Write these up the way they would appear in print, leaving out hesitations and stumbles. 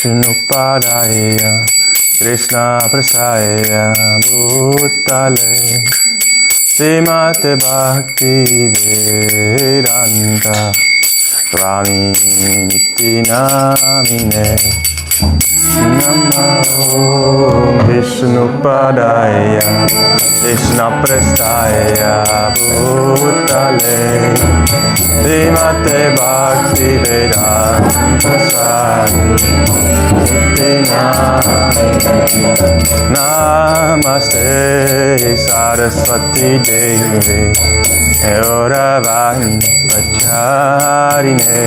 Vishnupadaya Krishna Prasaya Bhutale Srimate Bhakti Vedanta Swami Niti Namine Namo Vishnupadaya Krishna Prasaya Bhutale Srimate Bhakti Vedanta Swami Niti Namine Namaste Saraswati Devi Gauravani Pacharine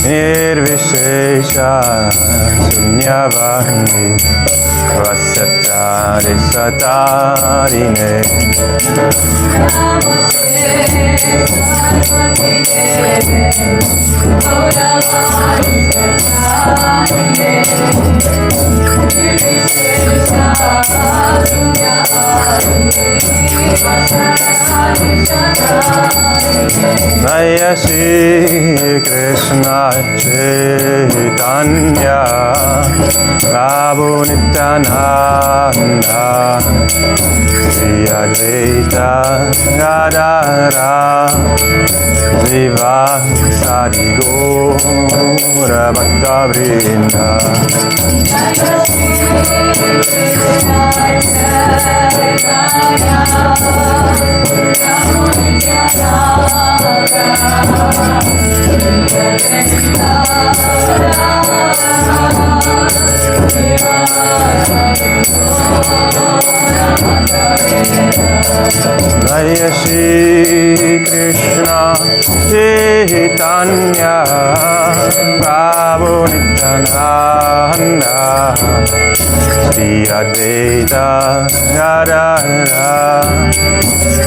Nirvishesha Sunyavani Vasatari Satarine Namaste Saraswati Devi Gauravani Pacharine Nirvishesha Jaya Shri Krishna Chaitanya Prabhu Nityananda Shri Advaita Gadadhara Srivasadi Gaura Bhakta Vrinda Jaya Shri Krishna Chaitanya Prabhu Nityananda Jaya Shri Krishna Chaitanya Prabhu Nityananda Shri Advaita Gadadhara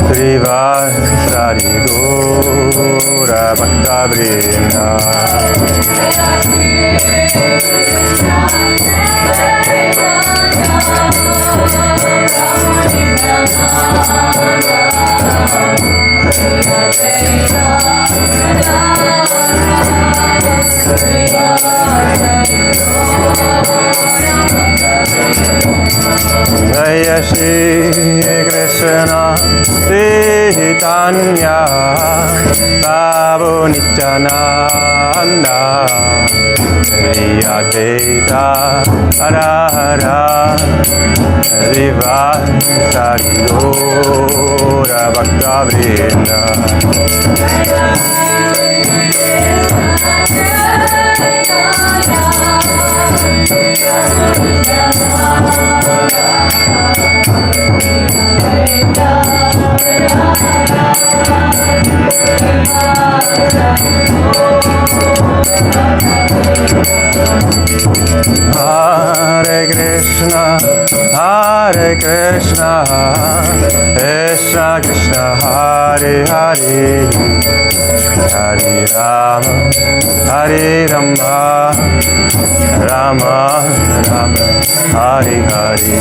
Srivasadi Gaura Bhakta Vrinda Jaya Shri Krishna Jaya Shri Krishna Chaitanya Prabhu Nityananda Shri Advaita Gadadhara Srivasadi Gaura Bhakta Vrinda Hare Krishna Krishna Krishna Hare Hare Hare Rama Hare Rama Rama Rama Hare Hare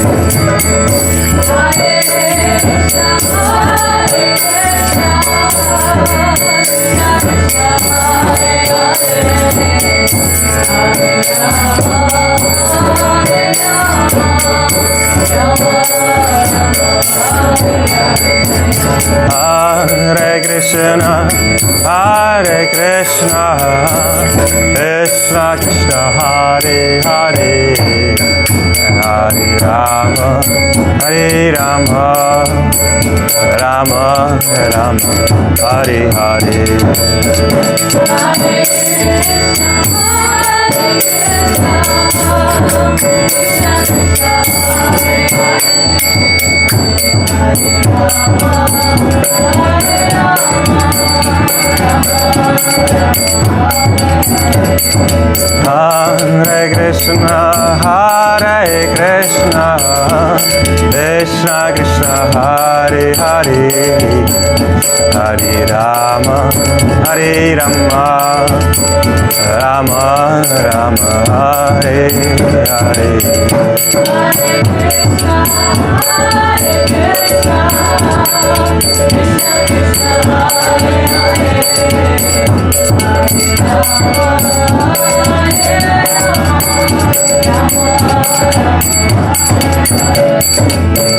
Hare Krishna Krishna Hare Hare Hare Rama Hare Rama Hare Krishna Krishna Krishna Hare Hare Hare Rama Hare Rama Rama Rama Hare Hare Hare Hare Krishna Krishna Krishna Hare Hare Hare Rama Hare Rama Rama Rama Hare Hare Hare Krishna Krishna Krishna Hare Hare Hare Rama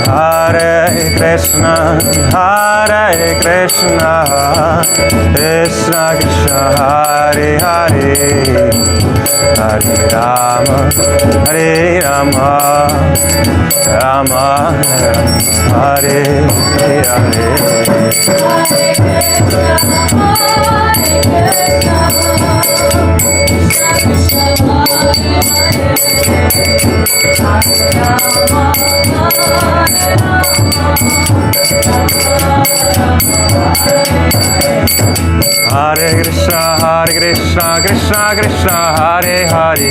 Hare Krishna, Hare Krishna, Krishna Krishna, Hare Hare, Hare Rama, Hare Rama, Rama Rama, Hare Hare. Hare Krishna, Krishna Krishna, Hare Hare,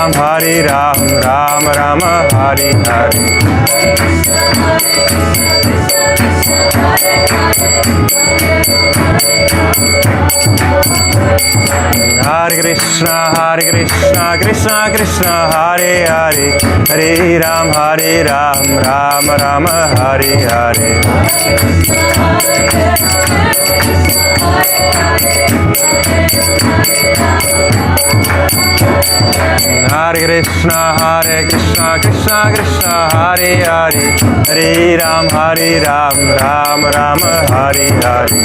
Hare Ram, Ram Ram, Hare Hare. Hare Krishna, Krishna Krishna, Hare Hare, Hare Ram, Ram Ram, Hare Hare. Hare Krishna, Krishna Krishna, Hare Hare, Hare Ram, Ram Ram, Hare Hare. Hare Krishna, Krishna Krishna, Hare Hare, Hare Ram, Ram Ram, Hare Hare.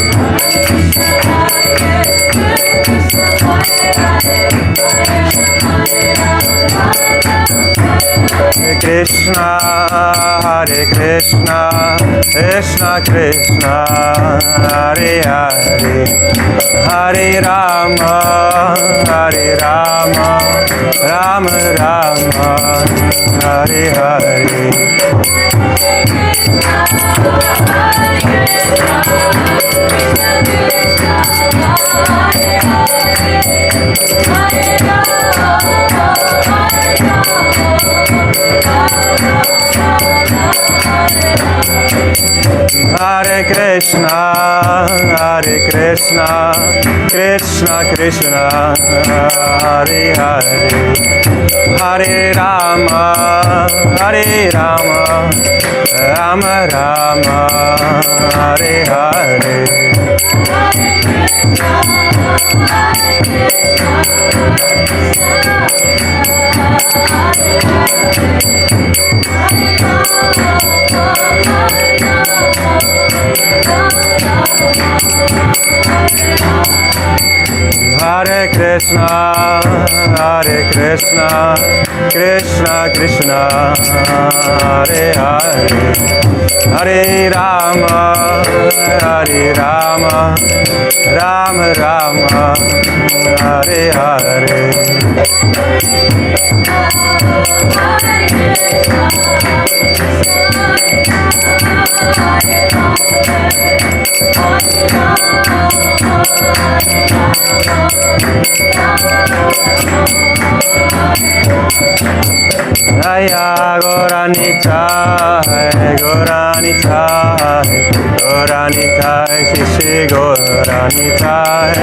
Krishna, Hare Krishna, Krishna Krishna, Hare Hare, Hare Rama, Rama Rama, Hare Hare. Hare Krishna, Krishna Krishna, Hare Hare, Hare Rama, Rama Rama, Hare Hare. Hare Krishna, Krishna Krishna, Hare Hare, Hare Rama, Rama Rama, Hare Hare. Jaya Goranithai, Goranithai, Goranithai, Shri Goranithai.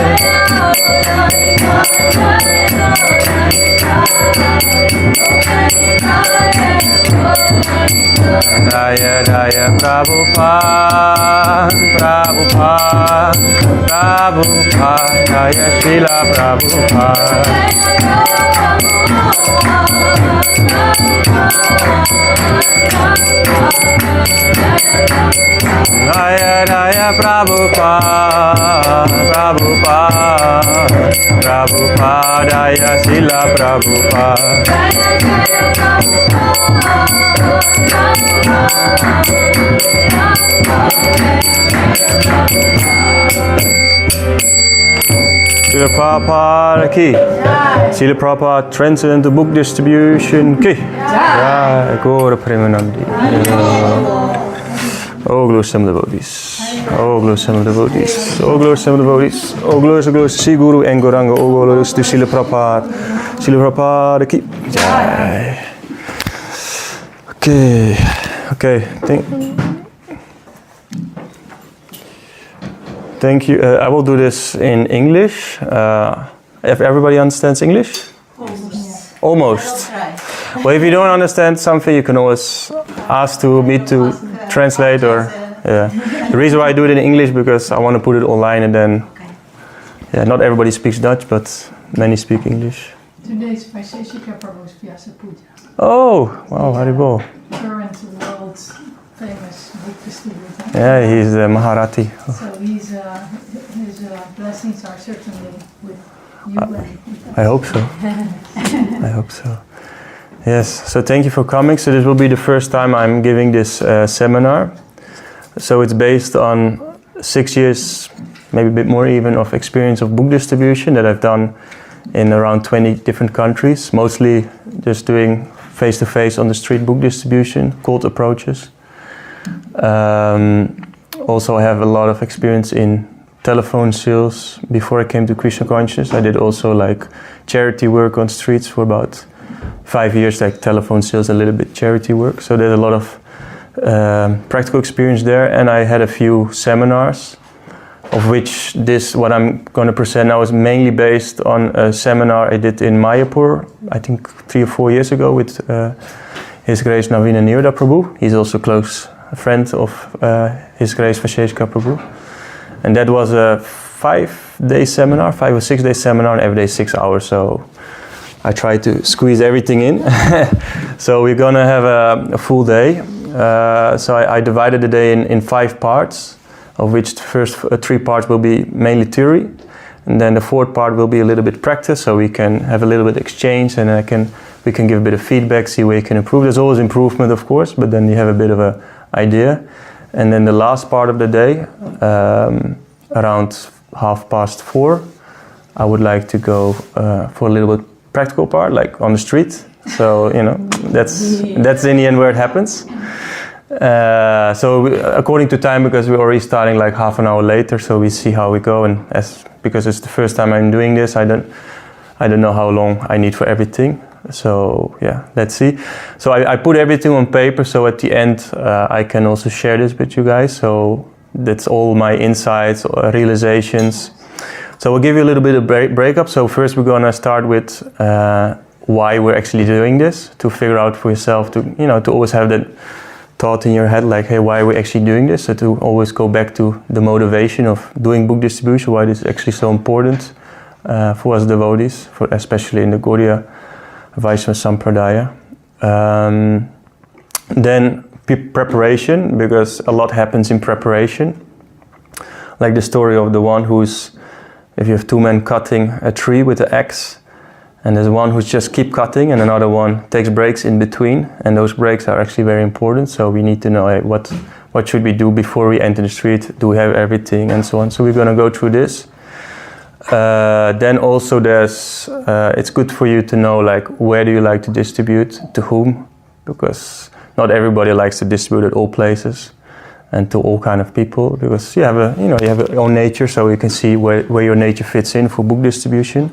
Jaya Jaya Prabhupada, Prabhupada, Prabhupada, Jaya Srila Prabhupada. Jaya Jaya Prabhupada, Prabhupada, Prabhupada, Jaya Srila Prabhupada. Srila Prabhupada ki. Srila Prabhupada Transcendental Book Distribution ki. Jai Gaura Premanandi. Oh, glory to some devotees. Oh, glory to some devotees. Oh, glory to some devotees. Oh, glory to Sri Guru and Gauranga. Oh, glory to Srila Prabhupada. Srila Prabhupada ki. Jai. Okay. Thank you. I will do this in English, If everybody understands English? Almost. Well, if you don't understand something, you can always ask me to translate or... Yeah. The reason why I do it in English because I want to put it online and then... Yeah, not everybody speaks Dutch, but many speak English. Today's Vaisheshika was Vyasa Puja. Oh, wow, Haribol. Current world famous book distributor. Yeah, he's the Maharati. So his blessings are certainly with you and I hope so. I hope so. Yes, so thank you for coming. So this will be the first time I'm giving this seminar. So it's based on 6 years, maybe a bit more even, of experience of book distribution that I've done in around 20 different countries, mostly just doing face-to-face on the street book distribution, cold approaches. Also I have a lot of experience in telephone sales. Before I came to Krishna Consciousness, I did also like charity work on streets for about 5 years, like telephone sales, a little bit charity work. So there's a lot of practical experience there, and I had a few seminars, of which what I'm going to present now is mainly based on a seminar I did in Mayapur, I think 3 or 4 years ago with His Grace Navina Nirda Prabhu. He's also a close friend of His Grace Vaisheshika Prabhu. And that was a 5-day seminar, 5 or 6 day seminar, and every day 6 hours. So I tried to squeeze everything in. So we're going to have a full day. So I divided the day in 5 parts, of which the first 3 parts will be mainly theory, and then the 4th part will be a little bit practice, so we can have a little bit exchange, and we can give a bit of feedback, see where you can improve. There's always improvement, of course, but then you have a bit of an idea. And then the last part of the day, around 4:30, I would like to go for a little bit practical part, like on the street. So, that's in the end where it happens. So according to time, because we're already starting like half an hour later, so we see how we go. And because it's the first time I'm doing this, I don't know how long I need for everything. So yeah, let's see. So I put everything on paper, so at the end I can also share this with you guys. So that's all my insights, realizations. So we'll give you a little bit of breakup. So first we're gonna start with why we're actually doing this, to figure out for yourself, to always have that thought in your head, like, hey, why are we actually doing this? So to always go back to the motivation of doing book distribution, why this is actually so important for us devotees, especially in the Gaudiya Vaishnava Sampradaya. Then preparation, because a lot happens in preparation. Like the story of the one if you have 2 men cutting a tree with an axe, and there's one who's just keep cutting, and another one takes breaks in between, and those breaks are actually very important. So we need to know, hey, what should we do before we enter the street? Do we have everything, and so on. So we're going to go through this. Then also it's good for you to know, like, where do you like to distribute, to whom, because not everybody likes to distribute at all places and to all kind of people, because you have your own nature, so you can see where your nature fits in for book distribution.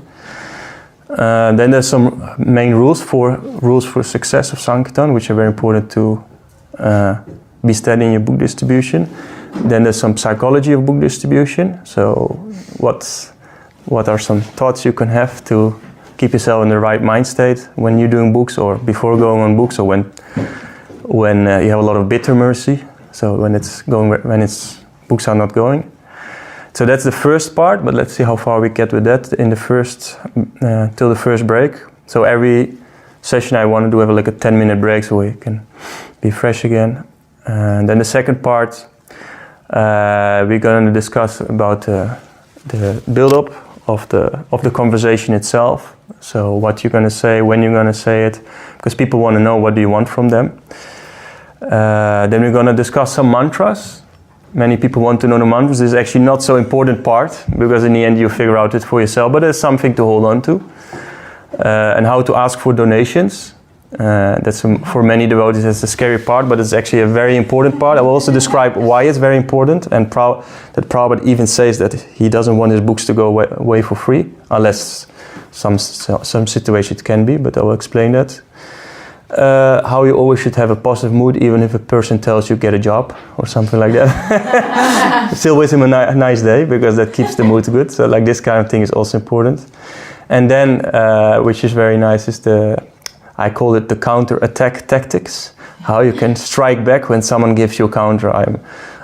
Then there's some main rules for success of Sankirtan, which are very important to be studying your book distribution. Then there's some psychology of book distribution. So what are some thoughts you can have to keep yourself in the right mind state when you're doing books, or before going on books, or when you have a lot of bitter mercy. So when books are not going. So that's the first part, but let's see how far we get with that in the till the first break. So every session I want to do have like a 10-minute break, so we can be fresh again. And then the second part, we're going to discuss about the build-up of the conversation itself. So what you're going to say, when you're going to say it, because people want to know what do you want from them. Then we're going to discuss some mantras. Many people want to know the mantras. This is actually not so important part, because in the end you figure out it for yourself, but there's something to hold on to. And how to ask for donations. For many devotees that's the scary part, but it's actually a very important part. I will also describe why it's very important, and that Prabhupada even says that he doesn't want his books to go away for free, unless some situation it can be, but I will explain that. How you always should have a positive mood, even if a person tells you get a job or something like that. Still wish him a nice day, because that keeps the mood good. So like this kind of thing is also important. And then, which is very nice, is I call it the counter-attack tactics. How you can strike back when someone gives you a counter.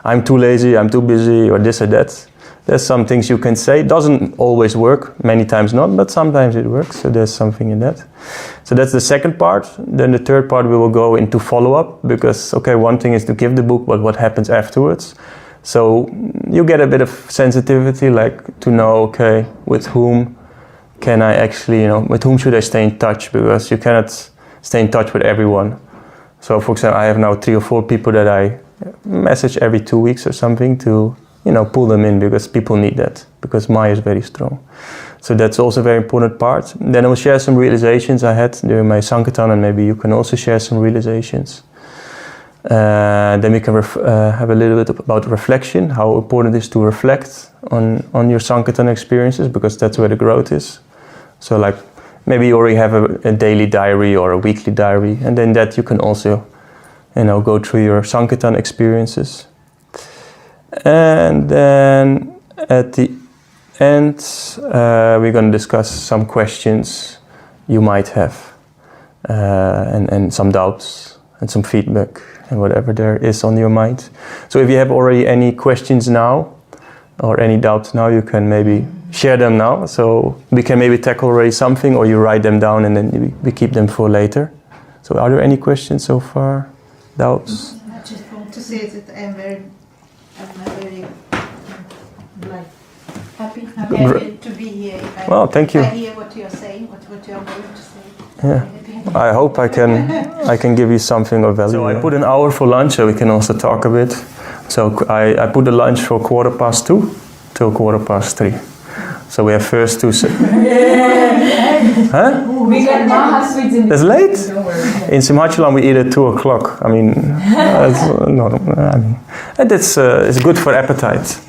I'm too lazy, I'm too busy, or this or that. There's some things you can say. It doesn't always work, many times not, but sometimes it works. So there's something in that. So that's the second part. Then the third part we will go into follow-up, because okay, one thing is to give the book, but what happens afterwards. So you get a bit of sensitivity, like to know, okay, with whom can I actually, with whom should I stay in touch? Because you cannot stay in touch with everyone. So for example, I have now 3 or 4 people that I message every 2 weeks or something to, pull them in, because people need that, because Maya is very strong. So that's also a very important part. Then I will share some realizations I had during my Sankirtan, and maybe you can also share some realizations. Then we can have a little bit about reflection, how important it is to reflect on your Sankirtan experiences, because that's where the growth is. So like maybe you already have a daily diary or a weekly diary, and then that you can also, go through your Sankirtan experiences. And then at the end, we're going to discuss some questions you might have, and some doubts and some feedback and whatever there is on your mind. So if you have already any questions now or any doubts now, you can maybe share them now. So we can maybe tackle already something, or you write them down and then we keep them for later. So are there any questions so far? Doubts? I just want to say that I'm very like happy to be here. Well, thank you. I hear what you're saying, what you're going to say. Yeah. I hope I can give you something of value. So I put an hour for lunch, so we can also talk a bit. So I put the lunch for 2:15 till 3:15. So we have first 2. Huh? We got Maha sweets in That's late? Don't worry. In Simhachalam we eat at 2 o'clock. I mean, it's good for appetite.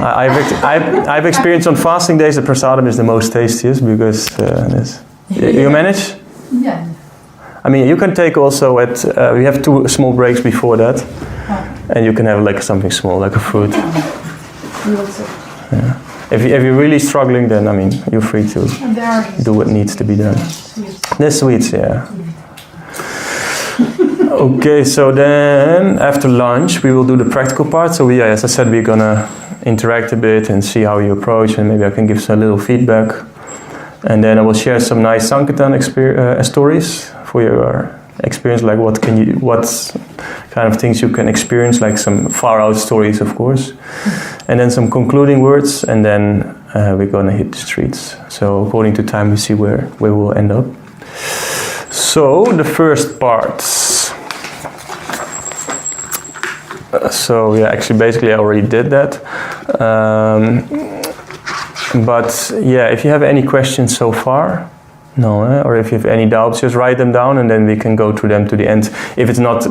I've experienced on fasting days that prasadam is the most tastiest, because you manage? Yeah. I mean, you can take also we have 2 small breaks before that, and you can have like something small, like a fruit. Yeah. If you're really struggling, then I mean, you're free to do what needs to be done. There's sweets, yeah. Okay, so then after lunch we will do the practical part. So as I said, we're gonna interact a bit and see how you approach, and maybe I can give some little feedback. And then I will share some nice Sankirtan stories for your experience, like what kind of things you can experience, like some far out stories, of course. And then some concluding words, and then we're gonna hit the streets. So according to time, we see where we'll end up. So the first part. So yeah, actually, basically, I already did that. But yeah, if you have any questions so far, or if you have any doubts, just write them down, and then we can go through them to the end. If it's not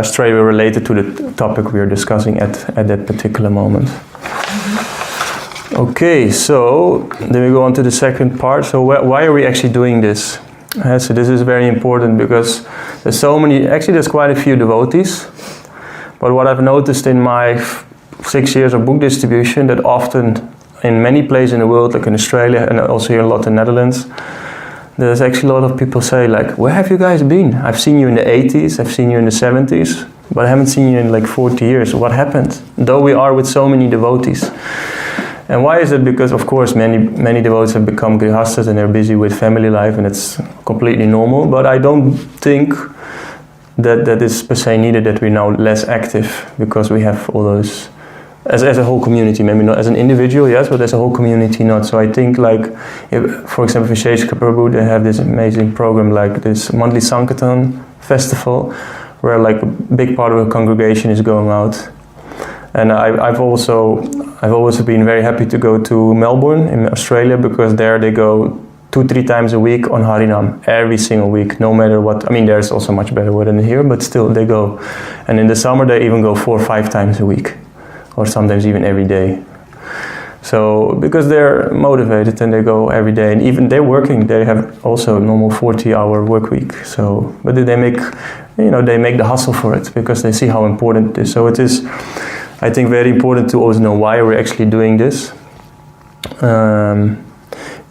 straight away related to the topic we are discussing at that particular moment. Okay, so then we go on to the second part. So why are we actually doing this? So this is very important, because there's quite a few devotees. But what I've noticed in my 6 years of book distribution, that often in many places in the world, like in Australia and also here a lot in the Netherlands, there's actually a lot of people say like, where have you guys been? I've seen you in the 80s, I've seen you in the 70s, but I haven't seen you in like 40 years. What happened? Though we are with so many devotees. And why is it? Because of course many devotees have become grihastas and they're busy with family life, and it's completely normal, but I don't think that is per se needed, that we're now less active because we have all those, as a whole community, maybe not as an individual, yes, but as a whole community, not. So I think like, for example, for ISKCON, they have this amazing program, like this monthly Sankirtan festival, where like a big part of the congregation is going out. And I've also been very happy to go to Melbourne in Australia, because there they go 2-3 times a week on Harinam, every single week, no matter what. I mean, there's also much better weather than here, but still they go. And in the summer they even go 4 or 5 times a week, or sometimes even every day. So, because they're motivated and they go every day, and even they're working, they have also a normal 40-hour work week. So, but they make the hustle for it, because they see how important it is. So it is, I think, very important to always know why we're actually doing this.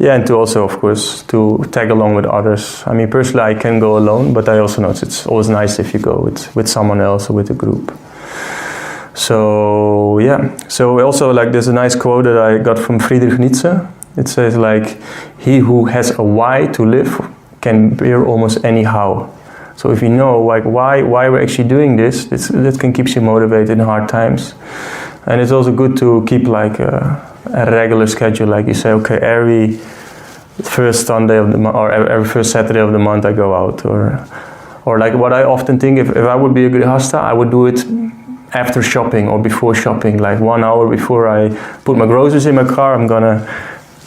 Yeah, and to also, of course, to tag along with others. I mean, personally, I can go alone, but I also know it's always nice if you go with someone else or with a group. So, yeah. So also, like, there's a nice quote that I got from Friedrich Nietzsche. It says, like, he who has a why to live can bear almost any how. So if you know, like, why we're actually doing this, that can keep you motivated in hard times. And it's also good to keep, like, a regular schedule. Like, you say, okay, every first Sunday of the month, or every first Saturday of the month I go out. Or like, what I often think, if I would be a grihasta, I would do it after shopping or before shopping, like 1 hour before I put my groceries in my car. I'm gonna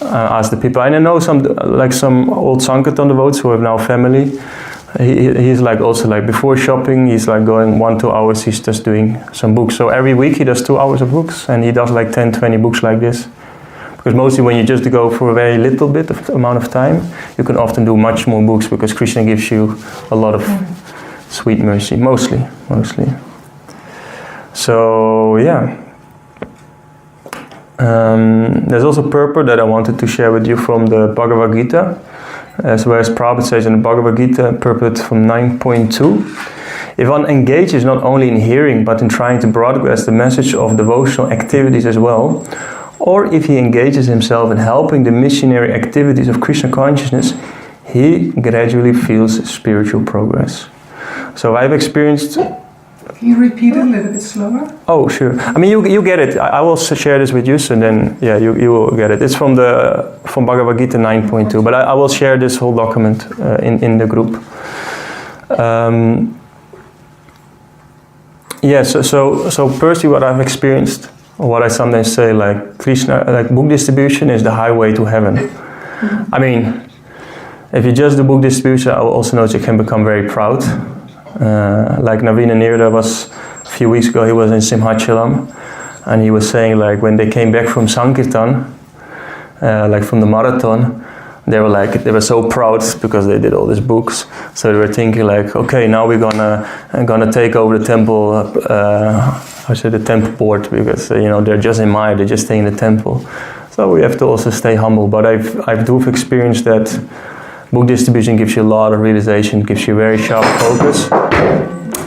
ask the people. And I know some old Sankirtan devotees who have now family. He's like also like before shopping, he's like going 1-2 hours, he's just doing some books. So every week he does 2 hours of books, and he does like 10-20 books like this. Because mostly when you just go for a very little bit of amount of time, you can often do much more books, because Krishna gives you a lot of sweet mercy, mostly. So yeah. There's also purport that I wanted to share with you from the Bhagavad Gita. As well as Prabhupada says in the Bhagavad Gita, purport from 9.2. If one engages not only in hearing, but in trying to broadcast the message of devotional activities as well, or if he engages himself in helping the missionary activities of Krishna consciousness, he gradually feels spiritual progress. So I've experienced... Can you repeat it a little bit slower? Oh, sure. I mean, you get it. I will share this with you, so then, yeah, you will get it. It's from Bhagavad Gita 9.2, but I will share this whole document in the group. So personally, what I've experienced, or what I sometimes say, like Krishna, like book distribution is the highway to heaven. I mean, if you just do book distribution, I will also know that you can become very proud. Like Navina Nirda was a few weeks ago, he was in Simhachalam, and he was saying, like, when they came back from Sankirtan, like from the marathon, they were so proud because they did all these books. So they were thinking, like, okay, now we're gonna take over the temple, the temple board, because they're just in Maya, they're just staying in the temple. So we have to also stay humble. But I've experienced that book distribution gives you a lot of realization, gives you very sharp focus,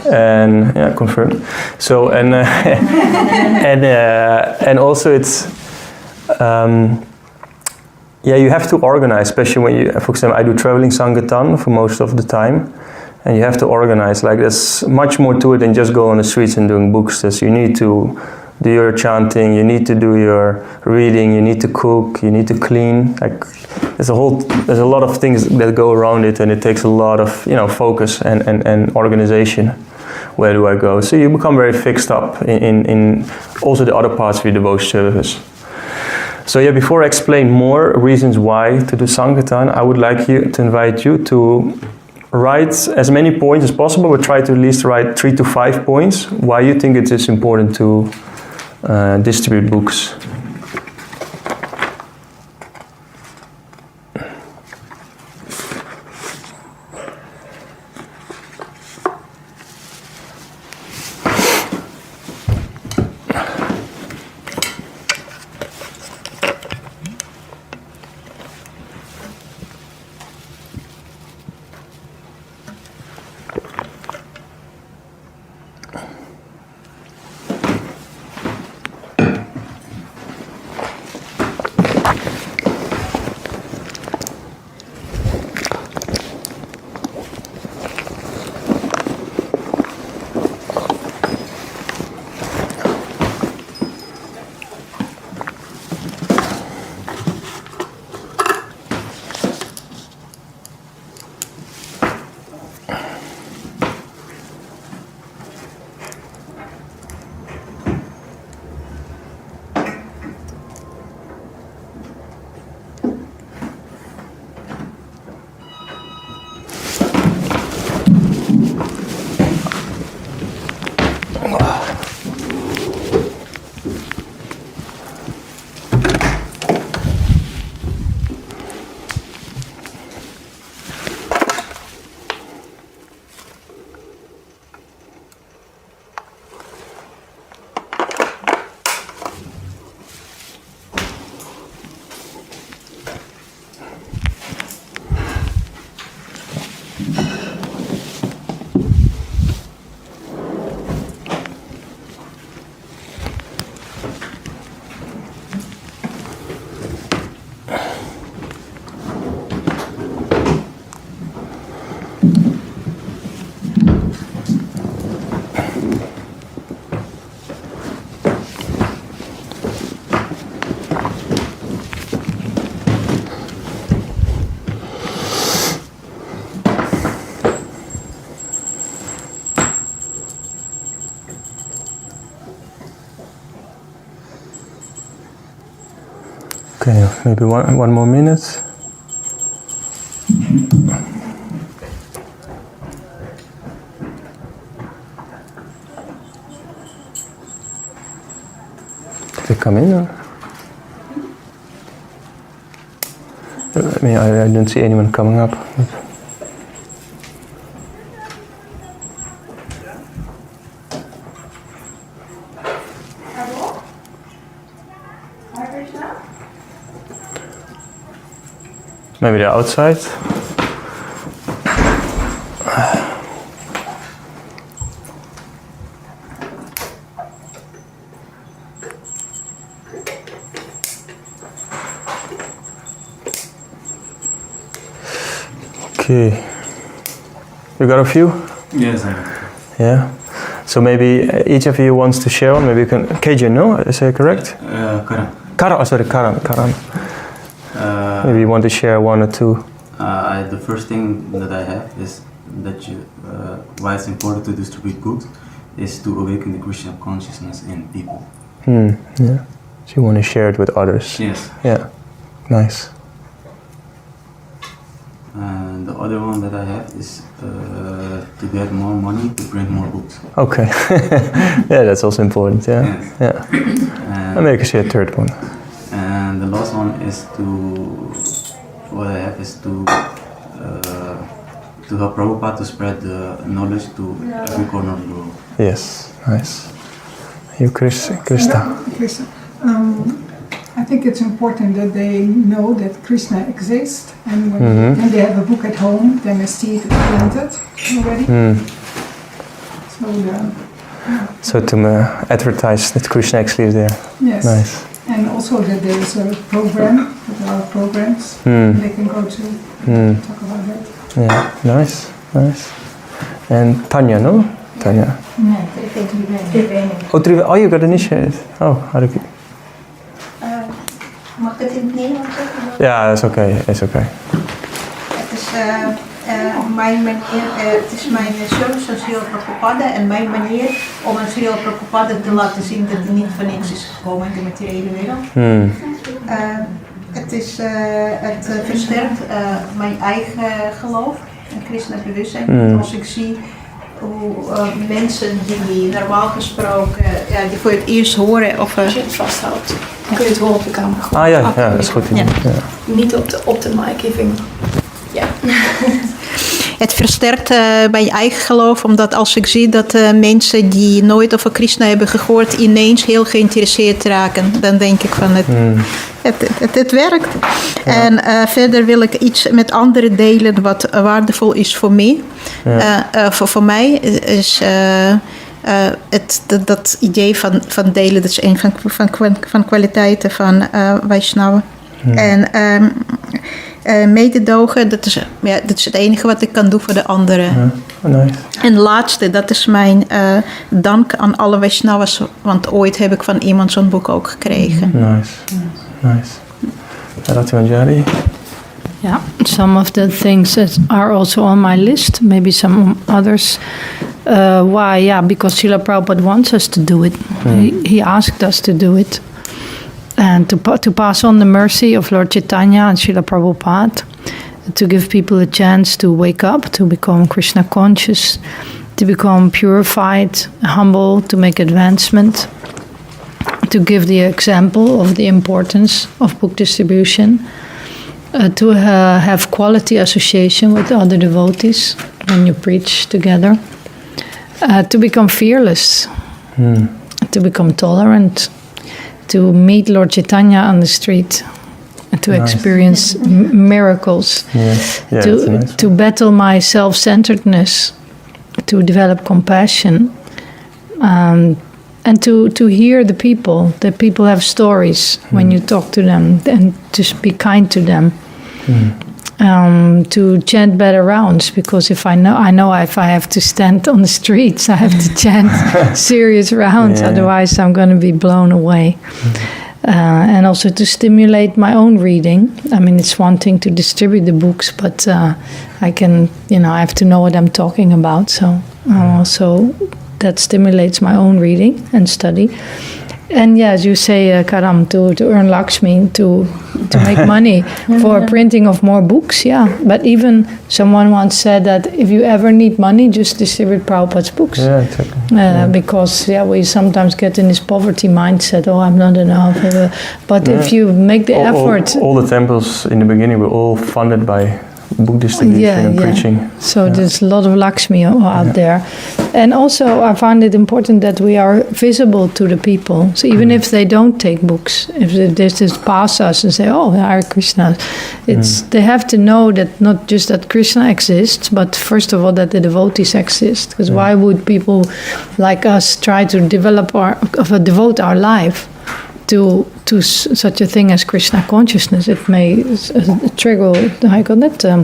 and yeah, confirmed. So and also it's you have to organize, especially when you, for example, I do traveling Sankirtan for most of the time, and you have to organize. Like, there's much more to it than just go on the streets and doing books. You need to do your chanting, you need to do your reading, you need to cook, you need to clean. Like, there's a lot of things that go around it, and it takes a lot of focus and organization. Where do I go? So you become very fixed up in also the other parts of your devotion service. So yeah, before I explain more reasons why to do Sankirtan, I would like to invite you to write as many points as possible, but try to at least write 3 to 5 points why you think it is important to distribute books. Maybe one more minute. Did they come in? Or? I mean, I don't see anyone coming up. Maybe they're outside. Okay. You got a few? Yes, I have. Yeah. So maybe each of you wants to share one. Maybe you can. KJ, no? Is that correct? Karan. Karan. Oh, sorry, Karan. Maybe you want to share one or two. The first thing that I have is that why it's important to distribute books is to awaken the Krishna consciousness in people. Yeah. So you want to share it with others? Yes. Yeah. Nice. And the other one that I have is to get more money to print more books. Okay. Yeah, that's also important. Yeah. Yes. Yeah. I'll make a third one. And the last one is what I have is to help Prabhupada to spread the knowledge to every corner of the world. Yes, nice. You, Krista? Krishna. I think it's important that they know that Krishna exists, and when they have a book at home, then a seed is planted already. So to advertise that Krishna actually is there. Yes. Nice. And also that there is a program, that there are programs they can go to talk about that. Yeah, nice. And Tanya, no? Tanya. Nee, ik weet niet. Oh, you got initiated. Oh, had ik... Mag ik het in het Nederlands zeggen? Ja, is oké. Is oké. Het is mijn manier, het is mijn zoon van Srila Prabhupada en mijn manier om aan Srila Prabhupada te laten zien dat hij niet van niks is gekomen in de materiële wereld. Het versterkt mijn eigen geloof en christelijk bewustzijn. Als ik zie hoe mensen die normaal gesproken, die voor het eerst horen of... Als je het vasthoudt, kun je het horen op de camera. Ah ja, dat is goed. Ja. Niet op de mic, even. Ja. Het versterkt mijn eigen geloof, omdat als ik zie dat mensen die nooit over Krishna hebben gehoord ineens heel geïnteresseerd raken, dan denk ik van het werkt. Ja. En verder wil ik iets met anderen delen wat waardevol is voor mij. Ja. Voor mij is dat idee van delen, dat is een van kwaliteiten van Vaishnava. En mededogen, dat is het enige wat ik kan doen voor de anderen. Ja, nice. En laatste, dat is mijn dank aan alle Vaishnavas, want ooit heb ik van iemand zo'n boek ook gekregen. Nice. Ratwanjari? Yeah, some of the things that are also on my list, maybe some others. Why? Yeah, because Srila Prabhupada wants us to do it. He asked us to do it. And to pass on the mercy of Lord Chaitanya and Srila Prabhupada, to give people a chance to wake up, to become Krishna conscious, to become purified, humble, to make advancement, to give the example of the importance of book distribution, to have quality association with other devotees when you preach together, to become fearless, to become tolerant, to meet Lord Chaitanya on the street, to experience miracles, to battle my self-centeredness, to develop compassion, and to hear the people. That people have stories when you talk to them, and to be kind to them. To chant better rounds, because if I know if I have to stand on the streets, I have to chant serious rounds. Otherwise, I'm going to be blown away. And also to stimulate my own reading. I mean, it's one thing to distribute the books, but I can, I have to know what I'm talking about. So also that stimulates my own reading and study. And yeah, as you say, Karam, to earn Lakshmi, to make money for printing of more books, yeah. But even someone once said that if you ever need money, just distribute Prabhupada's books. Yeah, exactly. Because we sometimes get in this poverty mindset, oh, I'm not enough. But if you make the effort... All the temples in the beginning were all funded by book distribution and preaching. So there's a lot of Lakshmi out there. And also I find it important that we are visible to the people. So even if they don't take books, if they just pass us and say, oh, Hare Krishna, they have to know that not just that Krishna exists, but first of all that the devotees exist. Because why would people like us try to devote our life to such a thing as Krishna consciousness? It may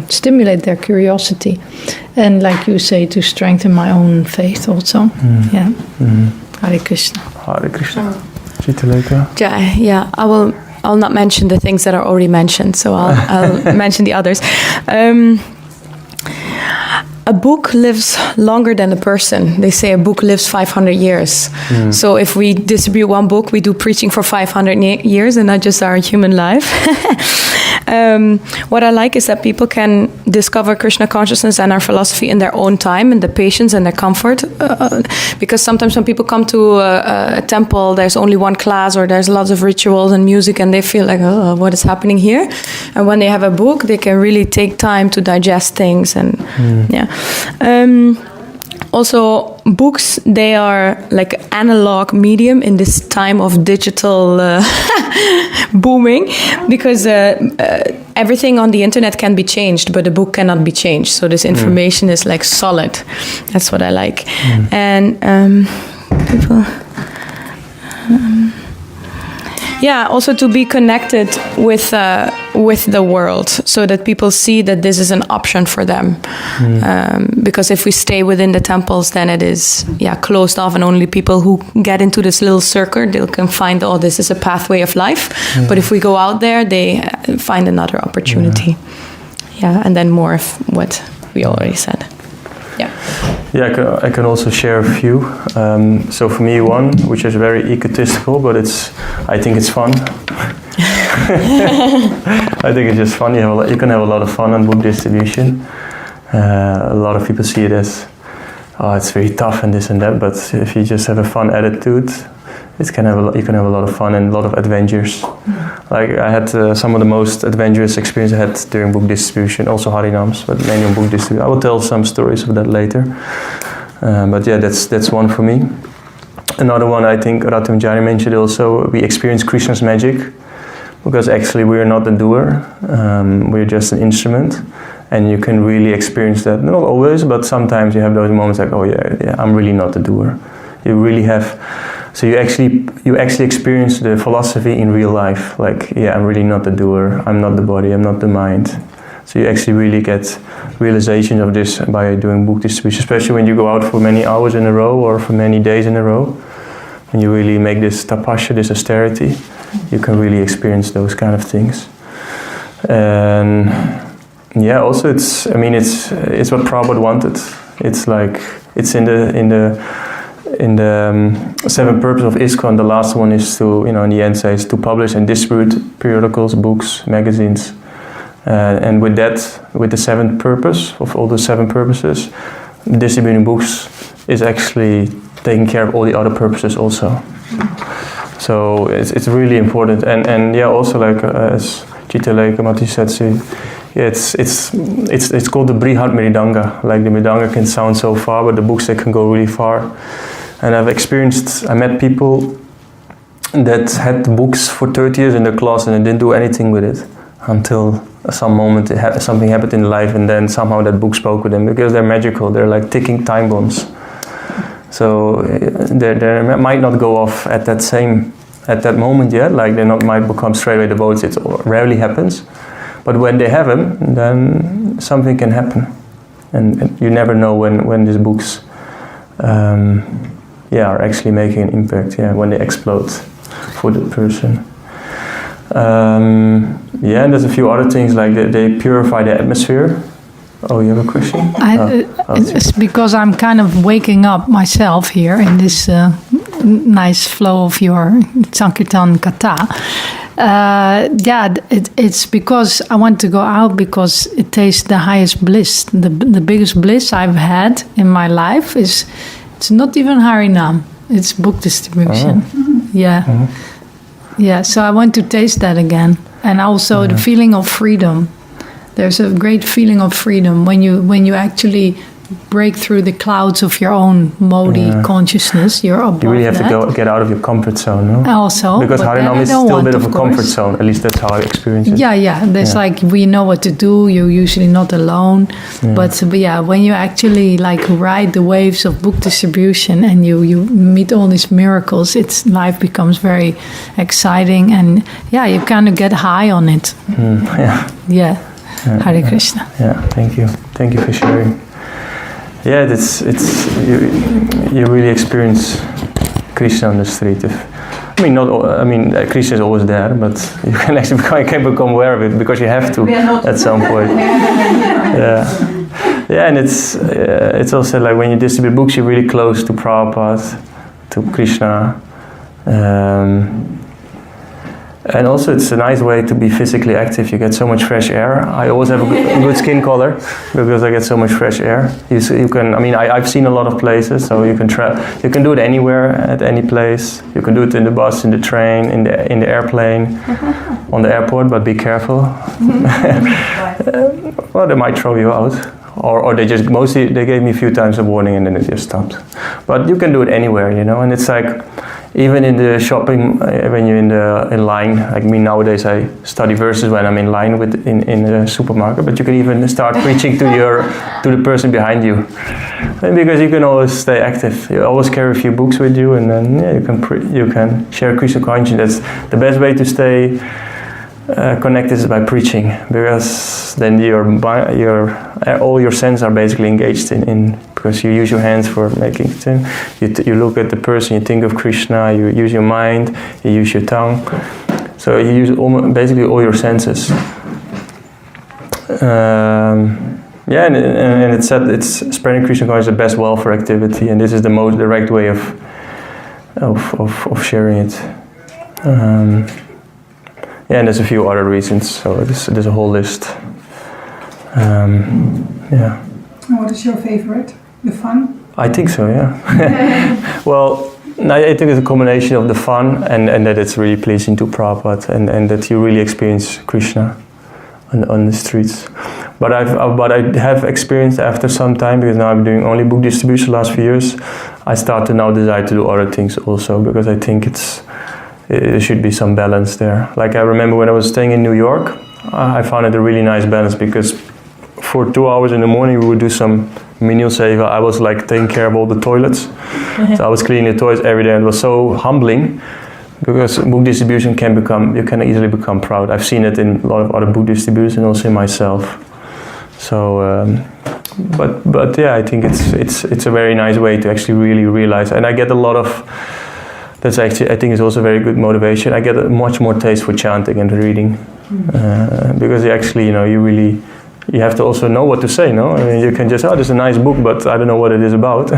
stimulate their curiosity, and like you say, to strengthen my own faith also. Hare Krishna. Hare Krishna. Chitaleka. Yeah, I'll not mention the things that are already mentioned, so I'll mention the others. A book lives longer than a person. They say a book lives 500 years. So if we distribute one book, we do preaching for 500 years and not just our human life. What I like is that people can discover Krishna consciousness and our philosophy in their own time, in the patience and their comfort. Because sometimes when people come to a temple, there's only one class or there's lots of rituals and music and they feel like, oh, what is happening here? And when they have a book, they can really take time to digest things. And also, books, they are like analog medium in this time of digital booming, because everything on the internet can be changed, but a book cannot be changed. So this information is like solid. That's what I like. And people... also to be connected with the world, so that people see that this is an option for them. Because if we stay within the temples, then it is closed off, and only people who get into this little circle, they can find, oh, this is a pathway of life. But if we go out there, they find another opportunity. And then more of what we already said. I can also share a few. So for me, one which is very egotistical, but I think it's fun. I think it's just fun. You can have a lot of fun on book distribution. A lot of people see it as, oh, it's very tough and this and that. But if you just have a fun attitude, you can have a lot of fun and a lot of adventures. Like I had some of the most adventurous experience I had during book distribution, also Harinams, but mainly on book distribution. I will tell some stories of that later. But that's one for me. Another one, I think Ratumjani mentioned also, we experience Krishna's magic, because actually we are not the doer, we're just an instrument, and you can really experience that. Not always, but sometimes you have those moments like, oh yeah, I'm really not the doer. You really have. So you actually experience the philosophy in real life. Like, I'm really not the doer. I'm not the body. I'm not the mind. So you actually really get realization of this by doing book distribution, especially when you go out for many hours in a row or for many days in a row. When you really make this tapasya, this austerity, you can really experience those kind of things. And also it's what Prabhupada wanted. It's like it's in the seven purpose of ISKCON, the last one is to, in the end says, to publish and distribute periodicals, books, magazines. And with the seventh purpose, of all the seven purposes, distributing books is actually taking care of all the other purposes also. So it's really important. And also like as Chitaleka Mati said, it's called the Brihad Mridanga. Like the Mridanga can sound so far, but the books, they can go really far. And I met people that had the books for 30 years in their class and they didn't do anything with it until some moment something happened in life, and then somehow that book spoke with them, because they're magical. They're like ticking time bombs. So they might not go off at that moment yet. Like they might become straight away devotees. It rarely happens. But when they have them, then something can happen, and you never know when these books are actually making an impact. When they explode for the person. And there's a few other things, like they purify the atmosphere. Oh, you have a question? It's because I'm kind of waking up myself here in this nice flow of your Sankirtan kata. It's because I want to go out because it tastes the highest bliss. The biggest bliss I've had in my life it's not even Harinam. It's book distribution. Yeah. Yeah, so I want to taste that again. And also the feeling of freedom. There's a great feeling of freedom when you actually break through the clouds of your own Modi consciousness. You're above You really have that. to get out of your comfort zone, no? Also, Because but then Harinam I is don't still a want, bit of a comfort course. zone. At least that's how I experience it. Yeah. There's like we know what to do. You're usually not alone, but when you actually like ride the waves of book distribution and you meet all these miracles, life becomes very exciting and you kind of get high on it. Yeah. Hare Krishna. Yeah, thank you for sharing. Yeah, you really experience Krishna on the street. Krishna is always there, but you can actually become aware of it because you have to at some point. Yeah, and it's also like when you distribute books, you're really close to Prabhupada, to Krishna. And also it's a nice way to be physically active. You get so much fresh air. I always have a good skin color because I get so much fresh air. You can, I've seen a lot of places, so you can do it anywhere, at any place. You can do it in the bus, in the train, in the airplane, on the airport, but be careful. Well, they might throw you out. Or they just, mostly they gave me a few times a warning and then it just stopped. But you can do it anywhere, and it's like, even in the shopping, when you're in line, like me nowadays, I study verses when I'm in line in the supermarket. But you can even start preaching to the person behind you, and because you can always stay active. You always carry a few books with you, and then you can share Krishna consciousness. That's the best way to stay connected is by preaching, because then all your senses are basically engaged in because you use your hands for making it. You look at the person, you think of Krishna, you use your mind, you use your tongue. So you use basically all your senses. And it's said it's spreading Krishna consciousness is the best welfare activity, and this is the most direct way of sharing it. And there's a few other reasons. So there's a whole list. And what is your favorite? The fun? I think so, yeah. Well, I think it's a combination of the fun and that it's really pleasing to Prabhupada and that you really experience Krishna on the streets. But I have experienced after some time, because now I'm doing only book distribution the last few years, I start to now desire to do other things also, because I think there should be some balance there. Like I remember when I was staying in New York, I found it a really nice balance, because for 2 hours in the morning we would do some menial seva. I was like taking care of all the toilets. So I was cleaning the toilets every day, and it was so humbling, because book distribution you can easily become proud. I've seen it in a lot of other book distributors and also in myself. So, but yeah, I think it's a very nice way to actually really realize, and I get a lot of. That's actually, I think, is also very good motivation. I get a much more taste for chanting and reading, because actually, you have to also know what to say, no? I mean, you can just, this is a nice book, but I don't know what it is about.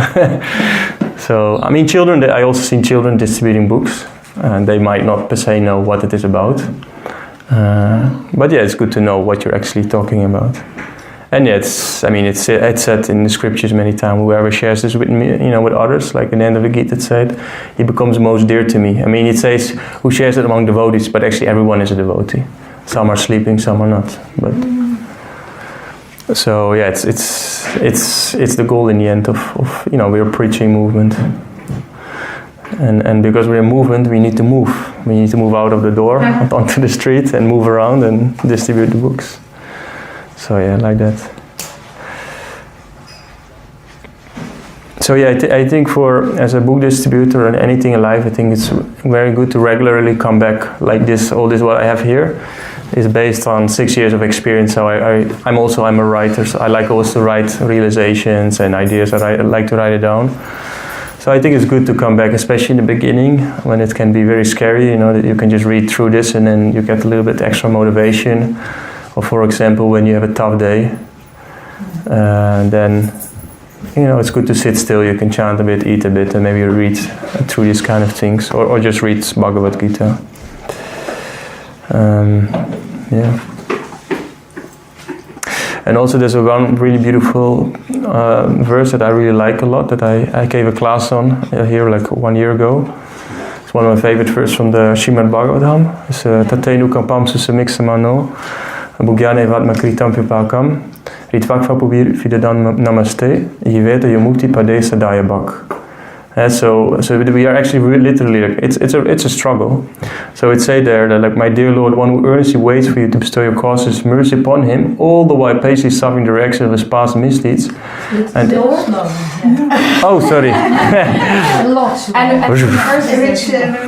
So, children, I also seen children distributing books, and they might not per se know what it is about. But yeah, it's good to know what you're actually talking about. And yeah, it's said in the scriptures many times, whoever shares this with me, with others, like in the end of the Gita it said, he becomes most dear to me. It says, who shares it among devotees, but actually everyone is a devotee. Some are sleeping, some are not. But so yeah, it's the goal in the end of we're a preaching movement. And because we're a movement, we need to move. We need to move out of the door, onto the street, and move around and distribute the books. So yeah, like that. So yeah, I think as a book distributor and anything in life, I think it's very good to regularly come back like this. All this what I have here is based on 6 years of experience. So I'm a writer, so I like also to write realizations and ideas. I like to write it down. So I think it's good to come back, especially in the beginning, when it can be very scary, that you can just read through this and then you get a little bit extra motivation. Or for example, when you have a tough day, then it's good to sit still. You can chant a bit, eat a bit, and maybe read through these kind of things, or just read Bhagavad Gita. And also there's one really beautiful verse that I really like a lot, that I gave a class on here like 1 year ago. It's one of my favorite verses from the Srimad Bhagavatam. It's Tatenu kampam susamiksamano bhugyane vatma kritam pipakam ritvakva pubir vidadan namaste yiveta yomukti pade sadaya bhak. So we are actually literally, like, it's a struggle. So it say there that, like, my dear Lord, one who earnestly waits for you to bestow your causes mercy upon him, all the while patiently suffering the reaction of his past misdeeds. And oh, sorry. And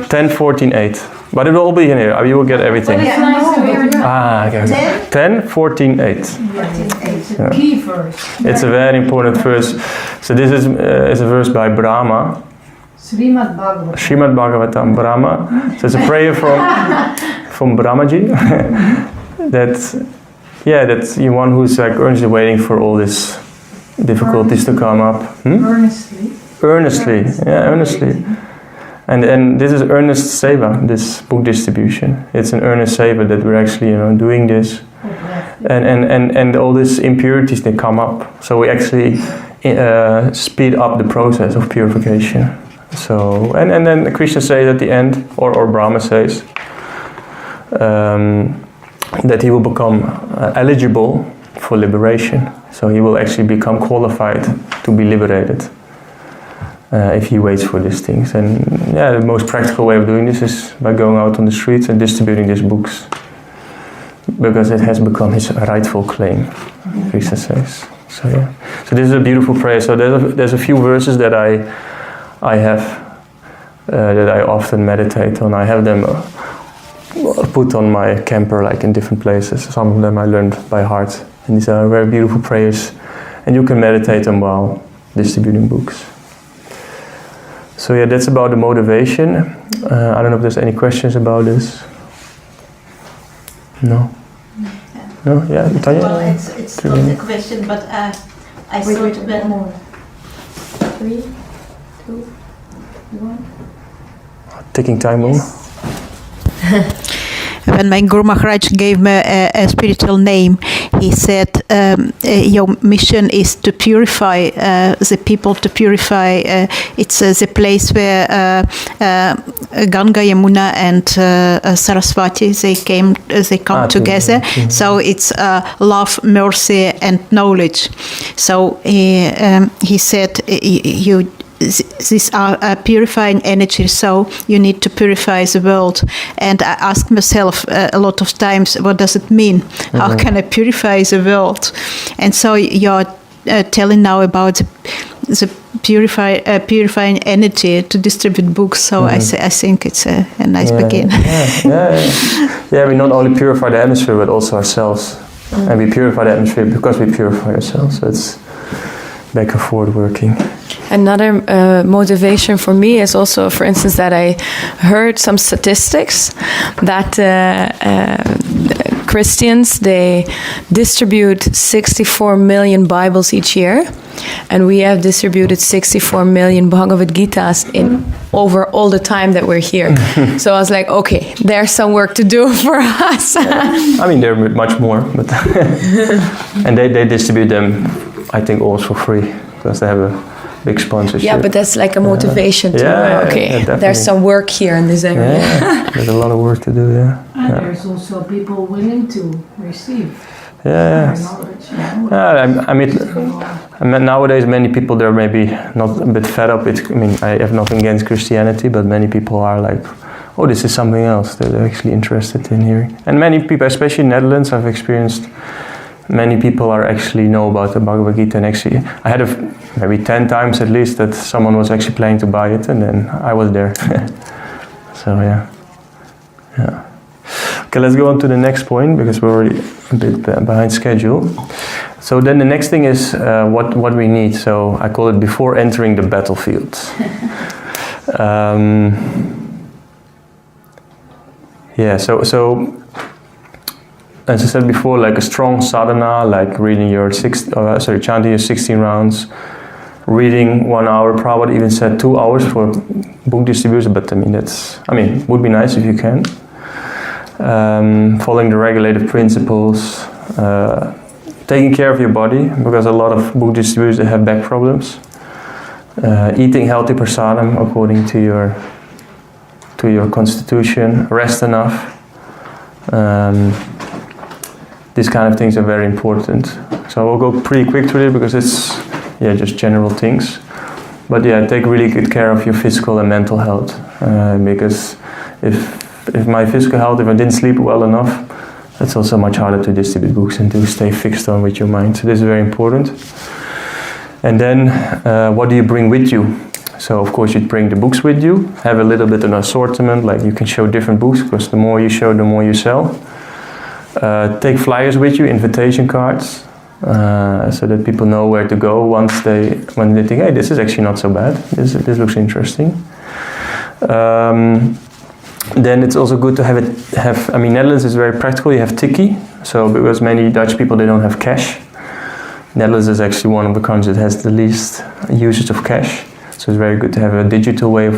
10:14:8. But it will all be in here. You will get everything. Okay. 10:14:8. Key verse. It's a very important verse. So this is a verse by Brahma. Srimad Bhagavatam, Brahma. So it's a prayer from Brahmaji. That's you one who's like earnestly waiting for all these difficulties to come up. Earnestly. And this is earnest seva, this book distribution. It's an earnest seva that we're actually doing this. And all these impurities, they come up. So we actually speed up the process of purification. So and then Krishna says at the end, or Brahma says, that he will become eligible for liberation. So he will actually become qualified to be liberated if he waits for these things. And the most practical way of doing this is by going out on the streets and distributing these books, because it has become his rightful claim, Krishna says. So this is a beautiful prayer. So there's a few verses that I have that I often meditate on. I have them put on my camper, like in different places. Some of them I learned by heart, and these are very beautiful prayers, and you can meditate them while distributing books. So that's about the motivation. I don't know if there's any questions about this. No? No? Yeah, Tanya? Well, it's not a question, but I thought when... 3, 2, 1... Taking time on? When my Guru Maharaj gave me a spiritual name, he said, your mission is to purify the people, to purify, it's the place where Ganga, Yamuna and Saraswati, they come together. Mm-hmm. So it's love, mercy and knowledge. So he said, these are purifying energy, so you need to purify the world. And I ask myself a lot of times, what does it mean? Mm-hmm. How can I purify the world? And so you're telling now about the purifying energy to distribute books. So mm-hmm. I think it's a nice beginning. Yeah, we not only purify the atmosphere, but also ourselves. Mm-hmm. And we purify the atmosphere because we purify ourselves. So it's back and forth working. Another motivation for me is also, for instance, that I heard some statistics that Christians, they distribute 64 million Bibles each year, and we have distributed 64 million Bhagavad Gitas in over all the time that we're here. So I was like, okay, there's some work to do for us. I mean, there are much more, but and they distribute them, I think, also for free, because they have a big sponsorship. Yeah, but that's like a motivation to, there's some work here in this area. Yeah, there's a lot of work to do, And there's also people willing to receive knowledge. I mean, nowadays many people, they're maybe not a bit fed up with, I mean, I have nothing against Christianity, but many people are like, oh, this is something else that they're actually interested in hearing. And many people, especially in Netherlands, I've experienced many people actually know about the Bhagavad Gita, and actually I had maybe 10 times at least that someone was actually planning to buy it, and then I was there. So yeah. Okay, let's go on to the next point, because we're already a bit behind schedule. So then the next thing is what we need. So I call it before entering the battlefield. as I said before, like a strong sadhana, like reading your chanting your 16 rounds, reading 1 hour. Prabhupada even said 2 hours for book distribution, but it would be nice if you can. Following the regulative principles, taking care of your body, because a lot of book distributors, they have back problems. Eating healthy prasadam according to your constitution, rest enough. These kind of things are very important. So I will go pretty quick through it because it's just general things. But take really good care of your physical and mental health, because if my physical health, if I didn't sleep well enough, it's also much harder to distribute books and to stay fixed on with your mind. So this is very important. And then, what do you bring with you? So of course you'd bring the books with you, have a little bit of an assortment, like you can show different books, because the more you show, the more you sell. Take flyers with you, invitation cards, so that people know where to go when they think, hey, this is actually not so bad, this looks interesting. Then it's also good to have Netherlands is very practical, you have tikkie, so because many Dutch people, they don't have cash. Netherlands is actually one of the countries that has the least usage of cash. So it's very good to have a digital way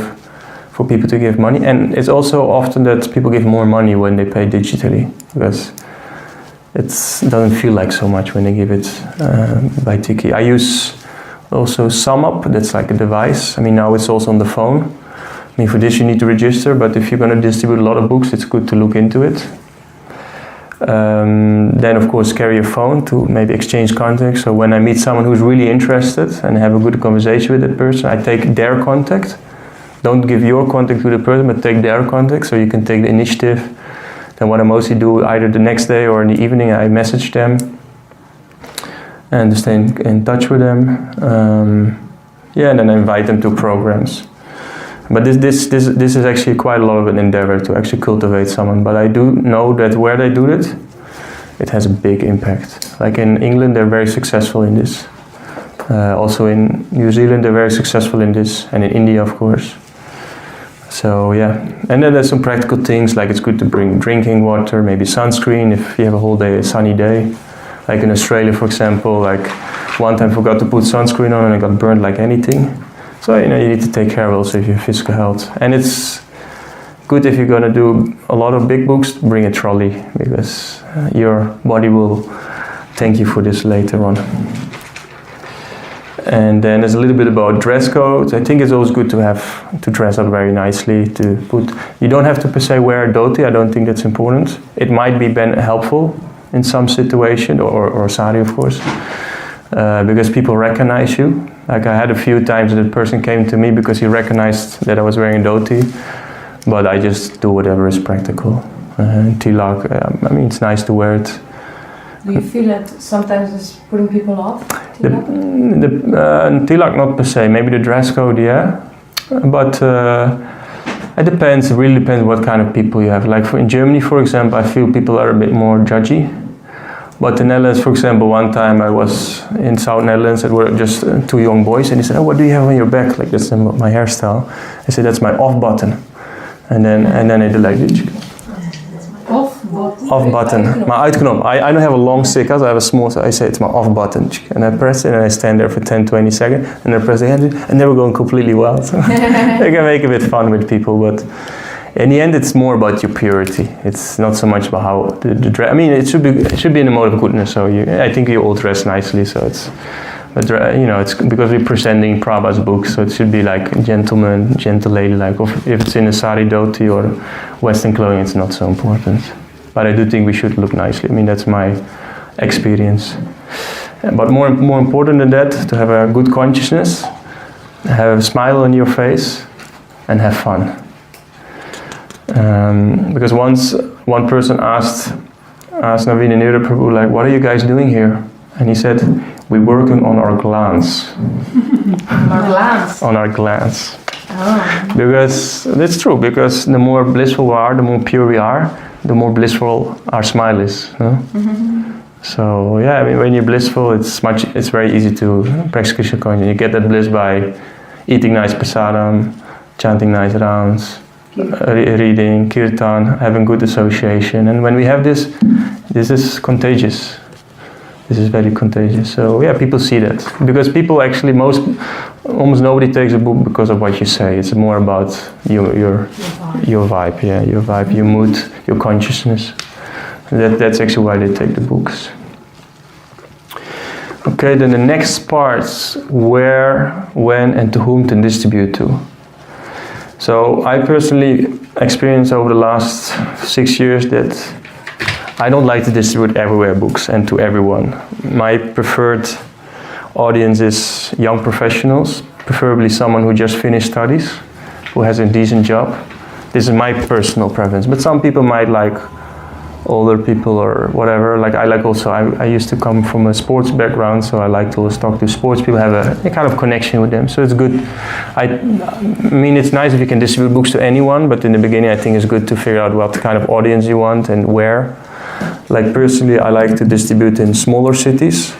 for people to give money. And it's also often that people give more money when they pay digitally, because it doesn't feel like so much when they give it by tikkie. I use also SumUp, that's like a device. Now it's also on the phone. For this you need to register, but if you're going to distribute a lot of books, it's good to look into it. Then of course carry your phone to maybe exchange contacts. So when I meet someone who's really interested and have a good conversation with that person, I take their contact. Don't give your contact to the person, but take their contact, so you can take the initiative. Then what I mostly do, either the next day or in the evening, I message them and stay in touch with them. And then I invite them to programs. But this is actually quite a lot of an endeavor to actually cultivate someone. But I do know that where they do it, it has a big impact. Like in England, they're very successful in this. Also in New Zealand, they're very successful in this, and in India, of course. So and then there's some practical things, like it's good to bring drinking water, maybe sunscreen if you have a whole day, a sunny day. Like in Australia, for example, like one time I forgot to put sunscreen on and I got burned like anything. So you need to take care also of your physical health. And it's good if you're going to do a lot of big books, bring a trolley, because your body will thank you for this later on. And then there's a little bit about dress code. I think it's always good to dress up very nicely. You don't have to per se wear a dhoti. I don't think that's important. It might be helpful in some situation, or sari of course, because people recognize you. Like I had a few times that a person came to me because he recognized that I was wearing a dhoti, but I just do whatever is practical. Tilak, it's nice to wear it. Do you feel that sometimes it's putting people off? Tilak not per se, maybe the dress code, but it depends, it really depends what kind of people you have. Like in Germany, for example, I feel people are a bit more judgy. But in Netherlands, for example, one time I was in South Netherlands, there were just 2 young boys, and he said, "Oh, what do you have on your back?" Like, that's my hairstyle. I said, "That's my off button." And then I did like this. Off button. My uitknop. I don't have a long stick, so I have a small, so I say it's my off button. And I press it and I stand there for 10-20 seconds, and I press it, and they were going completely wild. So I can make a bit fun with people, but in the end, it's more about your purity. It's not so much about how the dress. It should be in the mode of goodness. So I think you all dress nicely. So it's because we're presenting Prabhupada's books, so it should be like gentleman, gentle lady. Like if it's in a sari dhoti or Western clothing, it's not so important. But I do think we should look nicely. That's my experience. But more important than that, to have a good consciousness, have a smile on your face, and have fun. Because once one person asked Naveen and Nira Prabhu, like, "What are you guys doing here?" And he said, "We're working on our glands." Our glands? On our glands. Oh. Because that's true, because the more blissful we are, the more pure we are, the more blissful our smile is. No? Mm-hmm. So when you're blissful, it's very easy to practice Krishna consciousness. You get that bliss by eating nice prasadam, chanting nice rounds, reading, kirtan, having good association. And when we have this, this is contagious. This is very contagious. So yeah, people see that. Because people actually, almost nobody takes a book because of what you say. It's more about your vibe, yeah, your vibe, your mood, your consciousness. That's actually why they take the books. Okay, then the next parts, where, when, and to whom to distribute to. So I personally experienced over the last 6 years that I don't like to distribute everywhere books and to everyone. My preferred audience is young professionals, preferably someone who just finished studies, who has a decent job. This is my personal preference, but some people might like older people or whatever. Like I used to come from a sports background, so I like to always talk to sports people, have a kind of connection with them. So it's good. I mean, it's nice if you can distribute books to anyone, but in the beginning I think it's good to figure out what kind of audience you want and where. Like personally, I like to distribute in smaller cities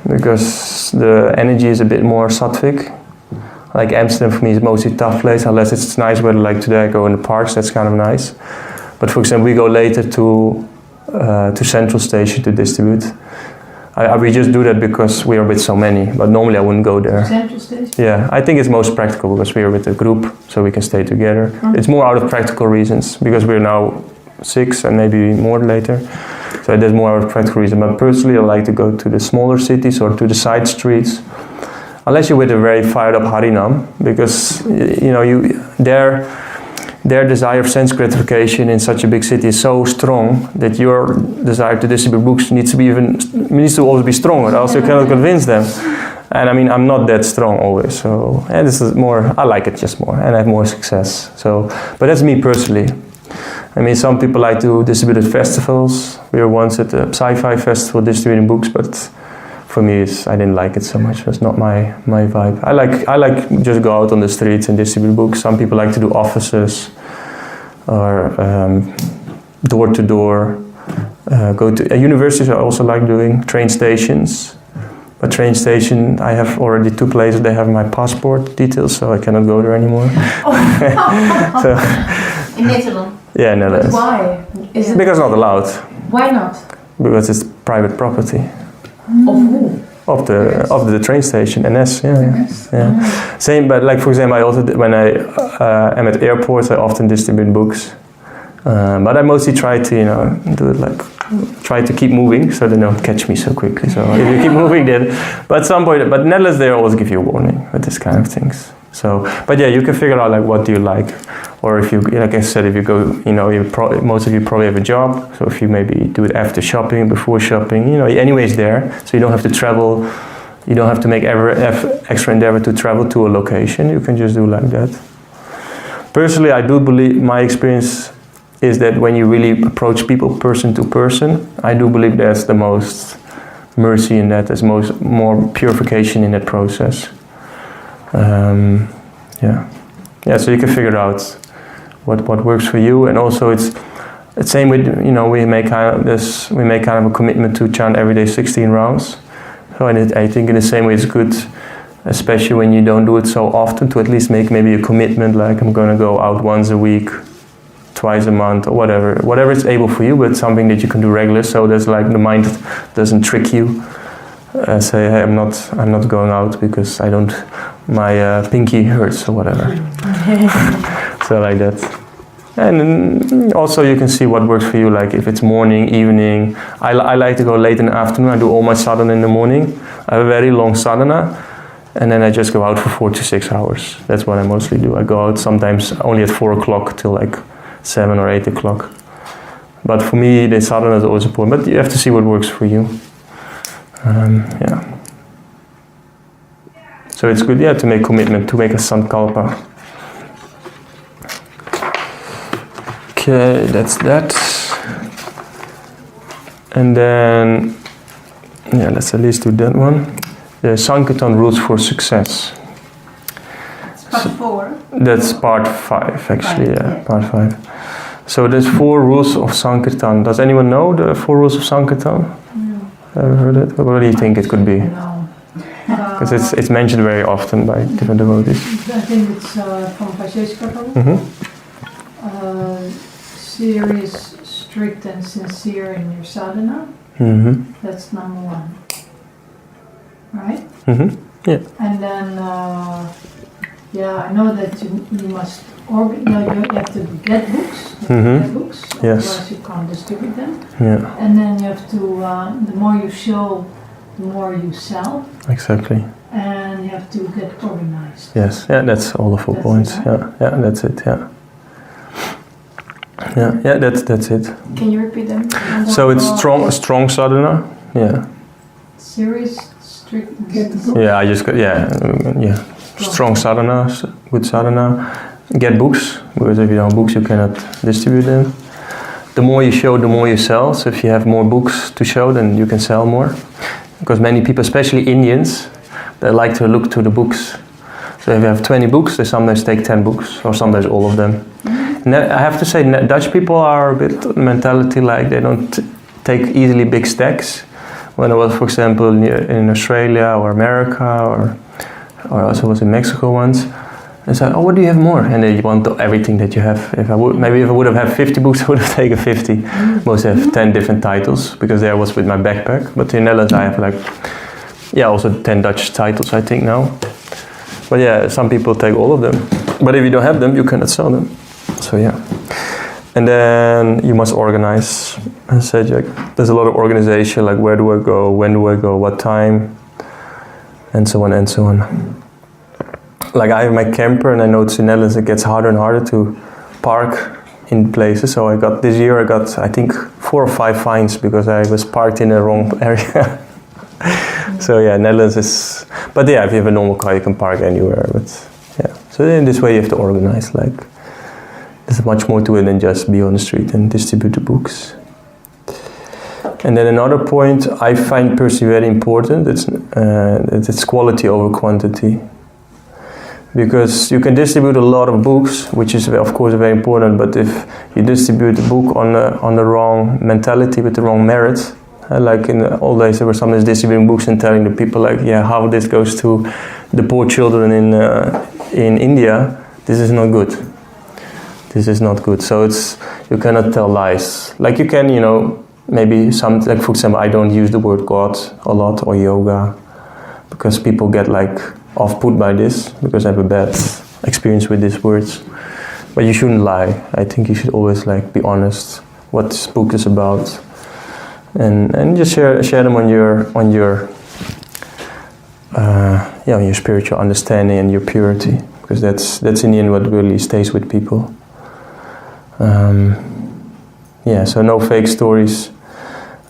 because the energy is a bit more sattvic. Like Amsterdam for me is mostly a tough place, unless it's nice weather like today, I go in the parks, that's kind of nice. But for example, we go later to Central Station to distribute. We just do that because we are with so many, but normally I wouldn't go there. Central Station? Yeah, I think it's most practical because we are with a group, so we can stay together. It's more out of practical reasons, because we're now 6 and maybe more later. So there's more out of practical reasons. But personally, I like to go to the smaller cities or to the side streets. Unless you're with a very fired up Harinam, because their desire of sense gratification in such a big city is so strong that your desire to distribute books needs to always be stronger, else you cannot convince them. And I mean, I'm not that strong always, so this is more, I like it just more, and I have more success. So, but that's me personally. I mean, some people like to distribute at festivals. We were once at a sci-fi festival distributing books, but for me, I didn't like it so much. It's not my vibe. I like just go out on the streets and distribute books. Some people like to do offices or door to door. Go to universities. I also like doing train stations. But train station, I have already 2 places. They have my passport details, so I cannot go there anymore. So, in Netherlands? Yeah, Netherlands. But why? Is it because not allowed. Why not? Because it's private property. Of who? Of the train station, NS, yeah. Same, but like for example, I also when I am at airports, I often distribute books. But I mostly try to do it try to keep moving so they don't catch me so quickly. So if you keep moving, then. But at some point, but Netherlands, they always give you a warning with this kind of things. So, but yeah, you can figure out like what do you like, or if you, like I said, if you go, most of you probably have a job. So if you maybe do it after shopping, before shopping, anyways there, so you don't have to travel, you don't have to make extra endeavor to travel to a location. You can just do like that. Personally, I do believe my experience is that when you really approach people person to person, I do believe that's the most mercy in that, there's more purification in that process. So you can figure out what works for you, and also it's the same with we make kind of a commitment to chant every day 16 rounds. So I think in the same way it's good, especially when you don't do it so often, to at least make maybe a commitment, like I'm going to go out once a week, twice a month, or whatever is able for you, but something that you can do regular, so that's like the mind doesn't trick you. Say, hey, I'm not going out because my pinky hurts or whatever. So like that. And then also you can see what works for you, like if it's morning, evening. I like to go late in the afternoon. I do all my sadhana in the morning. I have a very long sadhana, and then I just go out for 4 to 6 hours. That's what I mostly do. I go out sometimes only at 4 o'clock till like 7 or 8 o'clock. But for me, the sadhana is always important. But you have to see what works for you. So it's good, to make commitment, to make a sankalpa. Okay, that's that. And then, let's at least do that one. The Sankirtan rules for success. Part 4? That's part 5, actually, part 5. So there's 4 rules of Sankirtan. Does anyone know the 4 rules of Sankirtan? Ever heard it? What do you think it could be? No. Because it's mentioned very often by different devotees. I think it's from ISKCON. Mm-hmm. Serious strict and sincere in your sadhana. That's number one. Right? Yeah. And then, I know that you must you have to get books. Get books. Yes. Otherwise you can't distribute them. Yeah. And then you have to, the more you show, the more you sell. Exactly. And you have to get organized. Yes. Yeah, that's all the 4 points. It, right? Yeah. That's it. Yeah. Yeah. That's it. Can you repeat them? So it's strong sadhana. Yeah. Serious, strict. Get the book. Yeah. I just got strong sadhana, good sadhana. Get books, because if you don't have books, you cannot distribute them. The more you show, the more you sell. So if you have more books to show, then you can sell more. Because many people, especially Indians, they like to look to the books. So if you have 20 books, they sometimes take 10 books, or sometimes all of them. And I have to say, Dutch people are a bit mentality like they don't take easily big stacks. When I was, for example, in Australia or America, or also was in Mexico once, I said, "Oh, what do you have more?" And they want everything that you have. If I would have had 50 books, I would have taken 50. Most have 10 different titles, because there I was with my backpack. But in Netherlands, I have also 10 Dutch titles, I think now. But yeah, some people take all of them. But if you don't have them, you cannot sell them. So yeah. And then you must organize. I said, there's a lot of organization, like where do I go, when do I go, what time, and so on and so on. Like I have my camper, and I know in Netherlands it gets harder and harder to park in places. So this year I got I think 4 or 5 fines because I was parked in the wrong area. So yeah, Netherlands is. But yeah, if you have a normal car, you can park anywhere. But yeah, so in this way you have to organize. Like there's much more to it than just be on the street and distribute the books. And then another point I find personally very important. It's quality over quantity. Because you can distribute a lot of books, which is of course very important, but if you distribute a book on the wrong mentality, with the wrong merit, like in the old days there were sometimes distributing books and telling the people how this goes to the poor children in India, this is not good. This is not good. So you cannot tell lies. Like you can, maybe like for example, I don't use the word God a lot, or yoga, because people get off-put by this, because I have a bad experience with these words. But you shouldn't lie. I think you should always be honest what this book is about, and just share them on your spiritual understanding and your purity, because that's in the end what really stays with people. So no fake stories.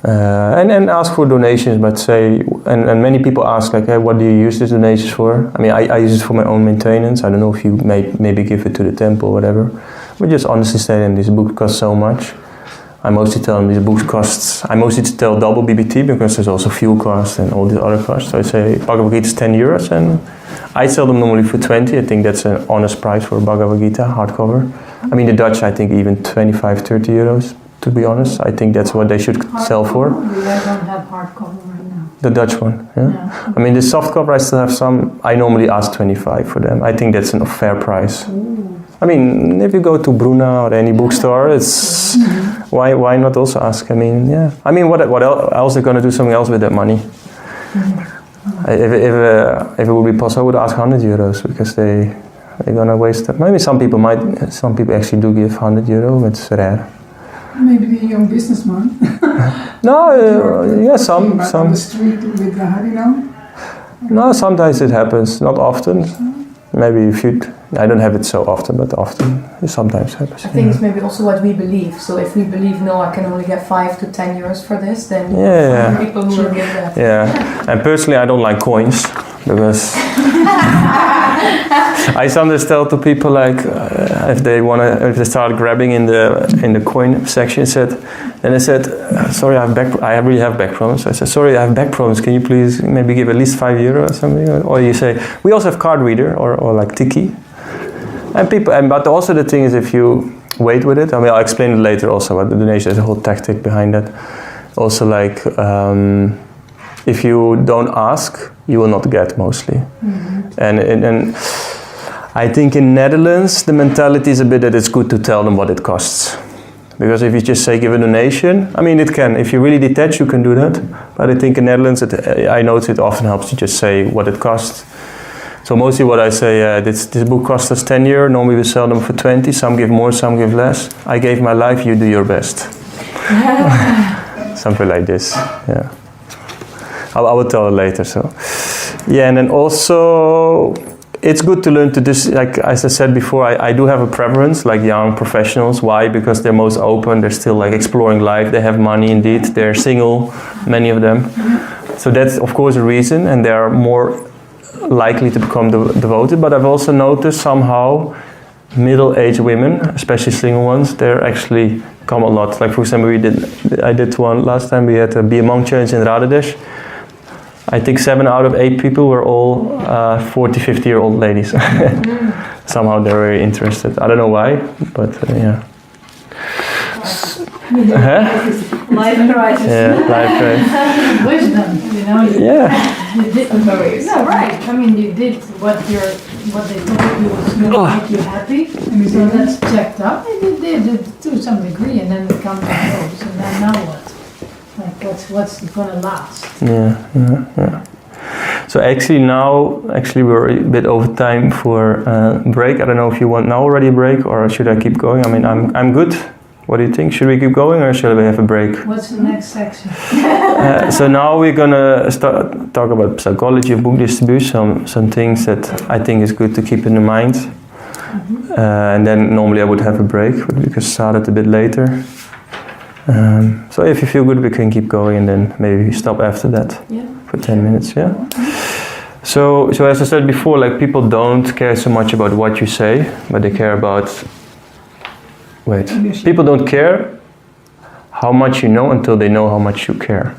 And ask for donations, but and many people ask hey, what do you use these donations for? I mean, I use it for my own maintenance. I don't know if you maybe give it to the temple or whatever. But just honestly say them, this book costs so much. I mostly tell them these books costs. I mostly tell double BBT because there's also fuel costs and all these other costs. So I say Bhagavad Gita is 10 euros, and I sell them normally for 20. I think that's an honest price for Bhagavad Gita hardcover. I mean, the Dutch, I think even 25, 30 euros. To be honest, I think that's what they should sell for. We don't have hardcover right now. The Dutch one, yeah. I mean, the soft cover I still have some. I normally ask 25 for them. I think that's a fair price. Ooh. I mean, if you go to Bruna or any bookstore, it's why not also ask? I mean, yeah. I mean, what else are going to do something else with that money? If it would be possible, I would ask 100 euros because they're gonna waste that. Maybe some people actually do give 100 euro, but it's rare. Maybe the young businessman. Some. On the street with the Harinam. No, sometimes it happens. Not often. Maybe I don't have it so often, but often it sometimes happens. I think it's maybe also what we believe. So if we believe, no, I can only get 5 to 10 euros for this, then people who will give that. Yeah, and personally, I don't like coins because I sometimes tell to people if they start grabbing in the coin section, I said, sorry, I really have back problems. I said, sorry, I have back problems. Can you please maybe give at least 5 euro or something? Or you say, we also have card reader or like Tiki. But also the thing is, if you wait with it, I mean, I'll explain it later also, but the donation, there's a whole tactic behind that. Also if you don't ask, you will not get mostly. Mm-hmm. And I think in Netherlands, the mentality is a bit that it's good to tell them what it costs. Because if you just say give a donation, I mean it can, if you really detach you can do that, but I think in Netherlands I notice it often helps to just say what it costs. So mostly what I say, this book cost us 10 euro, normally we sell them for 20, some give more, some give less. I gave my life, you do your best. Something like this, yeah. I will tell it later, so. Yeah, and then also, it's good to learn to like as I said before, I do have a preference, like young professionals. Why? Because they're most open, they're still like exploring life, they have money indeed, they're single, many of them. So that's of course a reason, and they are more likely to become devoted. But I've also noticed somehow middle-aged women, especially single ones, they're actually come a lot. Like for example, I did one last time, we had a Be a Monk challenge in Radedesh. I think 7 out of 8 people were all 40, 50-year-old ladies. Somehow they're very interested. I don't know why, but yeah. Life crisis. Yeah, life crisis. Wisdom, you know. You did, no, right. I mean, you did what they told you was going to make you happy, so that's checked up, and you did it to some degree, and then it comes and goes, and then now what? Like, what's gonna last? Yeah. So actually we're a bit over time for break. I don't know if you want now already a break, or should I keep going? I mean, I'm good. What do you think? Should we keep going, or shall we have a break? What's the next section? So now we're gonna talk about psychology of book distribution, some things that I think is good to keep in the mind. And then normally I would have a break, but we could start it a bit later. So if you feel good, we can keep going, and then maybe we stop after that for 10 minutes. Yeah. So as I said before, like people don't care so much about what you say, but they care about. People don't care how much you know until they know how much you care.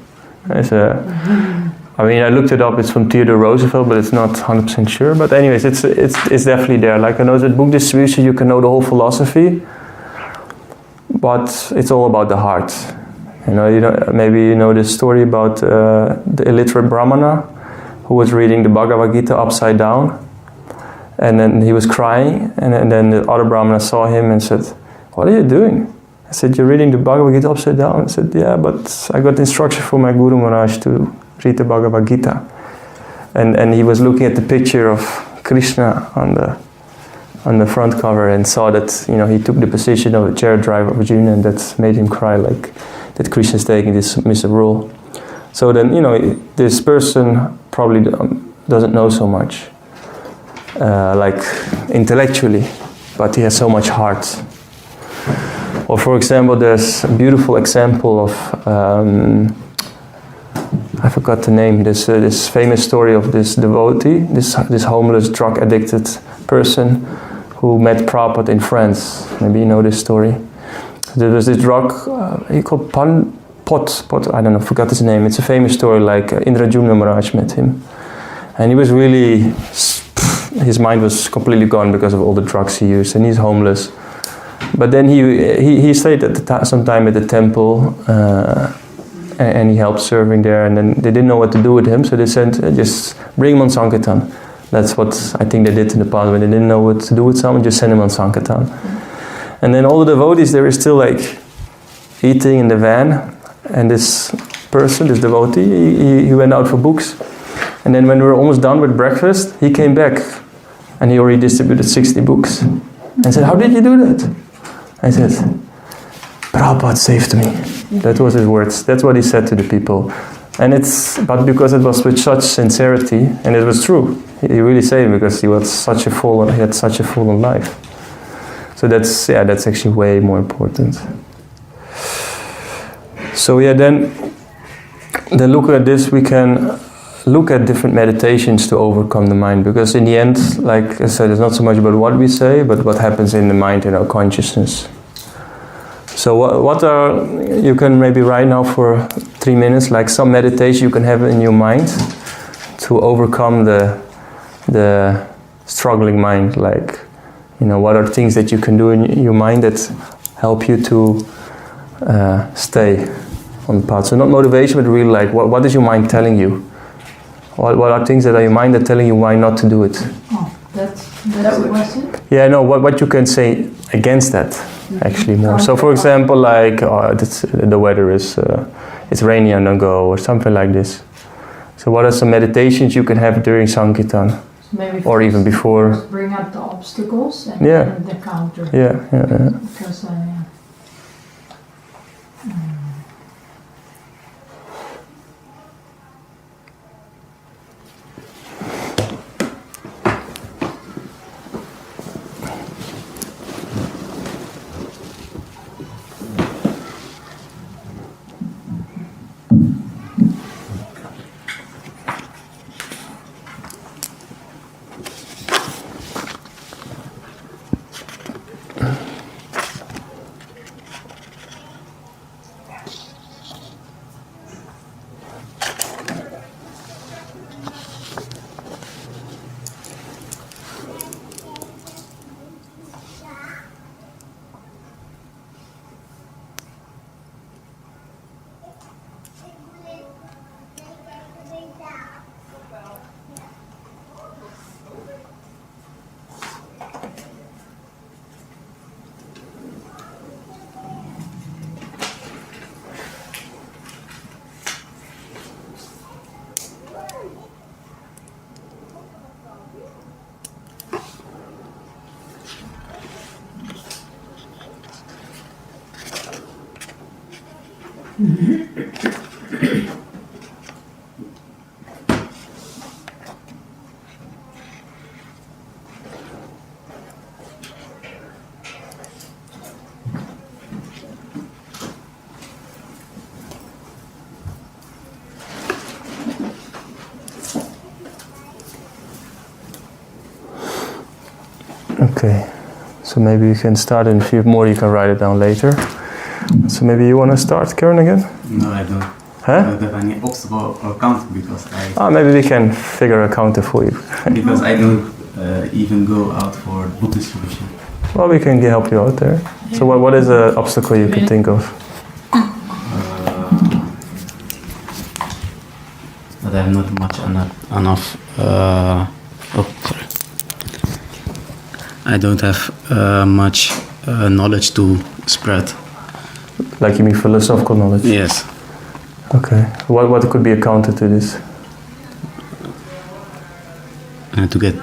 I mean, I looked it up. It's from Theodore Roosevelt, but it's not 100% sure. But anyways, it's definitely there. Like I know that book distribution, you can know the whole philosophy. But it's all about the heart. Maybe you know this story about the illiterate Brahmana who was reading the Bhagavad Gita upside down, and then he was crying, and then the other Brahmana saw him and said, "What are you doing?" I said, "You're reading the Bhagavad Gita upside down." I said, "Yeah, but I got instruction from my Guru Maharaj to read the Bhagavad Gita." And he was looking at the picture of Krishna on the front cover and saw that, he took the position of a chariot driver of Arjuna, and that made him cry, like that Krishna is taking this submissive role. So then, this person probably doesn't know so much, like intellectually, but he has so much heart. Or for example, there's a beautiful example of, I forgot the name, this famous story of this devotee, this homeless, drug-addicted person who met Prabhupada in France. Maybe you know this story. There was this drug, he called Pot, I don't know, forgot his name. It's a famous story, like Indrajumna Maharaj met him. And he was really, his mind was completely gone because of all the drugs he used, and he's homeless. But then he stayed some time at the temple, and he helped serving there, and then they didn't know what to do with him, so they said, just bring him on Sankirtan. That's what I think they did in the past. When they didn't know what to do with someone, just send him on Sankirtan. And then all the devotees, they were still like eating in the van, and this person, this devotee, he went out for books. And then when we were almost done with breakfast, he came back, and he already distributed 60 books. And said, "How did you do that?" I said, "Prabhupada saved me." That was his words. That's what he said to the people. And but because it was with such sincerity, and it was true. He really saved me because he had such a fallen life. So that's actually way more important. So then look at this, we can look at different meditations to overcome the mind, because in the end, like I said, it's not so much about what we say, but what happens in the mind, in our consciousness. So you can maybe write now for 3 minutes, like some meditation you can have in your mind to overcome the struggling mind, like, what are things that you can do in your mind that help you to stay on the path. So not motivation, but really like, what is your mind telling you? What are things that are your mind that are telling you why not to do it? Oh, that's the question? Yeah, no, what you can say against that. actually more. So for example, like the weather is it's rainy and don't go, or something like this. So what are some meditations you can have during Sankirtan? Maybe or even before? Bring up the obstacles and Yeah. then the counter. Yeah. Because Okay, so maybe you can start, and if you have more, you can write it down later. So maybe you want to start, Karen, again? No, I don't. Huh? I don't have any obstacle or counter because Maybe we can figure a counter for you. because I don't even go out for book distribution. Well, we can help you out there. So what is an obstacle you can think of? But I have not much enough. Sorry. I don't have much knowledge to spread. Like you mean philosophical knowledge? Yes. Okay. What could be a counter to this? To get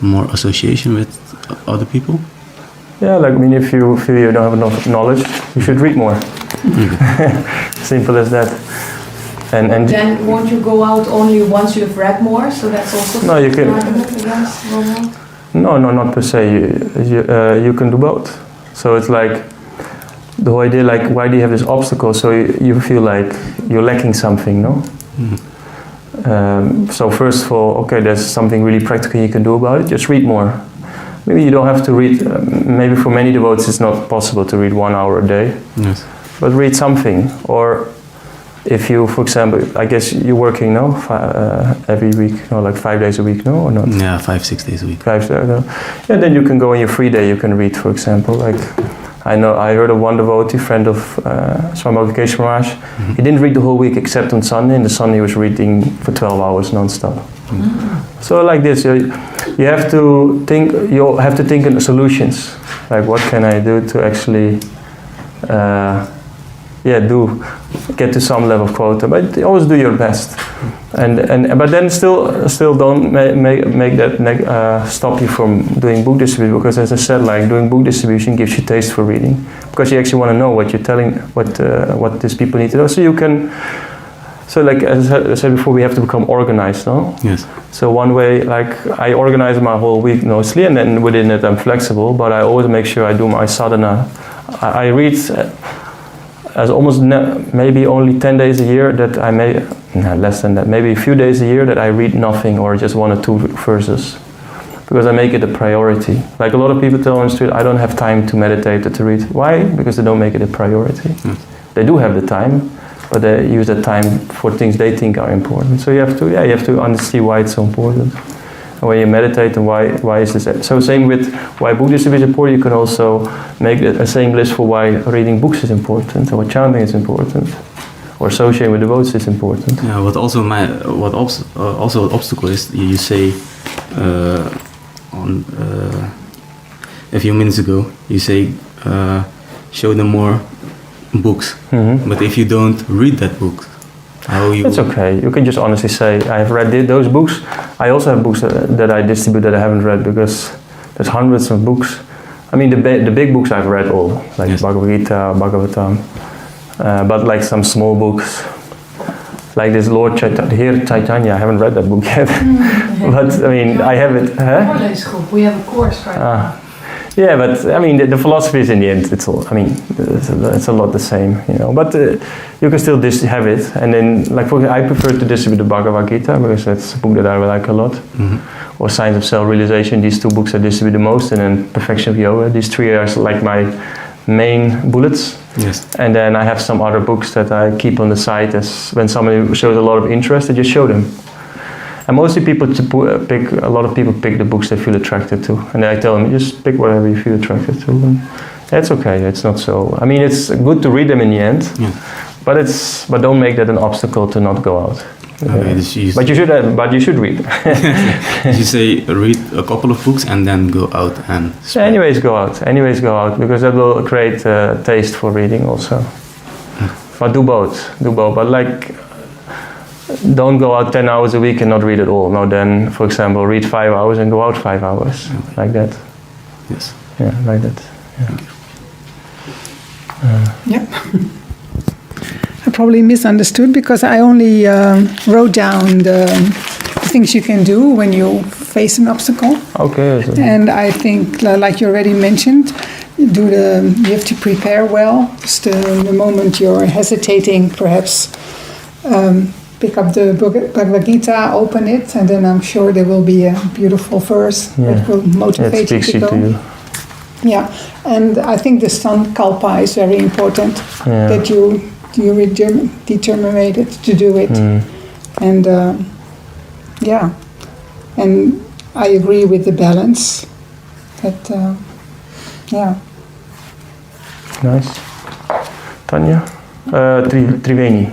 more association with other people. Yeah, like I mean, if you feel you don't have enough knowledge, you should read more. Simple as that. And then won't you go out only once you've read more? So that's also no, you can. No, not per se. You can do both. So it's like the whole idea, like why do you have this obstacle? So you feel like you're lacking something, no? Mm-hmm. So first of all, okay, there's something really practical you can do about it. Just read more. Maybe you don't have to read. Maybe for many devotees it's not possible to read 1 hour a day. Yes. But read something. Or if you, for example, I guess you're working now every week, no, like 5 days a week, no, or not? Yeah, 5-6 days a week. 5 days. No. Yeah, then you can go on your free day. You can read, for example, like. I heard of one devotee, friend of Swami Bhaktikesh Maharaj. Mm-hmm. He didn't read the whole week except on Sunday. And the Sunday he was reading for 12 hours non-stop. Mm-hmm. So like this, you have to think. You have to think in solutions. Like what can I do to actually, get to some level of quota. But always do your best. But then still don't make that stop you from doing book distribution, because as I said, like doing book distribution gives you taste for reading, because you actually want to know what you're telling, what these people need to know. So you can, like as I said before, we have to become organized, no? Yes. So one way, like I organize my whole week mostly, and then within it I'm flexible, but I always make sure I do my sadhana. I read as almost maybe only 10 days a year that I less than that, maybe a few days a year that I read nothing or just 1 or 2 verses, because I make it a priority. Like a lot of people tell on the street, I don't have time to meditate or to read. Why? Because they don't make it a priority. Mm. They do have the time, but they use that time for things they think are important. So you have to understand why it's so important. And when you meditate, and why is this? So same with why book distribution is important, you can also make a same list for why reading books is important, or why chanting is important, or associating with devotees is important. Yeah, what also an obstacle is, you say a few minutes ago, you say show them more books. But if you don't read that book, how you? It's okay. You can just honestly say, I have read those books. I also have books that I distribute that I haven't read because there's hundreds of books. I mean, the big books I've read all, like Yes. Bhagavad Gita, Bhagavatam. But like some small books, like this Lord Chaitanya, I haven't read that book yet. But I mean, I have it. Voorleesgroep. We have a course right now. Yeah, but I mean, the philosophy is in the end. It's all. I mean, it's a lot the same, you know. But you can still have it. And then, like, for example, I prefer to distribute the Bhagavad Gita because that's a book that I like a lot. Or Science of Self-Realization. These two books I distribute the most, and then Perfection of Yoga. These three are like my main bullets. Yes. And then I have some other books that I keep on the side as when somebody shows a lot of interest, I just show them. And mostly a lot of people pick the books they feel attracted to. And I tell them, just pick whatever you feel attracted to. And that's okay, it's not so... I mean, it's good to read them in the end, but don't make that an obstacle to not go out. Okay, but you should read. You say read a couple of books and then go out and spread. Anyways go out, because that will create a taste for reading also. But do both. But like, don't go out 10 hours a week and not read at all. No, then, for example, read 5 hours and go out 5 hours. Like that. Yes. Yeah, like that. Yep. I probably misunderstood because I only wrote down the things you can do when you face an obstacle. Okay. And I think, like you already mentioned, you have to prepare well. Just the moment you're hesitating, perhaps pick up the Bhagavad Gita, open it, and then I'm sure there will be a beautiful verse that will motivate you to go. To you. Yeah, and I think the Sankalpa is very important, that you determined to do it. And and I agree with the balance. That Nice. Tanya? Triveni.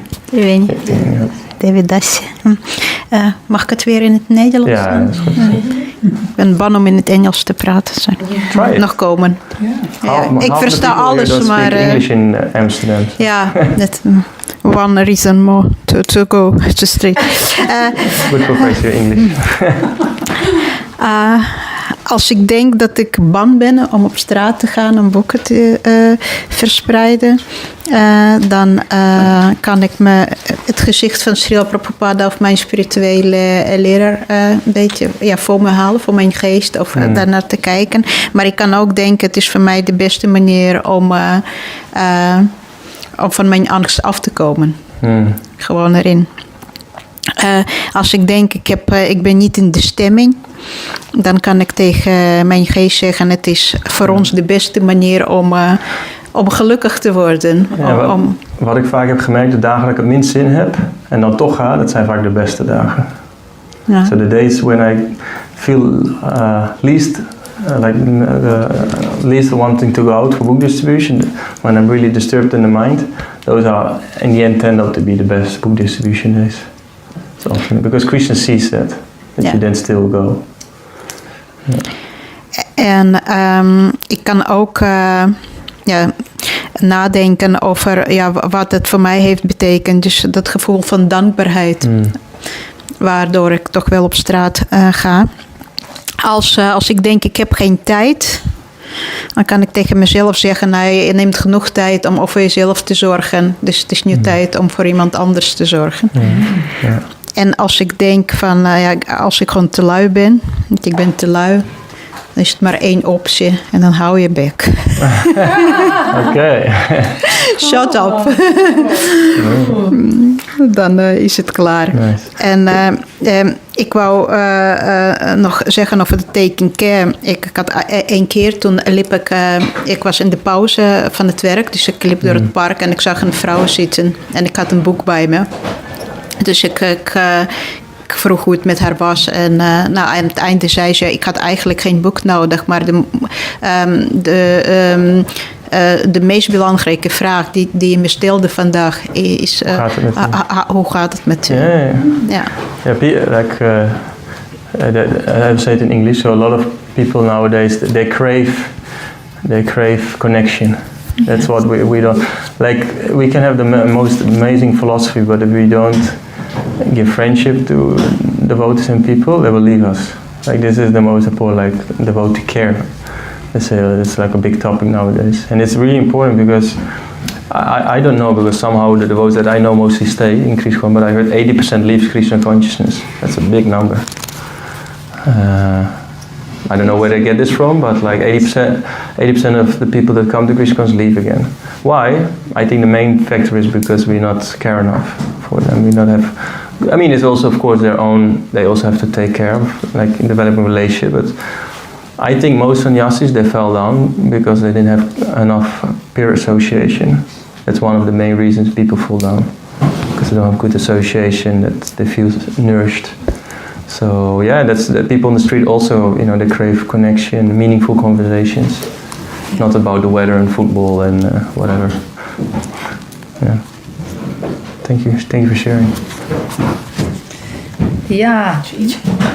David. Mag ik het weer in het Nederlands Ja, doen? dat is goed. Ik ben bang om in het Engels te praten. Zo. Try it. Nog komen. Ja, ik versta alles, maar... English in Amsterdam. Ja, that one reason more to go to street. Good professor English. Als ik denk dat ik bang ben om op straat te gaan om boeken te verspreiden, dan kan ik me het gezicht van Srila Prabhupada of mijn spirituele leraar een beetje voor me halen, voor mijn geest, of daarnaar te kijken. Maar ik kan ook denken, het is voor mij de beste manier om van mijn angst af te komen. Gewoon erin. Als ik denk, ik ben niet in de stemming, dan kan ik tegen mijn geest zeggen, het is voor ons de beste manier om gelukkig te worden. Ja, wat ik vaak heb gemerkt, de dagen dat ik het minst zin heb en dan toch ga, dat zijn vaak de beste dagen. Ja. So the days when I feel least wanting to go out for book distribution, when I'm really disturbed in the mind, those are in the end tend out to be the best book distribution days. So often, because Krishna sees that you then still go. En ik kan ook nadenken over wat het voor mij heeft betekend. Dus dat gevoel van dankbaarheid. Waardoor ik toch wel op straat ga. Als ik denk, ik heb geen tijd, dan kan ik tegen mezelf zeggen, nou, je neemt genoeg tijd om voor jezelf te zorgen. Dus het is nu tijd om voor iemand anders te zorgen. Ja. En als ik denk van, als ik gewoon te lui ben, want ik ben te lui, dan is het maar één optie en dan hou je bek. Oké. Shut up. Dan is het klaar. Nice. En ik wou nog zeggen over de taking care. Ik had één keer, toen liep ik was in de pauze van het werk, dus ik liep door het park en ik zag een vrouw zitten en ik had een boek bij me. Dus ik vroeg hoe het met haar was. En aan het einde zei ze, ik had eigenlijk geen boek nodig. Maar de meest belangrijke vraag die je me stelde vandaag is... hoe gaat het met u? Yeah, like I say it in English. So a lot of people nowadays, they crave They crave connection. That's what we don't like. We can have the most amazing philosophy, but if we don't give friendship to devotees and people, they will leave us. Like this is the most important, like devotee care. It's like a big topic nowadays, and it's really important because I don't know, because somehow the devotees that I know mostly stay in Krishna, but I heard 80% leaves Krishna consciousness. That's a big number. I don't know where they get this from, but like 80% of the people that come to Krishna consciousness leave again. Why? I think the main factor is because we not care enough for them. We not have. I mean, it's also of course their own. They also have to take care of, like in developing a relationship. But I think most sannyasis, they fell down because they didn't have enough peer association. That's one of the main reasons people fall down, because they don't have good association, that they feel nourished. So yeah, that's the people on the street also, you know, they crave connection, meaningful conversations, not about the weather and football and whatever. Yeah. Thank you for sharing. Yeah.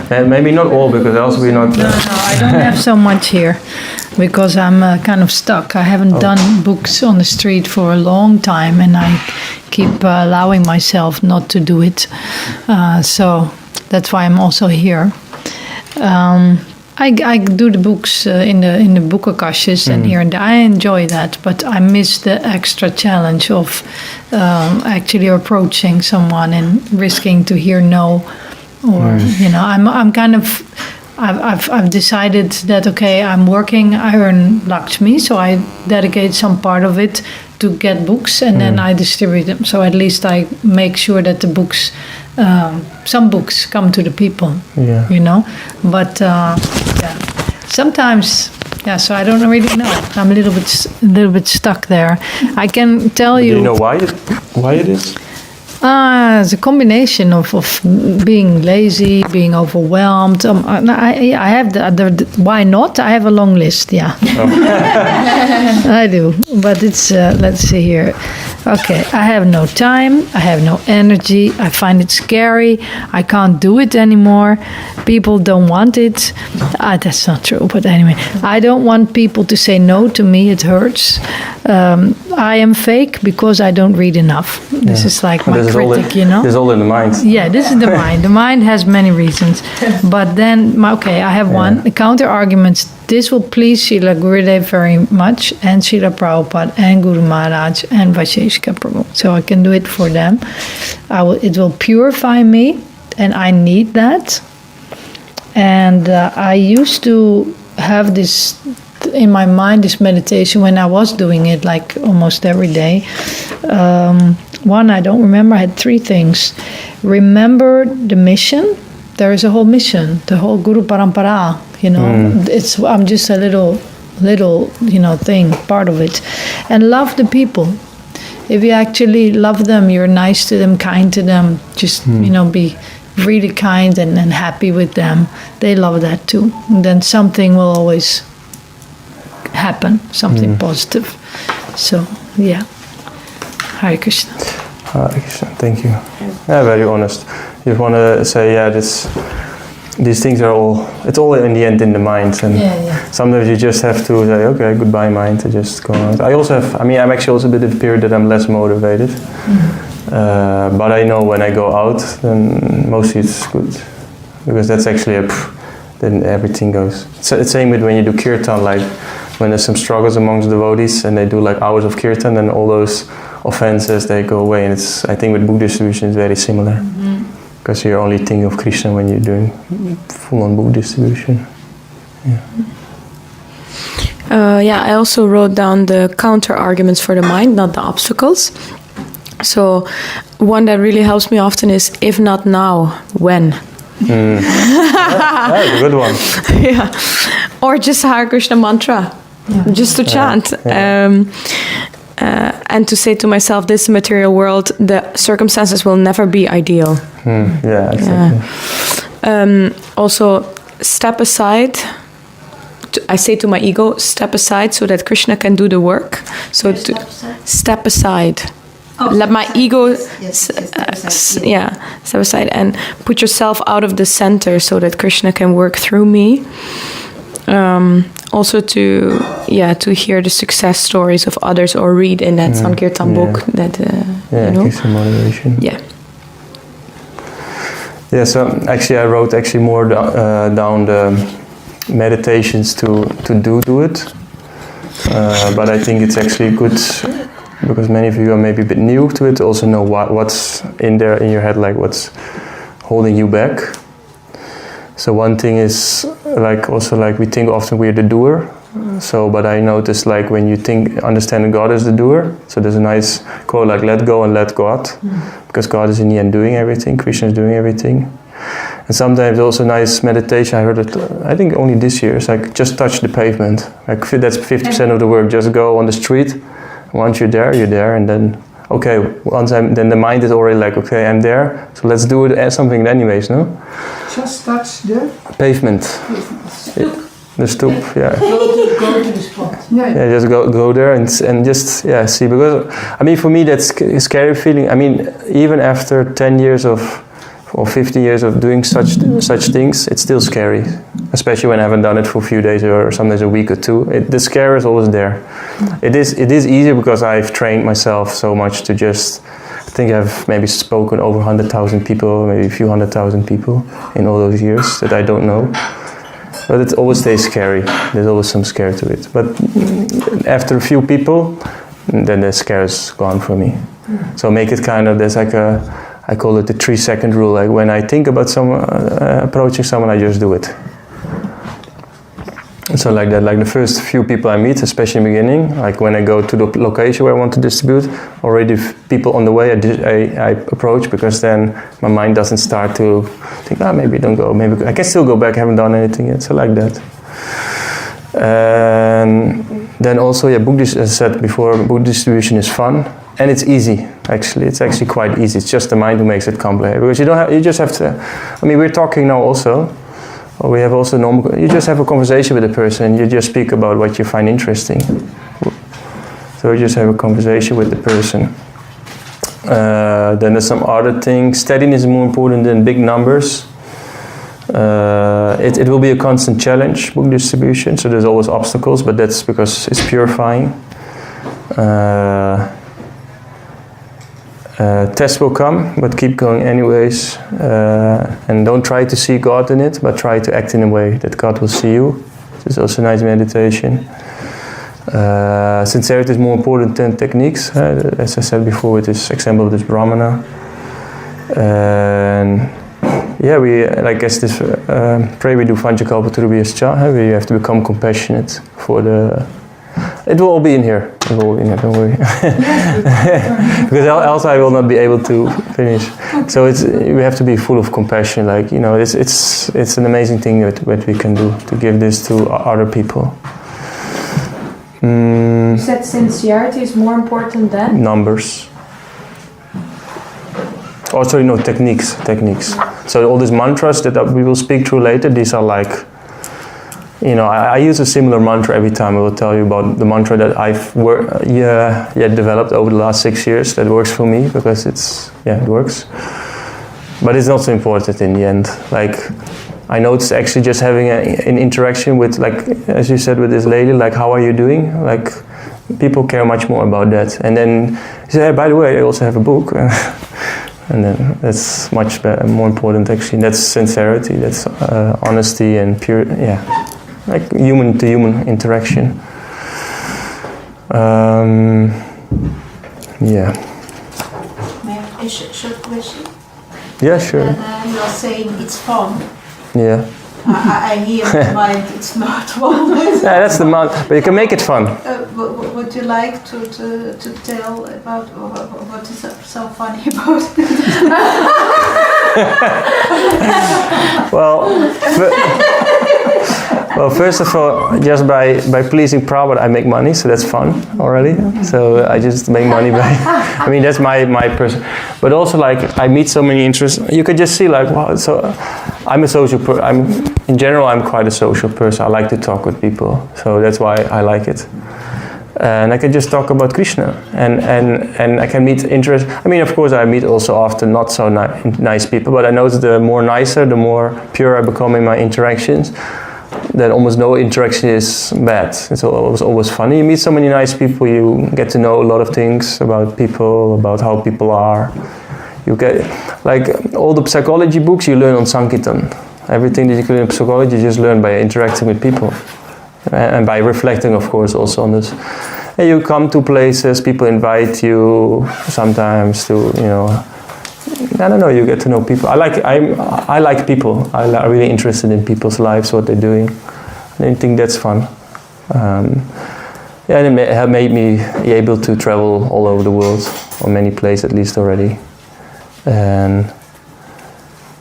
Maybe not all, because else we're not. No, I don't have so much here, because I'm kind of stuck. I haven't done books on the street for a long time, and I keep allowing myself not to do it. So that's why I'm also here. I do the books in the boekenkastjes and here and there. I enjoy that, but I miss the extra challenge of actually approaching someone and risking to hear no. Or you know, I'm kind of, I've decided that okay, I'm working, I earn Lakshmi, so I dedicate some part of it to get books, and then I distribute them. So at least I make sure that the books, some books come to the people. Yeah. You know, but yeah, sometimes. Yeah, so I don't really know. I'm a little bit stuck there. I can tell you. Do you know why it is? It's a combination of being lazy, being overwhelmed. I have the why not? I have a long list, yeah. Oh. I do, but it's, let's see here. Okay, I have no time, I have no energy, I find it scary, I can't do it anymore, people don't want it. That's not true, but anyway. I don't want people to say no to me, it hurts. I am fake because I don't read enough. This is like my critic, you know? This is all in the mind. Yeah, this is the mind. The mind has many reasons. But then, okay, I have one. The counter arguments. This will please Srila Gurudev very much, and Srila Prabhupada, and Guru Maharaj, and Vaisheshika Prabhu. So I can do it for them. It will purify me, and I need that. And I used to have this in my mind, this meditation, when I was doing it like almost every day. One, I don't remember, I had 3 things. Remember the mission. There is a whole mission, the whole Guru Parampara, you know. I'm just a little, you know, thing, part of it. And love the people. If you actually love them, you're nice to them, kind to them, just, you know, be really kind and happy with them. They love that too. And then something will always happen, something positive. So, yeah. Hare Krishna. Hare Krishna, thank you. Yeah, very honest. You want to say, yeah, these things are all, it's all in the end in the mind. And sometimes you just have to say, okay, goodbye mind, to just go on. I also have, I'm actually also a bit of a period that I'm less motivated. But I know when I go out, then mostly it's good. Because that's actually then everything goes. It's the same with when you do kirtan, like when there's some struggles amongst devotees and they do like hours of kirtan, then all those offenses, they go away. And it's, I think with book distribution it's very similar. Because you're only thinking of Krishna when you're doing full-on book distribution. I also wrote down the counter arguments for the mind, not the obstacles. So one that really helps me often is, if not now, when? That's a good one. Yeah. Or just Hare Krishna mantra, just to chant. And to say to myself, this material world, the circumstances will never be ideal. Yeah, exactly. Also, step aside. I say to my ego, step aside so that Krishna can do the work. So to step aside. Let my ego, step aside and put yourself out of the center so that Krishna can work through me. Also to to hear the success stories of others or read in that Sankirtan book that you know. Gives some motivation. Yeah. Yeah, so actually I wrote more down the meditations to do it. But I think it's actually good because many of you are maybe a bit new to it, also know what's in there in your head, like what's holding you back. So one thing is like we think often we're the doer. So, but I noticed like when you understand God as the doer, so there's a nice quote like let go and let God, because God is in the end doing everything, Krishna is doing everything. And sometimes also nice meditation, I heard it, I think only this year, it's like just touch the pavement. Like that's 50% of the work, just go on the street. Once you're there, and then, okay, then the mind is already like, okay, I'm there, so let's do it as something anyways, no? Just touch the pavement. The stoop, yeah. Go to the spot. Yeah, just go there and just see, because I mean for me that's a scary feeling. I mean even after 10 years or 50 years of doing such things, it's still scary, especially when I haven't done it for a few days or sometimes a week or two. The scare is always there. It is easier because I've trained myself so much to just. I think I've maybe spoken over 100,000 people, maybe a few 100,000 people in all those years that I don't know. But it always stays scary. There's always some scare to it. But after a few people, then the scare is gone for me. So make it kind of, there's like I call it the 3-second rule. Like when I think about someone, approaching someone, I just do it. And so like that, like the first few people I meet, especially in the beginning, like when I go to the location where I want to distribute, already people on the way I approach, because then my mind doesn't start to think, maybe don't go, maybe I can still go back, I haven't done anything yet, so like that. And then also, as I said before, book distribution is fun, and it's easy, actually. It's actually quite easy. It's just the mind who makes it complicated, because you just have to, I mean, we're talking now also, or we have also you just have a conversation with a person, you just speak about what you find interesting. So you just have a conversation with the person. Then there's some other things. Steadiness is more important than big numbers. It will be a constant challenge, book distribution, so there's always obstacles, but that's because it's purifying. Tests will come, but keep going anyways, and don't try to see God in it, but try to act in a way that God will see you. This is also a nice meditation. Sincerity is more important than techniques, as I said before with this example of this Brahmana. And we, like as this pray we do Vanchakalpa Turubhyascha, we have to become compassionate for the. It will all be in here. It will all be in here, don't worry. Because else I will not be able to finish. So we have to be full of compassion. Like it's an amazing thing what we can do to give this to other people. You said sincerity is more important than numbers. Also, techniques. So all these mantras that we will speak through later, these are like. I use a similar mantra every time. I will tell you about the mantra that I've developed over the last 6 years that works for me, because it works. But it's not so important in the end. Like, I noticed actually just having an interaction with, like, as you said with this lady, like, how are you doing? Like, people care much more about that. And then you say, hey, by the way, I also have a book. And then that's much more important actually. That's sincerity, that's honesty and pure, like human to human interaction. May I have a short question? Yeah, sure. You are saying it's fun. Yeah. I hear in my mind it's not fun. Yeah, that's the mind, but you can make it fun. Would you like to tell about what is so funny about it? Well, first of all, just by pleasing Prabhupada, I make money, so that's fun already. So I just make money by, I mean, that's my person. But also, like, I meet so many interests. You could just see, like, wow, so I'm a social person. In general, I'm quite a social person. I like to talk with people, so that's why I like it. And I can just talk about Krishna, and I can meet interest. I mean, of course, I meet also often not so nice people, but I notice the more nicer, the more pure I become in my interactions. that almost no interaction is bad. It's always funny. You meet so many nice people, you get to know a lot of things about people, about how people are. You get, like all the psychology books you learn on Sankirtan. Everything that you can learn in psychology you just learn by interacting with people. And by reflecting, of course, also on this. And you come to places, people invite you sometimes to, I don't know, you get to know people. I like people. I'm really interested in people's lives, what they're doing. I think that's fun. And it made me able to travel all over the world, or many places at least already. And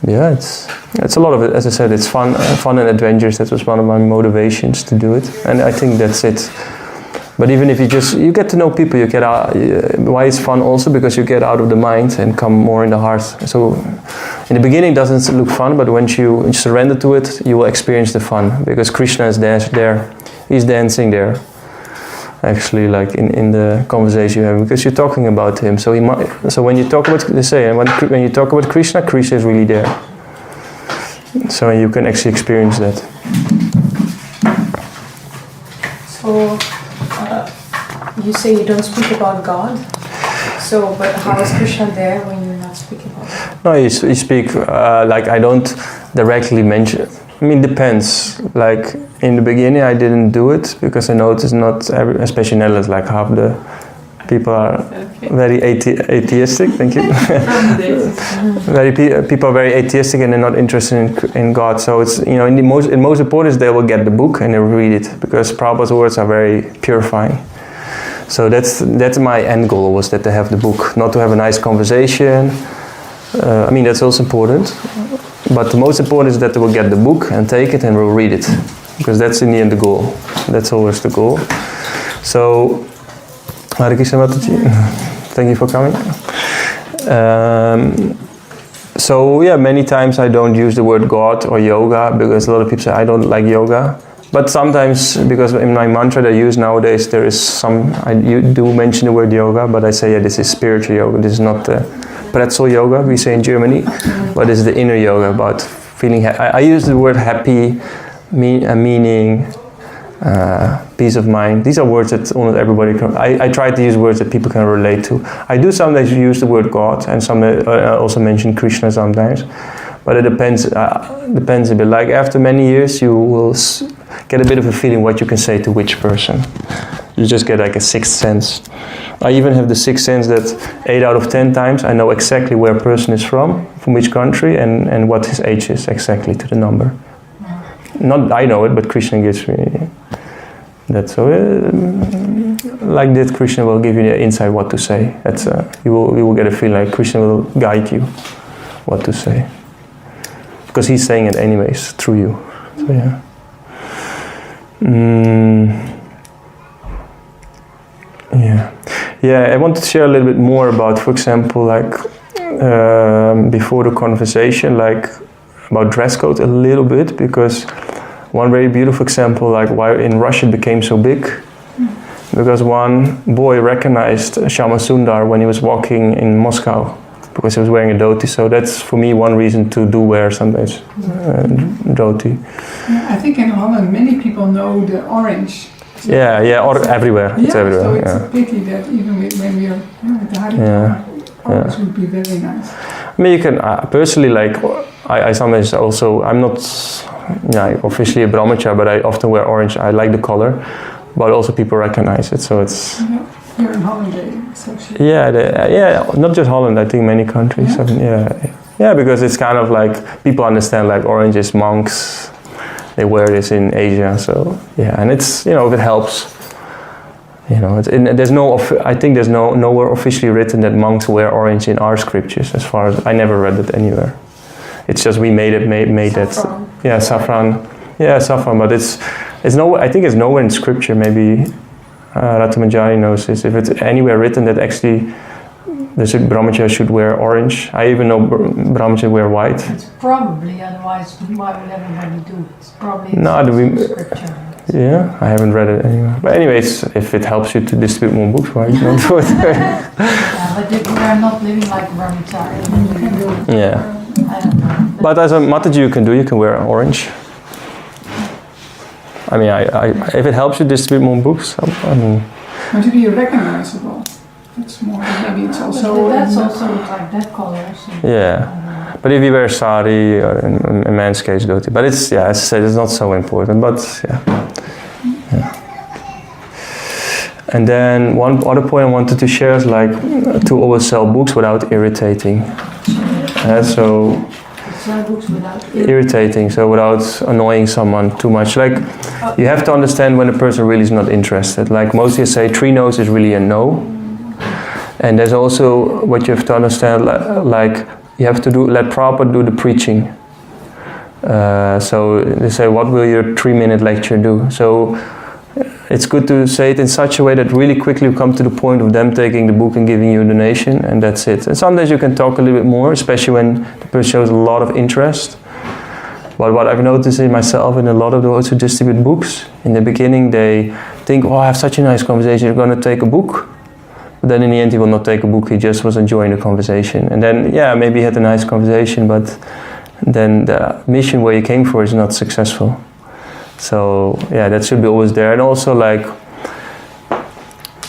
yeah, it's a lot of it. As I said, it's fun and adventures. That was one of my motivations to do it, and I think that's it. But even if you get to know people, you get out. Why it's fun also because you get out of the mind and come more in the heart. So in the beginning it doesn't look fun, but once you surrender to it, you will experience the fun because Krishna is there. He's dancing there. Actually, like in the conversation you have, because you're talking about him. So when you talk about, they say, when you talk about Krishna, Krishna is really there. So you can actually experience that. So you say you don't speak about God. So, but how is Krishna there when you're not speaking about God? No, you speak like I don't directly mention. I mean, depends. Like in the beginning, I didn't do it because I noticed not especially in Netherlands, like half the people are very atheistic. Thank you. People are very atheistic and they're not interested in God. So it's in most important they will get the book and they will read it because Prabhupada's words are very purifying. So that's my end goal, was that they have the book, not to have a nice conversation. I mean, that's also important. But the most important is that they will get the book and take it and will read it. Because that's in the end the goal. That's always the goal. So, Hare Krishna Mataji, thank you for coming. So yeah, many times I don't use the word God or yoga because a lot of people say I don't like yoga. But sometimes, because in my mantra that I use nowadays, there is you do mention the word yoga, but I say, yeah, this is spiritual yoga. This is not pretzel yoga, we say in Germany, but it's the inner yoga about feeling I use the word happy, meaning, peace of mind. These are words that almost everybody can. I try to use words that people can relate to. I do sometimes use the word God, and some also mention Krishna sometimes. But it depends a bit. Like after many years, you will get a bit of a feeling what you can say to which person. You just get like a sixth sense. I even have the sixth sense that 8 out of 10 times I know exactly where a person is from which country, and what his age is exactly to the number. Not I know it, but Krishna gives me that. So like that, Krishna will give you the insight what to say. That's you will get a feeling like Krishna will guide you what to say. Because he's saying it anyways through you. So yeah. Yeah, I want to share a little bit more about, for example, like before the conversation, like about dress code a little bit, because one very beautiful example, like why in Russia it became so big, because one boy recognized Shama Sundar when he was walking in Moscow, because he was wearing a dhoti. So that's for me one reason to wear sometimes dhoti. Yeah, I think in Holland many people know the orange. So or everywhere. Yeah, it's everywhere. So it's a pity that even when we are at the Hare orange would be very nice. I mean, you can personally, like I sometimes also, I'm not officially a brahmachari, but I often wear orange. I like the color, but also people recognize it. So it's. Yeah. Here in Holland, especially. Not just Holland. I think many countries. Yeah, because it's kind of like people understand like orange is monks. They wear this in Asia, so yeah, and it's if it helps, there's no. I think there's nowhere officially written that monks wear orange in our scriptures. As far as I never read it anywhere. It's just we made Saffron. that. Yeah, saffron. Yeah, saffron, but it's no. I think it's nowhere in scripture. Maybe Ratamanjari knows this. If it's anywhere written that actually the brahmachari should wear orange. I even know brahmachari wear white. It's probably, otherwise why would everybody do it? It's probably scripture. Yeah, I haven't read it anywhere. But anyways, if it helps you to distribute more books, why you don't do it? But if we are not living like brahmachari, then you can do it. Yeah. I don't know. But as a Mataji you can wear orange. I mean, if it helps you distribute more books, I mean. But to be recognizable, it's more. Maybe it's also. That's also like that color. So. Yeah, but if you wear sari, or in man's case, dhoti. But it's, yeah, as I said, it's not so important. But yeah. And then one other point I wanted to share is like to always sell books without irritating. So Sell books without irritating, so without annoying someone too much. Like you have to understand when a person really is not interested. Like most of you say 3 no's is really a no. And there's also what you have to understand, like you have to let Prabhupada do the preaching. So they say, what will your 3-minute lecture do? So it's good to say it in such a way that really quickly you come to the point of them taking the book and giving you a donation, and that's it. And sometimes you can talk a little bit more, especially when the person shows a lot of interest. But what I've noticed in myself and a lot of those who distribute books, in the beginning they think, oh, I have such a nice conversation, you're going to take a book. But then in the end he will not take a book, he just was enjoying the conversation. And then, yeah, maybe he had a nice conversation, but then the mission where he came for is not successful. So yeah, that should be always there. And also, like,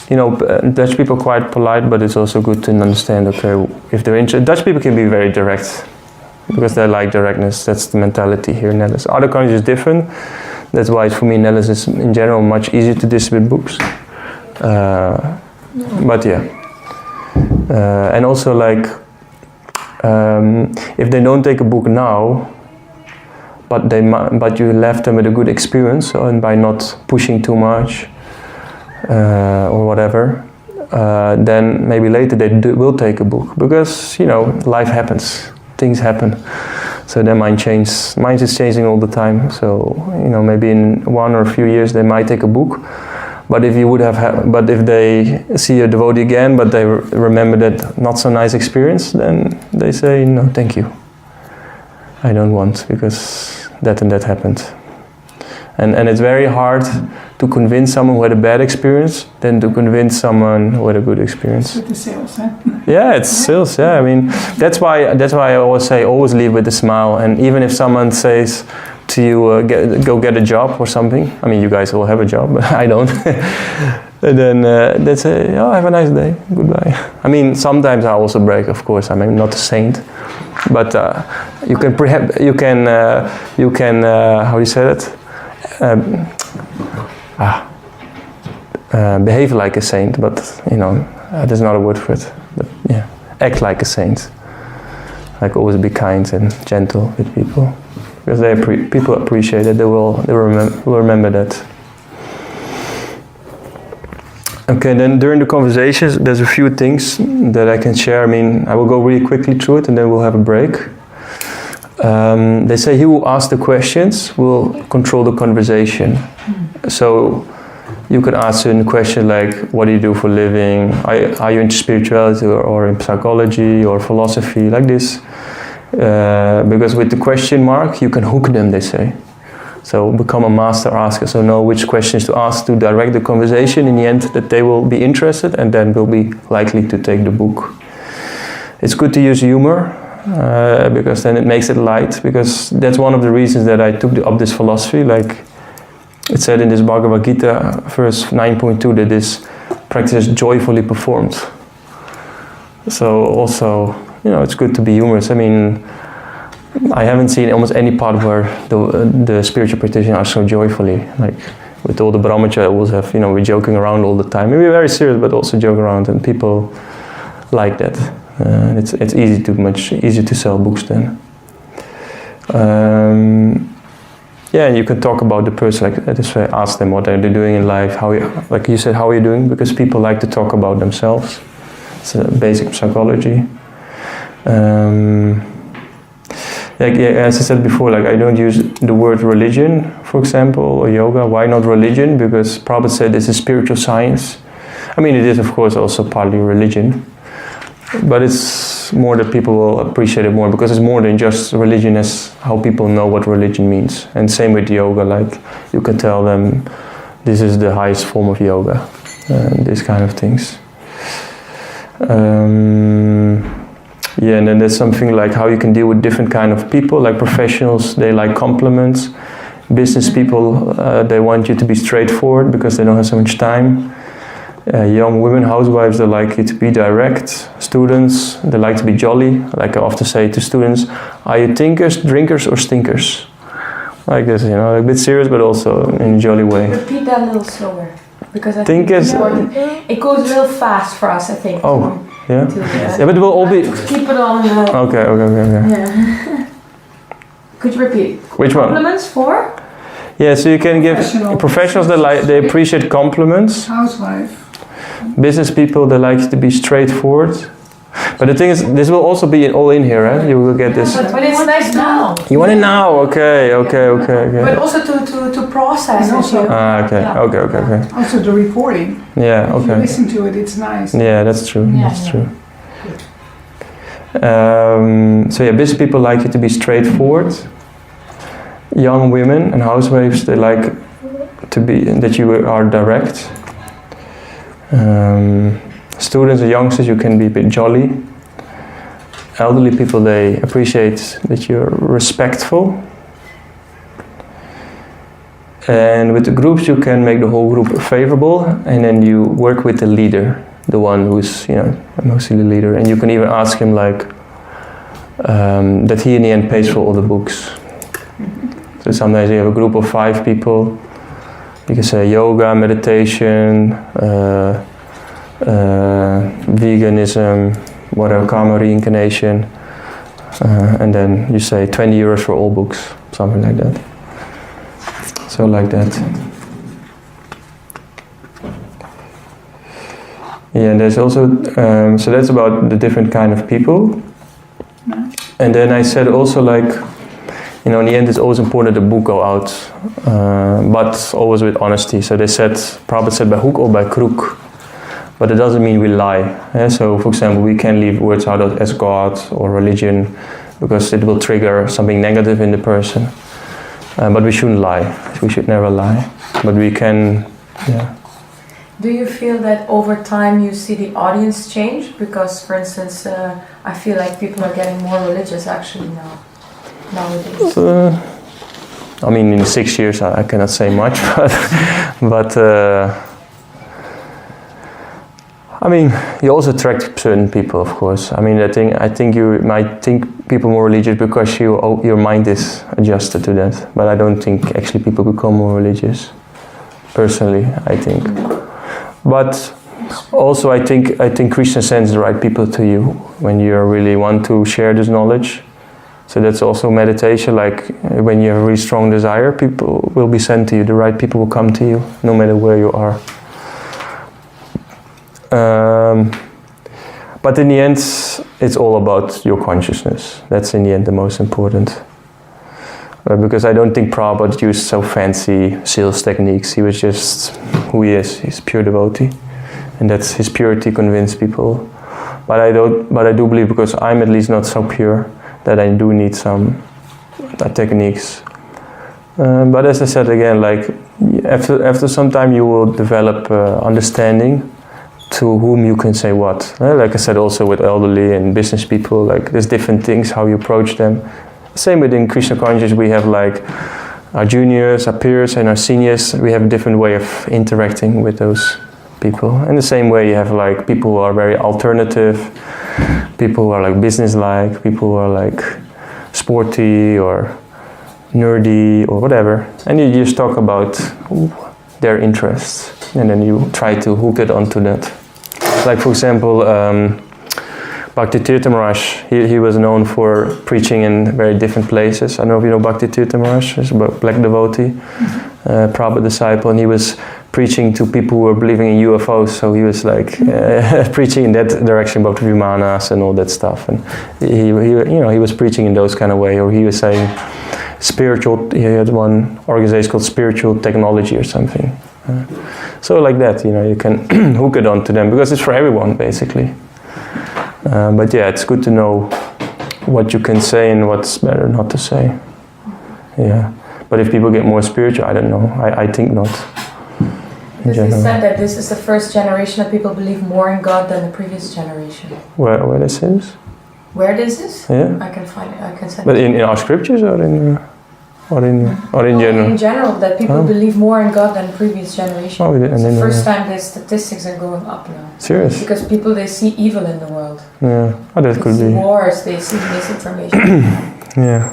you know, Dutch people are quite polite, but it's also good to understand, okay, if they're interested. Dutch people can be very direct because they like directness. That's the mentality here in Netherlands. Other countries is different. That's why for me Netherlands is in general much easier to distribute books. But yeah, and also like if they don't take a book now, but you left them with a good experience, and by not pushing too much or whatever, then maybe later they will take a book, because you know life happens, things happen, so their mind is changing all the time. So you know, maybe in 1 or a few years they might take a book, but if you would but if they see a devotee again, but they remember that not so nice experience, then they say no, thank you, I don't want, because that and that happened. And it's very hard to convince someone who had a bad experience than to convince someone who had a good experience. With the sales, huh? Yeah, it's sales. Yeah, I mean that's why I always say always leave with a smile. And even if someone says to you, go get a job or something. I mean, you guys all have a job, but I don't. And then they say, oh, have a nice day, goodbye. I mean, sometimes I also break, of course. I mean, not a saint, but you can how do you say that? Behave like a saint, but you know, there's not a word for it. But yeah, act like a saint. Like always be kind and gentle with people, because people appreciate it. They will remember that. Okay, then during the conversations, there's a few things that I can share. I mean, I will go really quickly through it, and then we'll have a break. They say he who asks the questions will control the conversation. So you could ask certain questions like, what do you do for a living? Are you into spirituality or in psychology or philosophy, like this? Because with the question mark, you can hook them, they say. So become a master asker, so know which questions to ask to direct the conversation in the end, that they will be interested and then will be likely to take the book. It's good to use humor, because then it makes it light, because that's one of the reasons that I took up this philosophy. Like it said in this Bhagavad Gita, verse 9.2, that this practice is joyfully performed. So also, you know, it's good to be humorous. I mean, I haven't seen almost any part where the spiritual practitioners are so joyfully, like with all the brahmacharya always have, you know, we're joking around all the time. We're very serious, but also joke around, and people like that. It's much easier to sell books then. Yeah, and you can talk about the person, like this way, ask them what are they doing in life, like you said, how are you doing? Because people like to talk about themselves. It's a basic psychology. As I said before, like I don't use the word religion, for example, or yoga. Why not religion? Because Prabhupada said this is spiritual science. I mean, it is of course also partly religion, but it's more that people will appreciate it more, because it's more than just religion as how people know what religion means. And same with yoga, like you can tell them this is the highest form of yoga, these kind of things. Yeah, and then there's something like how you can deal with different kind of people, like professionals, they like compliments, Business people, they want you to be straightforward because they don't have so much time. Young women, housewives, they like you to be direct. Students, they like to be jolly. Like I often say to students, are you thinkers, drinkers, or stinkers? Like this, a bit serious, but also in a jolly way. Repeat that a little slower, because I think it's important. It goes real fast for us, I think. Oh, yeah? Yeah, but it will all be... Keep it on... Okay. Yeah. Could you repeat? Which one? Compliments for? Yeah, so you can give... Professionals, they appreciate compliments. Housewife. Business people, they like to be straightforward. But the thing is, this will also be all in here, right? You will get this. But it's nice now. You want it now? Okay. But also to process. Also, okay. Also the recording. Yeah, If you okay. listen to it, it's nice. Yeah, that's true. That's true. So yeah, business people like you to be straightforward. Young women and housewives, they like to be that you are direct. Students and youngsters, you can be a bit jolly. Elderly people, they appreciate that you're respectful. And with the groups, you can make the whole group favorable, and then you work with the leader, the one who's, mostly the leader. And you can even ask him that he in the end pays for all the books. So sometimes you have a group of 5 people. You can say yoga, meditation, veganism, whatever, karma, reincarnation, and then you say 20 euros for all books, something like that. So like that. Yeah, and there's also, so that's about the different kind of people. And then I said also in the end it's always important that the book go out, but always with honesty. So they said, Prabhupada said by hook or by crook, but it doesn't mean we lie. So for example, we can leave words out as God or religion because it will trigger something negative in the person. But we shouldn't lie. We should never lie. But we can, Do you feel that over time you see the audience change? Because, for instance, I feel like people are getting more religious actually nowadays. In 6 years I cannot say much, but you also attract certain people, of course. I think you might think people more religious because your mind is adjusted to that. But I don't think actually people become more religious. Personally, I think. But also I think Krishna sends the right people to you when you really want to share this knowledge. So that's also meditation, like when you have a really strong desire, people will be sent to you, the right people will come to you, no matter where you are. But in the end, it's all about your consciousness. That's in the end the most important. Because I don't think Prabhupada used so fancy sales techniques. He was just who he is. He's pure devotee. And that's his purity convinced people. But I do believe, because I'm at least not so pure, that I do need some techniques. But as I said again, after some time you will develop understanding to whom you can say what. Like I said, also with elderly and business people, there's different things how you approach them. Same within Krishna consciousness, we have our juniors, our peers, and our seniors. We have a different way of interacting with those people. In the same way, you have people who are very alternative, people who are business-like, people who are sporty or nerdy or whatever. And you just talk about their interests, and then you try to hook it onto that. For example, Bhakti Tirtha Maharaj, he was known for preaching in very different places. I don't know if you know Bhakti Tirtha Maharaj, he's a black devotee, Prabhupada disciple, and he was preaching to people who were believing in UFOs, so he was preaching in that direction about Vimanas and all that stuff. And he was preaching in those kind of way, or he was saying spiritual, he had one organization called Spiritual Technology or something. So like that, you can hook it onto them, because it's for everyone, basically. But yeah, it's good to know what you can say and what's better not to say. Yeah. But if people get more spiritual, I don't know. I think not. Because they said that this is the first generation that people believe more in God than the previous generation. Where this is? Where this is? Yeah. I can find it. I can send But it. in our scriptures or in... Or in general? In general, that people believe more in God than previous generations. Oh, It's the first time the statistics are going up now. Serious? Because people, they see evil in the world. Yeah, oh, that could see be. Wars, they see misinformation. Yeah.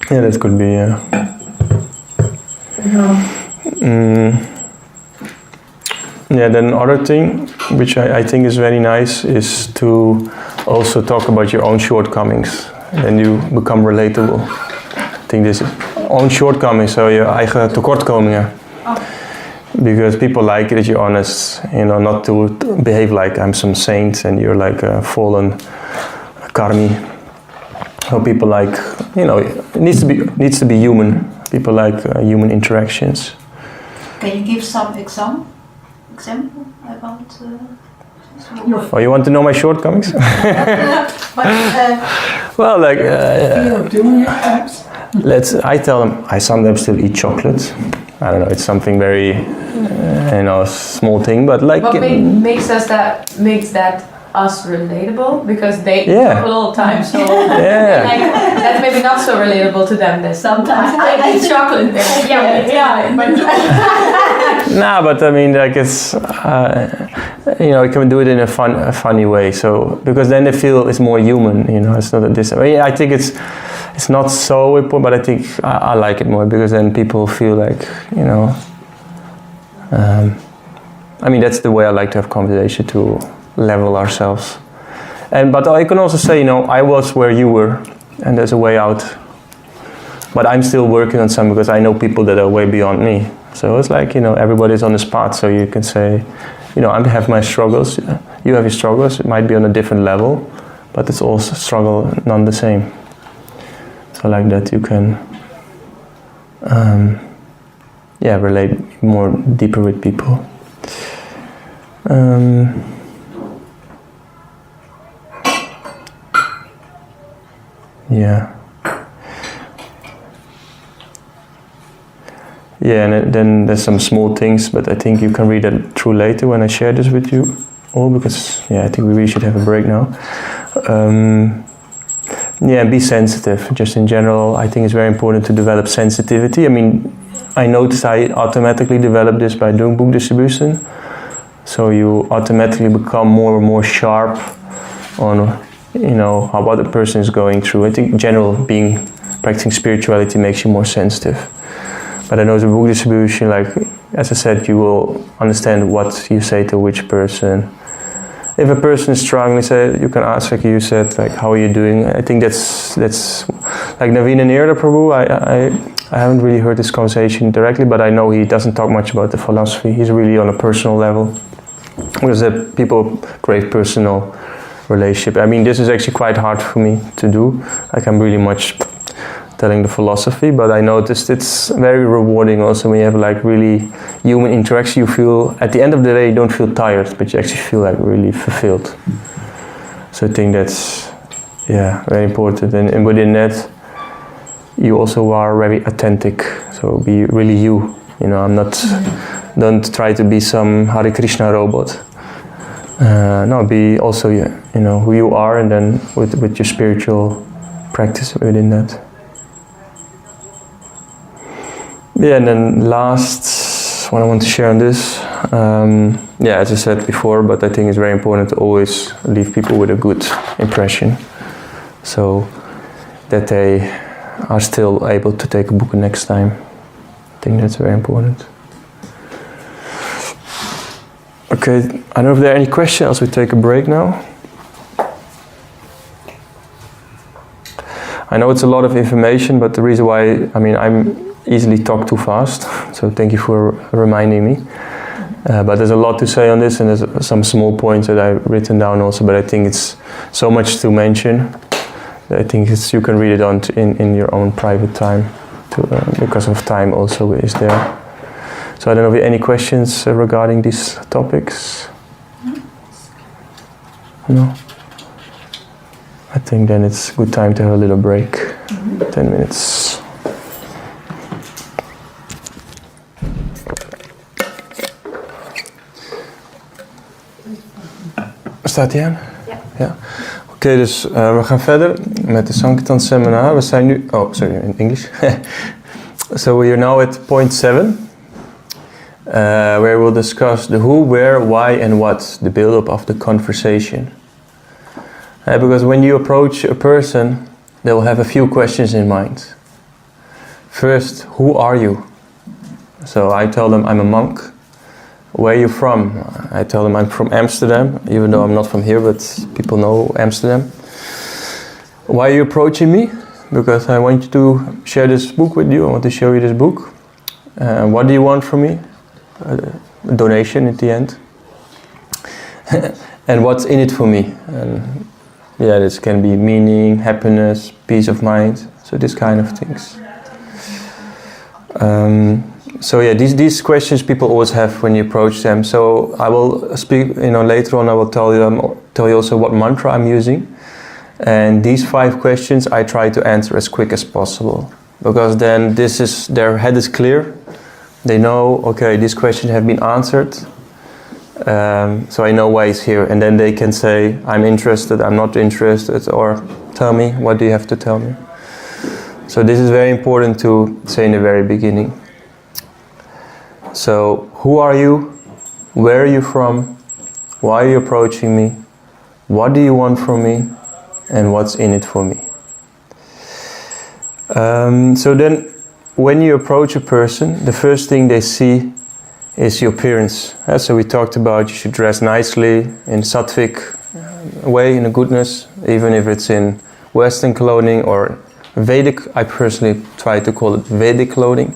Yeah, that could be, yeah. Yeah, then another thing, which I think is very nice, is to also talk about your own shortcomings. Then you become relatable. I think this is own shortcomings, so je eigen tekortkomingen. Because people like it that you're honest, not to behave like I'm some saint and you're like a fallen karmi. So people like, it needs to be human. People like human interactions. Can you give some example about? Oh, you want to know my shortcomings? Well, like, I tell them I sometimes still eat chocolate. I don't know, it's something very, small thing, but like. What makes that us relatable? Because they eat chocolate all the time, so that's maybe not so relatable to them. Then sometimes I eat chocolate. Nah, but I mean, like it's, you can do it in a funny way. So because then they feel it's more human. It's not I think it's not so important, but I think I like it more because then people feel like, I mean, that's the way I like to have conversation, to level ourselves. But I can also say, I was where you were, and there's a way out. But I'm still working on some because I know people that are way beyond me. So it's like, everybody's on the spot, so you can say, I have my struggles, you have your struggles, it might be on a different level, but it's also struggle, none the same. So like that you can, relate more deeper with people. Yeah, and then there's some small things, but I think you can read that through later when I share this with you all, because I think we really should have a break now. And be sensitive. Just in general, I think it's very important to develop sensitivity. I mean, I noticed I automatically developed this by doing book distribution. So you automatically become more and more sharp on, how other person is going through. I think in general, practicing spirituality makes you more sensitive. But I know the book distribution, like, as I said, you will understand what you say to which person. If a person is struggling, you can ask, like you said, like, how are you doing? I think that's like Naveen and Nirda Prabhu. I haven't really heard this conversation directly, but I know he doesn't talk much about the philosophy. He's really on a personal level. Because people crave personal relationship. I mean, this is actually quite hard for me to do. Like, I'm really much telling the philosophy, but I noticed it's very rewarding also when you have like really human interaction. You feel, at the end of the day, you don't feel tired, but you actually feel like really fulfilled. So I think that's, very important. And within that, you also are very authentic. So be really you. I'm not, don't try to be some Hare Krishna robot. No, be also, who you are, and then with your spiritual practice within that. And then last, what I want to share on this, as I said before, but I think it's very important to always leave people with a good impression, so that they are still able to take a book next time. I think that's very important. Okay, I don't know if there are any questions, else we take a break now. I know it's a lot of information, but the reason why, I'm easily talk too fast, so thank you for reminding me. But there's a lot to say on this, and there's some small points that I've written down also, but I think it's so much to mention. I think you can read it in your own private time, because of time also is there. So I don't know if you have any questions regarding these topics? No? I think then it's a good time to have a little break. 10 minutes. Staat hij aan? Ja. Oké, dus we gaan verder. met de Sankirtan seminar. We zijn nu... Oh, sorry, in English. So we are now at point 7. Where we'll discuss the who, where, why and what. The build-up of the conversation. Because when you approach a person, they will have a few questions in mind. First, who are you? So I tell them I'm a monk. Where are you from? I tell them I'm from Amsterdam, even though I'm not from here, but people know Amsterdam. Why are you approaching me? Because I want you to share this book with you. I want to show you this book. What do you want from me? A donation at the end. And what's in it for me? And yeah, this can be meaning, happiness, peace of mind. So this kind of things. So yeah, these questions people always have when you approach them. So I will speak, later on I will tell you also what mantra I'm using. And these 5 questions I try to answer as quick as possible. Because then their head is clear. They know, okay, these questions have been answered. So I know why he's here. And then they can say, I'm interested, I'm not interested, or tell me, what do you have to tell me? So this is very important to say in the very beginning. So, who are you? Where are you from? Why are you approaching me? What do you want from me? And what's in it for me? So then, when you approach a person, the first thing they see is your appearance. So we talked about you should dress nicely, in sattvic way, in a goodness, even if it's in Western clothing or Vedic. I personally try to call it Vedic clothing.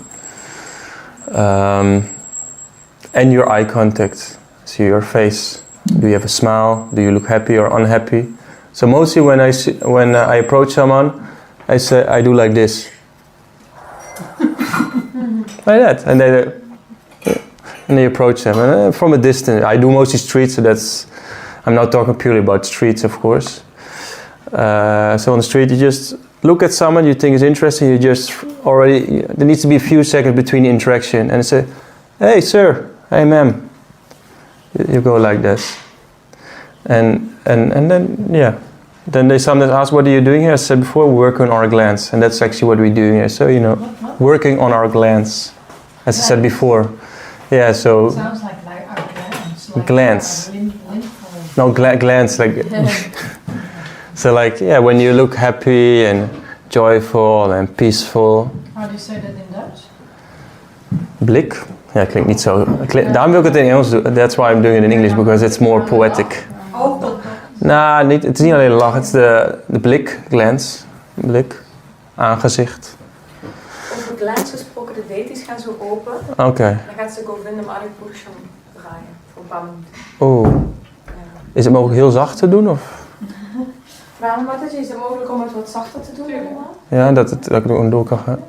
And your eye contact, so your face. Do you have a smile? Do you look happy or unhappy? So mostly when I approach someone, I say I do like this, like that, and they approach them. And from a distance, I do mostly streets, so I'm not talking purely about streets, of course. So on the street, you just look at someone you think is interesting. You just there needs to be a few seconds between the interaction, and say, "Hey, sir. Hey, ma'am." You go like this, and then yeah. Then they sometimes ask, what are you doing here? I said before, we work on our glands. And that's actually what we're doing here. So, working on our glands. As I said before. Yeah, so... It sounds like our glands. Like glands. No, glands. Like, so like, yeah, when you look happy and joyful and peaceful. How do you say that in Dutch? Blik. Ja, klinkt niet zo... Daarom wil ik het in Engels doen. That's why I'm doing it in English, because it's more poetic. Nou, het is niet alleen lach, het is de blik, glans, blik, aangezicht. Over glans gesproken, de detis gaan zo open. Oké. Dan gaat ze Govindam Aripurusham draaien, voor een paar minuten. Oeh. Ja. Is het mogelijk heel zacht te doen, of? Waarom, is het mogelijk om het wat zachter te doen allemaal? Ja, dat ik er gewoon door kan gaan.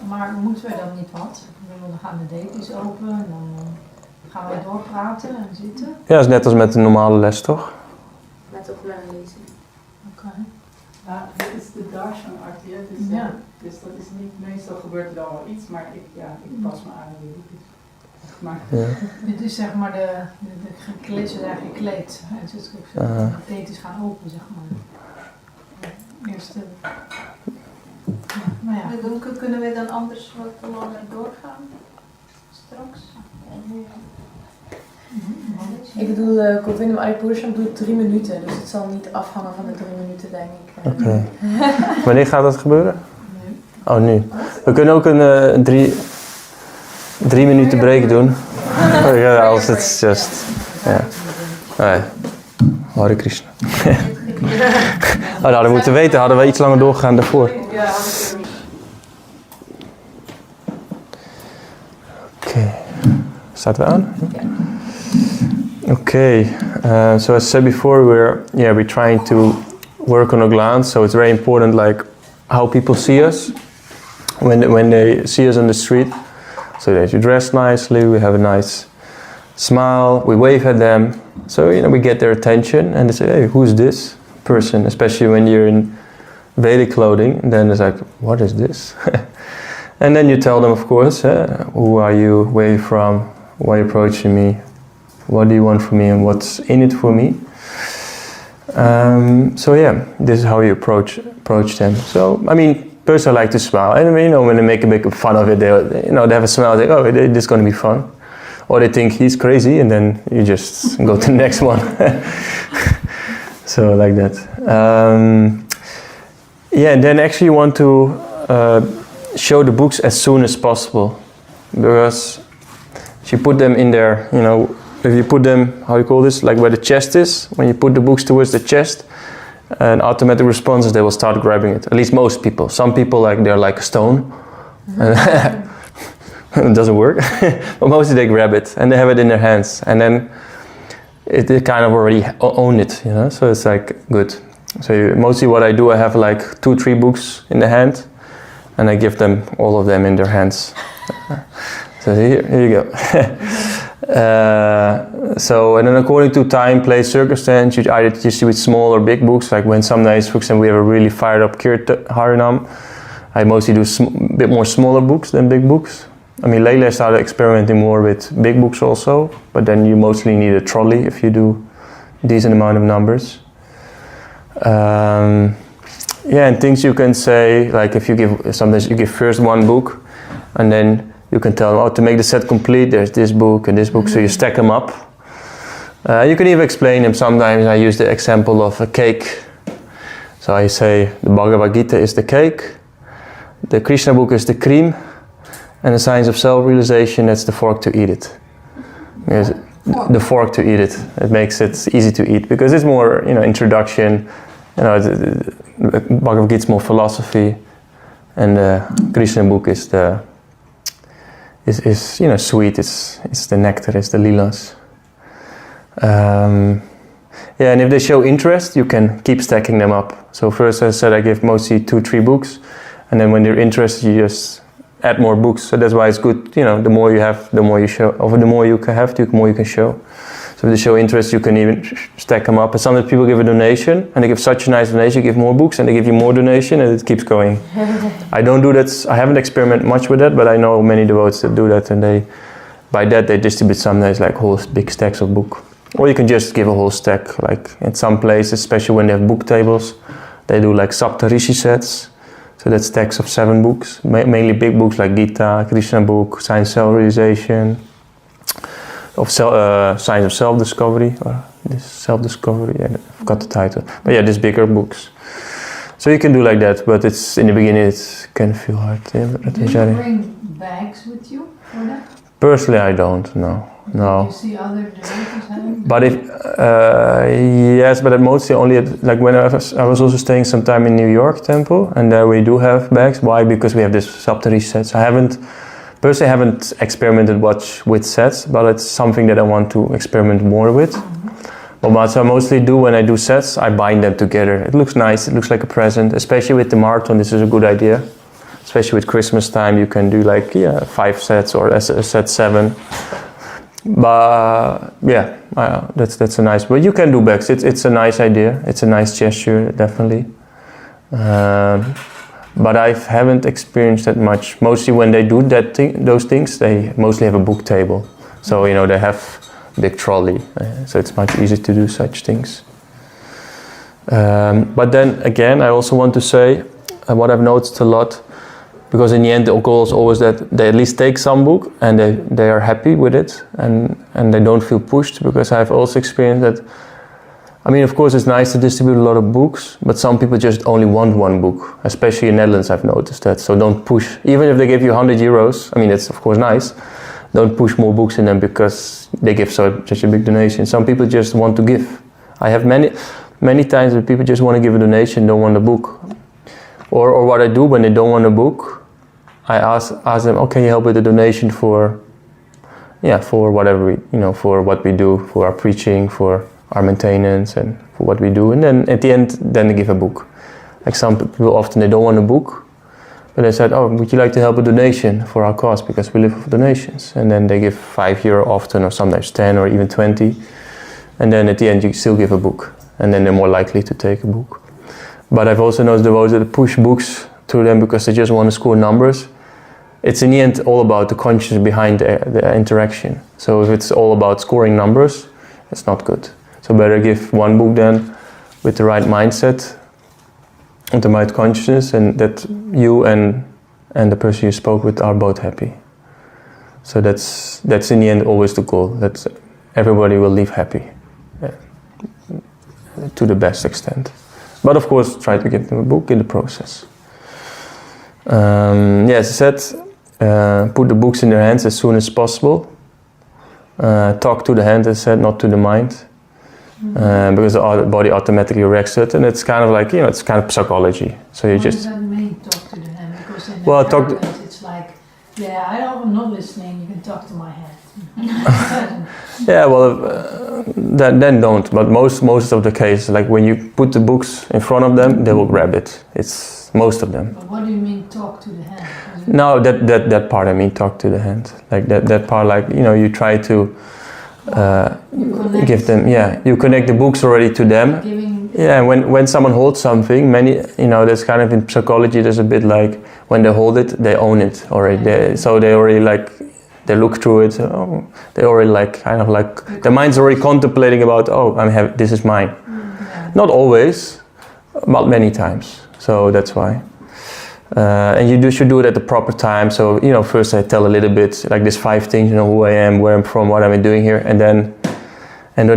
Maar moeten we dan niet wat? Dan gaan de detis open en dan gaan we doorpraten en zitten. Ja, dat is net als met de normale les, toch? Net ook naar lezen. Oké. Ja, dit is de darshan-art, dus dat is niet, meestal gebeurt er dan wel iets, maar ik pas me aan wie dit is. Maar. Ja. Dit is zeg maar ze zijn gekleed. En de detis gaan open, zeg maar. Eerst maar ja. Kunnen we dan anders wat langer doorgaan? Straks? Ik bedoel, Govindam Aripurusham doet 3 minuten, dus het zal niet afhangen van de 3 minuten, denk ik. Oké. Wanneer gaat dat gebeuren? Nu. Oh, nu. We kunnen ook een 3 minuten break doen. Ja, als het is just... Ja. Nee. Hare Krishna. Nou, hadden we moeten weten, hadden we iets langer doorgegaan daarvoor. Oké. Staat we aan? Ja. Okay, so as I said before, we're trying to work on our glands. So it's very important, like how people see us when they see us on the street. So that you dress nicely, we have a nice smile, we wave at them. So we get their attention, and they say, "Hey, who's this person?" Especially when you're in Vedic clothing, and then it's like, "What is this?" And then you tell them, of course, who are you? Where are you from? Why are you approaching me? What do you want from me and what's in it for me? So yeah, this is how you approach them. So I mean, personally, I like to smile, and you know, when they make a big fun of it, they have a smile. They oh, this is going to be fun, or they think he's crazy, and then you just go to the next one. So like that. Yeah, and then actually you want to show the books as soon as possible, because if you put them in there, you know, if you put them, how you call this, like where the chest is, when you put the books towards the chest, an automatic response is they will start grabbing it. At least most people. Some people, like, they're like a stone. It doesn't work. But mostly they grab it and they have it in their hands, and then they kind of already own it, you know. So it's like good. So mostly what I do, I have like 2-3 books in the hand, and I give them all of them in their hands. So here you go. So, and then according to time, place, circumstance, you either just do it small or big books. Like when some days, for example, we have a really fired up Harinam, I mostly do a bit more smaller books than big books. I mean, lately I started experimenting more with big books also, but then you mostly need a trolley if you do a decent amount of numbers. Yeah, and things you can say, like if you give, sometimes you give first one book, and then you can tell them, oh, to make the set complete, there's this book and this book, so you stack them up. You can even explain them. Sometimes I use the example of a cake. So I say the Bhagavad Gita is the cake, the Krishna book is the cream, and the Science of Self-Realization, that's the fork to eat it. Because the fork to eat it. It makes it easy to eat, because it's more, you know, introduction. You know, the Bhagavad Gita is more philosophy, and the Krishna book is the you know, sweet. It's the nectar, it's the lilas. Yeah, and if they show interest, you can keep stacking them up. So first, as I said, I give mostly 2-3 books, and then when they're interested, you just add more books. So that's why it's good, you know, the more you have, the more you show, or the more you can have, the more you can show. So if they show interest, you can even stack them up. And sometimes people give a donation, and they give such a nice donation, you give more books, and they give you more donation, and it keeps going. I don't do that, I haven't experimented much with that, but I know many devotees that do that, and by that they distribute sometimes like whole big stacks of book. Or you can just give a whole stack, like in some places, especially when they have book tables, they do like Saptarishi sets. So that's stacks of 7 books, mainly big books like Gita, Krishna book, Science of Self-Realization, Science of Self-Discovery, or this Self-Discovery, I forgot the title. But yeah, these bigger books. So you can do like that, but it's in the beginning it can feel hard. Do you bring bags with you for that? Personally, I don't. No. Do you see other devotees having? But if yes, but mostly only like when I was also staying some time in New York temple, and there we do have bags. Why? Because we have this Saptarishi sets. I haven't experimented much with sets, but it's something that I want to experiment more with. But what I mostly do when I do sets, I bind them together. It looks nice. It looks like a present, especially with the marathon. This is a good idea. Especially with Christmas time, you can do like 5 sets or a set 7. But yeah, that's a nice. But you can do bags. It's a nice idea. It's a nice gesture, definitely. But I haven't experienced that much. Mostly when they do those things, they mostly have a book table. So you know they have a big trolley. So it's much easier to do such things. But then again, I also want to say what I've noticed a lot. Because in the end, the goal is always that they at least take some book and they are happy with it and they don't feel pushed. Because I've also experienced that, I mean, of course, it's nice to distribute a lot of books, but some people just only want one book. Especially in Netherlands, I've noticed that. So don't push, even if they give you €100, I mean, it's of course nice. Don't push more books in them because they give such a big donation. Some people just want to give. I have many times that people just want to give a donation, don't want a book. Or what I do when they don't want a book, I ask them, oh, can you help with the donation for whatever for what we do, for our preaching, for our maintenance, and for what we do. And then at the end, then they give a book. Like some people often, they don't want a book, but they said, oh, would you like to help a donation for our cause, because we live for donations. And then they give €5 often, or sometimes 10 or even 20. And then at the end, you still give a book. And then they're more likely to take a book. But I've also noticed devotees that push books to them because they just want to score numbers. It's in the end all about the consciousness behind the interaction. So if it's all about scoring numbers, it's not good. So better give one book then, with the right mindset, with the right consciousness, and that you and the person you spoke with are both happy. So that's in the end always the goal, that everybody will leave happy, to the best extent. But of course, try to give them a book in the process. As I said, put the books in their hands as soon as possible. Talk to the hand, as I said, not to the mind. Because the body automatically reacts to it, and it's kind of like, it's kind of psychology. So you What just... does that mean, talk to the hand? Because in Well, the parent, it's like, I'm not listening, you can talk to my hand. Yeah, well, then don't. But most of the cases, like when you put the books in front of them, they will grab it. It's most of them. But what do you mean, talk to the hand? No, that part I mean, talk to the hand. Like that part, like, you try to give them, you connect the books already to them. Yeah, when someone holds something, there's kind of in psychology, there's a bit like, when they hold it, they own it already. So they already like, they look through it, they already like, kind of like, their mind's already contemplating about, this is mine. Not always, but many times. So that's why. And you should do it at the proper time. So, first I tell a little bit, like these 5 things, who I am, where I'm from, what I'm doing here, and then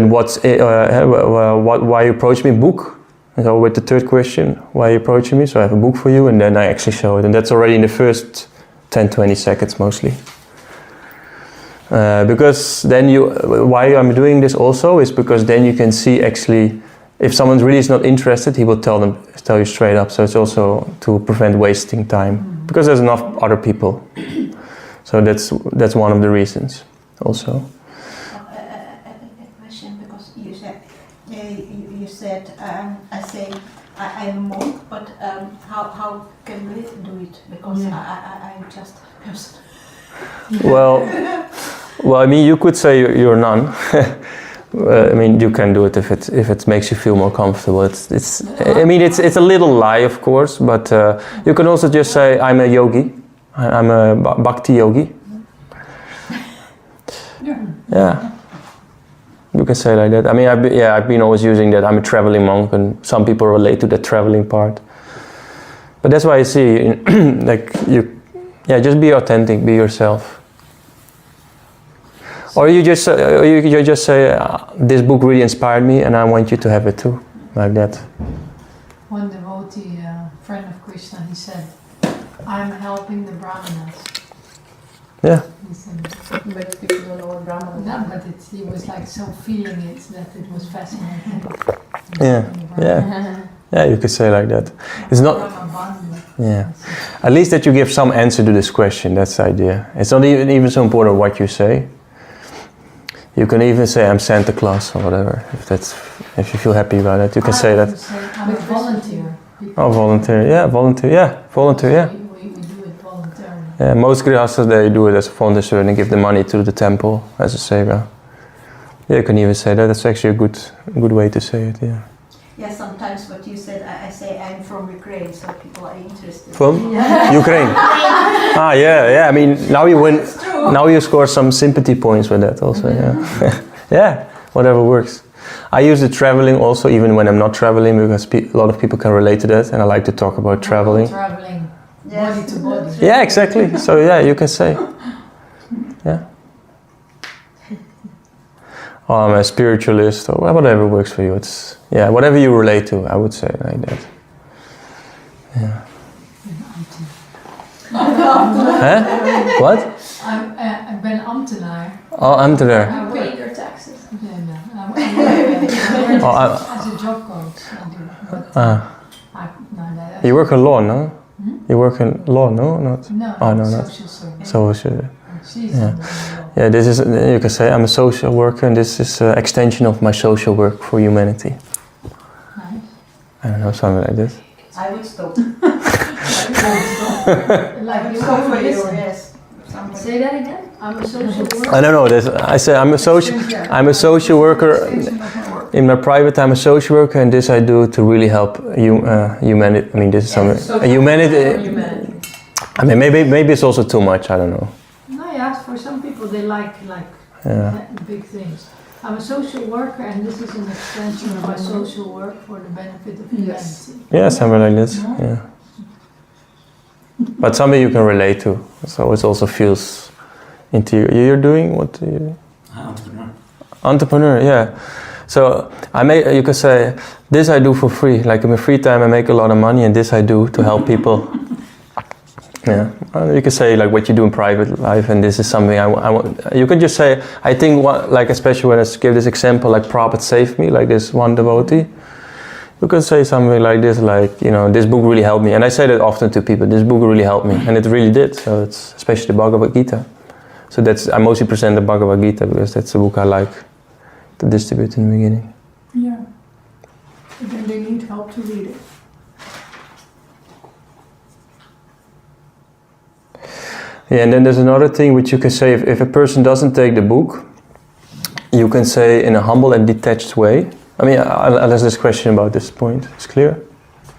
why you approach me, book. And so with the 3rd question, why are you approaching me? So I have a book for you, and then I actually show it. And that's already in the first 10-20 seconds mostly. Because then why I'm doing this also is because then you can see actually, if someone really is not interested, he will tell you straight up. So it's also to prevent wasting time, because there's enough other people. So that's one of the reasons also. A question, because you said I'm a monk, but how can we do it? Because I'm just a person. Well, I mean, you could say you're a nun. I mean, you can do it if it makes you feel more comfortable. It's a little lie, of course, but you can also just say I'm a yogi. I'm a bhakti yogi. Yeah. You can say like that. I mean, I've been always using that. I'm a traveling monk, and some people relate to the traveling part. But that's why I see, just be authentic, be yourself. Or you just say, this book really inspired me, and I want you to have it too, like that. One devotee, friend of Krishna, he said, I'm helping the Brahmanas. Yeah. But people don't know what Brahmanas are. No, but he was like so feeling it that it was fascinating. Yeah, you could say like that. It's not... Yeah. At least that you give some answer to this question, that's the idea. It's not even so important what you say. You can even say I'm Santa Claus or whatever, if you feel happy about it. You can say that. I'm a volunteer. Volunteer, yeah. We do it voluntarily. Yeah, most grihastas, they do it as a volunteer and give the money to the temple as a seva. Yeah, you can even say that. That's actually a good way to say it, yeah. Yeah, sometimes what you said, I say I'm from Ukraine, so people are interested. From? Ukraine? Yeah. I mean, now you win. Now you score some sympathy points with that also, yeah. Yeah, whatever works. I use the traveling also, even when I'm not traveling, because a lot of people can relate to that, and I like to talk about traveling. Traveling, body to body. Yeah, exactly. So yeah, you can say. Yeah. Oh, I'm a spiritualist, or whatever works for you. It's whatever you relate to, I would say like that. Yeah. Huh? What? Ik ben ambtenaar. Oh, ambtenaar. I pay your taxes. Oh, as a job coach. You work in law, no? You work in law, no? Not? No, no, not. social service. Social. Yeah. Yeah, this is, you can say I'm a social worker, and this is an extension of my social work for humanity. Nice. I don't know, something like this. I would stop. Like you Stop for you, listen. yes. Say that again. I'm a social worker. I don't know. I say I'm a social worker. In my private, I'm a social worker, and this I do to really help humanity. I mean, this is something. Humanity. I mean, maybe it's also too much. I don't know. No, yeah. For some people, they like big things. I'm a social worker, and this is an extension of my social work for the benefit of humanity. Yeah, something like this. Yeah. But something you can relate to, so it also feels into you. You're doing what? Entrepreneur. Entrepreneur, yeah. So you could say, this I do for free. Like in my free time, I make a lot of money, and this I do to help people. Yeah, you could say like what you do in private life, and this is something I want. You could just say, I think, like especially when I give this example, like Prabhupada saved me, like this one devotee. You could say something like this, like, you know, this book really helped me, and I say that often to people. This book really helped me, and it really did. So it's especially the Bhagavad Gita. So I mostly present the Bhagavad Gita because that's the book I like to distribute in the beginning. Yeah. But then they need help to read it. Yeah, and then there's another thing which you can say, if a person doesn't take the book, you can say in a humble and detached way. I mean, I'll ask this question about this point. It's clear?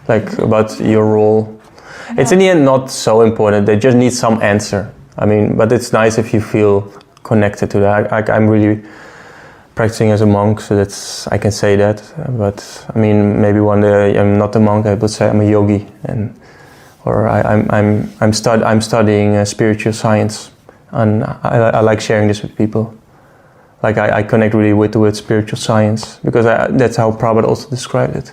Like about your role. Yeah. It's in the end not so important. They just need some answer. I mean, but it's nice if you feel connected to that. I'm really practicing as a monk, so I can say that. But I mean, maybe one day I'm not a monk. I would say I'm a yogi, or I'm studying spiritual science, and I like sharing this with people. Like I connect really with the word spiritual science because that's how Prabhupada also described it.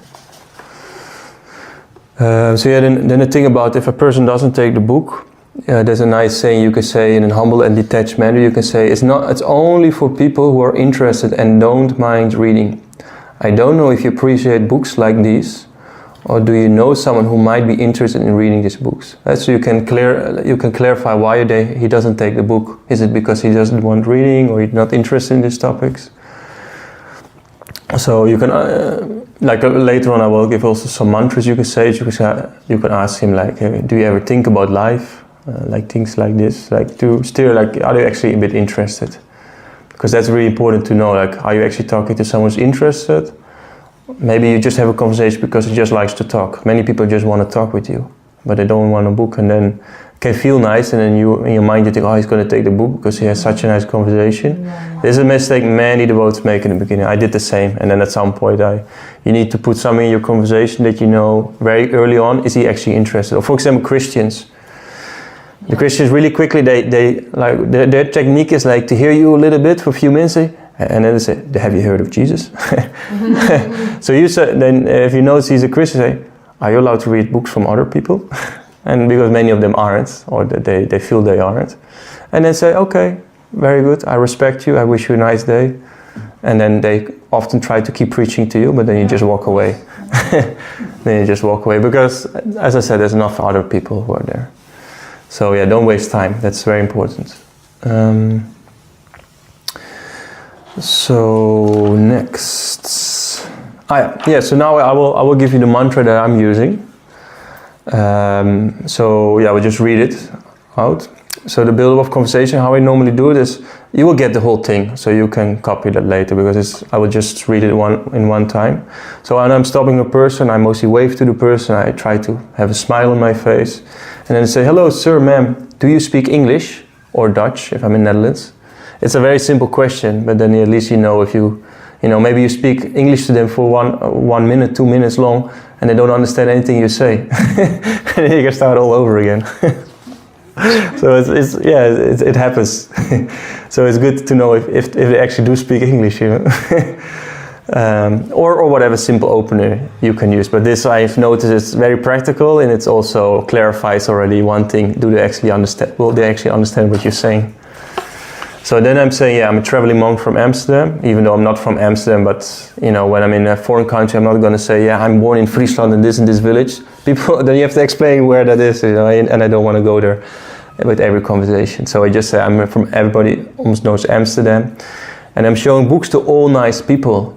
So yeah, then the thing about if a person doesn't take the book, there's a nice saying you can say in a humble and detached manner. You can say it's only for people who are interested and don't mind reading. I don't know if you appreciate books like these. Or do you know someone who might be interested in reading these books? So you can clarify why he doesn't take the book. Is it because he doesn't want reading, or he's not interested in these topics? So you can, later on I will give also some mantras you can say. You can ask him like, hey, do you ever think about life? Like things like this, like to steer, like are you actually a bit interested? Because that's really important to know, like are you actually talking to someone who's interested? Maybe you just have a conversation because he just likes to talk. Many people just want to talk with you, but they don't want a book, and then it can feel nice, and then in your mind you think, oh, he's going to take the book because he has such a nice conversation. Yeah. This is a mistake many devotees make in the beginning. I did the same, and then at some point you need to put something in your conversation that you know very early on, is he actually interested? Or for example, Christians. The Christians really quickly, they like their technique is like to hear you a little bit for a few minutes, and then they say, have you heard of Jesus? So you say, then if you notice he's a Christian, say, are you allowed to read books from other people? And because many of them aren't, or they feel they aren't. And then say, okay, very good, I respect you, I wish you a nice day. And then they often try to keep preaching to you, but then you just walk away. Then you just walk away, because as I said, there's enough other people who are there. So yeah, don't waste time, that's very important. So next, so now I will give you the mantra that I'm using. So yeah, we'll just read it out. So the build-up of conversation, how I normally do it is, you will get the whole thing, so you can copy that later, because I will just read it in one time. So when I'm stopping a person, I mostly wave to the person, I try to have a smile on my face, and then say, hello sir, ma'am, do you speak English or Dutch, if I'm in Netherlands? It's a very simple question, but then at least you know if you maybe you speak English to them for 1 minute, 2 minutes long, and they don't understand anything you say. And then you can start all over again. So it happens. So it's good to know if they actually do speak English, or whatever simple opener you can use. But this I've noticed is very practical, and it also clarifies already one thing. Do they actually understand? Will they actually understand what you're saying? So then I'm saying, I'm a traveling monk from Amsterdam, even though I'm not from Amsterdam, but when I'm in a foreign country, I'm not going to say, I'm born in Friesland in this village. People, then you have to explain where that is, and I don't want to go there with every conversation. So I just say, I'm from, everybody almost knows Amsterdam, and I'm showing books to all nice people.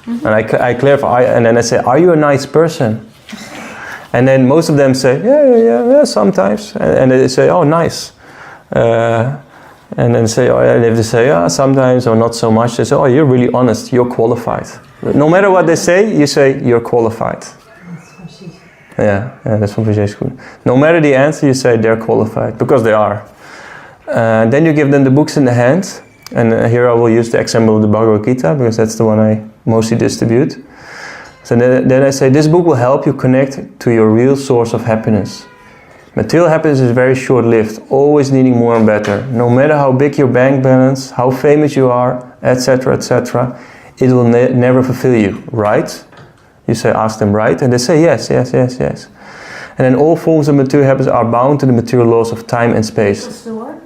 Mm-hmm. And I clarify, and then I say, are you a nice person? And then most of them say, yeah, sometimes. And they say, oh, nice. And then say, and if they say, sometimes or not so much, they say, oh, you're really honest, you're qualified. No matter what they say, you say, you're qualified. Yeah, that's from Vijay School. No matter the answer, you say, they're qualified, because they are. Then you give them the books in the hand, And here I will use the example of the Bhagavad Gita because that's the one I mostly distribute. So then I say, this book will help you connect to your real source of happiness. Material happiness is very short-lived, always needing more and better. No matter how big your bank balance, how famous you are, etc., etc., it will never fulfill you, right? You say, ask them, right? And they say, yes, yes, yes, yes. And then all forms of material happiness are bound to the material laws of time and space. What's the word?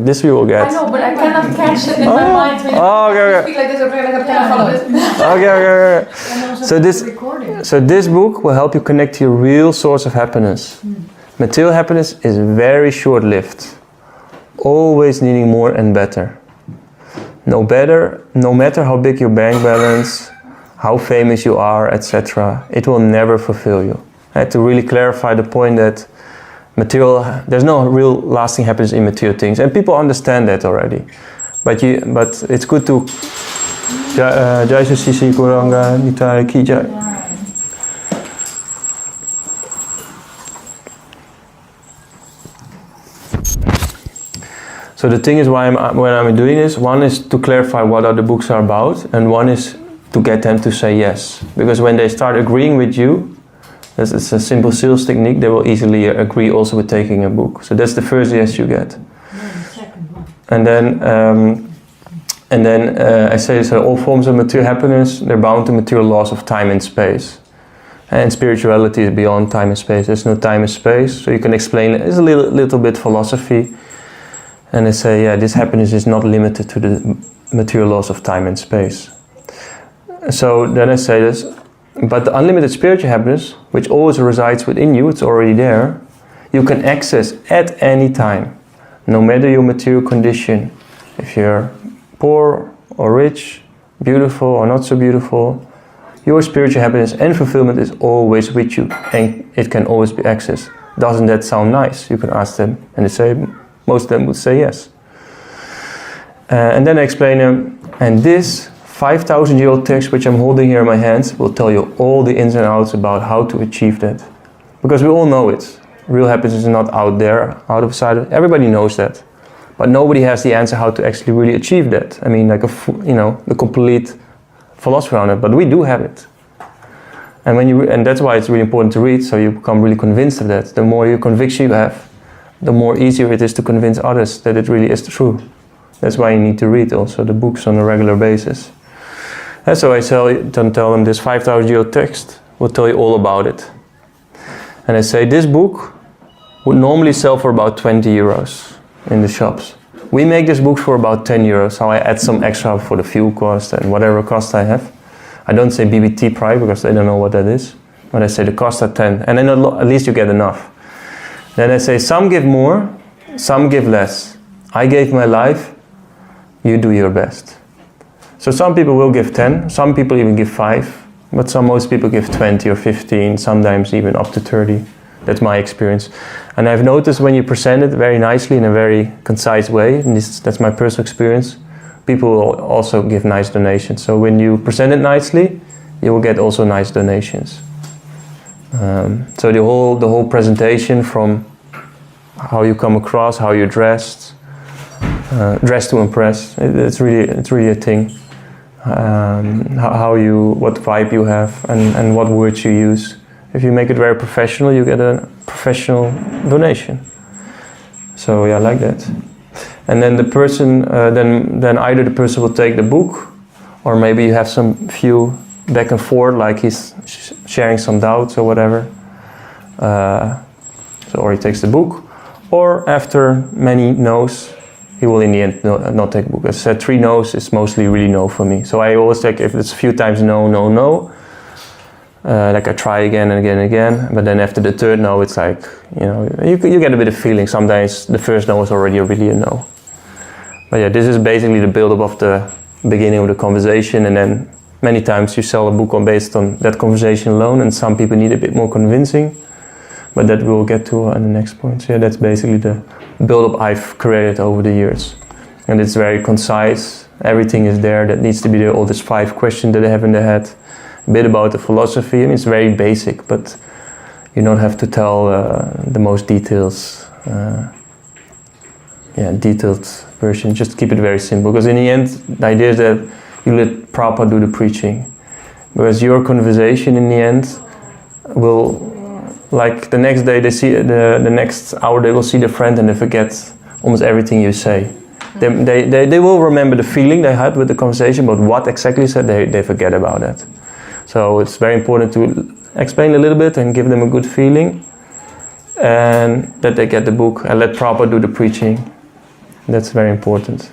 This we will get. I know, but I cannot catch it in my mind. When you speak like this, I follow it. Okay. So this book will help you connect to your real source of happiness. Material happiness is very short-lived, always needing more and better. No matter how big your bank balance, how famous you are, etc., it will never fulfill you. I had to really clarify the point that there's no real lasting happiness in material things, and people understand that already. But it's good to Jai Sisi Kuranga Nitai Ki Jai. So the thing is, when I'm doing this, one is to clarify what other books are about, and one is to get them to say yes. Because when they start agreeing with you, it's a simple sales technique, they will easily agree also with taking a book. So that's the first yes you get. And then I say, so all forms of material happiness, they're bound to material laws of time and space. And spirituality is beyond time and space. There's no time and space, so you can explain it. It's a little bit philosophy. And they say, yeah, this happiness is not limited to the material laws of time and space. So then I say this, but the unlimited spiritual happiness, which always resides within you, it's already there, you can access at any time, no matter your material condition. If you're poor or rich, beautiful or not so beautiful, your spiritual happiness and fulfillment is always with you, and it can always be accessed. Doesn't that sound nice? You can ask them, and they say, most of them would say yes. And then I explain them, and this 5,000-year-old text which I'm holding here in my hands will tell you all the ins and outs about how to achieve that. Because we all know it. Real happiness is not out there, out of sight. Everybody knows that. But nobody has the answer how to actually really achieve that. I mean, like the complete philosophy on it. But we do have it. And that's why it's really important to read, so you become really convinced of that. The more your conviction you have, the more easier it is to convince others that it really is true. That's why you need to read also the books on a regular basis. And so I tell them this 5,000-year-old text will tell you all about it. And I say this book would normally sell for about 20 euros in the shops. We make this book for about 10 euros, so I add some extra for the fuel cost and whatever cost I have. I don't say BBT price because they don't know what that is, but I say the cost at 10, and then at least you get enough. Then I say some give more, some give less. I gave my life, you do your best. So some people will give 10, some people even give 5, but most people give 20 or 15, sometimes even up to 30. That's my experience. And I've noticed when you present it very nicely in a very concise way, and that's my personal experience, people will also give nice donations. So when you present it nicely, you will get also nice donations. So the whole presentation, from how you come across, how you're dressed, dressed to impress, it's really a thing. What vibe you have and what words you use. If you make it very professional, you get a professional donation. So yeah, like that. And then the person, then either the person will take the book, or maybe you have some few back and forth, like he's sharing some doubts or whatever. Or he takes the book, or after many no's, he will in the end not take the book. As I said, 3 no's is mostly really no for me. So I always take, if it's a few times no, like I try again and again and again, but then after the 3rd no, it's like, you get a bit of feeling. Sometimes the first no is already really a no. But yeah, this is basically the build-up of the beginning of the conversation, and then many times you sell a book based on that conversation alone, and some people need a bit more convincing, but that we'll get to on the next point. So yeah, that's basically the build-up I've created over the years. And it's very concise, everything is there that needs to be there, all these 5 questions that I have in the head, a bit about the philosophy. I mean, it's very basic, but you don't have to tell the most details. detailed version. Just keep it very simple, because in the end, the idea is that you let Prabhupada do the preaching, because your conversation in the end will, like the next day they see the next hour they will see their friend and they forget almost everything you say. They will remember the feeling they had with the conversation, but what exactly you said, they forget about that. So it's very important to explain a little bit and give them a good feeling, and that they get the book, and let Prabhupada do the preaching. That's very important.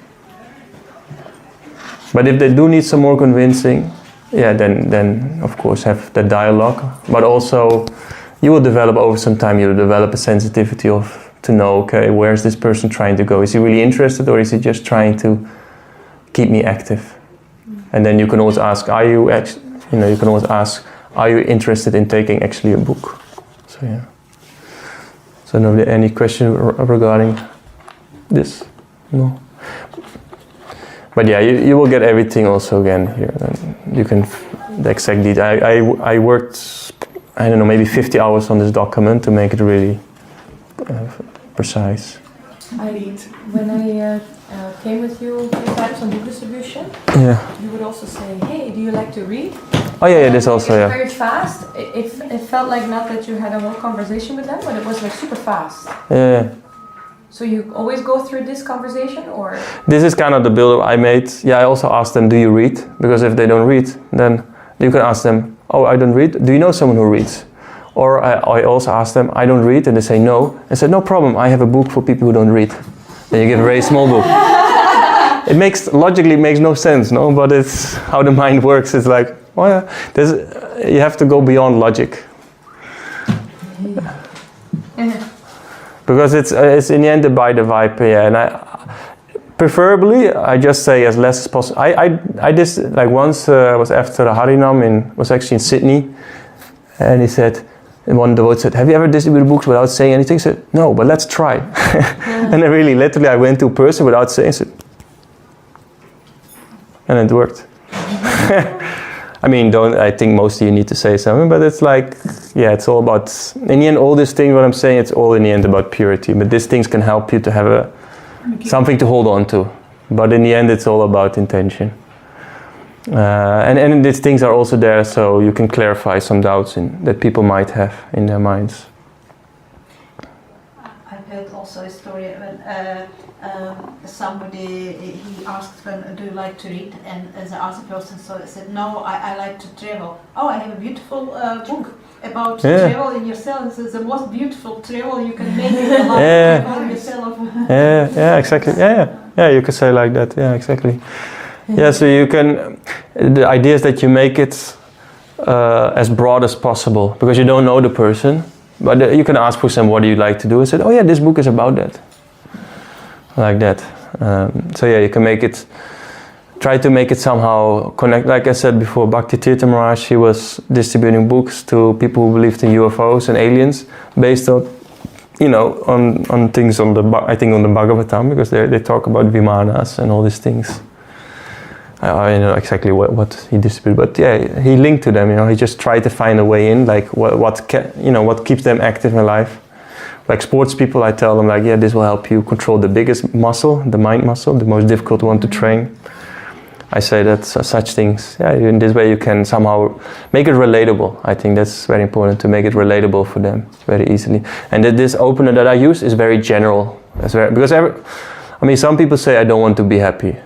But if they do need some more convincing, then of course have the dialogue. But also, you will develop over some time. You will develop a sensitivity to know, okay, where is this person trying to go? Is he really interested, or is he just trying to keep me active? And then you can always ask, are you interested in taking actually a book? So yeah. So no, any question regarding this? No. But yeah, you will get everything also again here. You can the exact detail. I worked, I don't know, maybe 50 hours on this document to make it really precise. When I came with you a few times on book distribution, you would also say, hey, do you like to read? Oh yeah, this also, yeah. Very fast. It felt like not that you had a whole conversation with them, but it was like super fast. Yeah. So you always go through this conversation, or? This is kind of the build-up I made. Yeah, I also asked them, do you read? Because if they don't read, then you can ask them, oh, I don't read. Do you know someone who reads? Or I also ask them, I don't read, and they say no. I said, no problem, I have a book for people who don't read. Then you give a very small book. Logically it makes no sense, no? But it's how the mind works. It's like, oh yeah, you have to go beyond logic. Because it's in the end by the vibe, yeah. And preferably I just say as less as possible. I just, like once I was after a Harinam was actually in Sydney, and he said, and one devotee said, have you ever distributed books without saying anything? I said, no, but let's try. And I really, literally, I went to a person without saying, and it worked. I mean, I think most of you need to say something, but it's like, yeah, it's all about, in the end, all these things, what I'm saying, it's all in the end about purity. But these things can help you to have something to hold on to. But in the end, it's all about intention. And these things are also there so you can clarify some doubts that people might have in their minds. I've heard also a story when somebody, he asked when, do you like to read? And the other person said, no, I like to travel. Oh, I have a beautiful book about travel in yourself. It's the most beautiful travel you can make in your life. Travel yourself. Yeah, exactly. Yeah, you could say like that. Yeah, exactly. Yeah, so you can, the idea is that you make it as broad as possible, because you don't know the person, but you can ask for some, what do you like to do? And say, oh yeah, this book is about that. Like that. So yeah, you can try to make it somehow connect. Like I said before, Bhakti Tirtha Maharaj, he was distributing books to people who believed in UFOs and aliens, based on, on things on I think on the Bhagavatam, because they talk about Vimanas and all these things. I don't know exactly what he distributed, but yeah, he linked to them. He just tried to find a way in, like what keeps them active in life. Like sports people, I tell them like, yeah, this will help you control the biggest muscle, the mind muscle, the most difficult one to train. I say that such things, yeah, in this way you can somehow make it relatable. I think that's very important, to make it relatable for them very easily. And that this opener that I use is very general. Because some people say I don't want to be happy.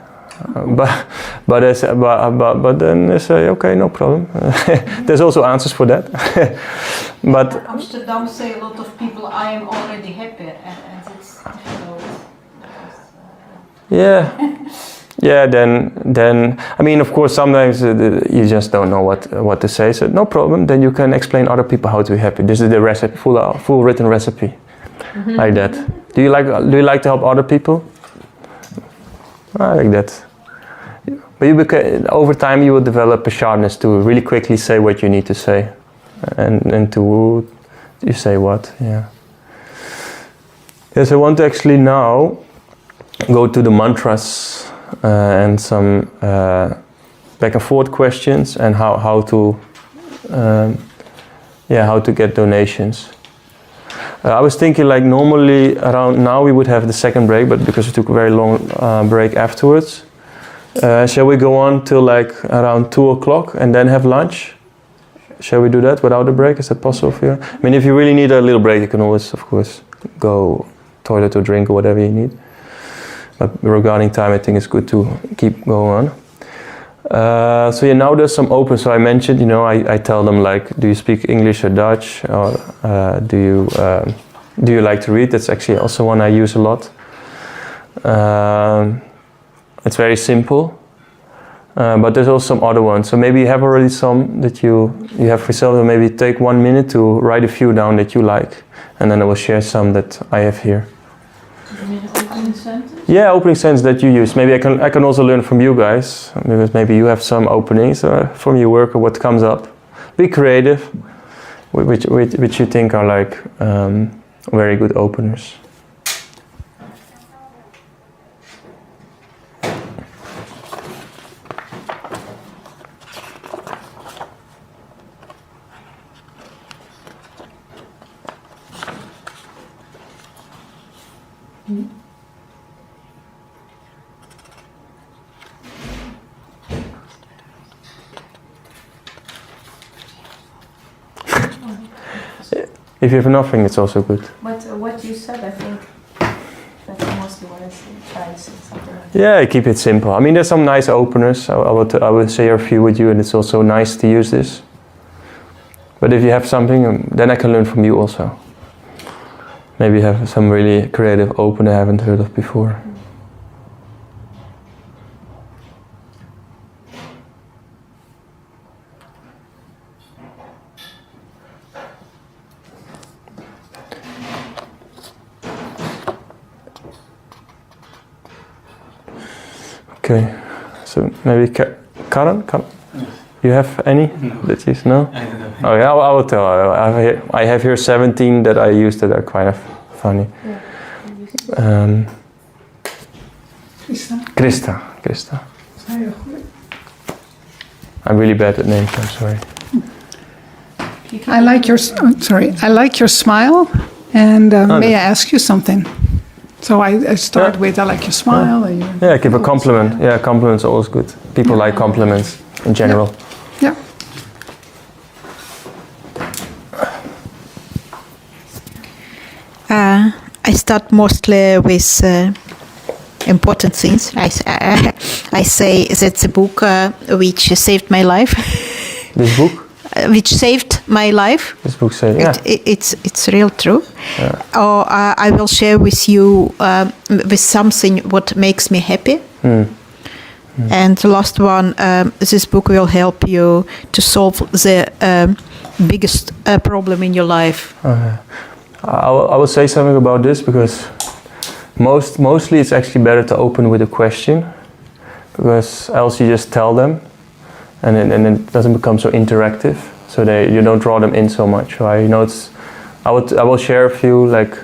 But then they say, okay, no problem. There's also answers for that. But Amsterdam say a lot of people, I am already happy, and it's difficult. Yeah. Then of course sometimes you just don't know what to say. So no problem. Then you can explain other people how to be happy. This is the recipe, full written recipe, like that. Do you like to help other people? I like that. But over time you will develop a sharpness to really quickly say what you need to say, and to you say what. Yeah. Yes, I want to actually now go to the mantras and some back and forth questions, and how to get donations. I was thinking like normally around now we would have the second break, but because we took a very long break afterwards, shall we go on till like around 2 o'clock and then have lunch? Shall we do that without a break? Is that possible for you? I mean, if you really need a little break, you can always, of course, go toilet or drink or whatever you need. But regarding time, I think it's good to keep going on. So yeah, now there's some open. So I mentioned, I tell them like, do you speak English or Dutch, or do you like to read? That's actually also one I use a lot. It's very simple, but there's also some other ones. So maybe you have already some that you have for yourself. Or maybe take 1 minute to write a few down that you like, and then I will share some that I have here. You mean opening sentence? Yeah, opening sentence that you use. Maybe I can also learn from you guys, because maybe you have some openings from your work or what comes up. Be creative, which you think are like very good openers. If you have nothing, it's also good. But what you said, I think that's mostly what I try to say, something like that. Yeah, keep it simple. I mean, there's some nice openers. I will share a few with you, and it's also nice to use this. But if you have something, then I can learn from you also. Maybe you have some really creative opener I haven't heard of before. Okay, so maybe Karen, you have any that you know? Oh yeah, I will tell. I have here 17 that I use that are kind of funny. Krista. I'm really bad at names. I'm sorry. I like your smile, and may I ask you something? So I start with I like your smile. Yeah, give a compliment. Yeah, compliments are always good. People like compliments in general. Yeah. I start mostly with important things. I say that's a book which saved my life. This book? Which saved my life. This book saved. Yeah. It's real true. Yeah. Or I will share with you with something what makes me happy. And the last one, this book will help you to solve the biggest problem in your life. I will say something about this because mostly it's actually better to open with a question, because else you just tell them, and it doesn't become so interactive. So you don't draw them in so much. Right? I will share a few like.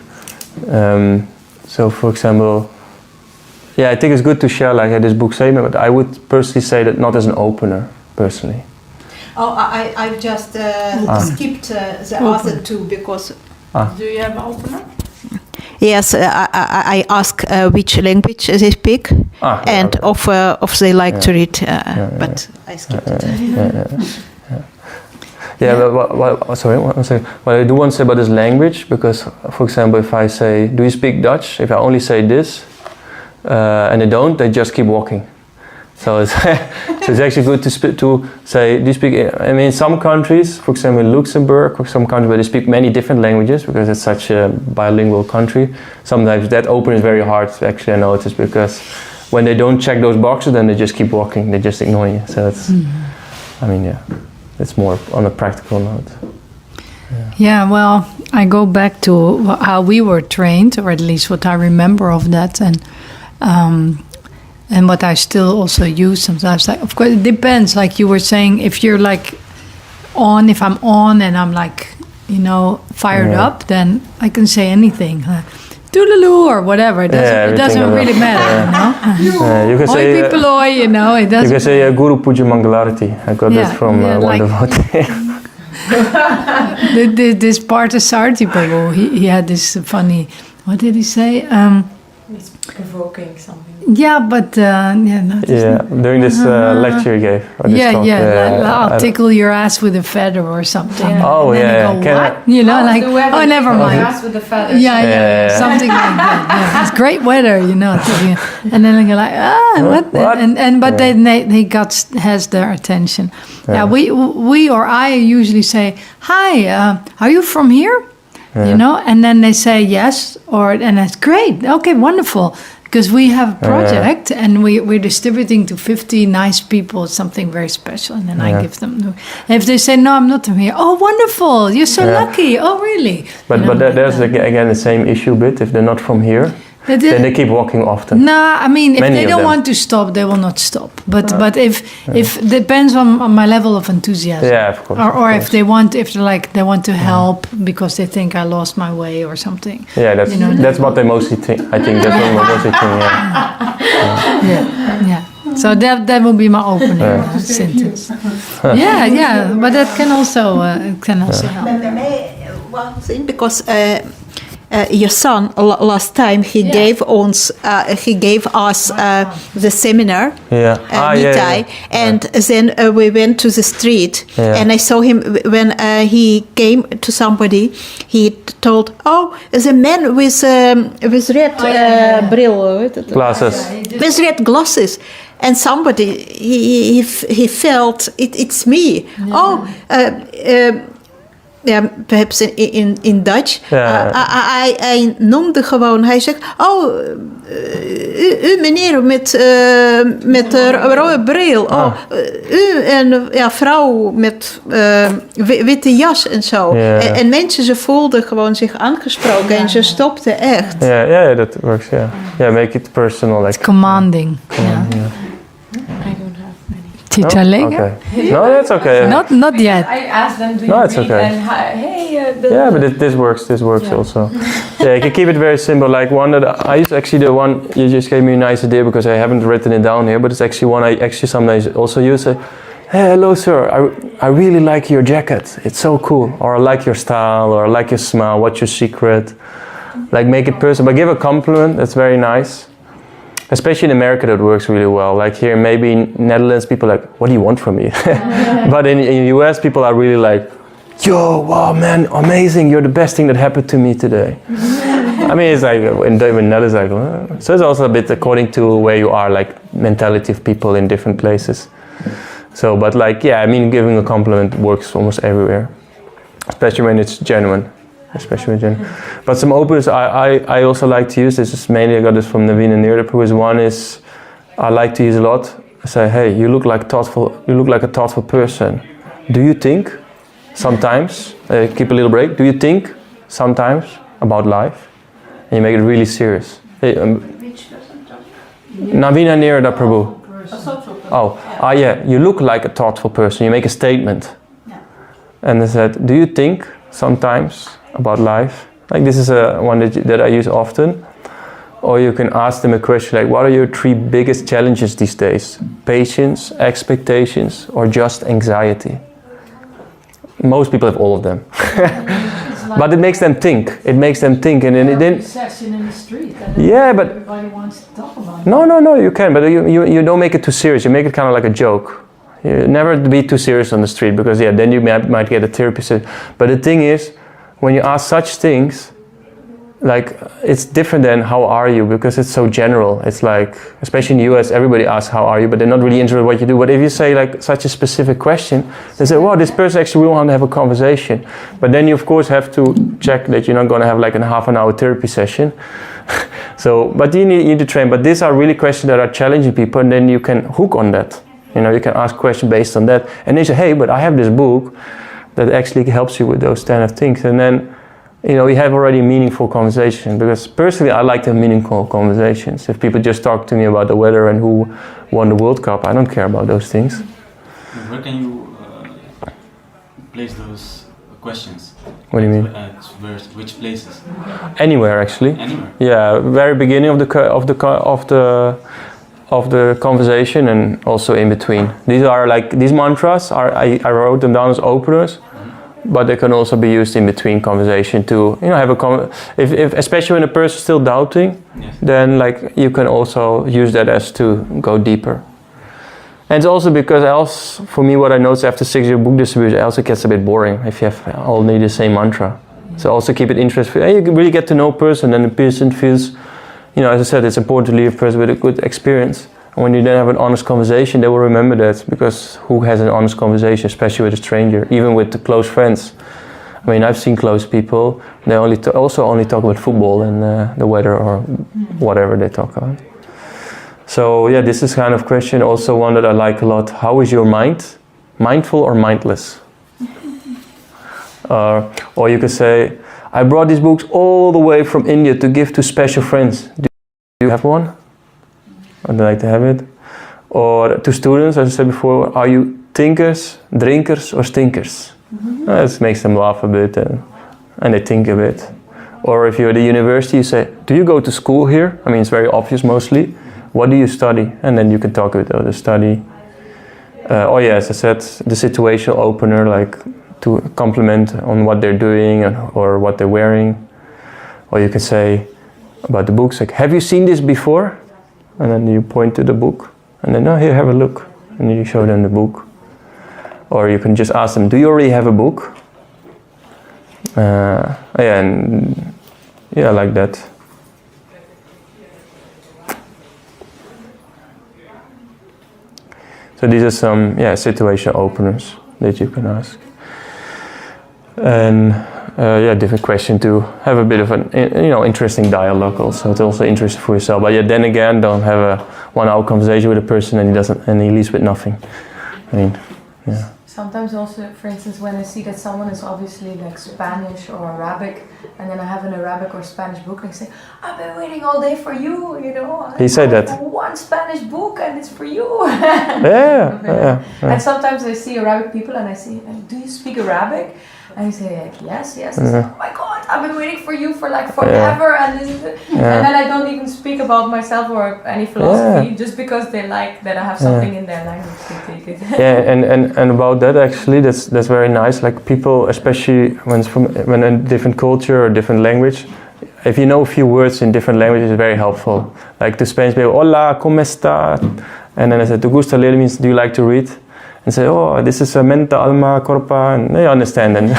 So for example, yeah, I think it's good to share like this book statement, but I would personally say that not as an opener, personally. Oh, I just skipped the other two because. Do you have an opener? Yes, I ask which language they speak and if they like to read, but I skipped it. Sorry, one second. What I do want to say about this language, because, for example, if I say, do you speak Dutch? If I only say this, and they don't, they just keep walking. So it's, so it's actually good to say, do you speak, I mean, in some countries, for example, in Luxembourg, or some countries where they speak many different languages, because it's such a bilingual country, sometimes that opener is very hard to actually notice, because when they don't check those boxes, then they just keep walking, they just ignore you. So it's, I mean, yeah. It's more on a practical note. Yeah, well, I go back to how we were trained, or at least what I remember of that, and what I still also use sometimes. Like, of course, it depends. Like you were saying, if you're like on, if I'm on and I'm like, fired up, then I can say anything. Toodaloo or whatever. It doesn't really matter, you can say it doesn't. You can say Guru Puja Mangalarati. I got that from one devotee. This Partha Prabhu, he had this funny, what did he say? It's provoking something. Yeah, but during this lecture he gave. Or this talk, I'll tickle your ass with a feather or something. Yeah. Oh, and then yeah. Go, what? You know, like, oh, never mind. Ass with the feathers. Yeah, something like that. Yeah. It's great weather, you know. And then you're like, what? But then he has their attention. Yeah, we or I usually say, hi, are you from here? Yeah. You know, and then they say yes, and that's great. Okay, wonderful. Because we have a project and we're distributing to 50 nice people something very special, and then I give them. If they say no, I'm not from here. Oh, wonderful! You're so lucky. Oh, really? But there's again the same issue bit. If they're not from here, then they keep walking often. No, I mean, if they don't want to stop, they will not stop. But if depends on my level of enthusiasm. Yeah, of course. Or if they want to help because they think I lost my way or something. Yeah, that's what they mostly think. I think that's what they mostly think. Yeah. So that will be my opening sentence. Yeah. But that can also help. One thing, because your son last time he gave us the seminar and then we went to the street and I saw him when he came to somebody. He told, the man with red glasses, with red glasses. And somebody he felt it's me. Perhaps in Dutch. Hij noemde gewoon, hij zegt, u meneer met de rode bril. U en vrouw met witte jas en zo. En mensen, ze voelden gewoon zich aangesproken en ze stopten echt. Yeah, that works, Yeah, make it personal. Like, it's commanding. I don't have many. Teacher okay. No, that's okay. Not yet. I asked them, do you No, it's read? okay. And hey, but this works also. You can keep it very simple. Like one that I use, actually the one you just gave me a nice idea because I haven't written it down here, but it's actually one I actually sometimes also use. Hey, hello sir, I really like your jacket. It's so cool. Or I like your style, or I like your smile. What's your secret? Like make it personal, but give a compliment. That's very nice. Especially in America, that works really well. Like here, maybe in Netherlands, people are like, what do you want from me? But in the US, people are really like, yo, wow, man, amazing. You're the best thing that happened to me today. I mean, it's like, in Netherlands, like, so it's also a bit according to where you are, like mentality of people in different places. So, but like, giving a compliment works almost everywhere. Especially when it's genuine. But some openers I also like to use. This is mainly I got this from Naveen and Neerda. One is I like to use a lot. I say, hey, you look like a thoughtful person. Do you think sometimes? Keep a little break. Do you think sometimes about life? And you make it really serious. Hey, Naveen and Neerda Prabhu. You look like a thoughtful person. You make a statement. And they said, do you think sometimes about life? Like this is one that I use often. Or you can ask them a question like, what are your 3 biggest challenges these days? Patience, expectations, or just anxiety? Most people have all of them. But it makes them think. And then it didn't. Session in the street. But everybody wants to talk about it. No, you can, but you don't make it too serious. You make it kind of like a joke. You never be too serious on the street because then you might get a therapy session. But the thing is, when you ask such things, like it's different than how are you, because it's so general. It's like, especially in the US, everybody asks how are you, but they're not really interested in what you do. But if you say like such a specific question, they say, wow, this person actually will want to have a conversation. But then you of course have to check that you're not going to have like a half an hour therapy session. But you need to train. But these are really questions that are challenging people, and then you can hook on that. You can ask questions based on that. And they say, hey, but I have this book that actually helps you with those kind of things. And then, we have already a meaningful conversation. Because personally, I like the meaningful conversations. If people just talk to me about the weather and who won the World Cup, I don't care about those things. Where can you place those questions? What do you mean? Which places? Anywhere, actually. Anywhere? Yeah, very beginning of the conversation and also in between. These are like, these mantras, I wrote them down as openers. but they can also be used in between conversation to, have a if especially when a person's still doubting, then like you can also use that as to go deeper. And it's also because for me, what I noticed after 6 years book distribution, it also gets a bit boring if you have all need the same mantra. So also keep it interesting. You can really get to know a person, and the person feels, as I said, it's important to leave a person with a good experience. And when you then have an honest conversation, they will remember that, because who has an honest conversation, especially with a stranger, even with the close friends. I mean, I've seen close people, they only talk about football and the weather or whatever they talk about. So yeah, this is kind of question, also one that I like a lot. How is your mind? Mindful or mindless? Or you could say, I brought these books all the way from India to give to special friends. Do you have one? I'd like to have it. Or to students, as I said before, are you thinkers, drinkers, or stinkers? This makes them laugh a bit and they think a bit. Or if you're at the university, you say, do you go to school here? I mean, it's very obvious mostly. What do you study? And then you can talk about the study. As I said, the situational opener, like to compliment on what they're doing or what they're wearing. Or you can say about the books, like, have you seen this before? And then you point to the book, and then, here, have a look. And you show them the book. Or you can just ask them, do you already have a book? Like that. So these are some, situation openers that you can ask. And different question to have a bit of an interesting dialogue also. It's also interesting for yourself. But then again, don't have a 1 hour conversation with a person and he leaves with nothing. I mean, yeah. Sometimes also, for instance, when I see that someone is obviously like Spanish or Arabic, and then I have an Arabic or Spanish book, and I say, I've been waiting all day for you, He said that. One Spanish book and it's for you. Yeah. And sometimes I see Arabic people and I say, do you speak Arabic? And you say, like, yes. I say, oh my God, I've been waiting for you for like forever, and this is it. And then I don't even speak about myself or any philosophy, just because they like that I have something in their language to take it. and about that actually, that's very nice. Like people, especially when in different culture or different language, if you know a few words in different languages, it's very helpful. Like to Spanish people, hola, ¿cómo está? And then I said, ¿te gusta leer? Means, do you like to read? And say, this is a mente, alma, corpa, and they understand. And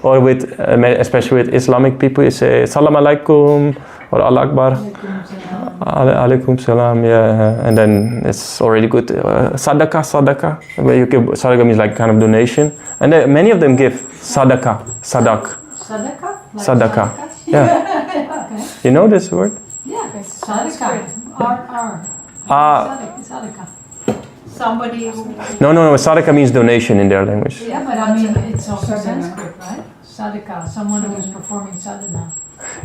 or with, especially with Islamic people, you say, salam alaikum, or Allah Akbar, alaikum salam, and then it's already good. Sadaqah, where you give, sadaqah means like kind of donation, and many of them give sadak. Sadaqah? Sadaqah. Yeah. Okay. You know this word? Yeah, sadaqah. Sadaqah. Somebody who... No, sadaqah means donation in their language. Yeah, but I mean, it's also Sanskrit, right? Sadaqah, someone who is performing sadhana.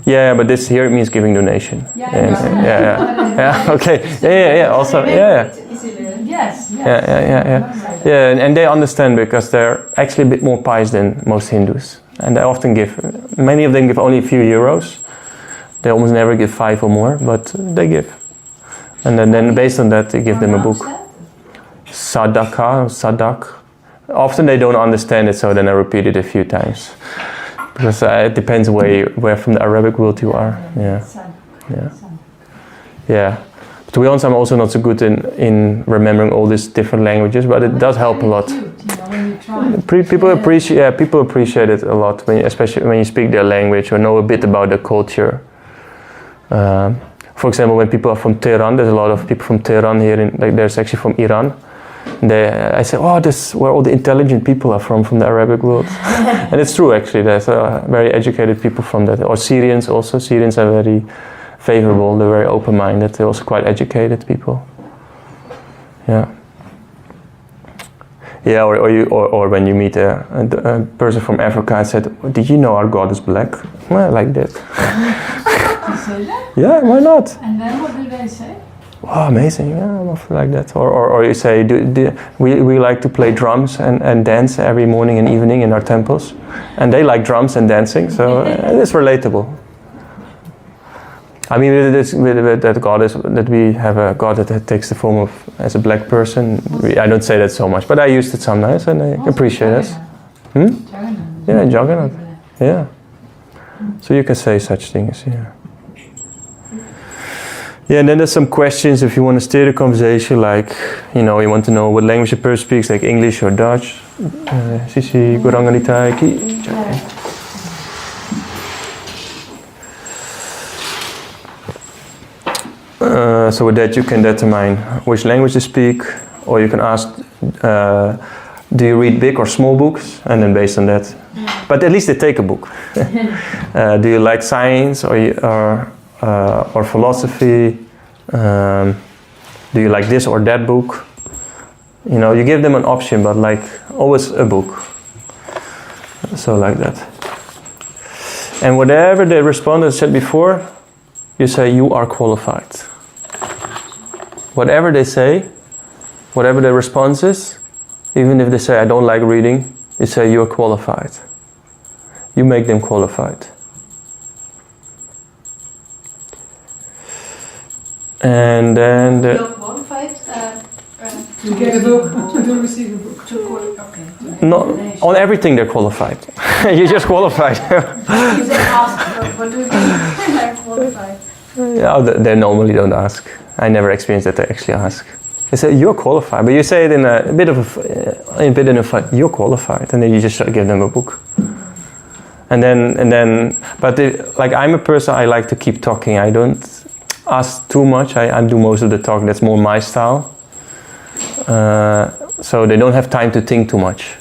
Yeah, but this here it means giving donation. Okay. Yeah. Also, Yes. Yeah, and they understand because they're actually a bit more pious than most Hindus, and they often give. Many of them give only a few euros. They almost never give 5 or more, but they give. And then based on that, they give them a book. Sadak. Often they don't understand it, so then I repeat it a few times. Because it depends where from the Arabic world you are. Yeah. To be honest, I'm also not so good in remembering all these different languages, but it does help a lot. People appreciate it a lot, especially when you speak their language or know a bit about the culture. For example, when people are from Tehran, there's a lot of people from Tehran here. There's actually from Iran. I say, this is where all the intelligent people are from the Arabic world. And it's true, actually. There's very educated people from that. Or Syrians also. Syrians are very favorable. They're very open-minded. They're also quite educated people. Yeah. Yeah, or when you meet a person from Africa and said, did you know our God is black? Well, like that. You say that? Yeah, why not? And then what do they say? Oh, amazing! Yeah, like that. Or you say, we like to play drums and dance every morning and evening in our temples, and they like drums and dancing, so it's relatable. I mean, that we have a God that takes the form of as a black person. I don't say that so much, but I used it sometimes, and I appreciate it. Yeah, Jagannath. Yeah. So you can say such things, yeah. Yeah, and then there's some questions if you want to steer the conversation, like, you know, you want to know what language the person speaks, like English or Dutch. Sisi Goranganita Ki. So with that you can determine which language to speak, or you can ask, do you read big or small books? And then based on that, but at least they take a book. Do you like science or philosophy? Do you like this or that book? You know, you give them an option, but like always a book. So like that. And whatever the respondent said before, you say you are qualified. Whatever they say, whatever their response is, even if they say I don't like reading, you say you're qualified. You make them qualified. And then You're qualified to get a book, to receive a book. not on everything they're qualified. You're just qualified. You say ask, what do you mean? I'm qualified. Yeah, they normally don't ask. I never experienced that they actually ask. They say you're qualified, but you say it in a bit of a fun. You're qualified, and then you just give them a book. And then, but like I'm a person, I like to keep talking. I don't ask too much. I do most of the talking. That's more my style. So they don't have time to think too much.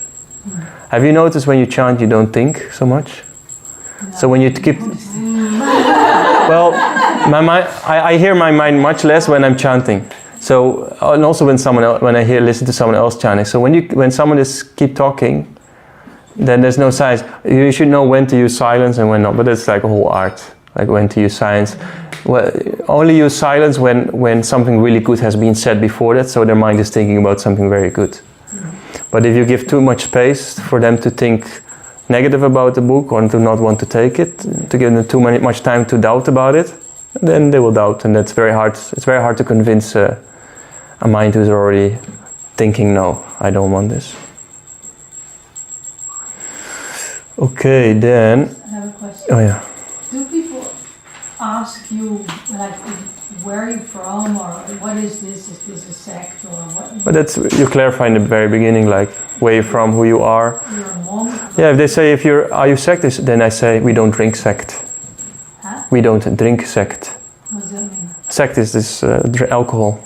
Have you noticed when you chant, you don't think so much? No. So when you keep, well, my mind, I hear my mind much less when I'm chanting. So and also when I listen to someone else chanting. So when someone is keep talking, then there's no silence. You should know when to use silence and when not. But it's like a whole art, like when to use silence. Well, only use silence when something really good has been said before that, so their mind is thinking about something very good. But if you give too much space for them to think negative about the book or to not want to take it, to give them much time to doubt about it, then they will doubt, and that's very hard. It's very hard to convince a mind who's already thinking, no, I don't want this. Okay, then. I have a question. Oh yeah. Do people ask you, like, where are you from, or what is this? Is this a sect, or what? But that's, you clarify in the very beginning, like where you're from, who you are. You're a monk? Yeah, if they say, are you sect? Then I say, we don't drink sect. Huh? We don't drink sect. What does that mean? Sect is this alcohol.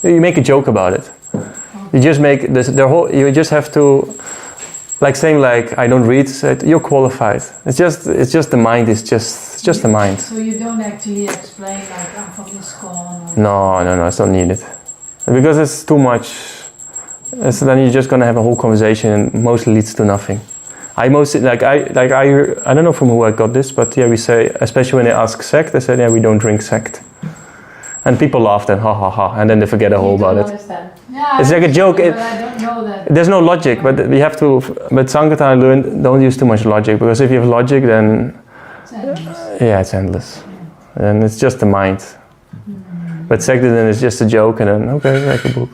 You make a joke about it. You just make this, you just have to, like saying like, I don't read, you're qualified. It's just the mind, it's just the mind. So you don't actually explain like, I'm from ISKCON? No, it's not needed. Because it's too much. Then you're just gonna have a whole conversation and mostly leads to nothing. I don't know from who I got this, but yeah, we say, especially when they ask sect, they say, yeah, we don't drink sect. And people laugh then, ha ha ha, and then they forget all about it. Yeah, it's like a joke. But I don't know that. There's no logic, but we have to. But Sankirtan I learned, don't use too much logic, because if you have logic, then it's endless. Yeah, it's endless, and it's just the mind. Mm-hmm. But sect then is just a joke, and then okay, like a book.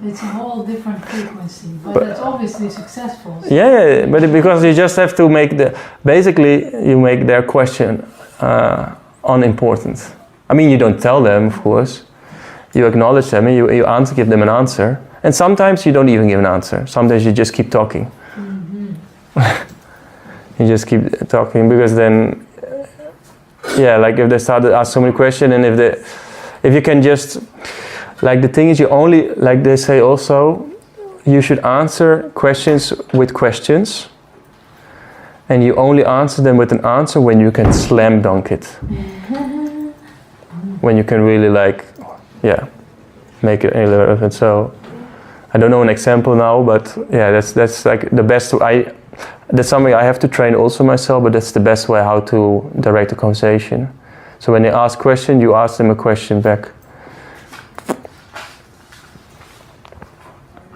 It's a whole different frequency, but it's obviously successful. So. Yeah, but because you just have to make you make their question unimportant. I mean, you don't tell them, of course. You acknowledge them and you give them an answer. And sometimes you don't even give an answer. Sometimes you just keep talking. Mm-hmm. You just keep talking, because then, yeah, like if they start to ask so many questions, and if you can just, like the thing is, you only, like they say also, you should answer questions with questions, and you only answer them with an answer when you can slam dunk it. When you can really make it relevant. So, I don't know an example now, but yeah, that's like the best. That's something I have to train also myself, but that's the best way how to direct a conversation. So when they ask a question, you ask them a question back.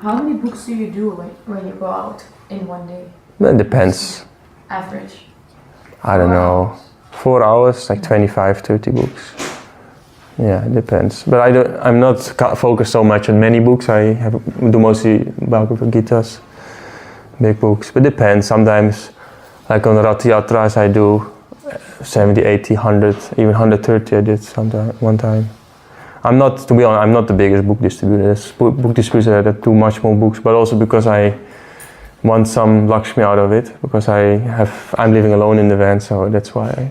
How many books do you do when you go out in one day? It depends. Average? I don't know. 4 hours, like 25, 30 books. Yeah, it depends. But I'm not focused so much on many books. I do mostly Bhagavad Gitas, big books. But it depends. Sometimes, like on Rath Yatras, I do 70, 80, 100, even 130 I did one time. To be honest, I'm not the biggest book distributor. There's book distributors that do much more books, but also because I want some Lakshmi out of it, because I'm living alone in the van, so that's why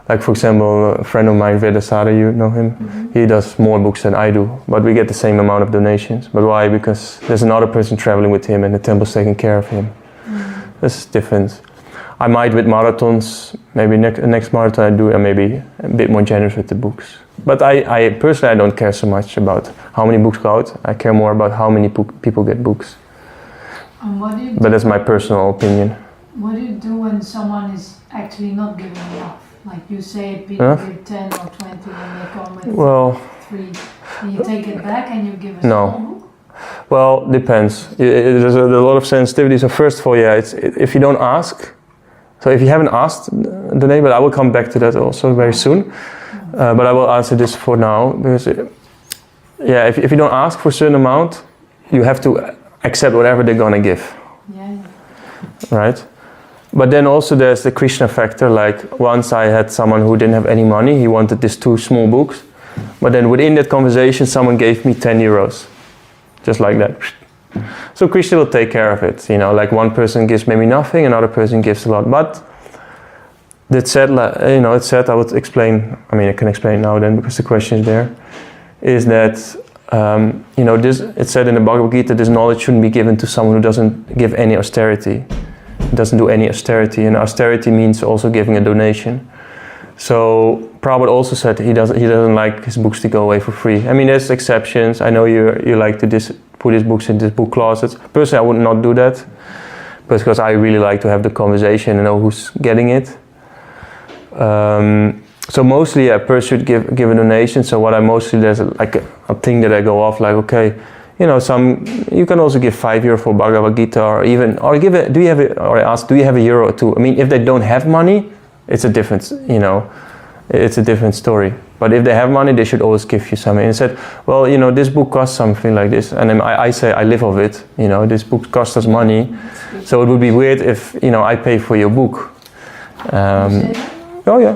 like for example, a friend of mine, Vedasara, you know him, he does more books than I do, but we get the same amount of donations. But why? Because there's another person traveling with him and the temple's taking care of him. This is different. I might with marathons, maybe next marathon I do, and maybe a bit more generous with the books. But I personally, I don't care so much about how many books go out. I care more about how many people get books. What do you do? But that's my personal opinion. What do you do when someone is actually not giving enough? Like you say, people give 10 or 20 when they come with 3. And you take it back and you give a small book? Well, depends. There's a lot of sensitivity. So first of all, if you don't ask, so if you haven't asked the name, but I will come back to that also very soon. But I will answer this for now, because if you don't ask for a certain amount, you have to accept whatever they're gonna give. Right? But then also there's the Krishna factor. Like once I had someone who didn't have any money, he wanted these 2 small books, but then within that conversation someone gave me 10 euros, just like that. So Krishna will take care of it, like one person gives maybe nothing, another person gives a lot. But that said, I would explain, I can explain now then, because the question is there, is that it said in the Bhagavad Gita, this knowledge shouldn't be given to someone who doesn't give any austerity. Doesn't do any austerity, and austerity means also giving a donation. So Prabhupada also said he doesn't like his books to go away for free. There's exceptions. I know you like to put his books in this book closet. Personally, I would not do that, because I really like to have the conversation and know who's getting it. So mostly a person should give a donation. So what I mostly, there's like a thing that I go off, like, okay, you can also give €5 for Bhagavad Gita, or I ask, do you have €1 or 2? If they don't have money, it's a different story. But if they have money, they should always give you something. And said, well, this book costs something like this, and then I say I live of it. This book costs us money, so it would be weird if I pay for your book. Oh yeah.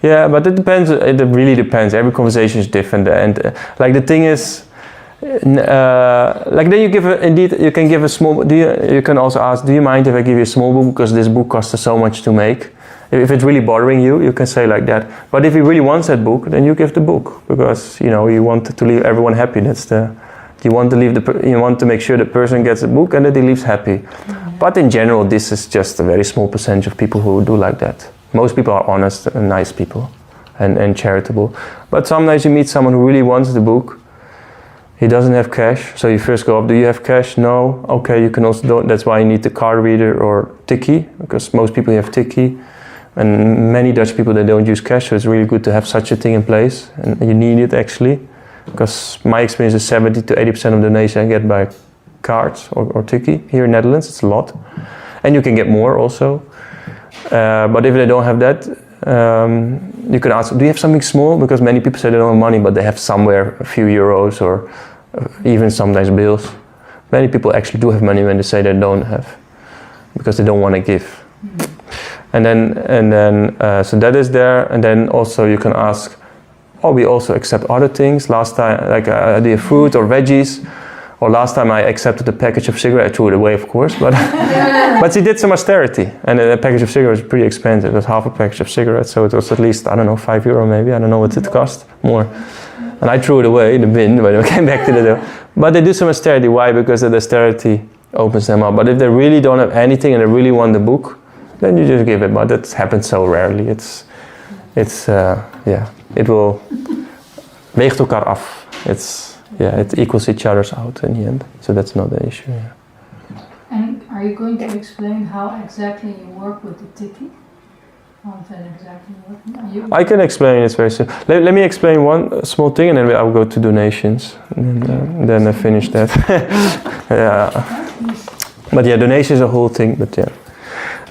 Yeah, but it depends. It really depends. Every conversation is different, and the thing is. Then you can give a small. You can also ask, do you mind if I give you a small book, because this book costs us so much to make? If it's really bothering you, you can say like that. But if he really wants that book, then you give the book, because you want to leave everyone happy. You want to make sure the person gets a book and that he leaves happy. But in general, this is just a very small percentage of people who do like that. Most people are honest and nice people, and charitable. But sometimes you meet someone who really wants the book. He doesn't have cash, so you first go up, do you have cash? No. Okay, you can also that's why you need the card reader or tikkie, because most people have tikkie, and many Dutch people, they don't use cash, so it's really good to have such a thing in place, and you need it actually, because my experience is 70 to 80% of donation I get by cards or tikkie. Here in Netherlands, it's a lot, and you can get more also. But if they don't have that, you can ask, do you have something small? Because many people say they don't have money, but they have somewhere a few euros or even sometimes bills. Many people actually do have money when they say they don't have, because they don't want to give. And then so that is there. And then also you can ask, we also accept other things. Last time, like the fruit or veggies. Or last time I accepted a package of cigarettes, I threw it away, of course, but but she did some austerity, and a package of cigarettes was pretty expensive. It was half a package of cigarettes, so it was at least, I don't know, €5 maybe. I don't know what it cost, more. And I threw it away in the bin when I came back to the door. But they do some austerity. Why? Because the austerity opens them up. But if they really don't have anything and they really want the book, then you just give it. But that happens so rarely. It will weegt elkaar af. It equals each other's out in the end, so that's not the issue. Yeah. And are you going to explain how exactly you work with the tikkie? I can explain. It's very simple. Let me explain one small thing, and then I will go to donations, and then I finish that. Yeah. But yeah, donation is a whole thing. But yeah.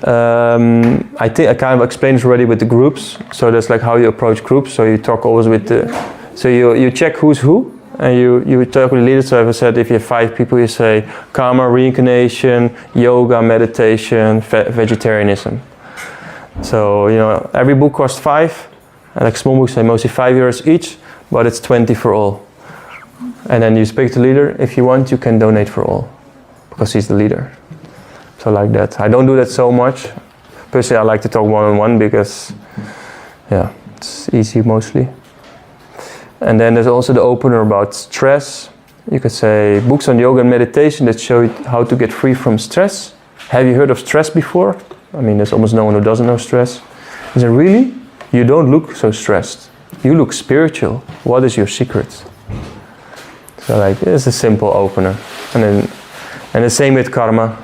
I think I kind of explained it already with the groups. So that's like how you approach groups. So you talk always with the, so you check who's who, and you talk with the leaders. So as I said, if you have 5 people, you say karma, reincarnation, yoga, meditation, vegetarianism. So every book costs 5, and like small books say mostly €5 each, but it's 20 for all. And then you speak to the leader. If you want, you can donate for all, because he's the leader. So like that. I don't do that so much. Personally, I like to talk one-on-one because, it's easy mostly. And then there's also the opener about stress. You could say books on yoga and meditation that show you how to get free from stress. Have you heard of stress before? I mean, there's almost no one who doesn't know stress. Is it really? You don't look so stressed. You look spiritual. What is your secret? So like, it's a simple opener. And the same with karma.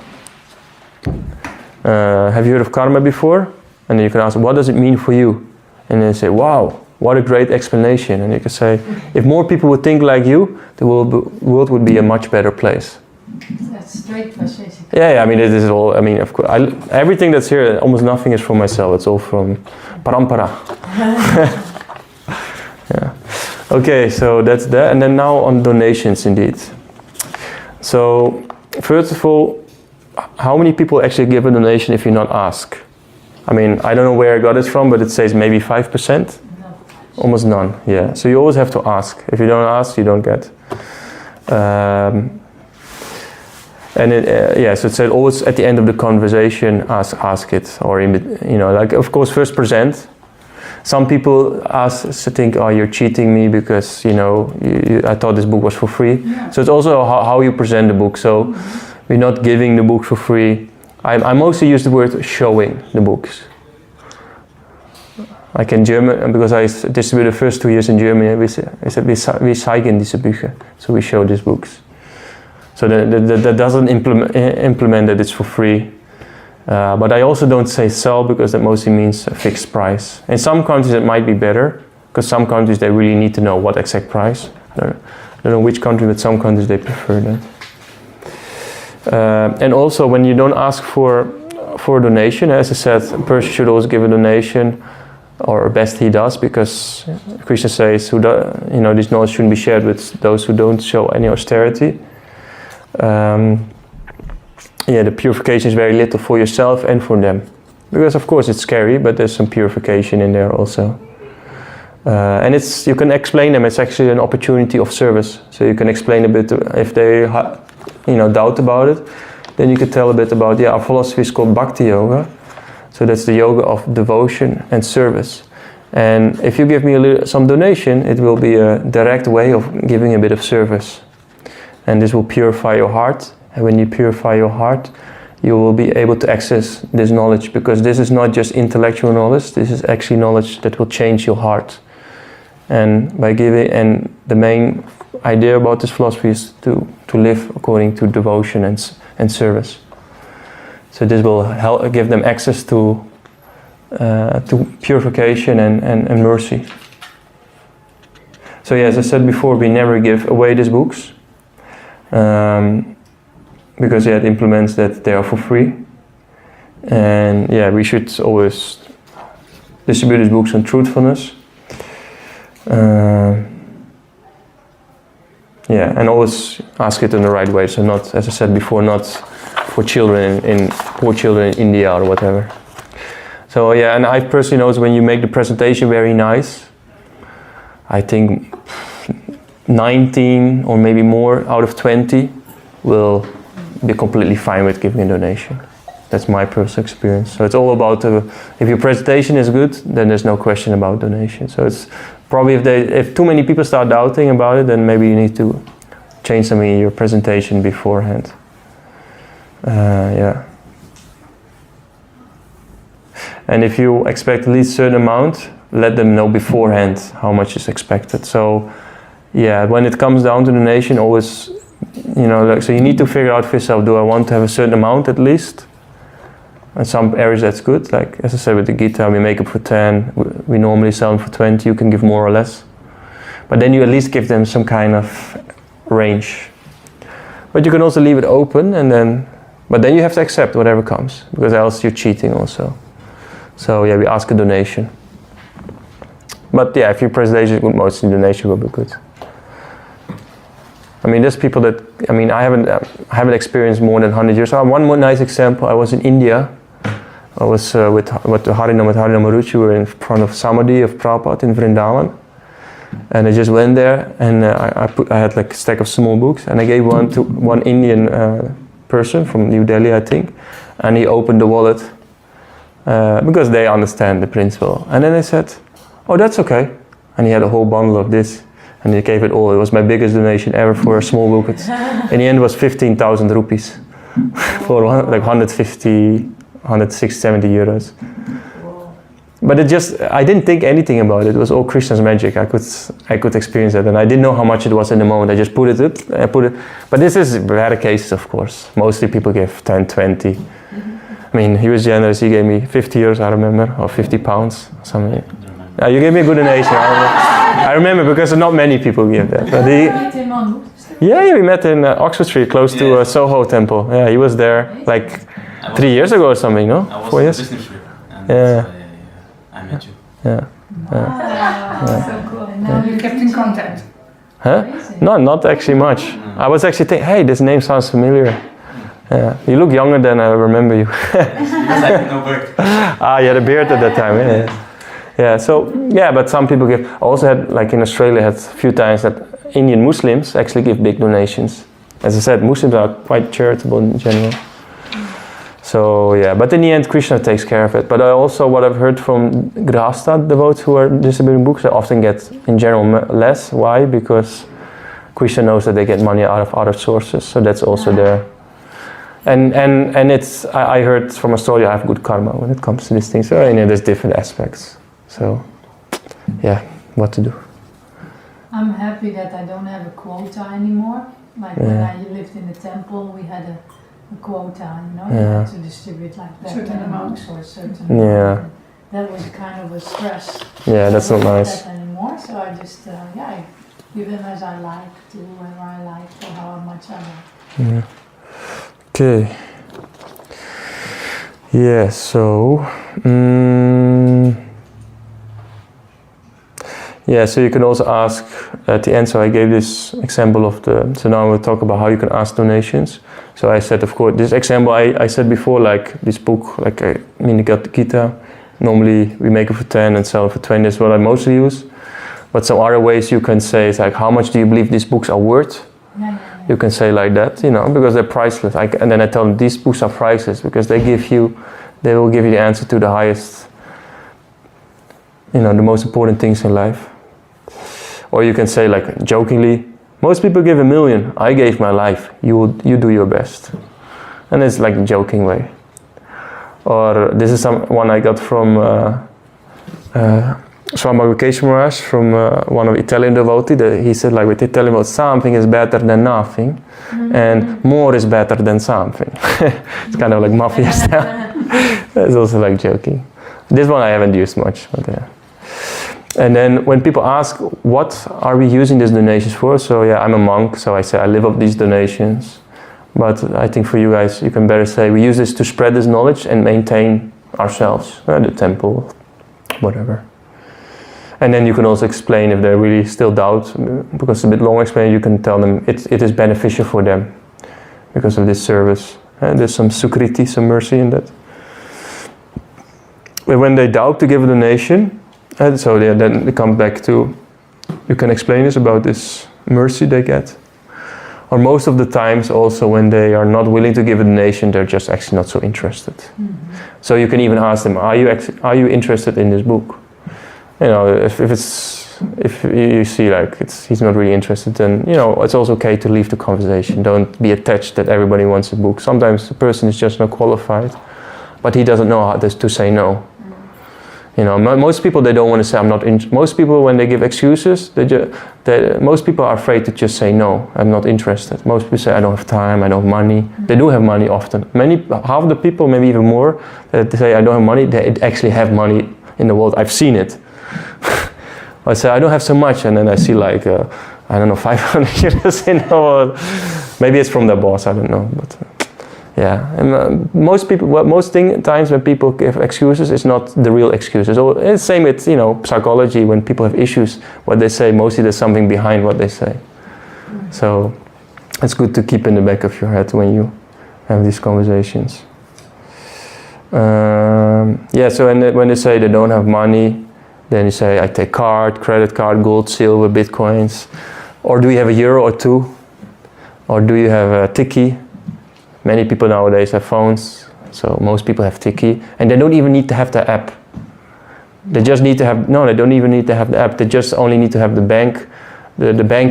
Have you heard of karma before? And then you can ask, what does it mean for you? And then say, wow, what a great explanation. And you can say, if more people would think like you, the world would be a much better place. That's straight passage. Yeah, I mean, it is all, I mean, of course, everything that's here, almost nothing is from myself. It's all from parampara. Yeah. Okay, so that's that. And then now on donations, indeed. So, first of all, how many people actually give a donation if you not ask? I mean, I don't know where I got it from, but it says maybe 5%. Almost none, yeah. So you always have to ask. If you don't ask, you don't get. So it said always at the end of the conversation, ask it, or like of course first present. Some people think, oh, you're cheating me because I thought this book was for free. Yeah. So it's also how you present the book. So we're not giving the book for free. I mostly use the word showing the books. Like in German, because I distributed the first 2 years in Germany, we said we zeigen diese Bücher. So we show these books. So that doesn't implement that it's for free. But I also don't say sell, because that mostly means a fixed price. In some countries it might be better, because some countries they really need to know what exact price. I don't know which country, but some countries they prefer that. And also when you don't ask for a donation, as I said, a person should always give a donation, or best he does, because Krishna says this knowledge shouldn't be shared with those who don't show any austerity. The purification is very little for yourself and for them, because of course it's scary, but there's some purification in there also. And you can explain them. It's actually an opportunity of service. So you can explain a bit if they doubt about it. Then you can tell a bit about our philosophy is called Bhakti Yoga. So that's the yoga of devotion and service. And if you give me some donation, it will be a direct way of giving a bit of service. And this will purify your heart. And when you purify your heart, you will be able to access this knowledge, because this is not just intellectual knowledge, this is actually knowledge that will change your heart. And the main idea about this philosophy is to live according to devotion and service. So this will help give them access to purification and mercy. So as I said before, we never give away these books. Because it implements that they are for free. And we should always distribute these books on truthfulness. And always ask it in the right way. So not, as I said before, not for children poor children in India or whatever. So and I personally notice when you make the presentation very nice, I think 19 or maybe more out of 20 will be completely fine with giving a donation. That's my personal experience. So it's all about if your presentation is good, then there's no question about donation. So it's probably if too many people start doubting about it, then maybe you need to change something in your presentation beforehand. And if you expect at least a certain amount, let them know beforehand how much is expected. So when it comes down to donation, always so you need to figure out for yourself, do I want to have a certain amount at least? In some areas that's good, like as I said with the Gita, we make it for 10, we normally sell them for 20, you can give more or less. But then you at least give them some kind of range. But you can also leave it open, and then But then you have to accept whatever comes, because else you're cheating also. So yeah, we ask a donation. But yeah, if your presentation is good, mostly donation will be good. I mean, there's people that, I mean, I haven't experienced more than 100 years. One more nice example, I was in India. I was with Harinam Maruchi. We were in front of Samadhi of Prabhupada in Vrindavan. And I just went there, and I had like a stack of small books, and I gave one to one Indian person from New Delhi, I think. And he opened the wallet, because they understand the principle. And then I said, oh, that's okay. And he had a whole bundle of this. And he gave it all. It was my biggest donation ever for a small book. In the end, it was 15,000 rupees for like 150, 160, 70 euros. But it just, I didn't think anything about it. It was all Krishna's magic. I could experience that, and I didn't know how much it was in the moment. I just put it. But this is rare cases, of course. Mostly people give 10, 20. I mean, he was generous. He gave me 50 euros, I remember, or 50 pounds, something. You gave me a good donation. I remember because not many people give that. But we met in Oxford Street, close to Soho Temple. Yeah, he was there like 3 years ago or something, no? I was 4 years? on a business trip. Yeah. I met you. Yeah. So cool. And now you kept in contact. Huh? No, not actually much. I was actually thinking, hey, this name sounds familiar. Yeah. You look younger than I remember you. Because I had no beard. You had a beard at that time. Yeah. Yeah, so, yeah, but some people give. I also had, like in Australia, had a few times that Indian Muslims actually give big donations. As I said, Muslims are quite charitable in general. So, yeah, but in the end, Krishna takes care of it. But I also, what I've heard from Grihastha devotees who are distributing books, they often get, in general, less. Why? Because Krishna knows that they get money out of other sources, so that's also there. And it's, I heard from Australia, I have good karma when it comes to these things. So, you know, there's different aspects. So, yeah, what to do. I'm happy that I don't have a quota anymore. Like when I lived in the temple, we had a quota, you know, you had to distribute like that. Certain amount. Or a certain amount. Yeah. That was kind of a stress. Yeah, that's not nice. That anymore, so I just, I give them as I like to, whenever I like, for how much I like. Yeah. Okay. Yeah, so... yeah, so you can also ask at the end, so I gave this example of so now we'll talk about how you can ask donations. So I said, of course, this example I said before, like this book, like Mini Gita, normally we make it for 10 and sell it for 20, that's what I mostly use. But some other ways you can say, it's like, how much do you believe these books are worth? You can say like that, you know, because they're priceless. And then I tell them, these books are priceless, because they will give you the answer to the highest, you know, the most important things in life. Or you can say, like, jokingly, most people give 1 million. I gave my life. You do your best. And it's like a joking way. Or this is one I got from Swami Maharaj, from one of Italian devotee. He said, like, with Italian word, something is better than nothing, and more is better than something. It's kind of like mafia style. It's also like joking. This one I haven't used much, but yeah. And then when people ask, what are we using these donations for? So yeah, I'm a monk, so I say I live up these donations. But I think for you guys, you can better say we use this to spread this knowledge and maintain ourselves, the temple, whatever. And then you can also explain if they really still doubt, because it's a bit long explained, you can tell them it is beneficial for them because of this service. And there's some sukriti, some mercy in that. But when they doubt to give a donation, and so then they come back to, you can explain this about this mercy they get. Or most of the times also when they are not willing to give a donation, they're just actually not so interested. So you can even ask them, are you interested in this book? You know, if you see like he's not really interested, then you know it's also okay to leave the conversation. Don't be attached that everybody wants a book. Sometimes the person is just not qualified, but he doesn't know how to say no. You know, most people, they don't want to say I'm not interested. Most people, when they give excuses, most people are afraid to just say no, I'm not interested. Most people say I don't have time, I don't have money. They do have money often. Half the people, maybe even more, that they say I don't have money, they actually have money in the world. I've seen it. I say I don't have so much, and then I see like I don't know, 500 euros in the world. Maybe it's from their boss, I don't know. But Yeah, and times when people give excuses, it's not the real excuses. So it's same with psychology. When people have issues, what they say, mostly there's something behind what they say. So it's good to keep in the back of your head when you have these conversations. So when they say they don't have money, then you say, I take credit card, gold, silver, bitcoins, or do you have €1 or 2, or do you have a Tiki? Many people nowadays have phones, so most people have Tiki, and they don't even need to have the app. They just need to have, they don't even need to have the app, they just only need to have the bank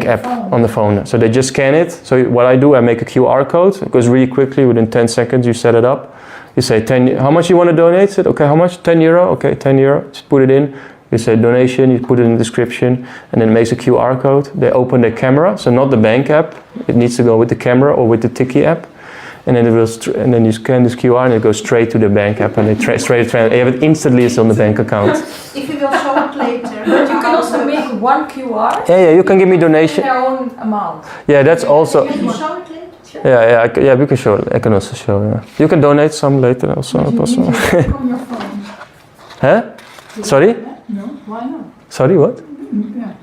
app on the phone. So they just scan it. So what I do, I make a QR code, it goes really quickly, within 10 seconds you set it up. You say, how much you want to donate? Said, okay, how much? €10? Okay, €10, just put it in. You say donation, you put it in the description, and then it makes a QR code. They open their camera, so not the bank app, it needs to go with the camera or with the Tiki app. And then and then you scan this QR and it goes straight to the bank app, and they have it instantly. It's on the bank account. If you will show it later. But you can also make one QR. Yeah, you can give me donation. Their own amount. Yeah, that's also. Can you show it later? Sure. Yeah, we can show it. I can also show. Yeah. You can donate some later also. But you need to check on your phone. Huh? Sorry? No, why not? Sorry, what? Yeah.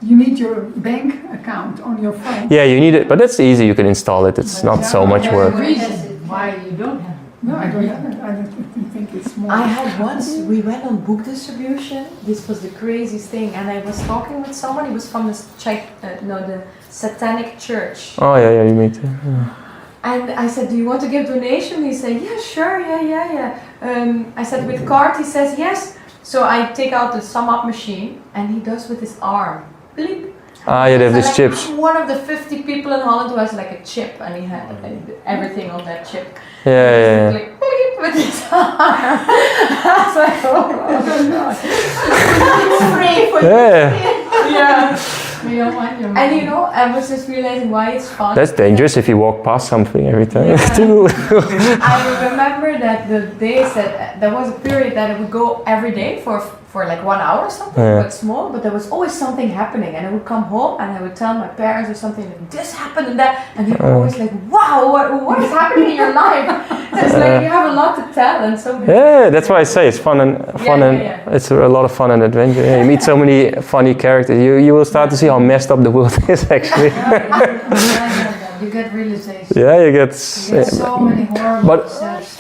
You need your bank account on your phone. Yeah, you need it, but that's easy. You can install it. It's not so much work. Why you don't have it? No, I don't have it. I don't think it's more. I had once, we went on book distribution. This was the craziest thing, and I was talking with someone. He was from the Satanic Church. Oh yeah, you meet. Yeah. And I said, do you want to give donation? He said, yeah, sure, yeah. I said, with card? He says, yes. So I take out the sum up machine, and he does with his arm. Bleep. Yeah, they have these chips. One of the 50 people in Holland who has like a chip, and he had everything on that chip. Yeah. Like, bleep with his arm. I was like, oh god. It's free for you. Yeah. And I was just realizing why it's fun. That's dangerous if you walk past something every time. Yeah. I remember that the days that there was a period that it would go every day for like 1 hour or something, but small, but there was always something happening, and I would come home and I would tell my parents or something, like, this happened and that, and they were always like, wow, what is happening in your life? It's like you have a lot to tell, and so that's why I say it's fun and it's a lot of fun and adventure. Yeah, you meet so many funny characters. You will start to see how messed up the world is actually. You get realization. Yeah, you get so many horrible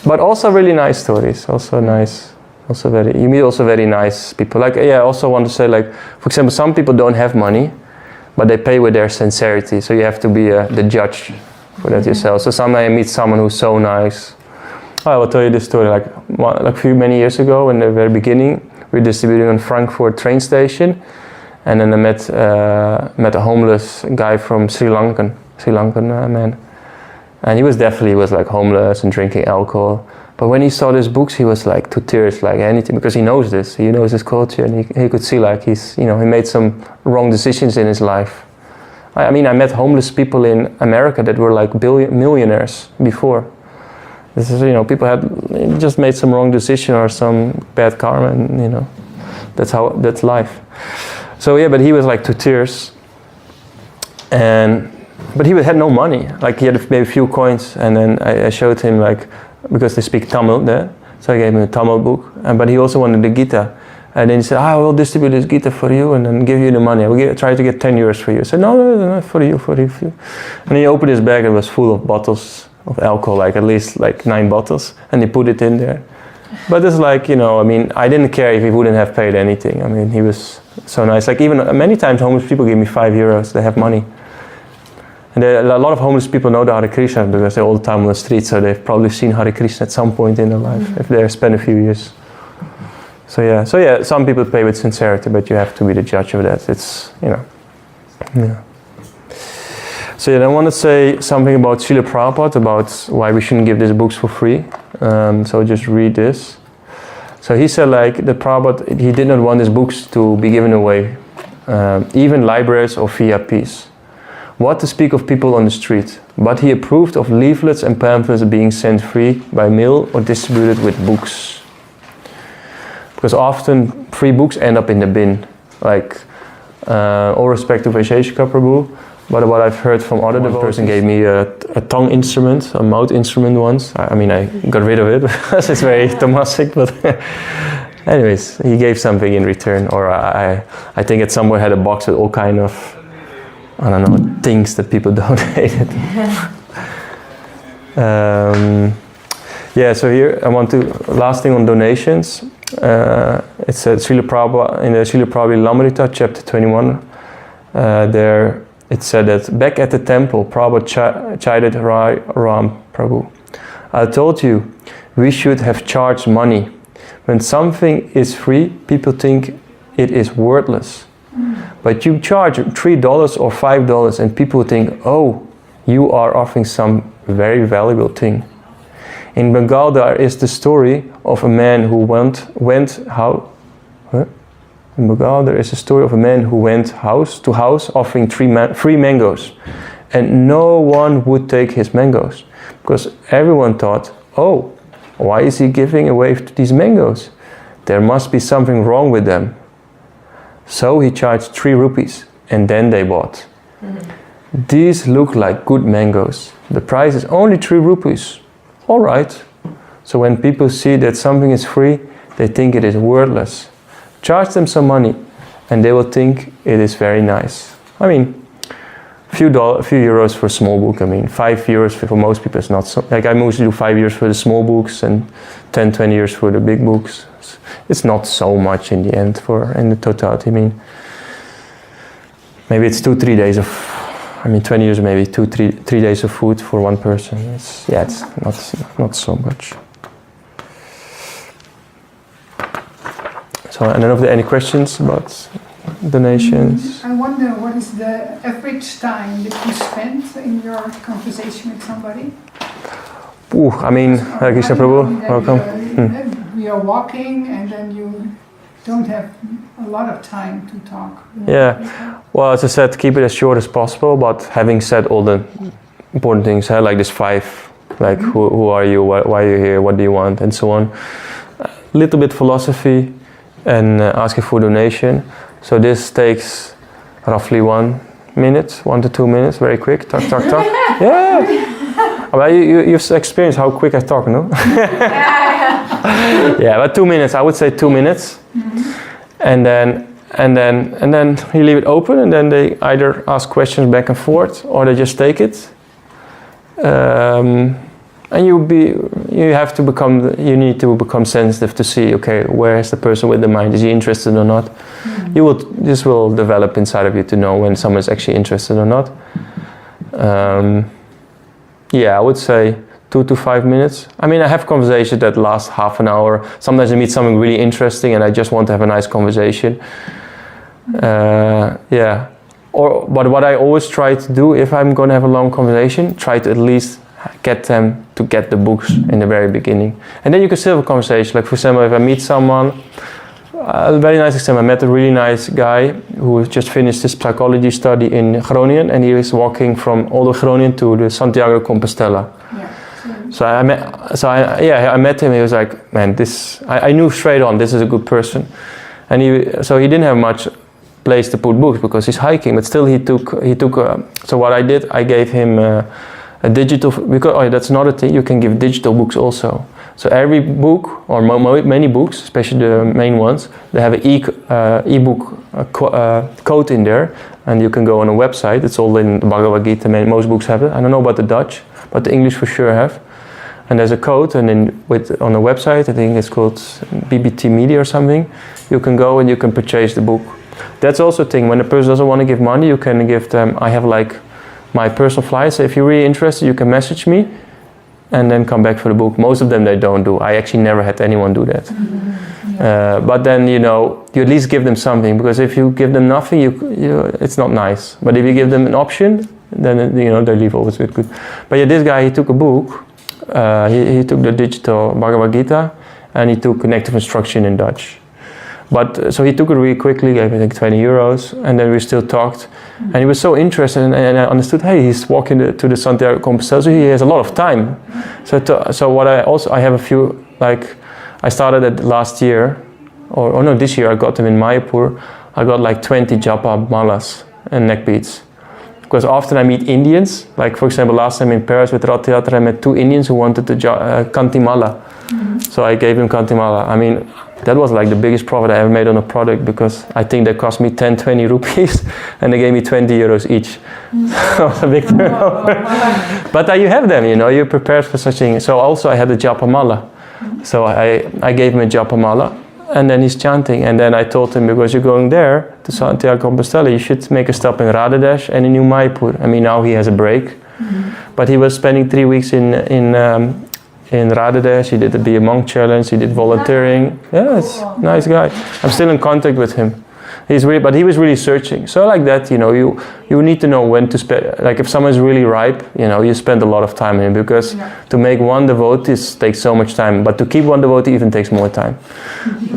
but also really nice stories. Also nice. You meet also very nice people. Like, I also want to say, like, for example, some people don't have money, but they pay with their sincerity. So you have to be the judge for that yourself. So sometimes I meet someone who's so nice. I will tell you this story. Like many years ago, in the very beginning, we were distributing on Frankfurt train station, and then I met a homeless guy from Sri Lankan man, and he was like homeless and drinking alcohol. But when he saw these books, he was like to tears, like anything, because he knows this culture, and he could see like he made some wrong decisions in his life. I met homeless people in America that were like millionaires before. This is, people had just made some wrong decision or some bad karma, and that's life. So yeah, but he was like to tears, but he had no money. Like he had maybe a few coins, and then I showed him like, because they speak Tamil there, so I gave him a Tamil book, but he also wanted the Gita. And then he said, I will distribute this Gita for you and then give you the money. I will try to get 10 euros for you. I said, no, for you. And he opened his bag and it was full of bottles of alcohol, like at least like 9 bottles, and he put it in there. But it's like, I didn't care if he wouldn't have paid anything. He was so nice. Like even many times homeless people give me 5 euros, they have money. And a lot of homeless people know the Hare Krishna because they're all the time on the street, so they've probably seen Hare Krishna at some point in their life, if they spend a few years. So yeah, some people pay with sincerity, but you have to be the judge of that. It's, yeah. So yeah, I want to say something about Srila Prabhupada, about why we shouldn't give these books for free. So just read this. So he said like, the Prabhupada, he did not want his books to be given away, even libraries or VIPs. What to speak of people on the street, but he approved of leaflets and pamphlets being sent free by mail or distributed with books. Because often free books end up in the bin. Like, all respect to ISKCON Prabhu, But what I've heard from other devotees, one person gave me a tongue instrument, a mouth instrument once. I mean, I got rid of it because it's very Tomasic, but anyways, he gave something in return. Or I think it somewhere had a box with all kind of, I don't know, things that people donated. Yeah, so here I want to, last thing on donations. It said Srila Prabhupada, in the Srila Prabhupada Lamrita, chapter 21, there it said that back at the temple, Prabhupada chided Ram Prabhu. I told you, we should have charged money. When something is free, people think it is worthless. But you charge $3 or $5 and people think, oh, you are offering some very valuable thing. In Bengal there is the story of a man who In Bengal there is a story of a man who went house to house offering free mangoes. And no one would take his mangoes. Because everyone thought, oh, why is he giving away these mangoes? There must be something wrong with them. So he charged 3 rupees and then they bought. These look like good mangoes. The price is only 3 rupees. All right. So when people see that something is free, they think it is worthless. Charge them some money and they will think it is very nice. I mean, a few euros for a small book. I mean, 5 euros for most people is not so. Like I mostly do 5 euros for the small books and 10, 20 euros for the big books. It's not so much in the end in the totality. I mean, maybe it's 2-3 days of, 20 years, maybe 2-3 days of food for one person. It's not so much. So I don't know if there are any questions about donations. I wonder what is the average time that you spend in your conversation with somebody? Hare Krishna Prabhu, welcome. We are walking and then you don't have a lot of time to talk. Yeah, well, as I said, keep it as short as possible, but having said all the important things, like this 5, like who are you, why are you here, what do you want, and so on. A little bit philosophy and asking for donation. So this takes roughly 1 minute, 1 to 2 minutes, very quick, talk. Yeah. You've experienced how quick I talk, no? Yeah, but 2 minutes. I would say 2 minutes, and then you leave it open, and then they either ask questions back and forth, or they just take it. And you need to become sensitive to see, okay, where is the person with the mind? Is he interested or not? This will develop inside of you to know when someone's actually interested or not. Yeah, I would say 2 to 5 minutes. I have conversations that last half an hour. Sometimes I meet something really interesting and I just want to have a nice conversation. Yeah. But what I always try to do, if I'm going to have a long conversation, try to at least get them to get the books in the very beginning. And then you can still have a conversation. Like for example, if I meet someone, a very nice example, I met a really nice guy who just finished his psychology study in Groningen, and he was walking from Older Groningen to the Santiago de Compostela. Yeah. So I met him. He was like, man, I knew straight on this is a good person, and he didn't have much place to put books because he's hiking, but still he took. So what I did, I gave him a digital, because that's another thing. You can give digital books also. So every book, or many books, especially the main ones, they have an e-book code in there, and you can go on a website. It's all in the Bhagavad Gita. Most books have it. I don't know about the Dutch, but the English for sure have. And there's a code, and then on the website, I think it's called BBT Media or something. You can go and you can purchase the book. That's also a thing. When a person doesn't want to give money, you can give them. I have like my personal flyer. So if you're really interested, you can message me and then come back for the book. Most of them they don't do. I actually never had anyone do that. But then you at least give them something, because if you give them nothing, it's not nice. But if you give them an option, then they leave always with good. But yeah, this guy, he took a book. He took the digital Bhagavad Gita, and he took Connective Instruction in Dutch. But so he took it really quickly, gave I think 20 euros, and then we still talked. And he was so interested, and I understood, hey, he's walking to the Santiago de Compostela, so he has a lot of time. So what I have a few, like, I started it last year, or no, this year I got them in Mayapur. I got like 20 japa malas and neck beads. because often I meet Indians, like for example last time in Paris with Rath Theatre I met 2 Indians who wanted to Kantimala. So I gave him Kantimala. I mean, that was like the biggest profit I ever made on a product, because I think they cost me 10-20 rupees and they gave me 20 euros each. That was a big turnover. But you have them, you know, you're prepared for such things. So also I had a Japamala. So I gave him a Japamala, and then he's chanting. And then I told him, because you're going there to Santiago de Compostela, you should make a stop in Radhadesh and in New Mayapur. I mean, now he has a break. But he was spending 3 weeks in Radhadesh. He did the Be a Monk challenge. He did volunteering. Yeah, it's a nice guy. I'm still in contact with him. But he was really searching. So like that, you know, you need to know when to spend. Like if someone's really ripe, you know, you spend a lot of time in him, because to make one devotee takes so much time. But to keep one devotee even takes more time.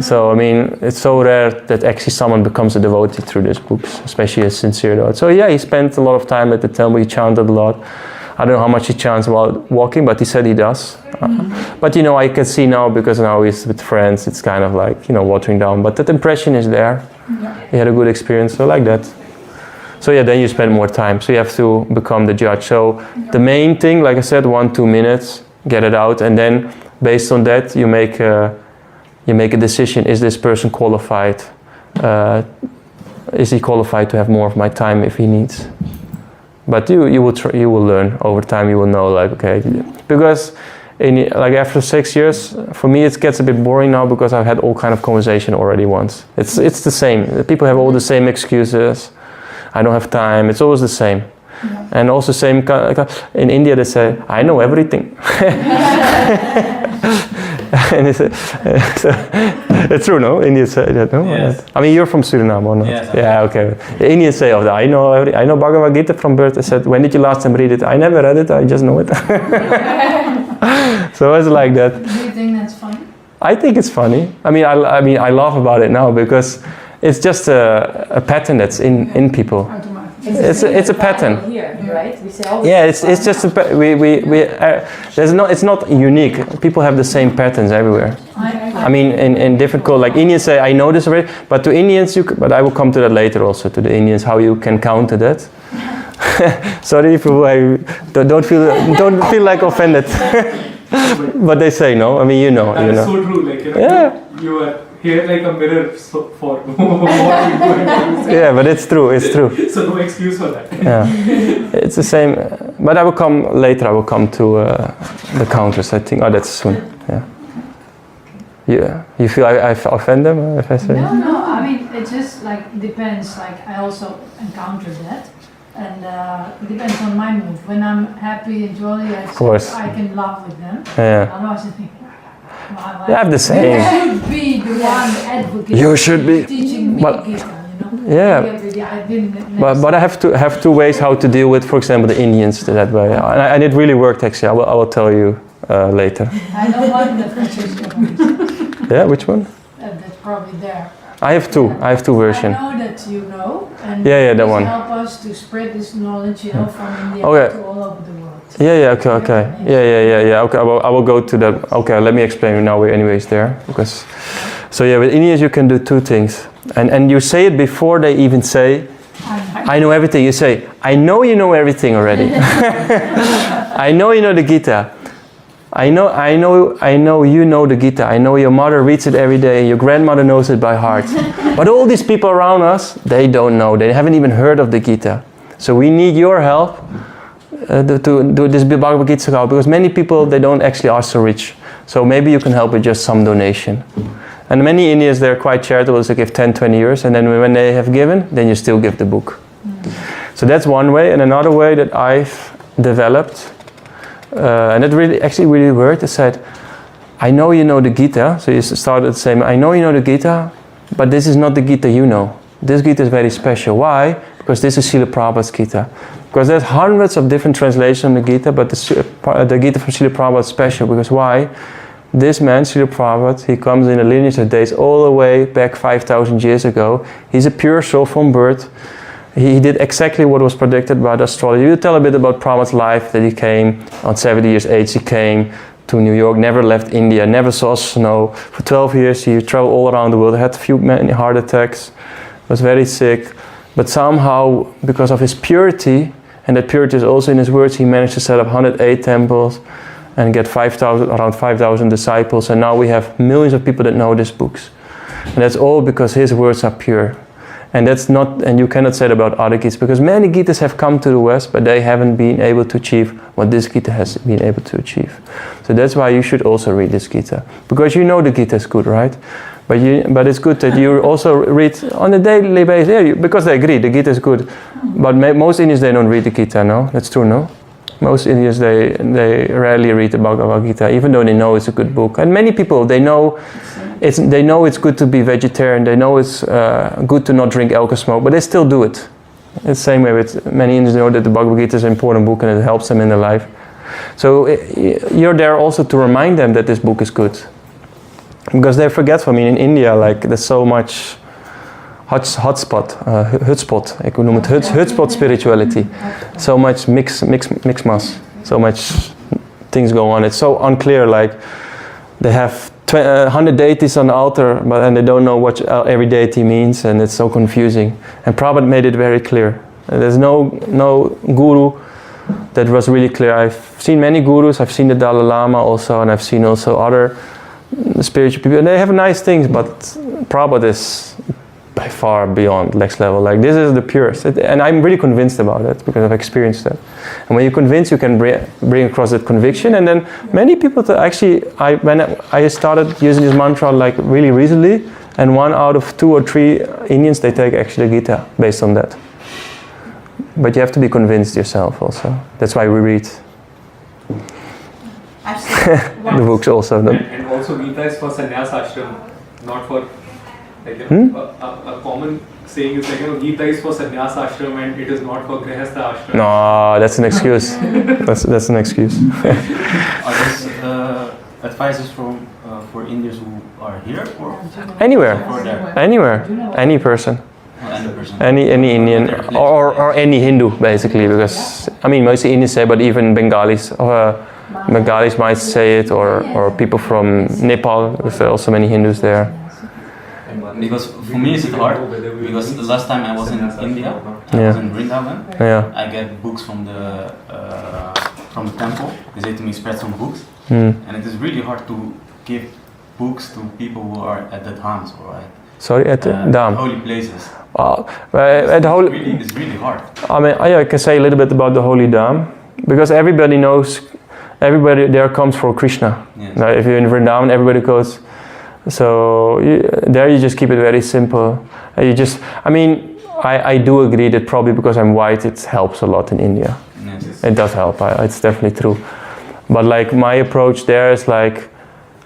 So I mean, it's so rare that actually someone becomes a devotee through these books, especially a sincere devotee. So yeah, he spent a lot of time at the temple. He chanted a lot. I don't know how much he chants while walking, but he said he does. But you know, I can see now, because now he's with friends, it's kind of like, you know, watering down. But that impression is there. He had a good experience, so like that. So yeah, then you spend more time. So you have to become the judge. So the main thing, like I said, 1-2 minutes, get it out, and then based on that, you make a decision. Is this person qualified? Is he qualified to have more of my time if he needs? But you will learn over time. You will know, like, okay, because like after 6 years, for me it gets a bit boring now, because I've had all kind of conversation already once. It's the same. People have all the same excuses. I don't have time. It's always the same. And also same in India they say, I know everything. And it's true, no? Indians say that, no? Yes. I mean, you're from Suriname, or not? Yes, yeah, okay. The Indians say, I know Bhagavad Gita from birth. I said, when did you last time read it? I never read it, I just know it. So it's like that. Do you think that's funny? I think it's funny. I mean, I laugh about it now, because it's just a pattern that's in people. It's a pattern. Here, right? We say it's just it's not unique. People have the same patterns everywhere. I mean, in different cultures, like Indians say, I know this already, but to Indians, but I will come to that later also, to the Indians, how you can counter that. Sorry if I don't feel like offended. But they say no. I mean, you know. That's so true. Like, you know, you are here like a mirror for what you're going to say. Yeah, but it's true. It's true. So no excuse for that. Yeah, it's the same. But I will come later. I will come to the counters. I think. Oh, that's soon. Yeah. You feel I offend them if I say? No. I mean, it just like depends. Like I also encounter that. And it depends on my mood. When I'm happy and jolly, I can laugh with them. Yeah. Otherwise, I think, you have the same. You should be the one advocating. You should be teaching me Gita, you know. Yeah. But I have two ways how to deal with, for example, the Indians that way, and it really worked actually. I will tell you later. I know one that teaches Japanese. Yeah, which one? That's probably there. I have two versions. I know that you know, and that one. help us to spread this knowledge, you know, from India to all over the world. Okay. Yeah. Okay, I will go to that. Okay, let me explain now. We're anyways there, because with Indians you can do two things, and you say it before they even say, I know everything. You say, I know you know everything already. I know you know the Gita. I know you know the Gita. I know your mother reads it every day. Your grandmother knows it by heart. But all these people around us, they don't know. They haven't even heard of the Gita. So we need your help to do this Bhagavad Gita, because many people, they don't actually are so rich. So maybe you can help with just some donation. And many Indians, they're quite charitable. They give 10, 20 years. And then when they have given, then you still give the book. So that's one way. And another way that I've developed, and it really worked. I said, I know you know the Gita. So you started saying, I know you know the Gita, but this is not the Gita you know. This Gita is very special. Why? Because this is Srila Prabhupada's Gita. Because there's hundreds of different translations of the Gita, but the Gita from Srila Prabhupada is special. Because why? This man, Srila Prabhupada, he comes in a lineage that dates all the way back 5,000 years ago. He's a pure soul from birth. He did exactly what was predicted by the astrology. You tell a bit about Prabhupada's life, that he came on 70 years age. He came to New York, never left India, never saw snow. For 12 years he traveled all around the world, had many heart attacks, was very sick. But somehow, because of his purity, And that purity is also in his words. He managed to set up 108 temples and get around 5,000 disciples. And now we have millions of people that know these books. And that's all because his words are pure. And that's not, and you cannot say it about other Gitas, because many Gitas have come to the West, but they haven't been able to achieve what this Gita has been able to achieve. So that's why you should also read this Gita. Because you know the Gita is good, right? But it's good that you also read on a daily basis, because they agree, the Gita is good. But most Indians, they don't read the Gita, no? That's true, no? Most Indians, they rarely read the Bhagavad Gita, even though they know it's a good book. And many people, they know it's good to be vegetarian, they know it's good to not drink alcohol, smoke, but they still do it. It's the same way with many Indians know that the Bhagavad Gita is an important book and it helps them in their life. So you're there also to remind them that this book is good. Because they're forgetful. I mean, in India, like, there's so much hutspot spirituality. So much mix-mas. So much things go on. It's so unclear, like, they have 100 deities on the altar, and they don't know what every deity means, and it's so confusing. And Prabhupada made it very clear. There's no guru that was really clear. I've seen many gurus, I've seen the Dalai Lama also, and I've seen also other spiritual people, and they have nice things, but Prabhupada is by far beyond next level. Like, this is the purest, and I'm really convinced about it because I've experienced that. And when you're convinced, you can bring across that conviction. And then many people when I started using this mantra like really recently, and 1 out of 2 or 3 Indians, they take actually the Gita based on that. But you have to be convinced yourself also. That's why we read the books also. And also Gita is for sannyas ashram, not for, like, a common saying is like, Gita is for sannyas ashram and it is not for grihastha ashram. No, that's an excuse. that's an excuse. Are these advices for Indians who are here or anywhere? Or there? Anywhere, any person. Any Indian or any Hindu, basically, because I mean mostly Indians say, but even Bengalis might say it, or people from Nepal, because there are also many Hindus there. Because for me it's hard, because the last time I was in India, I was in Vrindavan, I get books from the temple. They say to me, spread some books, and it is really hard to give books to people who are at the dhams, right? Sorry, at the dham. Holy places. It's really hard. I mean, I can say a little bit about the holy dham, because everybody knows, everybody there comes for Krishna. Yes. Now, if you're in Vrindavan, everybody goes. So there you just keep it very simple. I do agree that probably because I'm white, it helps a lot in India. Yes. It does help. It's definitely true. But like my approach there is like,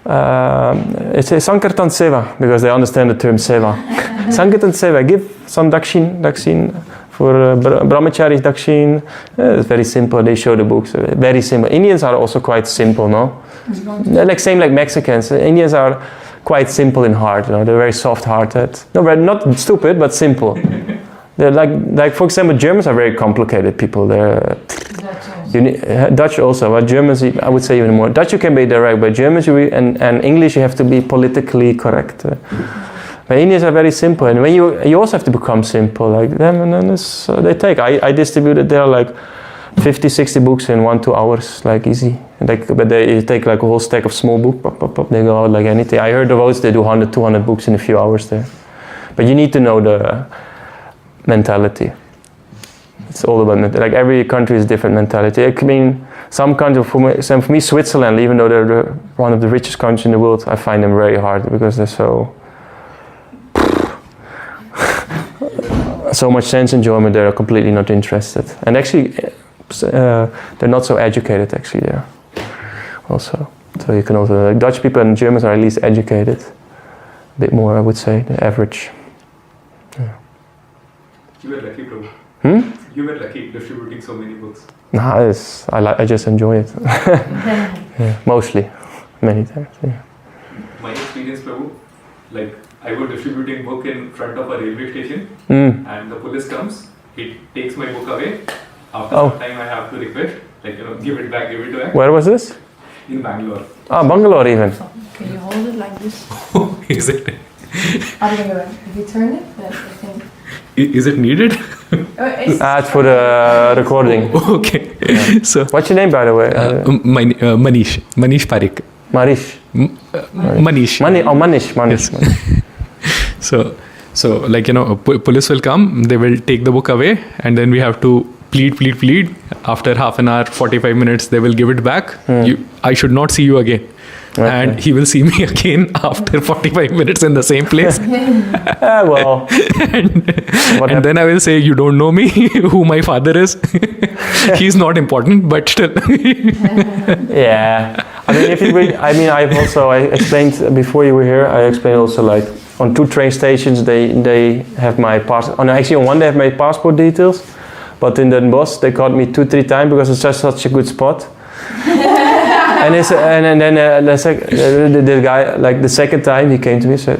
it's a Sankirtan seva, because they understand the term seva. Sankirtan seva, give some dakshin for brahmacharis dakshin. It's very simple. They show the books. Very simple. Indians are also quite simple, no? They're like same like Mexicans. Indians are quite simple in heart. You know? They're very soft-hearted. No, but not stupid, but simple. They're like for example, Germans are very complicated people. They're Dutch also, but Germans, I would say even more. Dutch you can be direct, but Germans and English you have to be politically correct. But Indians are very simple, and when you also have to become simple like them, and then they take. I distributed there like 50-60 books in 1-2 hours, like easy. But they take like a whole stack of small books, they go out like anything. I heard the votes, they do 100-200 books in a few hours there. But you need to know the mentality. It's all about, like every country is different mentality. I mean, some countries, for me, Switzerland, even though they're one of the richest countries in the world, I find them very hard because they're so much sense enjoyment, they're completely not interested. And actually, they're not so educated actually there also. So you can also, like Dutch people and Germans are at least educated. A bit more, I would say, the average. Yeah. You were lucky, bro. You were lucky distributing so many books. Nah, I just enjoy it. Yeah, mostly, many times. Yeah. My experience, Prabhu, like I was distributing book in front of a railway station, and the police comes, he takes my book away. After some time, I have to request, like give it back, give it back. Where was this? In Bangalore. Ah, Bangalore even. Can you hold it like this? Is it? If you turn it, then I think. Is it needed? It's for the recording. Okay. Yeah. So what's your name, by the way? Manish Parik. Manish. Manish. Manish. Yes. So like, police will come, they will take the book away, and then we have to plead. After half an hour, 45 minutes, they will give it back. I should not see you again. Okay. And he will see me again after 45 minutes in the same place. Well. and then I will say, you don't know me, who my father is. He's not important, but still. Yeah. I mean, if you read, I explained before you were here, I explained also like on 2 train stations, they have my passport. Actually on one they have my passport details, but in Den Bosch they caught me 2-3 times because it's just such a good spot. And then the guy, like the second time he came to me and said,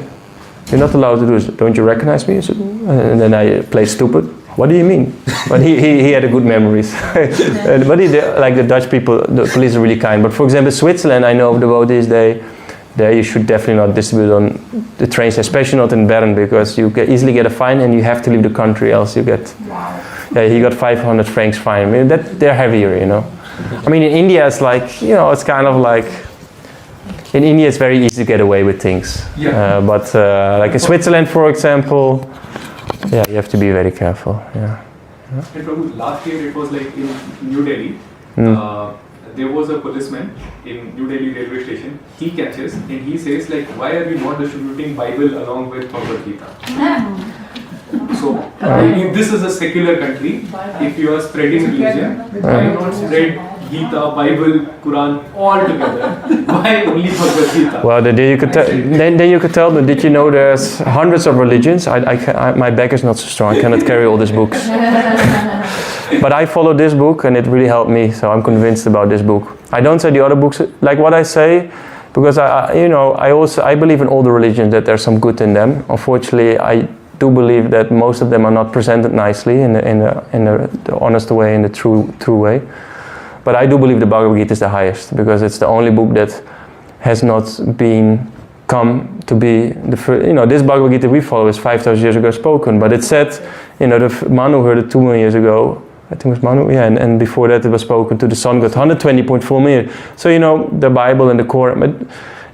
"You're not allowed to do this. Don't you recognize me?" And then I played stupid. What do you mean? But he had a good memories. But like the Dutch people, the police are really kind. But for example, Switzerland, I know of devotees, there you should definitely not distribute on the trains, especially not in Bern, because you easily get a fine and you have to leave the country, else you get. Wow. Yeah, he got 500 francs fine. I mean, they're heavier, I mean, in India, it's like, it's kind of like, in India, it's very easy to get away with things. Yeah. But like in Switzerland, for example, yeah, you have to be very careful. Yeah. And Prabhu, last year it was like in New Delhi, there was a policeman in New Delhi railway station. He catches and he says like, why are you not distributing Bible along with Bhagavad Gita? So, this is a secular country. If you are spreading religion, why not spread Gita, Bible, Quran all together? Why only Bhagavad Gita? Well, then you could tell them, did you know there's hundreds of religions? My back is not so strong, I cannot carry all these books. But I follow this book and it really helped me, so I'm convinced about this book. I don't say the other books, like what I say, because I believe in all the religions, that there's some good in them. Unfortunately, I do believe that most of them are not presented nicely in the honest way, in the true way. But I do believe the Bhagavad Gita is the highest, because it's the only book that has not come to be the first. This Bhagavad Gita we follow is 5,000 years ago spoken, but it said, the Manu heard it 2 million years ago. I think it was Manu, yeah, and before that it was spoken to the sun god 120.4 million. So the Bible and the Quran. But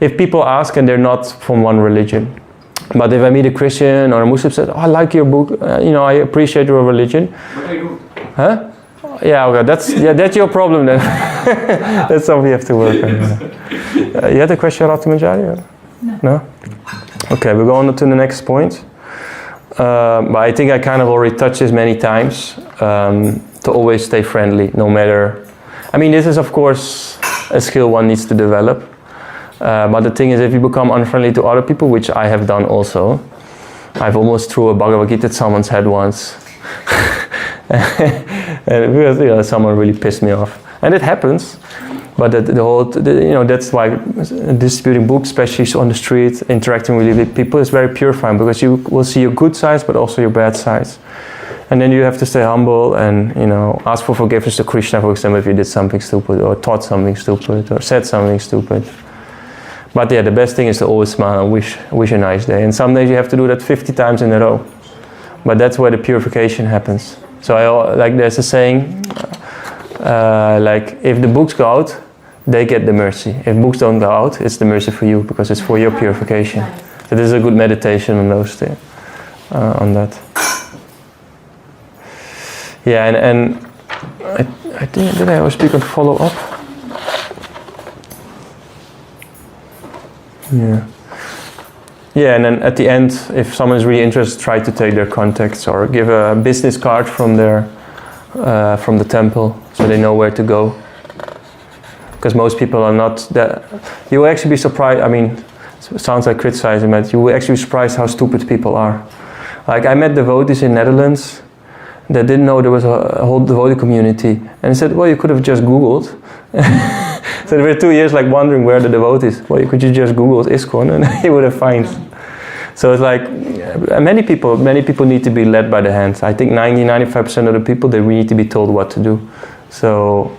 if people ask and they're not from one religion, but if I meet a Christian or a Muslim, said, "Oh, I like your book. I appreciate your religion." But I don't. Huh? Yeah, okay. That's your problem then. That's something you have to work on. You had a question, Ratu Manjari? No. Okay, we're going on to the next point. But I think I kind of already touched this many times. To always stay friendly, no matter. I mean, this is of course a skill one needs to develop. But the thing is, if you become unfriendly to other people, which I have done also, I've almost threw a Bhagavad Gita at someone's head once. And because someone really pissed me off, and it happens. But that's why distributing books, especially on the street, interacting with people, is very purifying, because you will see your good sides, but also your bad sides. And then you have to stay humble and ask for forgiveness to Krishna, for example, if you did something stupid or taught something stupid or said something stupid. But yeah, the best thing is to always smile and wish a nice day. And some days you have to do that 50 times in a row. But that's where the purification happens. So there's a saying, like if the books go out, they get the mercy. If books don't go out, it's the mercy for you, because it's for your purification. So this is a good meditation on those things, on that. Yeah, and I think, did I always speak on follow up? Yeah. Yeah, and then at the end, if someone is really interested, try to take their contacts or give a business card from the temple, so they know where to go. Because most people are not that. You will actually be surprised. I mean, it sounds like criticizing, but you will actually be surprised how stupid people are. Like I met devotees in Netherlands that didn't know there was a whole devotee community, and they said, "Well, you could have just Googled." So there were 2 years like wondering where the devotees. Well, you could just Google ISKCON and you would have found. So it's like many people need to be led by the hand. I think 90-95% of the people, they really need to be told what to do. So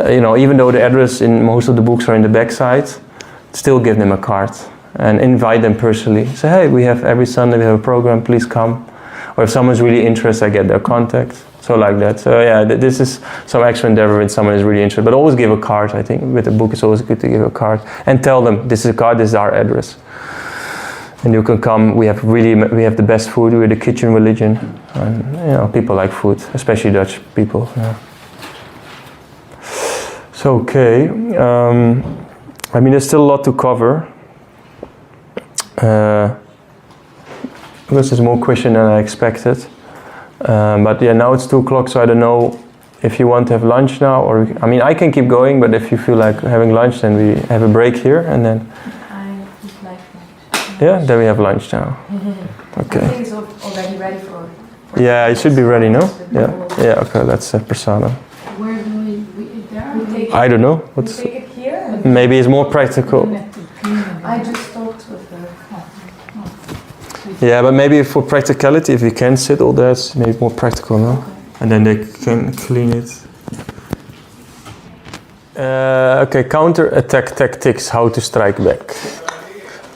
even though the address in most of the books are in the backside, still give them a card and invite them personally. Say, hey, we have every Sunday we have a program, please come. Or if someone's really interested, I get their contact. So like that. So yeah, this is some extra endeavor when someone is really interested. But always give a card, I think. With a book, it's always good to give a card. And tell them, this is a card, this is our address. And you can come, we have the best food, we're the kitchen religion. And, people like food, especially Dutch people. Yeah. So, okay. There's still a lot to cover. Because there's more questions than I expected. But yeah, now it's 2 o'clock, so I don't know if you want to have lunch now, or I can keep going, but if you feel like having lunch, then we have a break here, and then. I would like lunch. Yeah, then we have lunch now. Okay. I think it's already ready for. Yeah, it should be ready, no? Yeah. Okay, that's Prasadam. Where do we eat there? I don't know. We take it here. Maybe it's more practical. I just talked with her. Yeah, but maybe for practicality, if you can sit all there, it's maybe more practical, no? Okay. And then they can clean it. Okay, counter-attack tactics, how to strike back.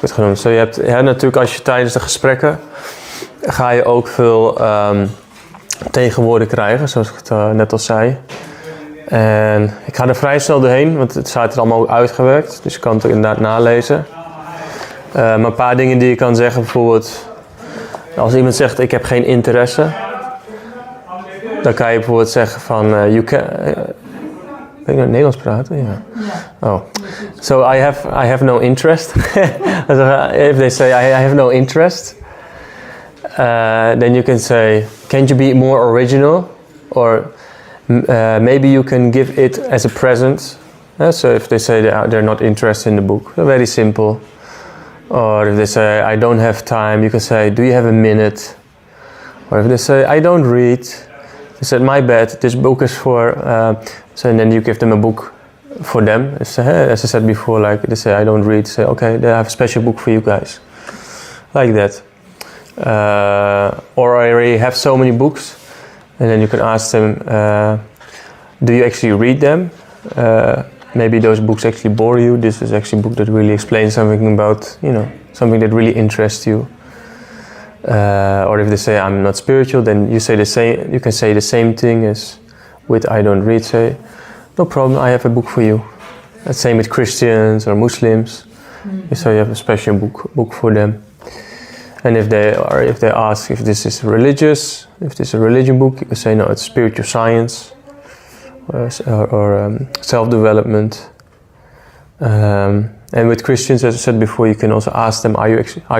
Goed genoemd. So je hebt natuurlijk als je tijdens de gesprekken ga je ook veel tegenwoorden krijgen, zoals ik het net al zei. En ik ga er vrij snel doorheen, want het staat er allemaal ook uitgewerkt. Dus je kan het inderdaad nalezen. Maar een paar dingen die je kan zeggen, bijvoorbeeld als iemand zegt ik heb geen interesse, dan kan je bijvoorbeeld zeggen van you can. Ben ik nou Nederlands praten? Ja. Oh. So I have no interest. If they say I have no interest, then you can say, can't you be more original? Or maybe you can give it as a present. So if they say they're not interested in the book, very simple. Or if they say I don't have time, you can say, do you have a minute? Or if they say I don't read, they said, my bad, this book is for. So and then you give them a book for them. As I said before, like they say I don't read, say okay, they have a special book for you guys, like that. Or I already have so many books, and then you can ask them, do you actually read them? Maybe those books actually bore you. This is actually a book that really explains something about, something that really interests you. Or if they say I'm not spiritual, then you say the same. You can say the same thing as with I don't read. Say, no problem, I have a book for you. The same with Christians or Muslims. So you have a special book for them. And if they ask if this is religious, if this is a religion book, you can say no, it's spiritual science or self-development. And with Christians, as I said before, you can also ask them, are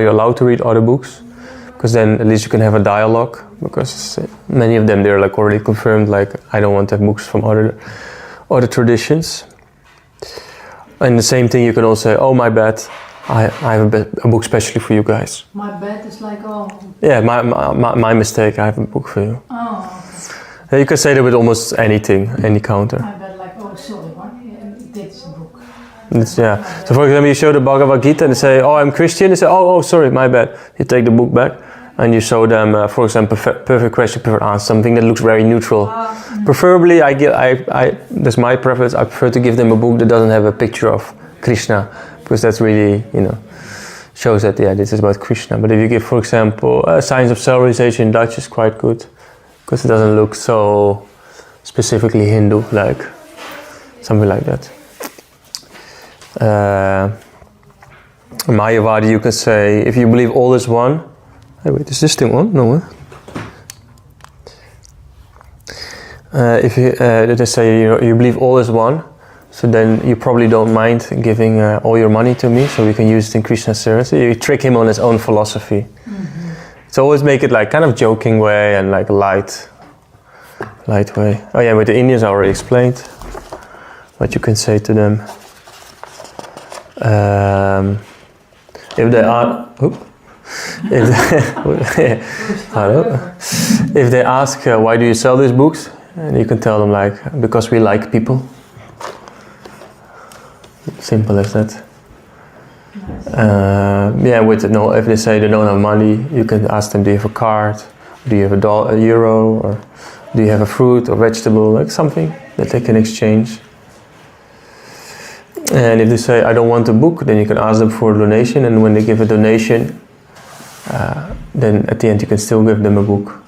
you allowed to read other books? Because then at least you can have a dialogue. Because many of them, they're like already confirmed, like I don't want to have books from other traditions. And the same thing, you can also say, oh my bad, I have a book specially for you guys. My bad is like, oh. Yeah, my mistake, I have a book for you. Oh, okay. You can say that with almost anything, any counter. My bad, like, oh sorry, what? Dit is a book. Yeah. So for example, you show the Bhagavad Gita and they say, oh, I'm Christian. They say, oh, sorry, my bad. You take the book back and you show them, for example, perfect question, perfect answer, something that looks very neutral. Preferably, that's my preference. I prefer to give them a book that doesn't have a picture of Krishna, because that's really, shows that this is about Krishna. But if you give, for example, Science of Self-Realization in Dutch is quite good, because it doesn't look so specifically Hindu, like something like that. Mayavadi, you can say, if you believe all is one. Hey, wait, is this thing on? No. If they say you believe all is one, so then you probably don't mind giving all your money to me, so we can use it in Krishna's service. You trick him on his own philosophy. Mm-hmm. So always make it like kind of joking way and like light way. Oh yeah, with the Indians I already explained what you can say to them. If they ask why do you sell these books, and you can tell them like because we like people. Simple as that. If they say they don't have money, you can ask them, do you have a card? Do you have a euro? Or do you have a fruit or vegetable? Like something that they can exchange. And if they say, I don't want a book, then you can ask them for a donation. And when they give a donation, then at the end you can still give them a book.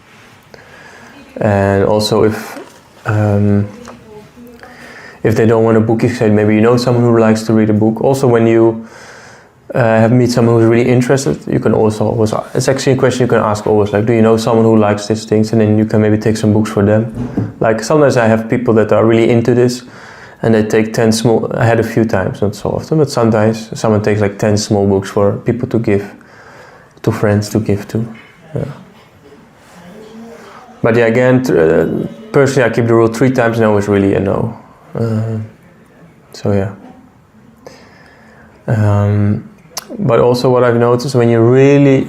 And also if they don't want a book, you say maybe you know someone who likes to read a book. Also when you meet someone who's really interested, you can also always, it's actually a question you can ask always, like, do you know someone who likes these things? And then you can maybe take some books for them. Like sometimes I have people that are really into this and they take 10 small, I had a few times, not so often, but sometimes someone takes like 10 small books for people to give, to friends to give to. Yeah. But yeah, again, personally I keep the rule 3 times no is really a no. So yeah. But also what I've noticed, when you're really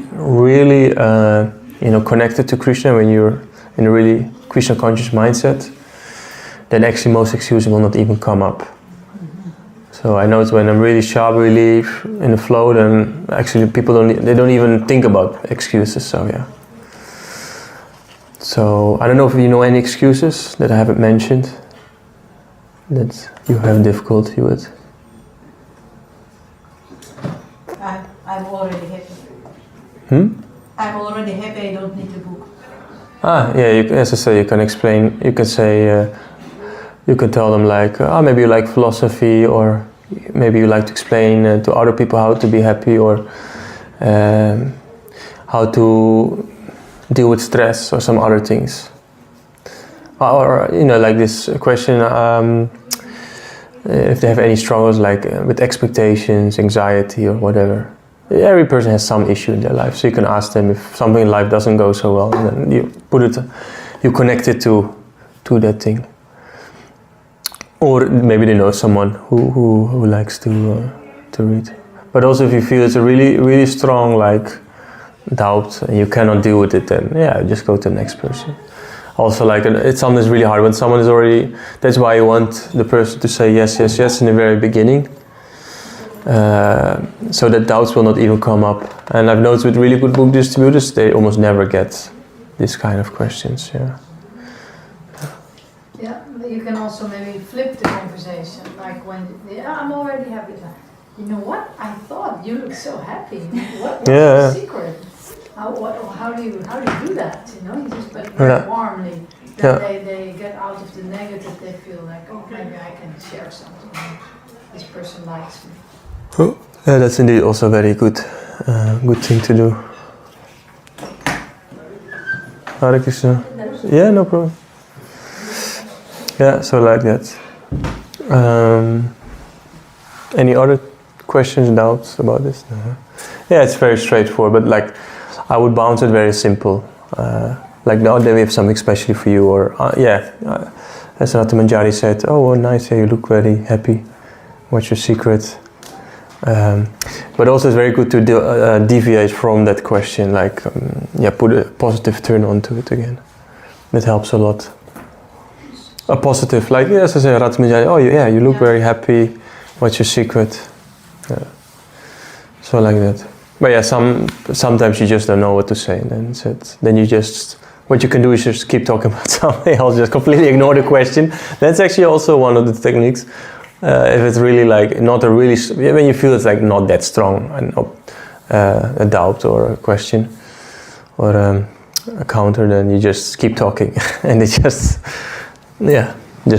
connected to Krishna, when you're in a really Krishna conscious mindset, then actually most excuses will not even come up. So I notice when I'm really sharp, really in the flow, then actually people don't even think about excuses. So yeah. So I don't know if you know any excuses that I haven't mentioned that you have difficulty with. I'm already happy. I'm already happy, I don't need a book. As I say, you can explain, you can say, you can tell them like, maybe you like philosophy, or maybe you like to explain to other people how to be happy, or how to deal with stress, or some other things. Or, like this question, if they have any struggles like with expectations, anxiety, or whatever. Every person has some issue in their life, so you can ask them if something in life doesn't go so well, and then you connect it to that thing. Or maybe they know someone who likes to read. But also if you feel it's a really, really strong like doubt and you cannot deal with it, then just go to the next person. Also, like, it's sometimes really hard when someone is already, that's why you want the person to say yes, yes, yes in the very beginning. So that doubts will not even come up. And I've noticed with really good book distributors, they almost never get this kind of questions. Yeah, you can also maybe flip the conversation, like when I'm already happy. You know what? I thought you look so happy. What's the secret? How do you do that? You just put it very warmly. Then they get out of the negative. They feel like, oh, maybe I can share something. This person likes me. Oh, yeah, that's indeed also a very good thing to do. Hare Krishna. Yeah, no problem. Yeah, so like that. Any other questions, doubts about this? No. Yeah, it's very straightforward, but like I would bounce it very simple. Like now we have something especially for you, or as Rata Manjari said, oh nice, you look very happy. What's your secret? But also it's very good to deviate from that question, like put a positive turn onto it again. That helps a lot. A positive, like as I say, Rata Manjari, oh you look very happy. What's your secret? Yeah. So like that. But yeah, sometimes you just don't know what to say, and then you just, what you can do is just keep talking about something else, just completely ignore the question. That's actually also one of the techniques. If it's really like not a really, when you feel it's like not that strong, and a doubt or a question or a counter, then you just keep talking and it just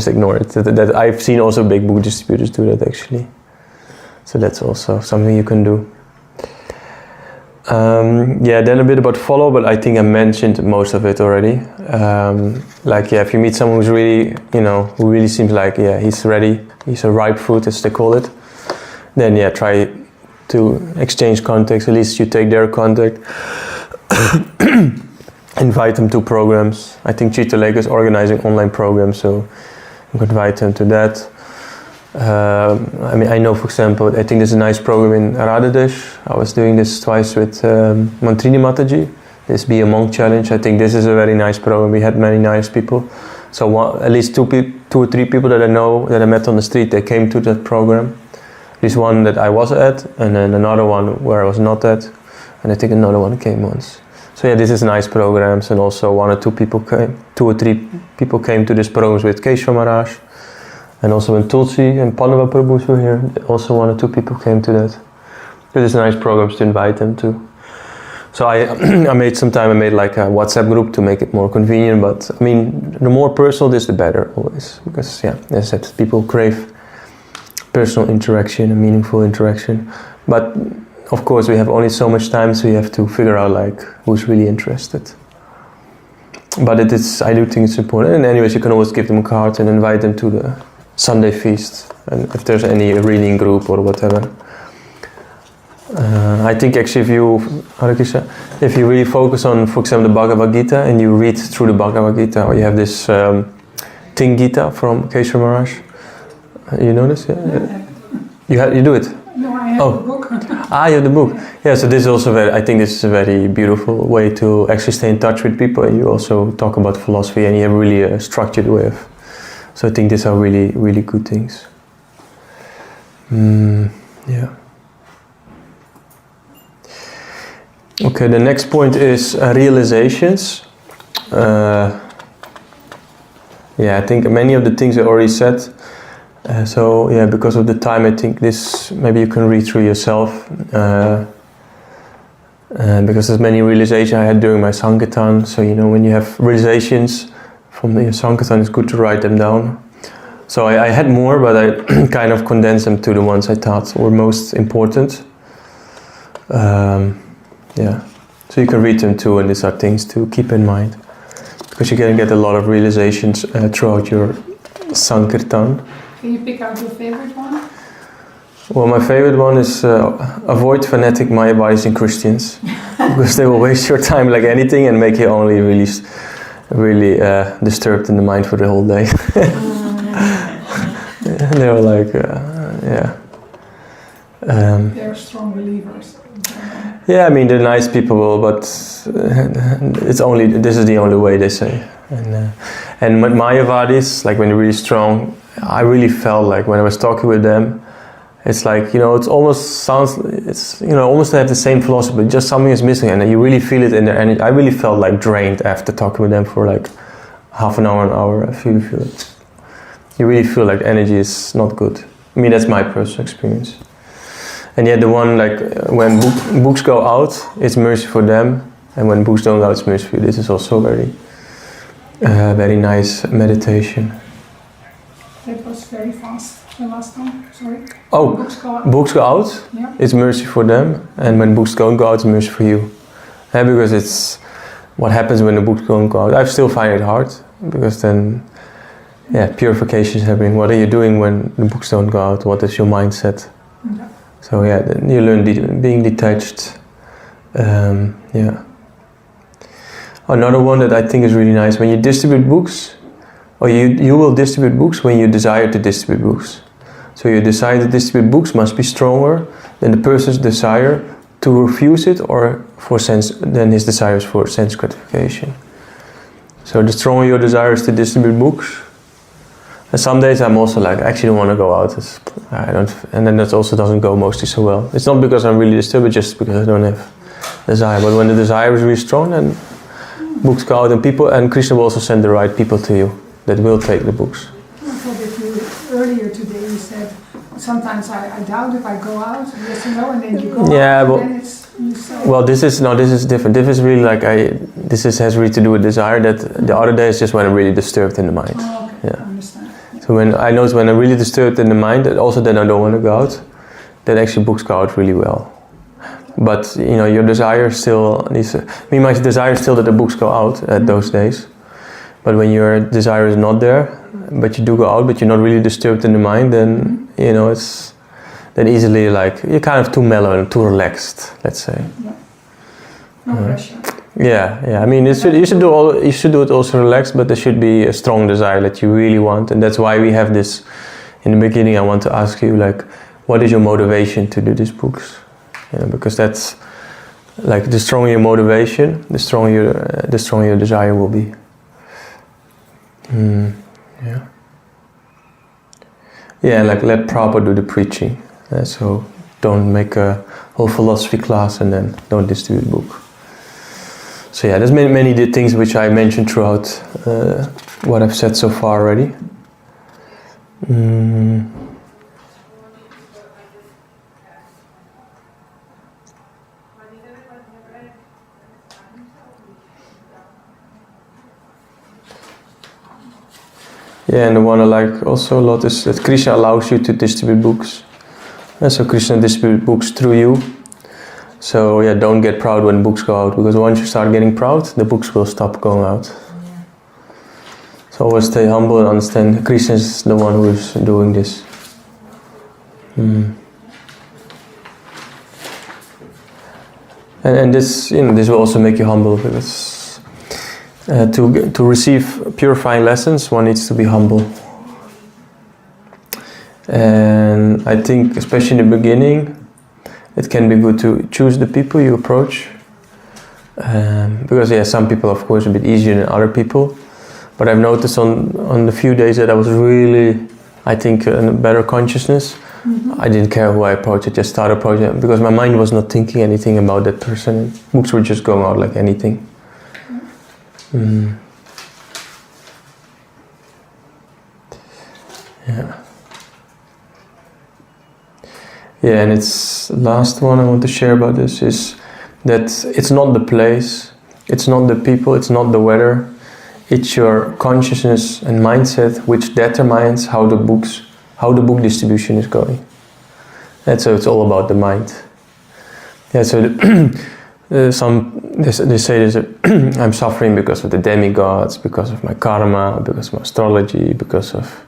ignore it. That I've seen also big book distributors do that actually. So that's also something you can do. Then a bit about follow, but I think I mentioned most of it already. If you meet someone who's really, who really seems like, he's ready, he's a ripe fruit as they call it, then try to exchange contacts, at least you take their contact. Invite them to programs. I think Cheetah Lake is organizing online programs, so you can invite them to that. I know, for example, I think there's a nice program in Radhadesh. I was doing this twice with Mantrini Mataji. This Be a Monk Challenge. I think this is a very nice program. We had many nice people. So at least two or three people that I know, that I met on the street, they came to that program. This one that I was at, and then another one where I was not at, and I think another one came once. So this is nice programs, and also 1 or 2 people came, 2 or 3 people came to this programs with Keshav Maharaj. And also when Tulsi and Pandava Prabhus were here, also 1 or 2 people came to that. It is nice programs to invite them to. So I made like a WhatsApp group to make it more convenient, but I mean, the more personal this, the better always. Because yeah, as I said, people crave personal interaction and meaningful interaction. But of course we have only so much time, so you have to figure out like who's really interested. But I do think it's important. And anyways, you can always give them a card and invite them to the Sunday feast. And if there's any reading group or whatever. I think actually if you really focus on, for example, the Bhagavad Gita and you read through the Bhagavad Gita, or you have this Ting Gita from Kesha Maharaj. You know this? Yeah? You do it? No, I have the book. You have the book. Yeah, so this is also I think this is a very beautiful way to actually stay in touch with people, and you also talk about philosophy and you have really a structured way of. So I think these are really, really good things. Yeah. Okay, the next point is realizations. I think many of the things I already said. So yeah, because of the time, I think this maybe you can read through yourself. Because there's many realizations I had during my Sankirtan. So when you have realizations from your Sankirtan, it's good to write them down. So I had more, but I kind of condensed them to the ones I thought were most important. So you can read them too, and these are things to keep in mind, because you can get a lot of realizations throughout your Sankirtan. Can you pick out your favorite one? Well, my favorite one is avoid fanatic Mayavadis Christians, because they will waste your time like anything and make you only really disturbed in the mind for the whole day. They were like, They're strong believers. Yeah, I mean they're nice people, but this is the only way, they say. And Mayavadis, like when they're really strong, I really felt like when I was talking with them, it's like it almost sounds, almost they have the same philosophy, but just something is missing, and you really feel it in their energy. I really felt like drained after talking with them for like half an hour. I feel it. You really feel like energy is not good. I mean, that's my personal experience. And yet the one, like when books go out, it's mercy for them, and when books don't go out, it's mercy for you. This is also very nice meditation. That was very fast the last time, sorry. Oh, books go out, yeah. It's mercy for them, and when books don't go out, it's mercy for you. Because it's what happens when the books don't go out. I still find it hard, because then, purification is happening. What are you doing when the books don't go out? What is your mindset? Yeah. So then you learn being detached. Another one that I think is really nice, when you distribute books, or you will distribute books when you desire to distribute books. So your desire to distribute books must be stronger than the person's desire to refuse it, or than his desires for sense gratification. So the stronger your desire is to distribute books. And some days I'm also like, I actually don't want to go out. And then that also doesn't go mostly so well. It's not because I'm really disturbed, but just because I don't have desire. But when the desire is really strong, then books go out, and Krishna will also send the right people to you that will take the books. I thought that earlier today you said, sometimes I doubt if I go out, yes or no, and then you go out, and then it's you say. Well, this is different. This is really like has really to do with desire. That the other day is just when I'm really disturbed in the mind. Oh, okay. I understand. So when I notice when I'm really disturbed in the mind, and also then I don't want to go out, then actually books go out really well. But your desire still needs. My desire is still that the books go out at those days. But when your desire is not there, but you do go out, but you're not really disturbed in the mind, then it's then easily like you're kind of too mellow and too relaxed, let's say. Yeah. No pressure. Yeah. I mean, you should do it also relaxed, but there should be a strong desire that you really want, and that's why we have this. In the beginning, I want to ask you, like, what is your motivation to do these books? Because that's like the stronger your motivation, the stronger your desire will be. Like let Prabhupada do the preaching. So don't make a whole philosophy class and then don't distribute the book. So there's many things which I mentioned throughout what I've said so far already. Yeah, and the one I like also a lot is that Krishna allows you to distribute books. So Krishna distributes books through you. So yeah, don't get proud when books go out, because once you start getting proud, the books will stop going out. Yeah. So always stay humble and understand Krishna is the one who is doing this. And this, this will also make you humble, because to receive purifying lessons, one needs to be humble. And I think, especially in the beginning, it can be good to choose the people you approach. Because some people, of course, are a bit easier than other people. But I've noticed on the few days that I was really, I think, in a better consciousness. I didn't care who I approached, I just started approaching, because my mind was not thinking anything about that person. Books were just going out like anything. Yeah, and it's last one I want to share about this is that it's not the place, it's not the people, it's not the weather, it's your consciousness and mindset which determines how the book distribution is going. And so it's all about the mind. Yeah, so they say this, I'm suffering because of the demigods, because of my karma, because of my astrology, because of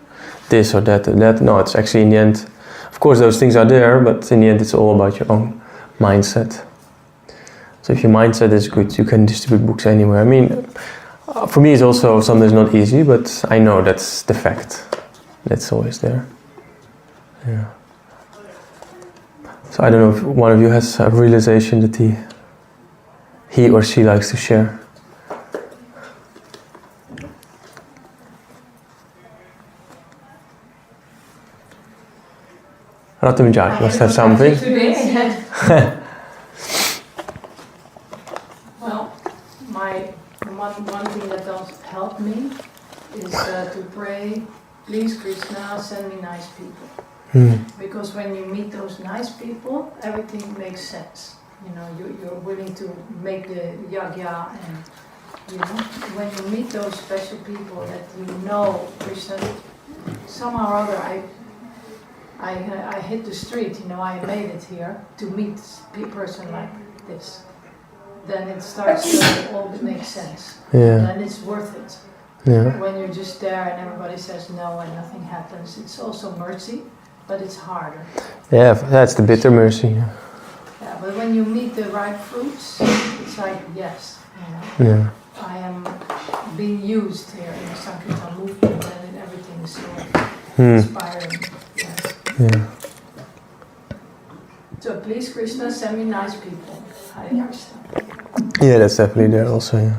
this or that and that. No, it's actually in the end, of course those things are there, but in the end it's all about your own mindset. So if your mindset is good, you can distribute books anywhere. I mean, for me it's also sometimes not easy, but I know that's the fact. That's always there. Yeah. So I don't know if one of you has a realization that he or she likes to share. Ratamjak must have something. Well, one thing that does help me is to pray, please Krishna, send me nice people. Because when you meet those nice people, everything makes sense. You know, you're willing to make the yagya, and when you meet those special people that Krishna, somehow or other I hit the street, I made it here to meet a person like this. Then it starts to all make sense. Yeah. Then it's worth it. Yeah. When you're just there and everybody says no and nothing happens, it's also mercy, but it's harder. Yeah, that's the bitter mercy. Yeah, but when you meet the right fruits, it's like, yes, Yeah. I am being used here in the Sankirtan movement, and everything is so inspiring. Yes. Yeah. So please, Krishna, send me nice people. Hare Krishna. Yeah, that's definitely there also. Yeah.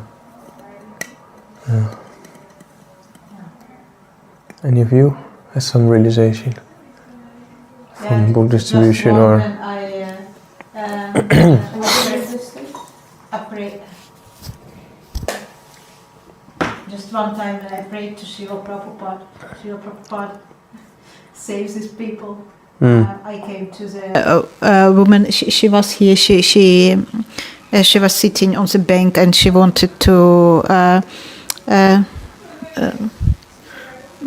Any of you has some realization from book distribution or? Just one time when I prayed to Srila Prabhupada saves his people. I came to the woman. She was here. She was sitting on the bank and she wanted to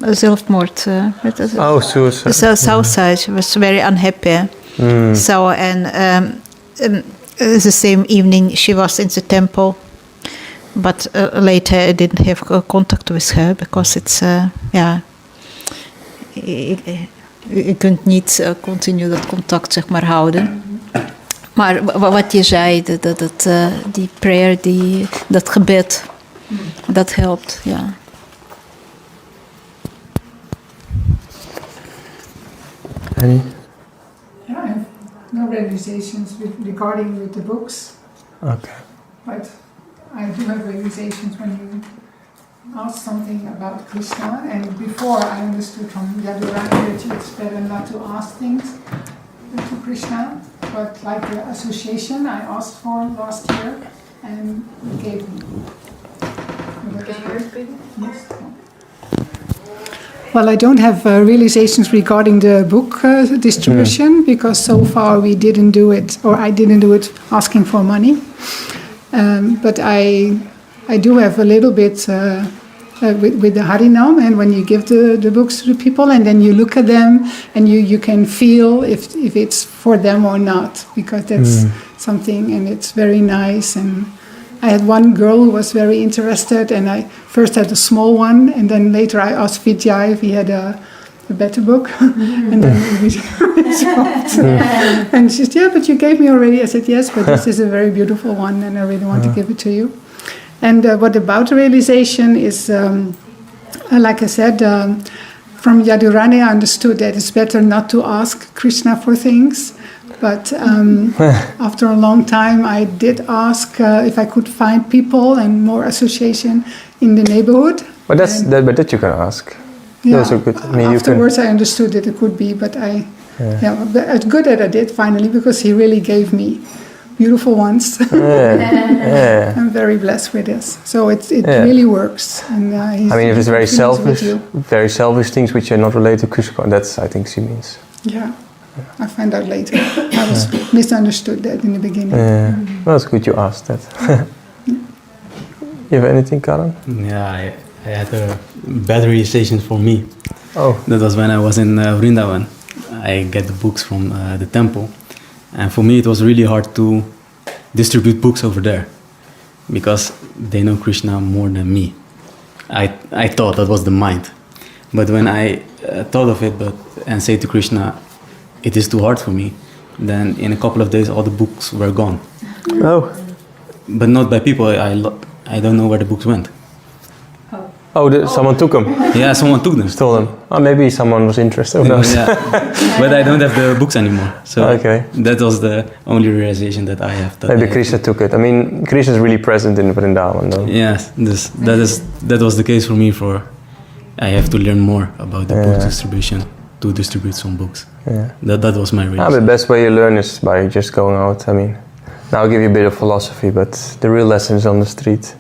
zelfmoord. Suicide. So suicide. She was very unhappy. So the same evening she was in the temple, but later I didn't have contact with her because it's je kunt niet continu dat contact zeg maar houden. Maar wat je zei, die prayer, dat gebed, dat helpt, ja. Any? Yeah, I have no realizations regarding the books. Okay. But I do have realizations when you ask something about Krishna, and before I understood from Yadurani that it's better not to ask things to Krishna, but like the association I asked for last year and gave me. Can you repeat? Yes. Well, I don't have realizations regarding the book distribution because so far we didn't do it, or I didn't do it asking for money. But I do have a little bit with the Harinam, and when you give the books to the people, and then you look at them, and you can feel if it's for them or not, because that's something, and it's very nice. And I had one girl who was very interested, and I first had a small one, and then later I asked Vijay if he had a better book, and then we swapped. And she said, "Yeah, but you gave me already." I said, "Yes, but this is a very beautiful one, and I really want to give it to you." And what about realization is, like I said, from Yadurani I understood that it's better not to ask Krishna for things. But after a long time, I did ask if I could find people and more association in the neighborhood. But that you can ask. Yeah. Those are good. I mean, afterwards, I understood that it could be, but it's good that I did finally, because he really gave me beautiful ones. I'm very blessed with this. So it really works. And I mean, if it's very selfish things which are not related to Krishna, that's I think she means. Yeah. I find out later. I was misunderstood that in the beginning. Well, it's good you asked that. You have anything, Karan? Yeah, I had a bad realization for me. Oh. That was when I was in Vrindavan. I get the books from the temple. And for me it was really hard to distribute books over there, because they know Krishna more than me. I thought that was the mind. But when I thought of it and say to Krishna, it is too hard for me, then in a couple of days all the books were gone. Oh. But not by people. I don't know where the books went. Someone took them? Yeah, someone took them. Stole them. Oh, maybe someone was interested. Who knows? Yeah. But I don't have the books anymore. So okay. That was the only realization that I have. Maybe Krishna took it. I mean, Krishna is really present in Vrindavan, though. Yes, that was the case for me. I have to learn more about the book distribution to distribute some books. Yeah. That was my reason. The best way you learn is by just going out. I mean, now I'll give you a bit of philosophy, but the real lesson is on the street,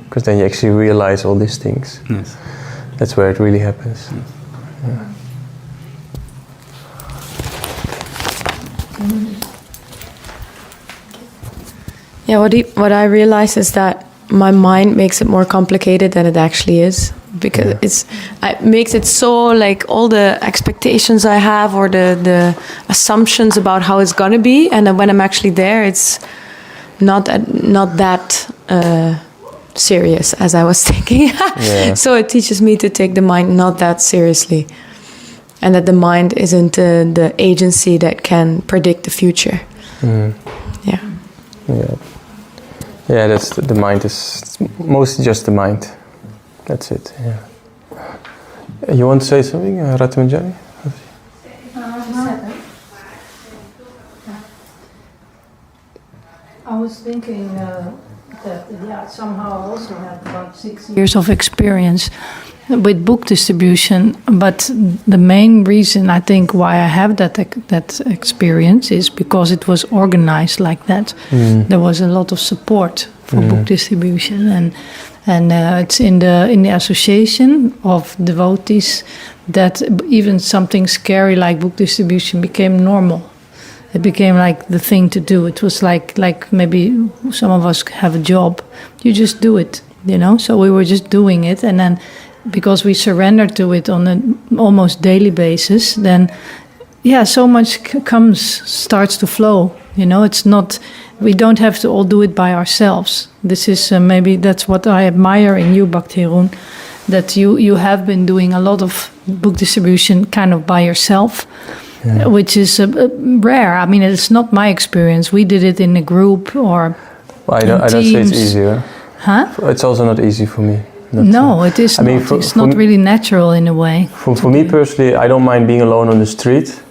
because then you actually realize all these things. Yes. That's where it really happens. Yes. Yeah, what I realize is that my mind makes it more complicated than it actually is, because it makes it so like all the expectations I have or the assumptions about how it's gonna be, and then when I'm actually there, it's not that serious as I was thinking. So it teaches me to take the mind not that seriously, and that the mind isn't the agency that can predict the future. Yeah, that's the mind is mostly just the mind. That's it. Yeah. You want to say something, Ratmanjani? I was thinking that somehow I also had about 6 years of experience with book distribution, but the main reason I think why I have that experience is because it was organized like that. There was a lot of support for book distribution, and it's in the association of devotees that even something scary like book distribution became normal. It became like the thing to do. It was like maybe some of us have a job. You just do it, So we were just doing it, and then because we surrender to it on an almost daily basis, then so much starts to flow. It's not, we don't have to all do it by ourselves. This is maybe that's what I admire in you, Bhakti Jeroen, that you have been doing a lot of book distribution kind of by yourself, which is rare. I mean, it's not my experience. We did it in a group or I don't say it's easier. Huh? It's also not easy for me. No, it is not. It's not really natural in a way. For me personally, I don't mind being alone on the street.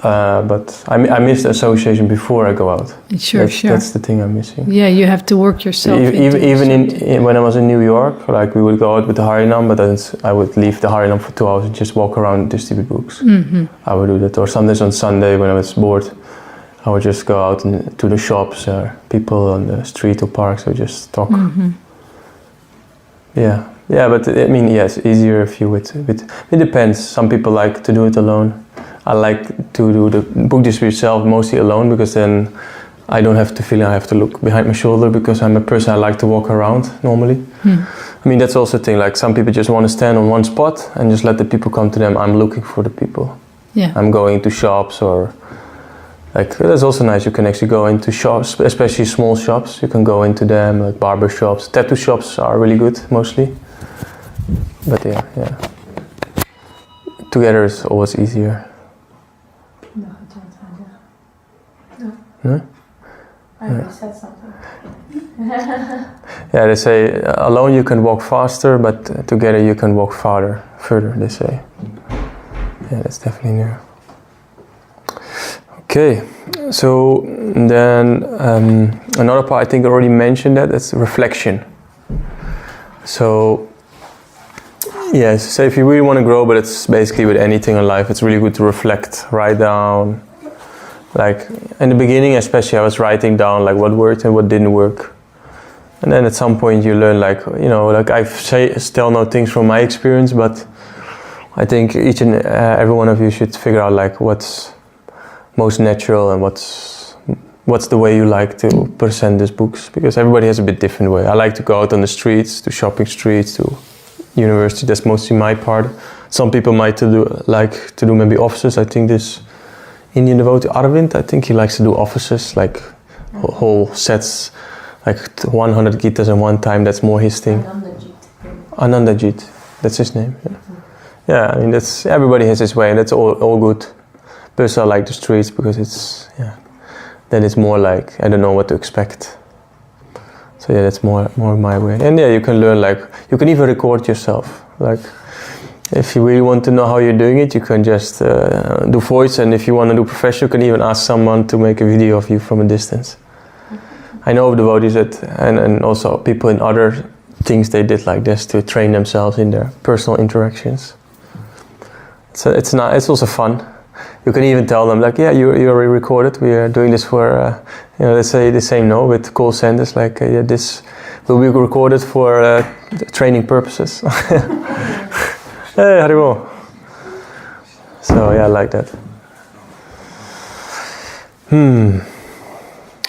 But I miss the association before I go out. Sure. That's the thing I'm missing. Yeah, you have to work yourself. Even when I was in New York, like we would go out with the Harinam, but then I would leave the Harinam for 2 hours and just walk around and distribute books. I would do that. Or sometimes on Sunday when I was bored, I would just go out to the shops or people on the street or parks. I would just talk. Yeah, but I mean, yes, easier if you with. It depends. Some people like to do it alone. I like to do the book distribution itself mostly alone, because then I don't have to feel I have to look behind my shoulder because I'm a person I like to walk around normally. I mean, that's also a thing, like some people just want to stand on one spot and just let the people come to them. I'm looking for the people. Yeah. I'm going to shops or like, that's also nice. You can actually go into shops, especially small shops. You can go into them, like barber shops. Tattoo shops are really good, mostly. But yeah. Together is always easier. No, I don't. No? I already said something. Yeah, they say alone you can walk faster, but together you can walk further, they say. Yeah, that's definitely new. Okay, so then another part I think I already mentioned that's reflection. So, yes, so if you really want to grow, but it's basically with anything in life, it's really good to reflect, write down. Like in the beginning especially I was writing down like what worked and what didn't work. And then at some point you learn like, you know, like I still know things from my experience, but I think each and every one of you should figure out like what's most natural and what's the way you like to present these books, because everybody has a bit different way. I like to go out on the streets, to shopping streets, to university. That's mostly my part. Some people might like to do maybe offices. I think this Indian devotee Arvind, I think he likes to do offices, like whole sets, like 100 Gitas in one time. That's more his thing. Anandajit, that's his name. Yeah, I mean that's, everybody has his way, and that's all good. Personally, I like the streets because it's, then it's more like I don't know what to expect. So yeah, that's more my way. And yeah, you can learn, like you can even record yourself. Like if you really want to know how you're doing it, you can just do voice, and if you want to do professional, you can even ask someone to make a video of you from a distance. I know of devotees that, and also people in other things they did like this to train themselves in their personal interactions. So it's also fun. You can even tell them like, yeah, you already recorded. We are doing this for, let's say the same with call centers. Like, yeah, this will be recorded for training purposes. Hey, Haribo. So yeah, I like that.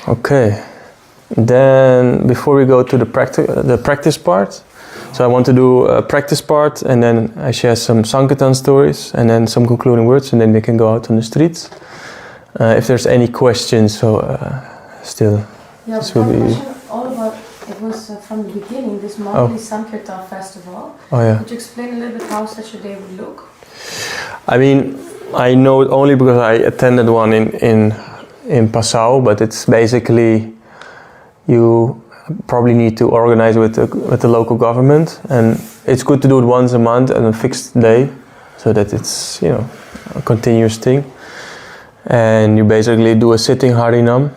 Okay. Then before we go to the practice part, so I want to do a practice part, and then I share some Sankirtan stories, and then some concluding words, and then we can go out on the streets. If there's any questions, still, this will be. All about, it was from the beginning, this monthly Sankirtan festival. Oh yeah. Could you explain a little bit how such a day would look? I mean, I know it only because I attended one in Passau, but it's basically you probably need to organize with the local government, and it's good to do it once a month on a fixed day, so that it's a continuous thing. And you basically do a sitting Harinam.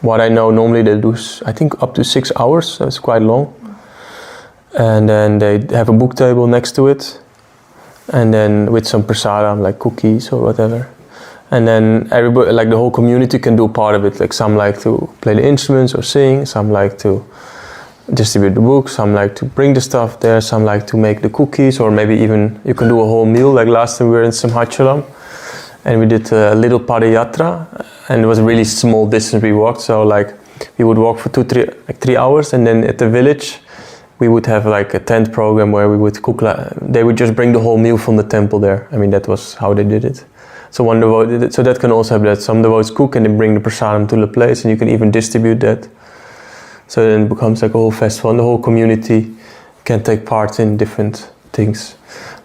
What I know, normally they do, I think, up to 6 hours, so it's quite long. And then they have a book table next to it, and then with some prasadam like cookies or whatever. And then everybody, like the whole community, can do part of it. Like some like to play the instruments or sing, some like to distribute the books, some like to bring the stuff there, some like to make the cookies, or maybe even you can do a whole meal. Like last time we were in Simhachalam, and we did a little padayatra, and it was a really small distance we walked. So like we would walk for 3 hours, and then at the village we would have like a tent program where we would cook. They would just bring the whole meal from the temple there. I mean, that was how they did it. So one devotee did it. So that can also have that. Some devotees cook and they bring the prasadam to the place, and you can even distribute that. So then it becomes like a whole festival, and the whole community can take part in different things.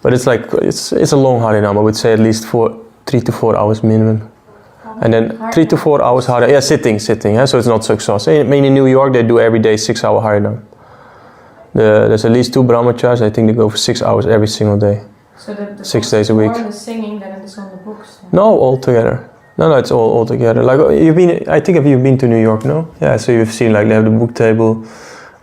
But it's like it's a long Harinam. I would say at least 3 to 4 hours minimum. And then 3 to 4 hours Harinam. Yeah, sitting. Yeah? So it's not so exhausting. I mean, in New York they do every day 6-hour Harinam. There's at least 2 brahmacharis. I think they go for 6 hours every single day. So the 6 days a week. More on the singing than it is on the books. Then. No, all together. No, it's all together. Like I think you've been to New York, no? Yeah, so you've seen like they have the book table,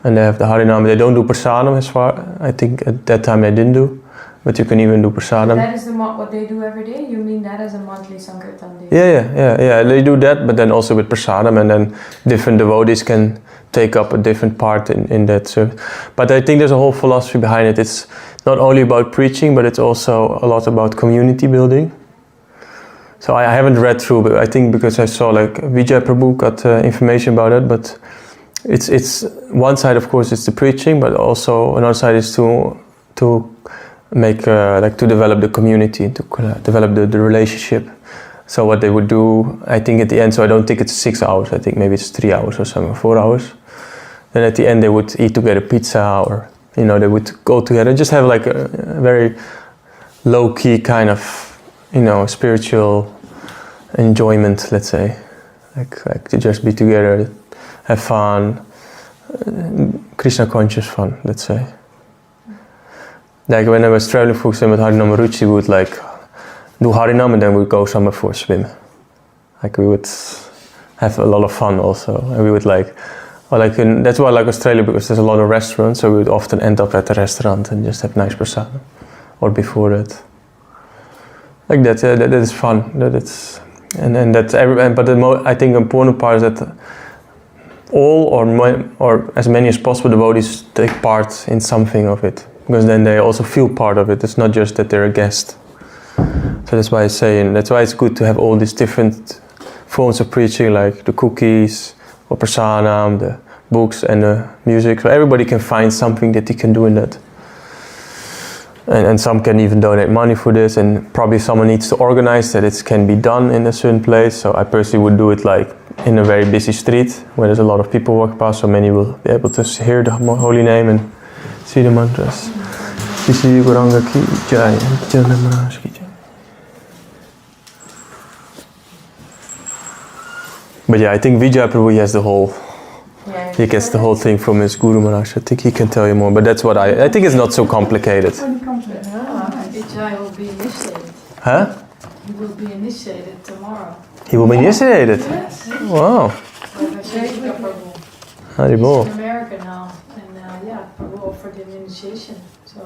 and they have the Harinam. They don't do prasadam as far. I think at that time they didn't do, but you can even do prasadam. That is what they do every day. You mean that as a monthly Sankirtan day? Yeah. They do that, but then also with prasadam, and then different devotees can take up a different part in that service. But I think there's a whole philosophy behind it. It's not only about preaching, but it's also a lot about community building. So I haven't read through, but I think because I saw like Vijay Prabhu got information about it, but it's one side, of course, it's the preaching, but also another side is to make like to develop the community, to develop the relationship. So what they would do, I think at the end, so I don't think it's 6 hours, I think maybe it's 3 hours or something, 4 hours. Then at the end they would eat together pizza, or they would go together, just have like a very low-key kind of spiritual enjoyment, let's say, like to just be together, have fun, Krishna conscious fun, let's say. Like when I was traveling, for example, with Harinam Ruchi, we would like do Harinam and then we'd go somewhere for a swim. Like we would have a lot of fun also, and we would that's why I like Australia, because there's a lot of restaurants, so we would often end up at the restaurant and just have nice prasadam, or before that. Like that is fun. I think the important part is that all or as many as possible devotees take part in something of it, because then they also feel part of it. It's not just that they're a guest. So that's why it's good to have all these different forms of preaching, like the cookies, or prasadam, the books and the music. So everybody can find something that they can do in that. And some can even donate money for this, and probably someone needs to organize that it can be done in a certain place. So I personally would do it like in a very busy street where there's a lot of people walk past, so many will be able to hear the holy name and see the mantras. Sisi Guranga ki jai, Jana Maharaj ki jai. But yeah, I think Vijay Prabhu has the whole. He gets the whole thing from his Guru Maharaj. I think he can tell you more, but that's what I think it's not so complicated. Vijay will be initiated. Huh? He will be initiated tomorrow. He will be initiated? Yes. Wow. Haribol. He's in America now, and Prabhu offered him initiation. So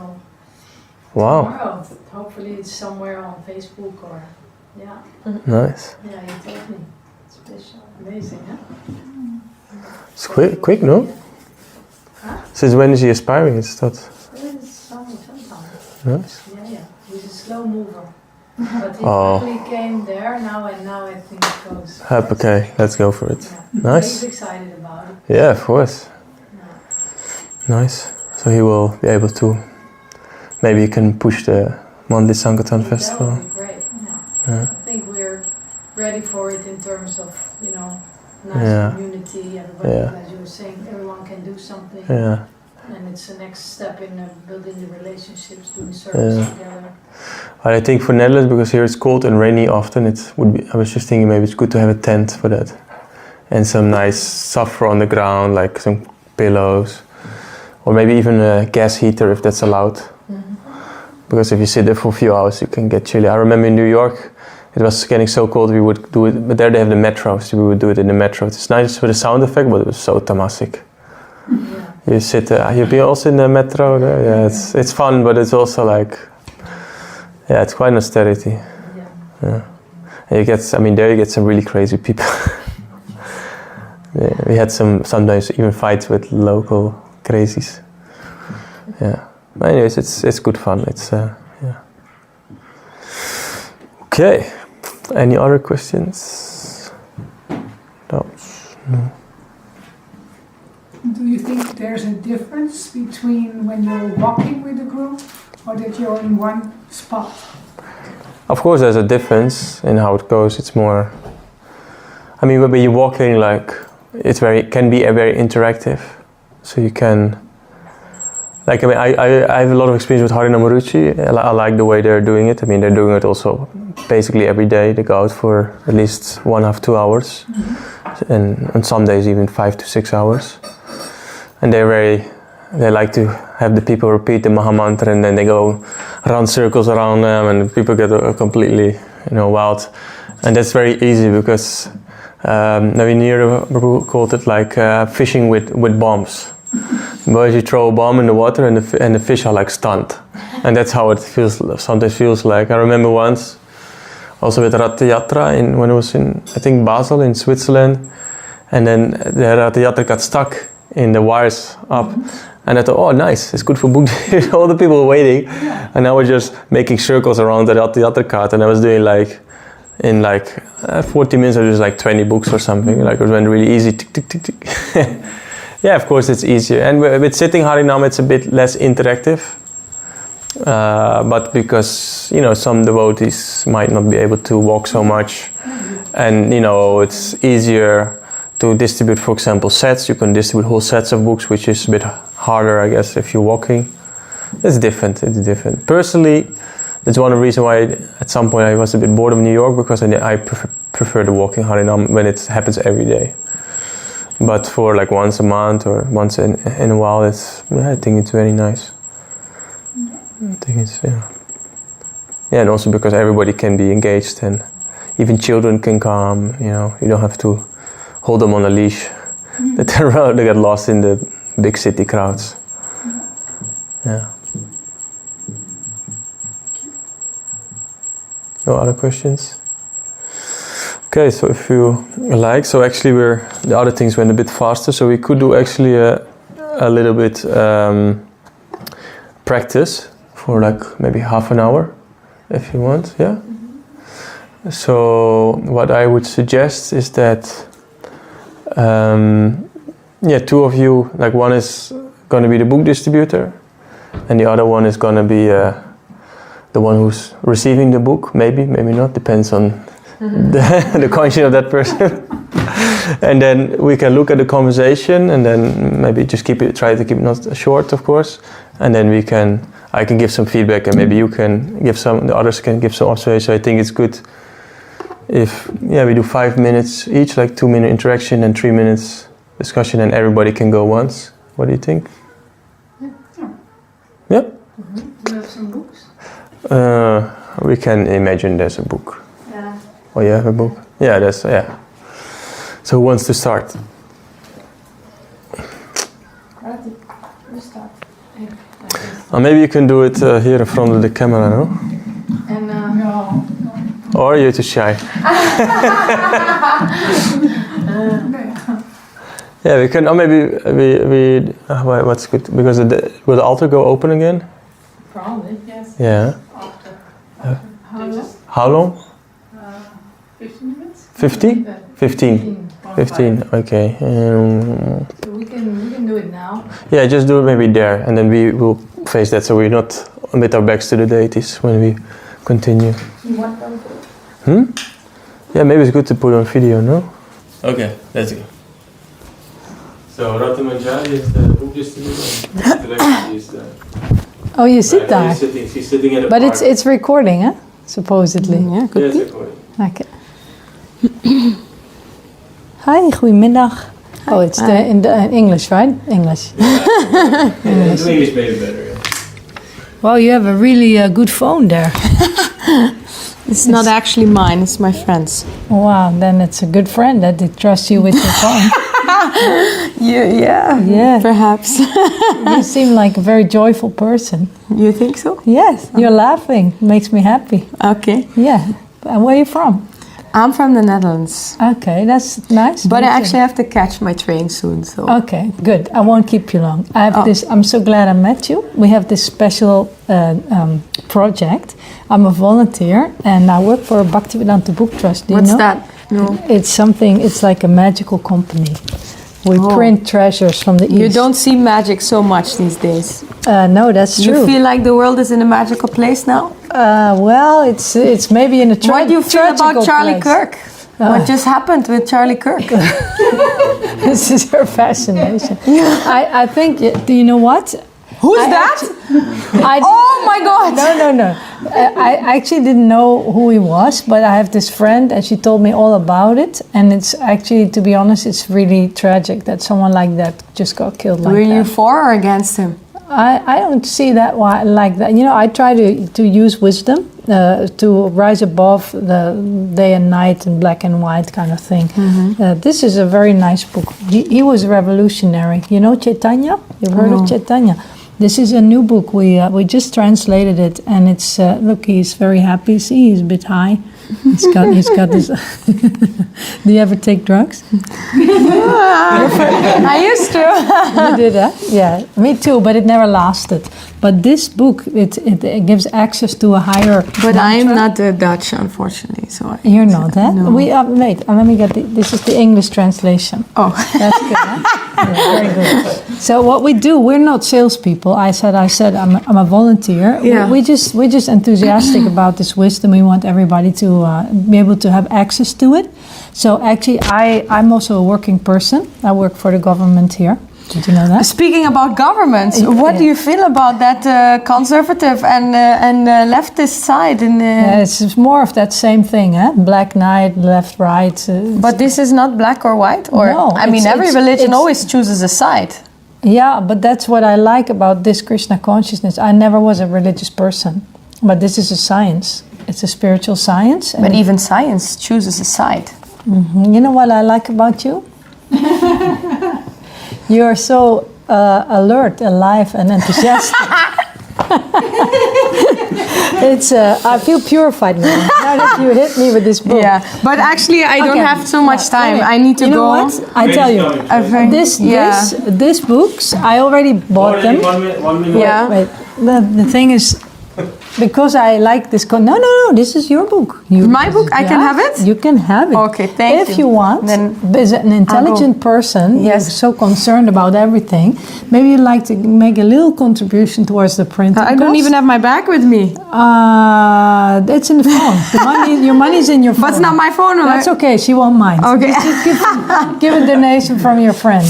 wow. Tomorrow, hopefully it's somewhere on Facebook or Nice. Yeah, he told me. Special. Amazing, huh? It's quick, no? Huh? Since when is he aspiring? Is that? It's sometime. Nice. Yeah. He's a slow mover. But he finally came there now, and I think it goes. Okay, let's go for it. Yeah. Nice. He's excited about it. Yeah, of course. Yeah. Nice. So he will be able to. Maybe you can push the monthly Sankirtan festival. That would be great. Yeah. I think we're ready for it in terms of nice community. Everybody, as you were saying, everyone can do something. Yeah. And it's the next step in building the relationships, doing service together. I think for Netherlands, because here it's cold and rainy often, it would be. I was just thinking maybe it's good to have a tent for that, and some nice supper on the ground, like some pillows, or maybe even a gas heater if that's allowed. Mm-hmm. Because if you sit there for a few hours, you can get chilly. I remember in New York, it was getting so cold we would do it, but there they have the metro, so we would do it in the metro. It's nice for the sound effect, but it was so tamasic. Yeah. You sit you've been also in the metro there? Yeah, it's fun, but it's also like, it's quite an austerity. Yeah. And there you get some really crazy people. We had sometimes even fights with local crazies. Yeah. But anyways, it's good fun. It's Okay. Any other questions? Doubts? No. Do you think there's a difference between when you're walking with a group or that you're in one spot? Of course there's a difference in how it goes. It's more, when you're walking, like, can be very interactive. So you can, I have a lot of experience with Harinam Ruchi. I like the way they're doing it. They're doing it also basically every day. They go out for at least 1.5 to 2 hours. Mm-hmm. And on some days even 5 to 6 hours. And they like to have the people repeat the Maha Mantra, and then they go run circles around them, and people get completely, wild. And that's very easy because Naveen Prabhu called it like fishing with bombs. Because you throw a bomb in the water and the fish are like stunned. And that's how it sometimes feels like. I remember once, also with Rath Yatra, when I was in, I think, Basel in Switzerland, and then the Rath Yatra got stuck in the wires up. And I thought, oh nice, it's good for book. All the people were waiting, and I was just making circles around the Rath Yatra cart, and I was doing like, in like 40 minutes I just like 20 books or something. Like it went really easy. Tick, tick, tick, tick. Yeah, of course it's easier. And with sitting Harinam it's a bit less interactive. But because, you know, some devotees might not be able to walk so much, and, you know, it's easier to distribute, for example, sets. You can distribute whole sets of books, which is a bit harder, I guess, if you're walking. It's different. Personally, that's one of the reasons why at some point I was a bit bored of New York, because I prefer the walking Harinam when it happens every day. But for like once a month or once in a while, I think it's very nice. I think it's, yeah, and also because everybody can be engaged, and even children can come, you know, you don't have to hold them on a leash. They get lost in the big city crowds. Yeah. No other questions? Okay, so if you like, so actually the other things went a bit faster, so we could do actually a little bit practice for like maybe half an hour, if you want, yeah? So what I would suggest is that, two of you, like one is going to be the book distributor, and the other one is going to be the one who's receiving the book, maybe not, depends on the conscience of that person. And then we can look at the conversation, and then maybe just try to keep it not short, of course, and then I can give some feedback, and maybe you can give some, the others can give some observation. I think it's good if we do 5 minutes each, like 2-minute interaction and 3 minutes discussion, and everybody can go once. What do you think? Yeah? Do you have some books? We can imagine there's a book. Yeah. Oh, you have a book? Yeah, So who wants to start? You start. Maybe you can do it here in front of the camera, no? And no. Or you're too shy? Yeah, we can. Or maybe what's good, because will the altar go open again? Probably, yes. Yeah. After. How long? 15 minutes. 50? 15. 15. Okay. So we can do it now. Yeah, just do it maybe there, and then we will face that, so we're not with our backs to the deities when we continue. What don't Yeah, maybe it's good to put on video, no? Okay, let's go. So Rata Manjari is the book distributor. Is the Oh, you sit there. She's sitting at a But park. it's recording, huh? Supposedly. Yeah, could It's be. recording. Okay. Hi, goedemiddag. Oh, it's in English, right? English. English maybe better. Yeah. Well, you have a really good phone there. It's not actually mine, it's my friend's. Wow, then it's a good friend that they trust you with your phone. Yeah, perhaps. You seem like a very joyful person. You think so? Yes, you're laughing. Makes me happy. Okay. Yeah. And where are you from? I'm from the Netherlands. Okay, that's nice. But I actually have to catch my train soon, so. Okay, good. I won't keep you long. I have this. I'm so glad I met you. We have this special project. I'm a volunteer, and I work for a Bhaktivedanta Book Trust. Do you What's know? that? No. It's something. It's like a magical company. We print treasures from the East. You don't see magic so much these days. No, that's true. You feel like the world is in a magical place now? Well, it's maybe in a What do you feel about Charlie Kirk? What just happened with Charlie Kirk? This is her fascination. I think. Do you know what? Who's that? Oh my God! No. I actually didn't know who he was, but I have this friend, and she told me all about it. And it's actually, to be honest, it's really tragic that someone like that just got killed like that. Were you for or against him? I don't see that like that. You know, I try to use wisdom to rise above the day and night and black and white kind of thing. Mm-hmm. This is a very nice book. He was revolutionary. You know Chaitanya? You've heard of Chaitanya? This is a new book. We just translated it, and it's look. He's very happy. See, he's a bit high. He's got this. Do you ever take drugs? I used to. You did that? Yeah, me too, but it never lasted. But this book, it gives access to a higher But mantra. I'm not Dutch, unfortunately. So You're not, huh? No. Wait, let me get this is the English translation. Oh. That's good, huh? Yeah, very good. So what we do, we're not salespeople. I said I'm a volunteer. Yeah. We're just enthusiastic about this wisdom. We want everybody to be able to have access to it. So actually, I'm also a working person. I work for the government here. Did you know that? Speaking about governments, what do you feel about that conservative and leftist side? Yeah, it's more of that same thing, huh? Black knight, left, right. But this is not black or white? Or No, I mean, every religion always chooses a side. Yeah, but that's what I like about this Krishna consciousness. I never was a religious person, but this is a science. It's a spiritual science. But even science chooses a side. Mm-hmm. You know what I like about you? You're so alert, alive, and enthusiastic. I feel purified now that you hit me with this book. Yeah, but actually I don't have so much time. Okay. I need to you know go. What? I tell you, these books, I already bought them. 1 minute. Yeah. Wait. The thing is, because I like this. No, this is your book. My book? I can have it? You can have it. Okay, thank you. If you want, Then as an intelligent person, you're so concerned about everything, maybe you'd like to make a little contribution towards the printing I don't cost. even have my bag with me. It's in the phone. Your money's in your phone. But it's not my phone, or? That's okay. She won't mind. Okay. Just give a donation from your friend.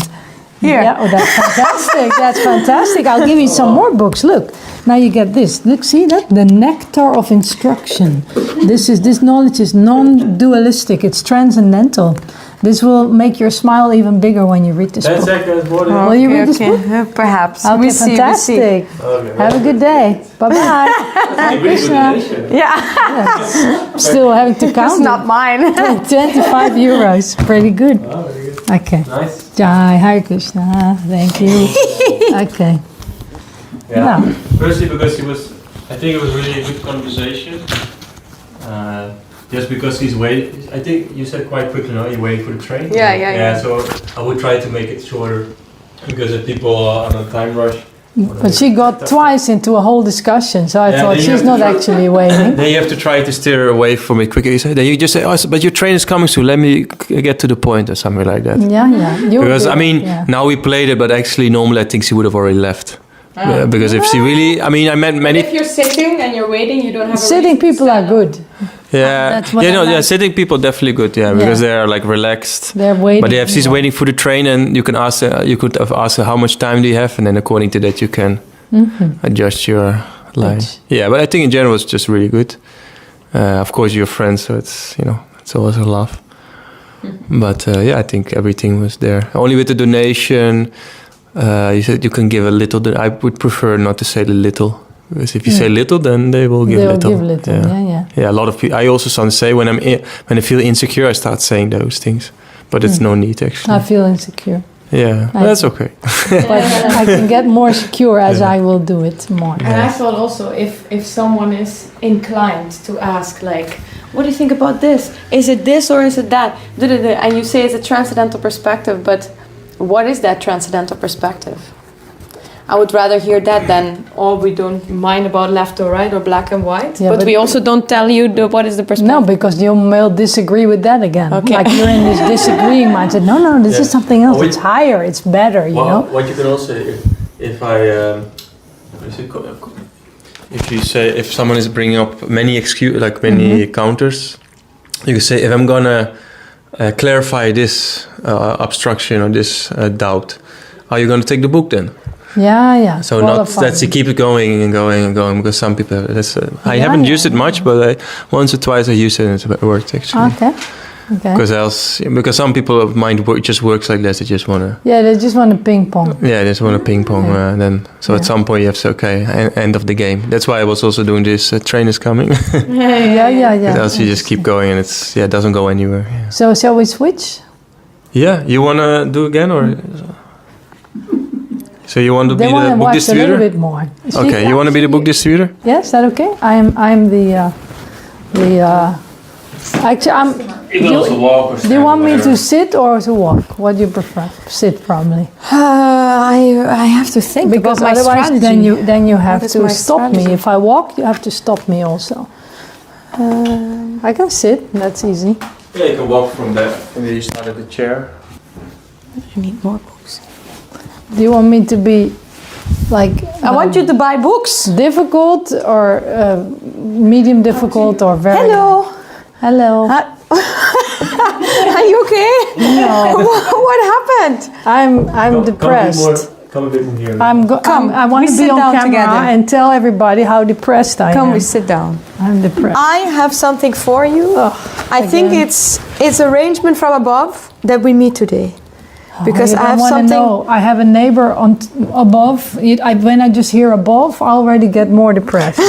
Here. Yeah, that's fantastic. That's fantastic. I'll give you some more books. Look, now you get this. Look, see that? The nectar of instruction. This knowledge is non-dualistic. It's transcendental. This will make your smile even bigger when you read this book. Will you read this book? Perhaps. Okay, We see. fantastic. Okay. Have a good day. Bye-bye. Hare Krishna. Yeah. Still having to count. It's not mine. 25 euros. Pretty good. Oh, very good. Okay. Nice. Jai, Hare Krishna. Thank you. Okay. Yeah. Now. Firstly, because I think it was really a good conversation. Just because he's waiting, I think you said quite quickly, no? You're waiting for the train? Yeah. So I would try to make it shorter because if people are on a time rush. But she got twice into a whole discussion, so I thought she's not actually waiting. Then you have to try to steer away from it quickly. Then you just say, "Oh, but your train is coming soon. Let me get to the point," or something like that. Yeah. Because I mean, now we played it, but actually, normally I think she would have already left. Because if she really, I mean, I met many. If you're sitting and you're waiting, you don't have. Sitting people are good. Yeah, sitting people definitely good. Yeah, because they are like relaxed. They're waiting. But if she's waiting for the train, and you can ask, you could have asked her how much time do you have, and then according to that you can adjust your line. Yeah, but I think in general it's just really good. Of course you're friends, so it's always a laugh. But I think everything was there. Only with the donation, you said you can give a little. I would prefer not to say the little. Because if you say little, then they will give little. Give little. Yeah. Yeah, a lot of people. I also sometimes say when I feel insecure, I start saying those things, but it's no need actually. I feel insecure. Yeah, that's okay. But I can get more secure as I will do it more. And I thought also if someone is inclined to ask like, what do you think about this? Is it this or is it that? And you say it's a transcendental perspective, but what is that transcendental perspective? I would rather hear that than, we don't mind about left or right or black and white. Yeah, but we also don't tell you what is the perspective. No, because you will disagree with that again. Okay. Like you're in this disagreeing mindset. No, this is something else. It's higher. It's better, you know? What you can also, if someone is bringing up many counters, you can say, if I'm gonna clarify this obstruction or this doubt, are you gonna take the book then? Yeah. So that's you keep it going and going and going, because some people I haven't used it much, but once or twice I used it and it worked actually. Okay. Because some people mind just works like this. They just wanna. Yeah, they just want to ping pong. Yeah, they just want to ping pong. At some point you have to say, okay, end of the game. That's why I was also doing this. Train is coming. Yeah. Else you just keep going and it doesn't go anywhere. Yeah. So shall we switch? Yeah, you wanna do again or? So you want to be the book distributor? A little bit more. You want to be the book distributor? Yes, is that okay? I'm the Actually, You can also walk or stand. do you want me whatever. to sit or to walk? What do you prefer? Sit, probably. I have to think Because about my otherwise, strategy. then you have What is to my stop me. strategy? If I walk, you have to stop me also. I can sit. That's easy. Yeah, you can walk from there. Maybe you start at the chair. I need more books. Do you want me to be like? I want you to buy books. Difficult or medium difficult or very. Hello. Hello. Are you okay? No. What happened? I'm depressed. Come a bit more here. I want we to be sit on down camera together. and tell everybody how depressed I am. Come, we sit down. I'm depressed. I have something for you. I think again. it's arrangement from above that we meet today. Because You I don't have wanna something. know. I have a neighbor on above. When I just hear above, I already get more depressed.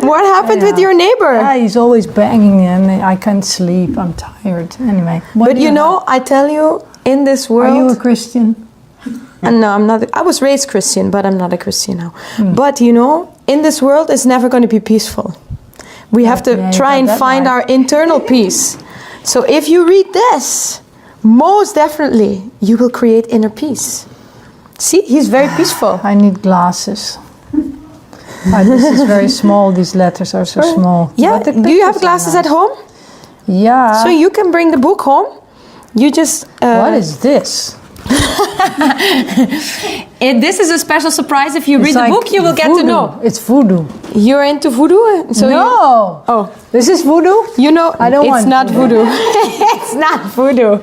What happened with your neighbor? Yeah, he's always banging and I can't sleep. I'm tired. Anyway. what But do you have? know, I tell you, in this Are you a world, Christian? no, I'm not. I was raised Christian, but I'm not a Christian now. Hmm. But you know, in this world, it's never going to be peaceful. We have to Yeah, you try got and that find right. our internal peace. So if you read this, most definitely you will create inner peace. See, he's very peaceful. I need glasses. This is very small. These letters are so small. Yeah, But the do you have pictures are glasses at nice. home? Yeah. So you can bring the book home. You just. What is this? This is a special surprise. If you It's read the like book, you will get to voodoo. know. It's voodoo. You're into voodoo? So No. Oh, This is voodoo? you know, I don't it's want not voodoo. voodoo. It's not voodoo.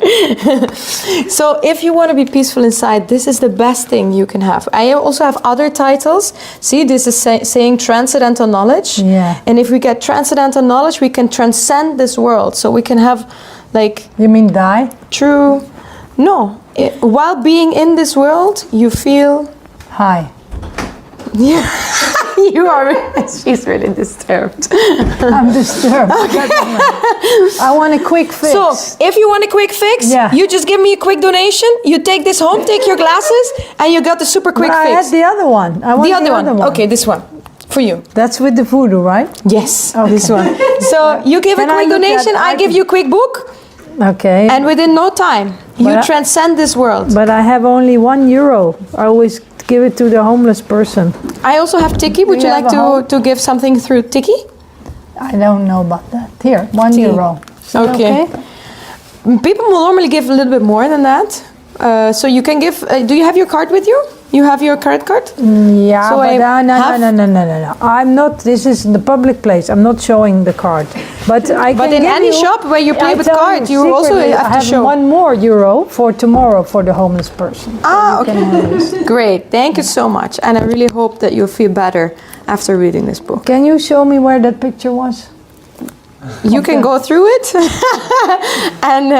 So if you want to be peaceful inside, this is the best thing you can have. I also have other titles. See, this is saying transcendental knowledge. Yeah. And if we get transcendental knowledge, we can transcend this world. So we can have, like, You mean die? true. No. While being in this world, you feel. Hi. Yeah. You are. She's really disturbed. I'm disturbed. I want a quick fix. So, if you want a quick fix, Yeah. you just give me a quick donation. You take this home, take your glasses, and you got the super quick But I fix. had the other one. I want The other one. Okay, this one. For you. That's with the voodoo, right? Yes, Okay. this one. So, you give Can a I quick look at- donation, I give you a quick book, Okay. and within no time, you But I- transcend this world. But I have only €1. I always give it to the homeless person. I also have Tiki. Would Do you you like have a home? to give something through Tiki? I don't know about that. Here, €1. Is that Okay. People will normally give a little bit more than that. So you can give. Do you have your card with you? You have your credit card? Yeah, So but I no. have- I'm not. This is the public place. I'm not showing the card. But I But can in give any you- shop where you play I with tell cards, you also secretly, have I to have show. €1 more for tomorrow for the homeless person. Ah, okay. Great. Thank you so much. And I really hope that you'll feel better after reading this book. Can you show me where that picture was? You can go through it. And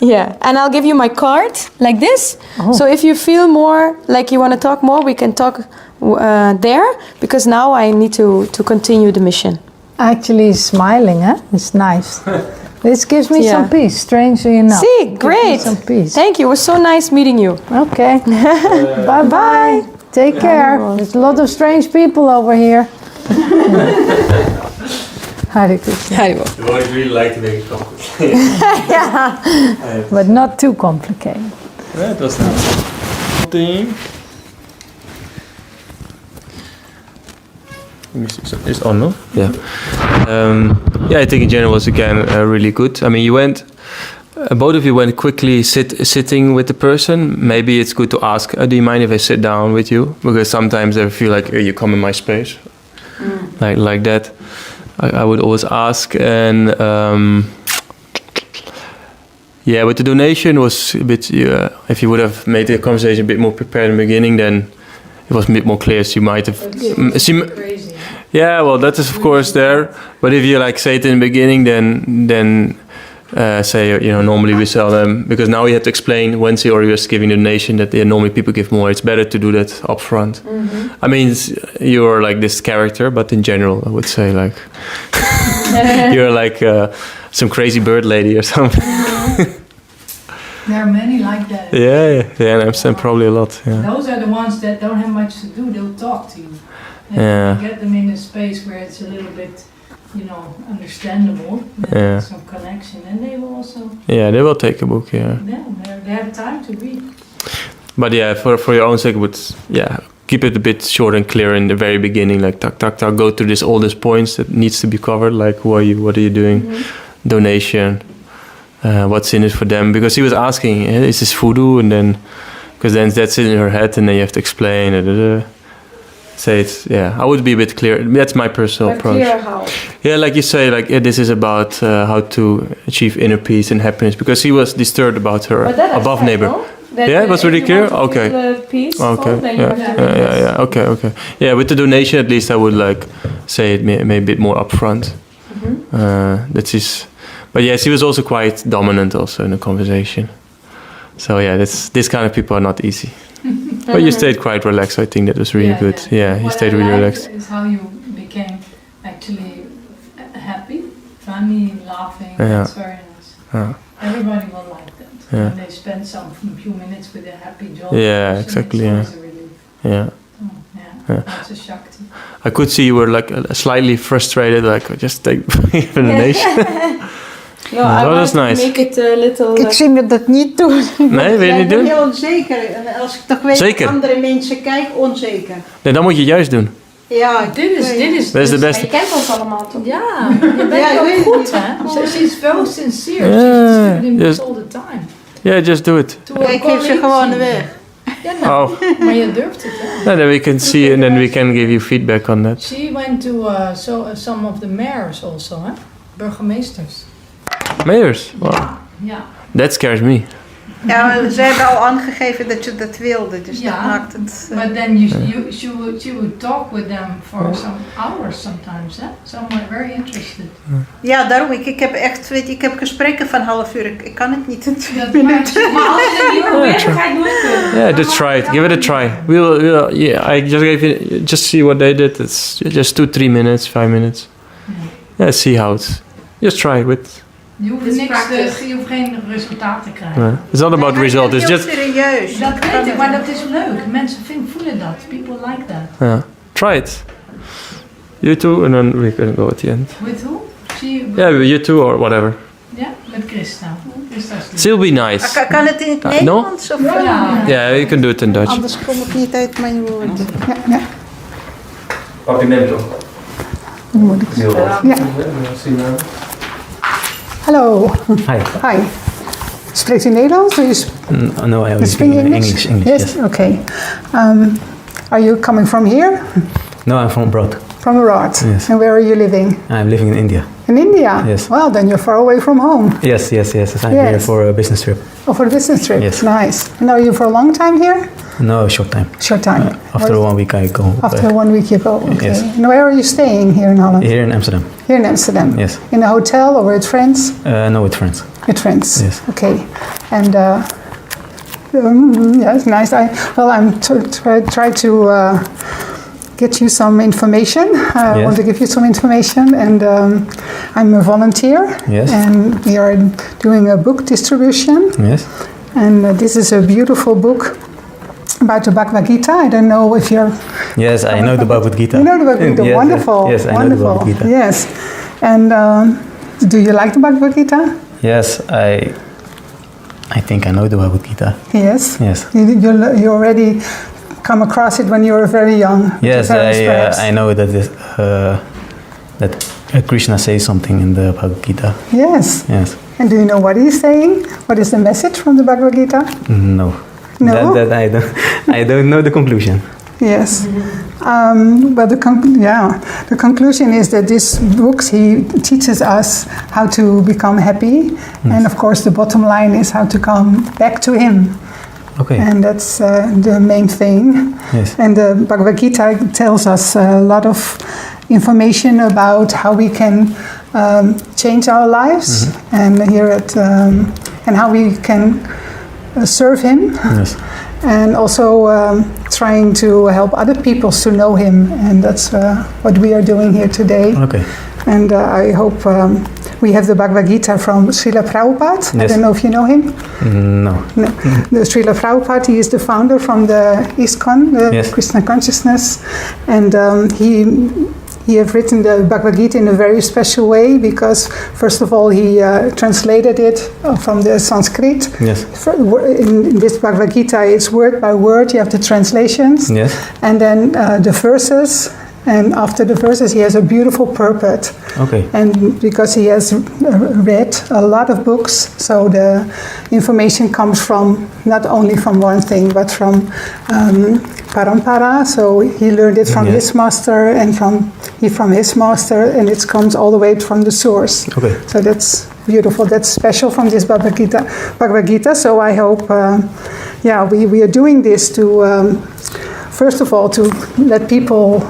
yeah, and I'll give you my card like this. So if you feel more like you want to talk more, we can talk there, because now I need to continue the mission. Actually, he's smiling, huh? It's nice. This gives me Yeah. some peace, strangely enough. See, Gives me great. some peace. Thank you. It was so nice meeting you. Okay. Bye-bye. Take care. There's a lot of strange people over here. Hare Krishna. Haribol. You always really like to make it complicated. Yeah. But not too complicated. That was nice. Let me see. So it's on, no? Yeah. Yeah, I think in general was again really good. I mean, you went. Both of you went quickly sitting with the person. Maybe it's good to ask, do you mind if I sit down with you? Because sometimes I feel like, you come in my space. Like that. I would always ask. And yeah, with the donation was a bit, if you would have made the conversation a bit more prepared in the beginning, then it was a bit more clear. So you might have... Crazy. Yeah, well, that is of course there. But if you say it in the beginning, then say, normally we sell them, because now you have to explain when you're just giving a donation that normally people give more. It's better to do that up front. I mean, you're like this character, but in general, I would say you're like some crazy bird lady or something. There are many like that. Yeah, and I've seen probably a lot. Yeah. Those are the ones that don't have much to do. They'll talk to you. And Yeah. you get them in a space where it's a little bit understandable. Yeah. Some connection, and they will also. Yeah, they will take a book. Yeah. Yeah, they have time to read. But yeah, for your own sake, keep it a bit short and clear in the very beginning. Like talk, go through all these points that needs to be covered. Like who are you? What are you doing? Mm-hmm. Donation. What's in it for them? Because he was asking, is this voodoo? And then, because then that's in her head, and then you have to explain. Say it. Yeah, I would be a bit clear. That's my personal approach. Clear how? Yeah, like you say, this is about how to achieve inner peace and happiness. Because he was disturbed about her above neighbor. No? It was really clear. Okay. Okay. Yeah. Okay. Yeah, with the donation, at least I would say it maybe a bit more upfront. Mm-hmm. That's his. But yes, he was also quite dominant also in the conversation. So yeah, this kind of people are not easy. But you stayed quite relaxed. So I think that was really good. Yeah, you stayed really relaxed. Is how you became actually happy, funny, laughing. That's very nice. Everybody will like that. Yeah. And they spend some few minutes with a happy job. Yeah, exactly. It's always a relief. Yeah. That's a shakti. I could see you were slightly frustrated. Just take the donation. No, I want to make it a little... Ik zie me dat niet doen. Nee, wil je niet doen? Ik ben heel onzeker. En als ik toch weet dat andere mensen kijken, onzeker. Nee, dat moet je juist doen. Ja, dit is de beste. Je kent ons allemaal toch? Ja, je bent ook goed, hè? She is very sincere. She's doing this all the time. Yeah, just do it. Ik geef ze gewoon de weg. Ja, nou, maar je durft het, hè? No, then we can see and then we can give you feedback on that. She went to some of the mayors also, hè? Burgemeesters. Mayors? Wow. Ja. That scares me. Ja, ze hebben al aangegeven dat je dat wilde, dus dat maakt het... But then she would talk with them for some hours sometimes, hè? Some were very interested. Ja, daarom, ik heb echt, ik heb gesprekken van half uur, ik kan het niet in 2 minuten. Maar als je het niet probeert, ga je het nooit kunnen. Yeah, just try it. Give it a try. I just gave you, just see what they did. It's just 2-3 minutes, 5 minutes. Yeah, see how it's. Just try it with. Je hoeft geen resultaat te krijgen. Yeah. It's not about result. It's just. Serieus. Dat weet ik, maar dat is leuk. Mensen voelen dat. People like that. Yeah. Try it. You too, and then we can go at the end. With who? Yeah, you too or whatever. Ja, met Christa. Still be nice. Kan het in het Nederlands? No? Yeah, you can do it in Dutch. Anders kom ik niet uit mijn woord. Ja. Pak je neemt op. Ja. Hallo. Hi. Hi. Spreekt u Nederlands? No, I speak English. Yes. Okay. Are you coming from here? No, I'm from abroad. From abroad. Yes. And where are you living? I'm living in India. In India? Yes. Well, then you're far away from home. Yes. I'm here for a business trip. Oh, for a business trip? Yes. Nice. And are you for a long time here? No, a short time. Short time. After 1 week I go. After 1 week you go, okay. Yes. And where are you staying here in Holland? Here in Amsterdam. Here in Amsterdam? Yes. In a hotel or with friends? No, with friends. With friends? Yes. Okay. And yes, nice. I'm try to get you some information. I want to give you some information, and I'm a volunteer. Yes. And we are doing a book distribution. Yes. And this is a beautiful book about the Bhagavad Gita. I don't know if you're... Yes, I know the Bhagavad Gita. You know the Bhagavad Gita, yes, wonderful. Yes, I know the Bhagavad Gita. Yes. And do you like the Bhagavad Gita? Yes, I think I know the Bhagavad Gita. Yes. Yes. You already come across it when you were very young. Yes, I know that Krishna says something in the Bhagavad Gita. Yes. Yes. And do you know what he's saying? What is the message from the Bhagavad Gita? No. No? That I don't know the conclusion. Yes. But the conclusion is that this book, he teaches us how to become happy. Yes. And of course the bottom line is how to come back to him. Okay. And that's the main thing. Yes. And the Bhagavad Gita tells us a lot of information about how we can change our lives, and and how we can serve him. Yes. And also trying to help other people to know him, and that's what we are doing here today. Okay. And I hope we have the Bhagavad Gita from Srila Prabhupada. Yes. I don't know if you know him. No. The Srila Prabhupada, he is the founder from the ISKCON, the Krishna consciousness, and he have written the Bhagavad Gita in a very special way because, first of all, he translated it from the Sanskrit. Yes. In this Bhagavad Gita, it's word by word. You have the translations. Yes. And then the verses. And after the verses, he has a beautiful purport. Okay. And because he has read a lot of books, so the information comes from not only from one thing, but from parampara. So he learned it from his master, and from his master, and it comes all the way from the source. Okay. So that's beautiful. That's special from this Bhagavad Gita. So I hope, we are doing this to, first of all, to let people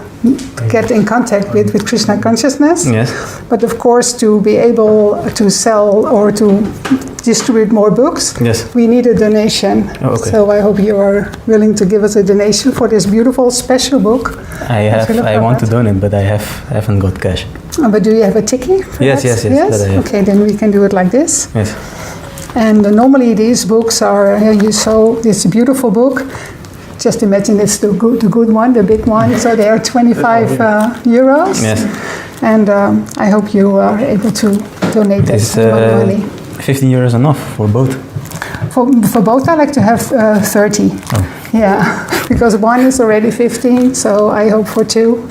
get in contact with Krishna consciousness. Yes. But of course, to be able to sell or to distribute more books, yes, we need a donation. Oh, okay. So I hope you are willing to give us a donation for this beautiful special book. I want to donate, but I haven't got cash. But do you have a ticket? Yes. That I have. Okay, then we can do it like this. Yes. And normally these books are, this beautiful book. Just imagine it's the good one, the big one. So they are 25 euros. Yes. And I hope you are able to donate this money. 15 euros enough for both? For both, I like to have 30. Oh. Yeah, because one is already 15. So I hope for two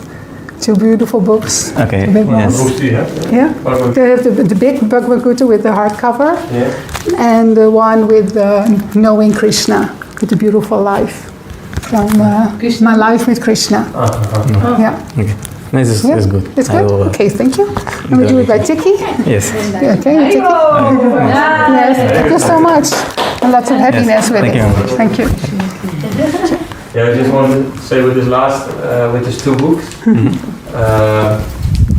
beautiful books. Okay. The big ones. What books do you have? Yeah. They have the big Bhagavad Gita with the hardcover. Yeah. And the one with Knowing Krishna, with the beautiful life. From My Life with Krishna. Yeah. Okay. Nice, it's good. It's good? Okay, thank you. And we do it by Tiki? Yes. Okay, Tiki. Yes, thank you so much. And lots of happiness with it. Thank you. Yeah, I just wanted to say with this last, with these two books,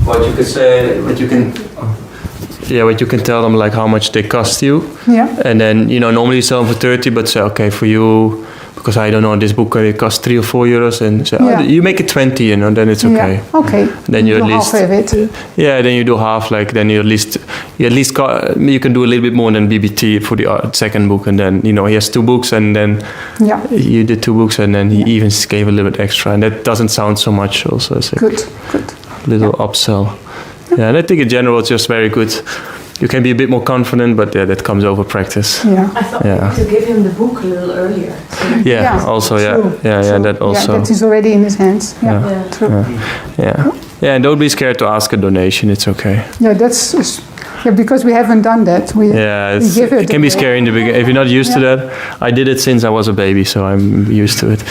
what you could say, what you can tell them, like how much they cost you. Yeah. And then, normally you sell them for 30, but say, okay, for you, because I don't know, this book it costs 3 or 4 euros, and so you make it 20, then it's okay. Yeah. Okay. Then you at least half of it. Yeah, then you do half, then you at least you can do a little bit more than BBT for the second book, and then he has 2 books, and then you did 2 books, and then he even gave a little bit extra, and that doesn't sound so much. Also, it's good. Little upsell. Yeah, and I think in general it's just very good. You can be a bit more confident, but that comes over practice. Yeah. I thought to give him the book a little earlier. Also, true. That also. Yeah, that is already in his hands. Yeah. True. Yeah, and don't be scared to ask a donation. It's okay. Yeah, that's because we haven't done that. We give it can be scary in the beginning if you're not used to that. I did it since I was a baby, so I'm used to it.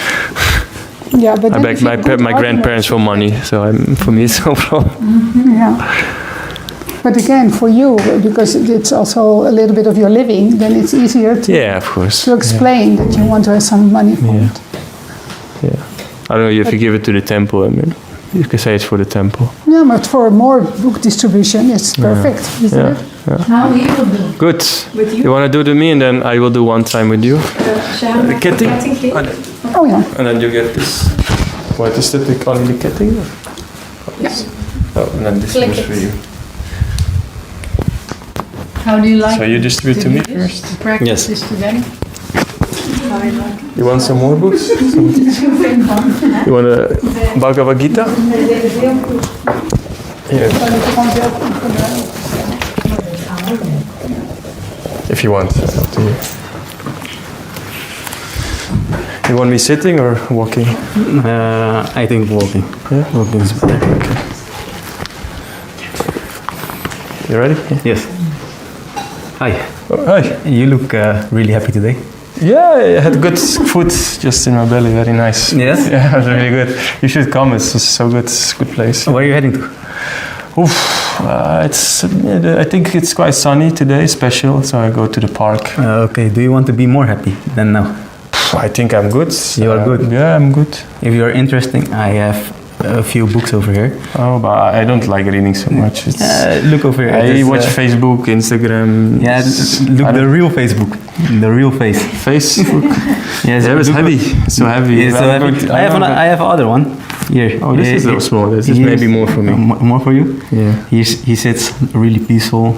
Yeah, but I begged my grandparents for money, so for me it's no problem. Yeah. But again, for you, because it's also a little bit of your living, then it's easier to explain that you want to have some money for it. Yeah. I don't know if you give it to the temple, you can say it's for the temple. Yeah, but for more book distribution, it's perfect, isn't it? Yeah. How will you do? Good. With you? You want to do it with me, and then I will do one time with you. The ketting? Oh yeah. And then you get this. What is that? We call it the ketting? Yes. Oh, and then this is for you. How do you like So you distribute to me first? to practice this together? You want some more books? You want a Bhagavad Gita? Here. If you want, it's up to you. You want me sitting or walking? I think walking. Yeah, walking is better. Okay. You ready? Yes. Hi. Oh, hi. You look really happy today. Yeah, I had good food just in my belly. Very nice. Yes? Yeah, it was really good. You should come. It's so good. It's a good place. Where are you heading to? I think it's quite sunny today, special. So I go to the park. Okay. Do you want to be more happy than now? I think I'm good. You are good? Yeah, I'm good. If you are interested, I have a few books over here. Oh, but I don't like reading so much. Look over here. I watch Facebook, Instagram. Yeah, look the real Facebook. The real face. Facebook? Yes. Yeah, it's heavy. So heavy. Yes, so heavy. I have other one. Here. Oh, this is so small. This is maybe more for me. More for you? Yeah. He sits really peaceful.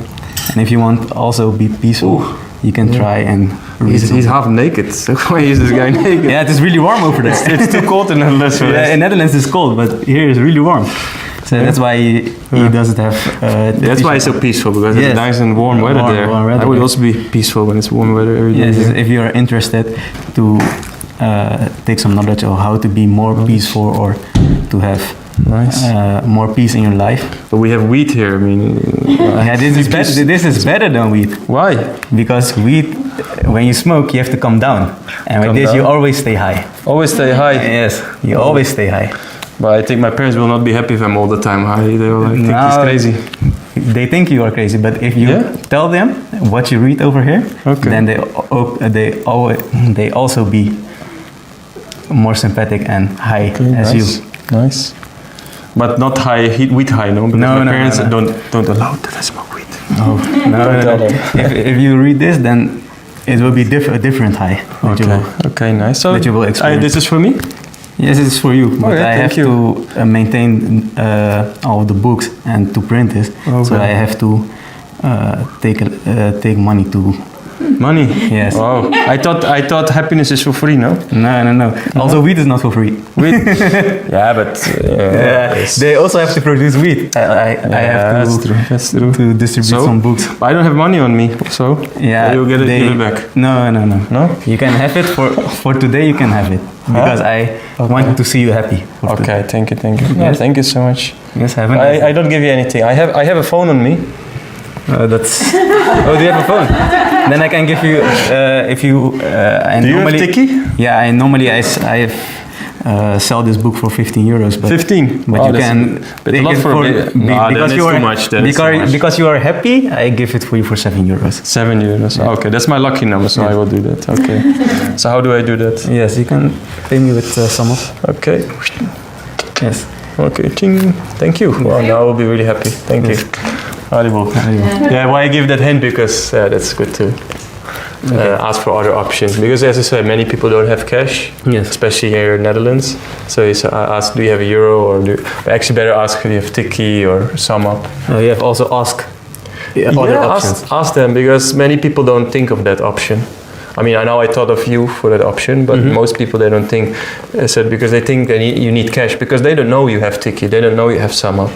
And if you want also be peaceful, you can try and read. He's half naked. So why is this guy naked? Yeah, it is really warm over there. It's too cold in the Netherlands. Yeah, in Netherlands it's cold, but here it's really warm. So that's why he doesn't have. That's why it's so peaceful, because it's nice and warm weather there. Warm weather. I would also be peaceful when it's warm weather every day. Yes, if you are interested to take some knowledge of how to be more peaceful or to have more peace in your life. But we have wheat here. I mean, this is better than wheat. Why? Because wheat, when you smoke, you have to come down, and with this, you always stay high. Always stay high. Yes, you always stay high. But I think my parents will not be happy if I'm all the time high. They will think he's crazy. They think you are crazy, but if you tell them what you read over here, then they also be more sympathetic and high as you. Nice. But not high, wheat high, no? Because my parents don't allow that I smoke wheat. No. If you read this, then it will be a different high. Okay, nice. So that you will experience. This is for me? Yes, it is for you. But I have to maintain all the books and to print this. So I have to take money to. Money? Yes. Wow. I thought happiness is for free, no? No. Also, wheat is not for free. Wheat? Yeah, but they also have to produce wheat. I have that's true. To distribute some books. But I don't have money on me, so you'll give it back. No. You can have it for today. You can have it because I want to see you happy. Okay, thank you. Yes. Thank you so much. Yes, have a nice I don't give you anything. I have a phone on me. That's. Oh, do you have a phone? Then I can give you if you. Do you have Tiki? Yeah, I sell this book for €15. But 15. But you can. But a lot for because you are too much. Because you are happy, I give it for you for €7. €7. Yeah. Okay, that's my lucky number, so I will do that. Okay. So how do I do that? Yes, you can pay me with some of. Okay. Yes. Okay. Ching. Thank you. Well, now I will be really happy. Thank you. Audible. Yeah, why I give that hint, because that's good to ask for other options. Because as I said, many people don't have cash, especially here in the Netherlands. So I ask, do you have a euro, or actually better ask, do you have Tiki or SumUp? You have also other options. Ask them, because many people don't think of that option. I mean, I know I thought of you for that option, but most people, they don't think, because they think you need cash, because they don't know you have Tiki, they don't know you have SumUp.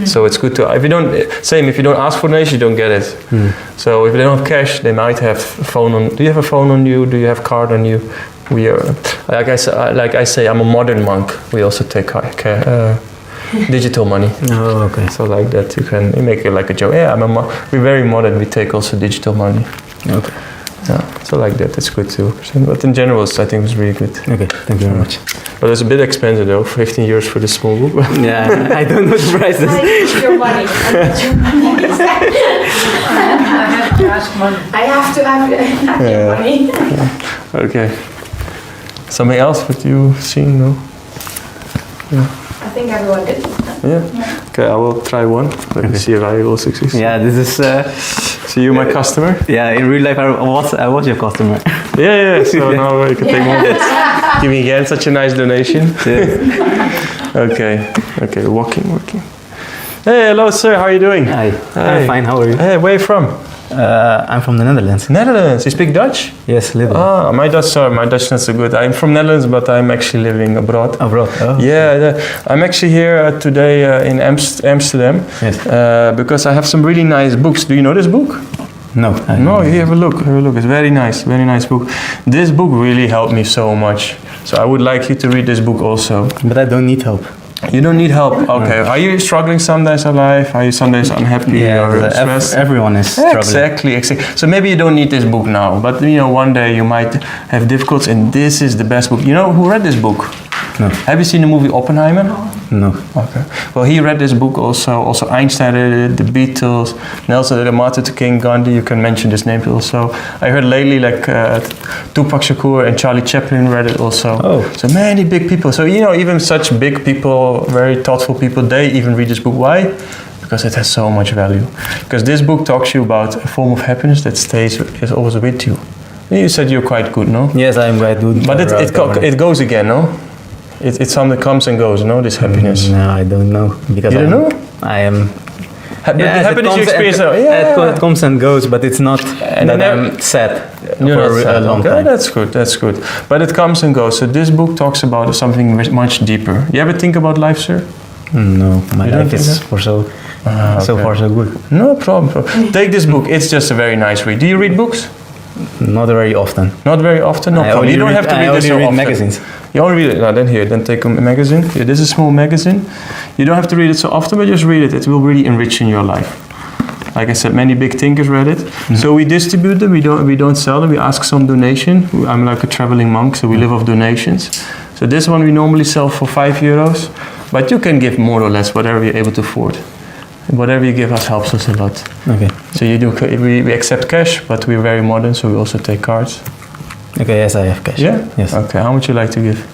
So it's good to, if you don't ask for donation, you don't get it. So if they don't have cash, they might have phone on. Do you have a phone on you? Do you have card on you? We are, like I say, I'm a modern monk. We also take digital money. Oh, okay. So like that, you make it like a joke. Yeah, we're very modern. We take also digital money. Okay. Yeah, so like that, it's good too. But in general, I think it's really good. Okay, thank you very much. But it's a bit expensive though, €15 for this small book. Yeah, I don't know the prices. I need your money. I have to ask money. I have to have your money. Okay. Something else that you've seen, no? Yeah. I think everyone did. Yeah. Okay, I will try one. Let me see if I will succeed. Yeah, this is. So you're my customer? Yeah, in real life I was your customer. Yeah. So now you can take more bits. Give me again such a nice donation. Okay. Walking. Hey, hello, sir. How are you doing? Hi. I'm fine. How are you? Hey, where are you from? I'm from the Netherlands. Netherlands. You speak Dutch? Yes, little. My Dutch not so good. I'm from Netherlands, but I'm actually living abroad. Abroad? Oh. Yeah, I'm actually here today in Amsterdam. Yes. Because I have some really nice books. Do you know this book? No. No, you have a look. It's very nice book. This book really helped me so much. So I would like you to read this book also. But I don't need help. You don't need help. Okay. Are you struggling some days in life? Are you some days unhappy or stressed? Everyone is struggling. Exactly. So maybe you don't need this book now, but one day you might have difficulties, and this is the best book. You know who read this book? No. Have you seen the movie Oppenheimer? No. Okay. Well, he read this book also. Also Einstein read it, the Beatles, Nelson Mandela, Martin Luther King, Gandhi. You can mention this name also. I heard lately Tupac Shakur and Charlie Chaplin read it also. Oh. So many big people. So even such big people, very thoughtful people, they even read this book. Why? Because it has so much value. Because this book talks to you about a form of happiness that is always with you. You said you're quite good, no? Yes, I am quite good. But it goes again, no? It's something that comes and goes, no? This happiness. No, I don't know. Because you don't know? I am. The happiness you experience. It comes and goes, but it's not that I'm sad for a long time. That's good. But it comes and goes. So this book talks about something much deeper. You ever think about life, sir? No, my life is so far so good. No problem. Take this book. It's just a very nice read. Do you read books? Not very often. Not very often? No problem. You don't have to read this so often. Magazines. You only read it. No, then take a magazine. Yeah, this is a small magazine. You don't have to read it so often, but just read it. It will really enrich in your life. Like I said, many big thinkers read it. Mm-hmm. So we distribute them. We don't sell them. We ask some donation. I'm like a traveling monk, so we live off donations. So this one we normally sell for €5, but you can give more or less whatever you're able to afford. Whatever you give us helps us a lot. Okay. So we accept cash, but we're very modern, so we also take cards. Okay, yes, I have cash. Yeah? Yes. Okay, how much you like to give?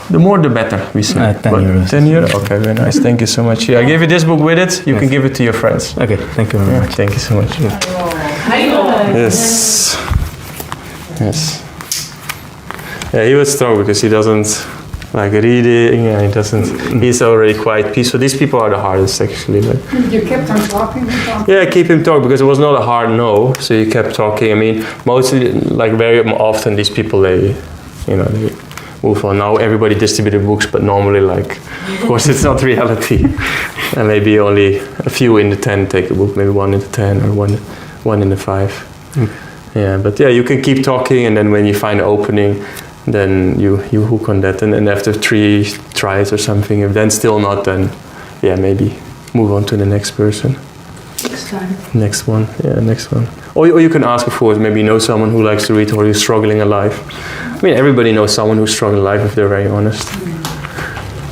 The more the better, we say. 10 euros. 10 euros? Okay, very nice. Thank you so much. Yeah, I gave you this book with it. You can give it to your friends. Okay, thank you very much. Thank you so much. Yes. Yes. Yeah, he was strong because he doesn't like reading, and he doesn't. He's already quite peaceful. These people are the hardest, actually. But you kept on talking. Yeah, keep him talking because it was not a hard no. So you kept talking. I mean, mostly, like very often, these people they move on. Now everybody distributed books, but normally, like, of course, it's not reality. And maybe only a few in the 10 take a book. Maybe 1 in the 10 or one in the 5. Yeah, but yeah, you can keep talking, and then when you find an opening, then you hook on that, and then after 3 tries or something, if then still not, then yeah, maybe move on to the next person. Next time. Next one, yeah, next one. Or you can ask, of course, maybe you know someone who likes to read or who's struggling in life. I mean, everybody knows someone who's struggling in life if they're very honest.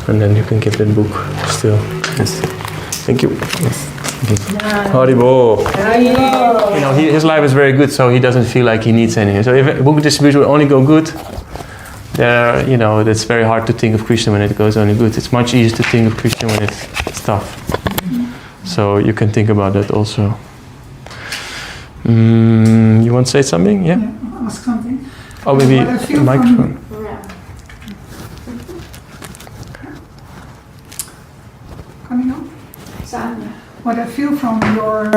And then you can give that book still. Yes. Thank you. Yes. Haribo. His life is very good, so he doesn't feel like he needs anything. So if a book distribution will only go good, it's very hard to think of Krishna when it goes only good. It's much easier to think of Krishna when it's tough. So you can think about that also. You want to say something? Yeah? Ask something. Oh, maybe a microphone. Coming on? What I feel from your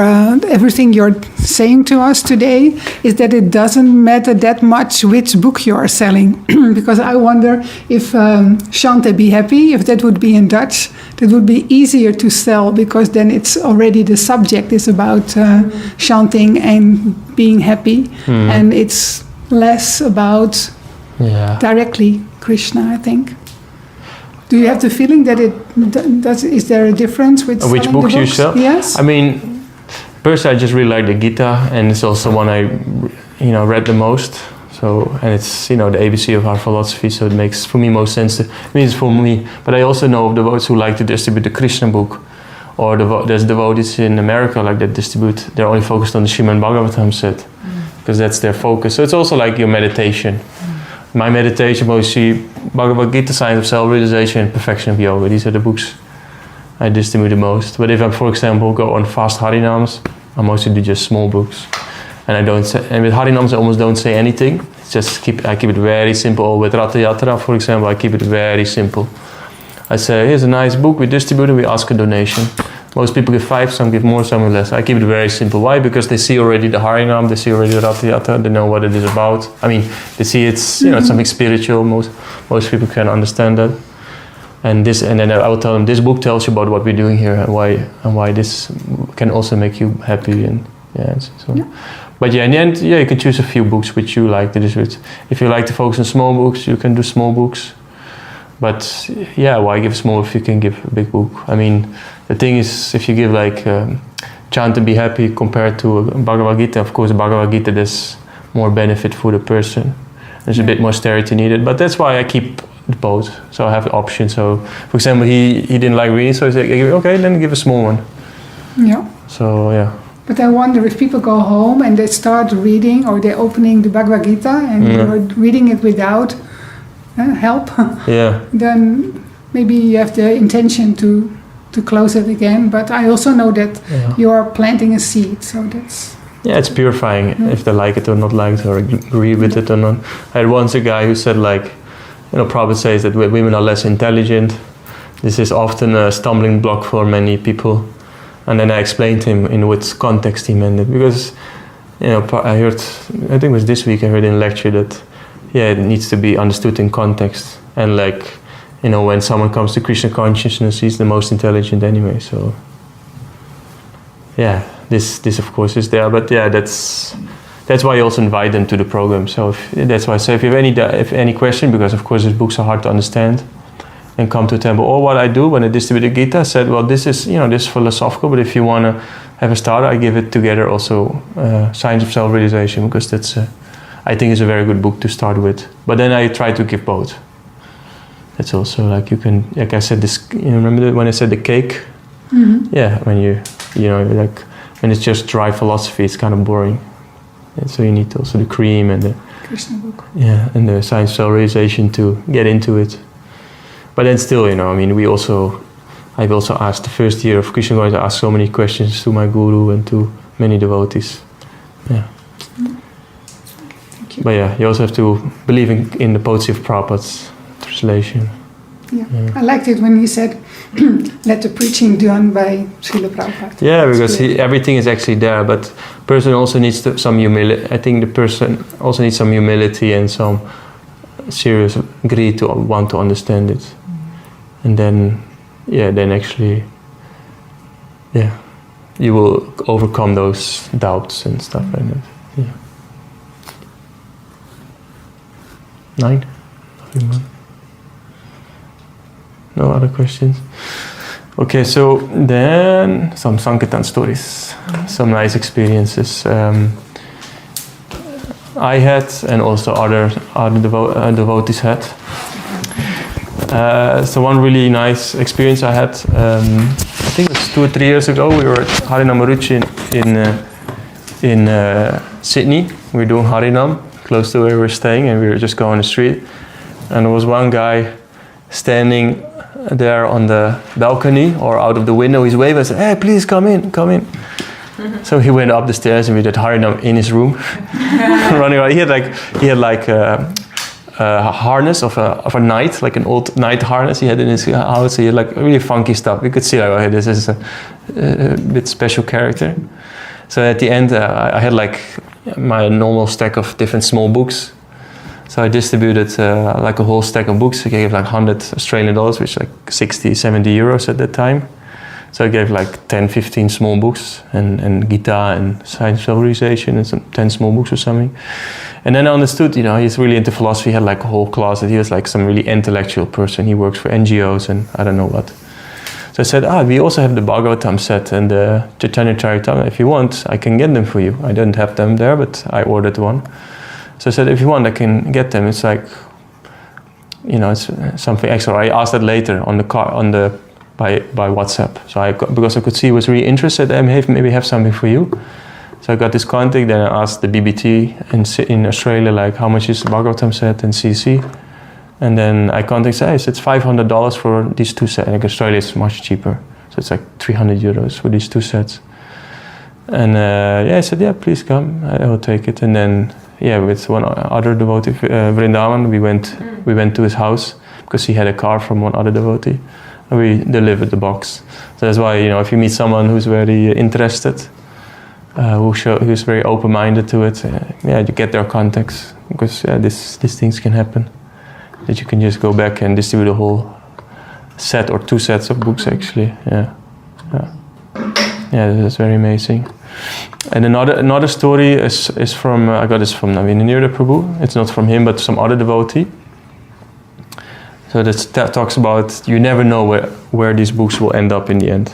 everything you're saying to us today is that it doesn't matter that much which book you are selling, because I wonder if Chante Be Happy, if that would be in Dutch, that would be easier to sell, because then it's already the subject is about chanting and being happy, and it's less about directly Krishna, I think. Do you have the feeling that is there a difference with which books you sell? Yes. I mean, personally, I just really like the Gita, and it's also one I, read the most. So, and it's the ABC of our philosophy, so it makes for me most sense. It means for me, but I also know of devotees who like to distribute the Krishna book, or there's devotees in America like that distribute. They're only focused on the Srimad Bhagavatam set, because that's their focus. So it's also like your meditation. My meditation mostly Bhagavad Gita, Science of Self-Realization, and Perfection of Yoga. These are the books I distribute the most. But if I, for example, go on fast Harinams, I mostly do just small books. And with Harinams I almost don't say anything. It's just I keep it very simple. With Ratha Yatra, for example, I keep it very simple. I say, here's a nice book, we distribute it, we ask a donation. Most people give 5, some give more, some give less. I keep it very simple. Why? Because they see already the Harinam, they see already the Ratha Yatra, they know what it is about. I mean, they see it's something spiritual. Most people can understand that. And then I will tell them, this book tells you about what we're doing here and why this can also make you happy. But in the end, you can choose a few books which you like to distribute. If you like to focus on small books, you can do small books. But why give small if you can give a big book? I mean, the thing is, if you give Chant and Be Happy compared to Bhagavad Gita, of course, Bhagavad Gita, there's more benefit for the person. There's a bit more austerity needed, but that's why I keep both. So I have the option. So, for example, he didn't like reading, so I said, okay, then give a small one. Yeah. So, yeah. But I wonder if people go home and they start reading, or they're opening the Bhagavad Gita and they're reading it without help, then maybe you have the intention to close it again. But I also know that you are planting a seed, so that's... Yeah, it's purifying, if they like it or not like it, or agree with it or not. I had once a guy who said, Prabhupada says that women are less intelligent. This is often a stumbling block for many people. And then I explained to him in what context he meant it. Because, I think it was this week, I heard in a lecture that, it needs to be understood in context. And when someone comes to Krishna consciousness, he's the most intelligent anyway. So yeah, this of course is there, but yeah, that's why I also invite them to the program. So that's why I say if you have any question, because of course these books are hard to understand, and come to temple. Or what I do when I distribute the Gita, I said, well, this is this is philosophical, but if you want to have a starter, I give it together also Science of Self-Realization, because that's I think it's a very good book to start with. But then I try to give both. That's also like you can, like I said, this. Remember when I said the cake? Mm-hmm. Yeah, when like when it's just dry philosophy, it's kind of boring. And so you need also the cream and the Krishna book. Yeah, and the Science of Self-Realization to get into it. But then still, I've also asked the first year of Krishna consciousness, I asked so many questions to my guru and to many devotees. Yeah. Thank you. But yeah, you also have to believe in the potency of Prabhupada's translation. Yeah. I liked it when he said, let the preaching done by Srila Prabhupada. Yeah, because everything is actually there, but person also needs some humility. I think the person also needs some humility and some serious greed to want to understand it. And then actually, you will overcome those doubts and stuff like that. Yeah. 9? No other questions? Okay, so then some Sankirtan stories, some nice experiences I had, and also other devotees had. So one really nice experience I had, I think it was 2 or 3 years ago. We were at Harinam Maruchi in Sydney. We were doing Harinam close to where we were staying, and we were just going on the street. And there was one guy standing there on the balcony or out of the window. He's waving. I said, "Hey, please come in." So he went up the stairs, and we did Harinam in his room, running around. He had like a harness of a knight, like an old knight harness he had in his house. He had like really funky stuff. You could see like, okay, this is a bit special character. So at the end, I had like my normal stack of different small books. So I distributed like a whole stack of books. I gave like 100 Australian dollars, which is like 60, 70 euros at that time. So I gave like 10, 15 small books and Gita and Science of Self-Realization and some 10 small books or something. And then I understood, he's really into philosophy. He had like a whole class that he was like some really intellectual person. He works for NGOs and I don't know what. So I said, we also have the Bhagavatam set and the Chaitanya Charitamrita. If you want, I can get them for you. I didn't have them there, but I ordered one. So I said, if you want, I can get them. It's like, it's something extra. I asked that later on the car, by WhatsApp. So because I could see he was really interested, maybe have something for you. So I got this contact. Then I asked the BBT in Australia, like how much is the Bhagavatam set and CC. And then I contacted, it's $500 for these 2 sets. In Australia, it's much cheaper. So it's like 300 euros for these 2 sets. And I said, please come. I will take it. And then with one other devotee, Vrindavan, we went to his house because he had a car from one other devotee. And we delivered the box. So that's why, if you meet someone who's very interested, who's very open-minded to it, you get their contacts, because these things can happen. That you can just go back and distribute a whole set or 2 sets of books, actually. Yeah, that's very amazing. And another story is from, I got this from Navinanira Prabhu. It's not from him, but some other devotee. So that talks about you never know where these books will end up in the end.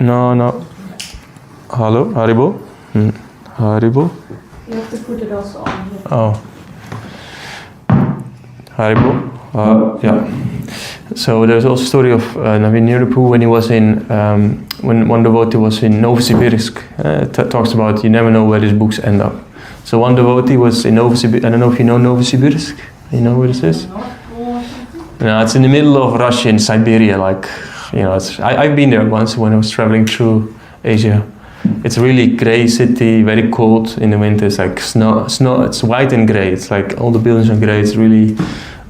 No. Hello, Haribo? Haribo? You have to put it also on here. Oh. Haribo? Yeah. So there's also a story of Navin Nirupur when he was when one devotee was in Novosibirsk. Talks about you never know where these books end up. So one devotee was in Novosibirsk. I don't know if you know Novosibirsk. You know where this is? No, it's in the middle of Russia, in Siberia. I've been there once when I was traveling through Asia. It's a really grey city, very cold in the winter. It's like snow. It's white and grey. It's like all the buildings are grey. It's really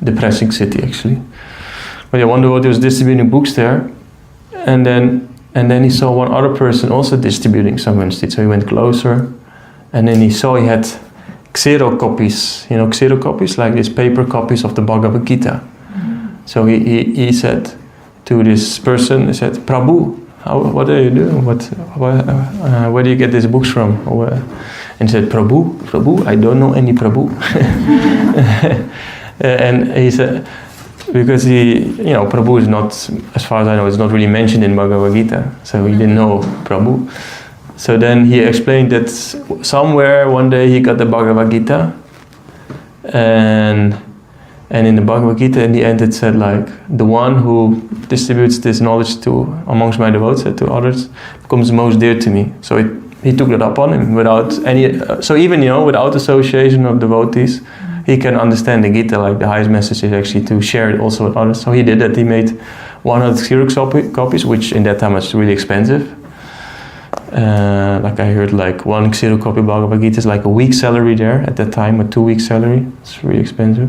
depressing city, actually. But one devotee was distributing books there, and then he saw one other person also distributing some instead. So he went closer, and then he saw he had xerocopies, xerocopies, like these paper copies of the Bhagavad Gita. So he said to this person, he said, Prabhu, what are you doing? Where do you get these books from? And he said, Prabhu, I don't know any Prabhu. And he said, because Prabhu is not, as far as I know, it's not really mentioned in Bhagavad Gita, so he didn't know Prabhu. So then he explained that somewhere one day he got the Bhagavad Gita, and in the Bhagavad Gita in the end it said like, the one who distributes this knowledge amongst my devotees, to others, becomes most dear to me. So he took that upon him without any, so even without association of devotees, he can understand the Gita, like the highest message is actually to share it also with others. So he did that. He made 100 Xerox copies, which in that time was really expensive. Like I heard, like one Xerox copy of Bhagavad Gita is like a week's salary there at that time, a 2 weeks salary. It's really expensive.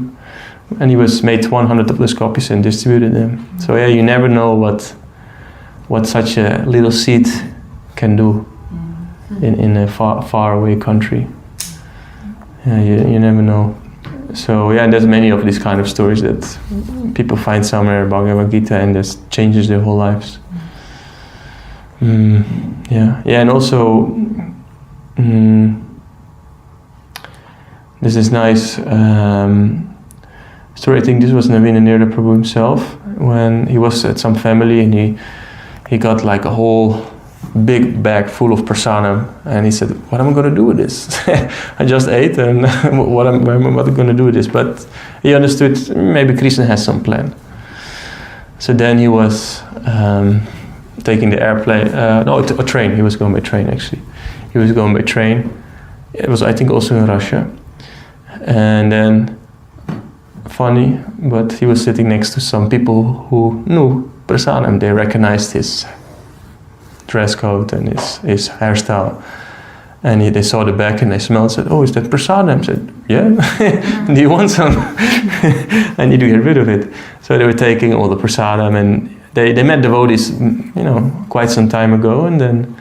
And he made 100 of those copies and distributed them. So yeah, you never know what such a little seed can do in a far away country. Yeah, you never know. So yeah, there's many of these kind of stories that people find somewhere in Bhagavad Gita and that changes their whole lives. Yeah, and also there's this nice story. I think this was Navina Nirda Prabhu himself, when he was at some family and he got like a whole big bag full of prasadam, and he said, what am I going to do with this? I just ate, and what am I going to do with this? But he understood maybe Krishna has some plan. So then he was taking the airplane, a train. He was going by train actually. He was going by train. It was, I think, also in Russia. And then, funny, but he was sitting next to some people who knew prasadam. They recognized his dress code and his hairstyle. And they saw the bag and they smelled, said, oh, is that prasadam? I said, yeah. Do you want some? I need to get rid of it. So they were taking all the prasadam, and they met devotees, quite some time ago, and then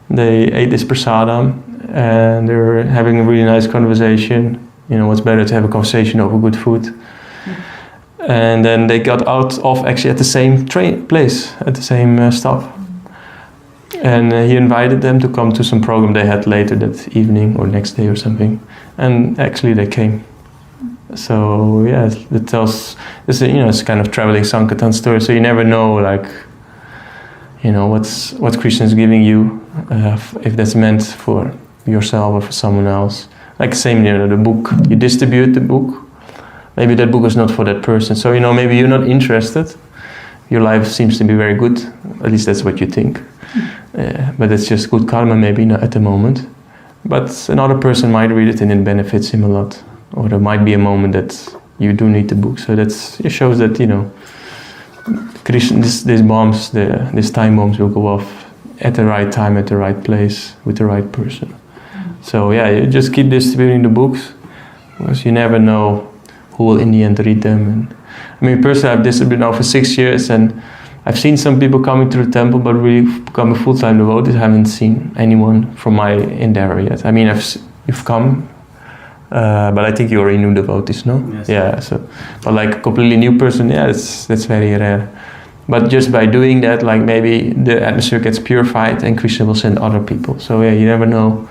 they ate this prasadam, and they were having a really nice conversation. What's better to have a conversation over good food? And then they got out of actually at the same place, at the same stop. And he invited them to come to some program they had later that evening or next day or something. And actually they came. So yeah, it tells, it's kind of traveling Sankirtan story. So you never know, what Krishna is giving you, if that's meant for yourself or for someone else. Like same, the book, you distribute the book. Maybe that book is not for that person. So, maybe you're not interested. Your life seems to be very good. At least that's what you think. But it's just good karma maybe not at the moment. But another person might read it and it benefits him a lot. Or there might be a moment that you do need the book. So it shows that, Krishna, these bombs, these time bombs will go off at the right time, at the right place, with the right person. So yeah, you just keep distributing the books, because you never know who will in the end read them. And personally, I've distributed now for 6 years, and I've seen some people coming to the temple, but really becoming full-time devotees. I haven't seen anyone from my endeavor yet. You've come, but I think you're a new devotees, no? Yes. Yeah. So, but like a completely new person, yeah, that's very rare. But just by doing that, like maybe the atmosphere gets purified, and Krishna will send other people. So yeah, you never know.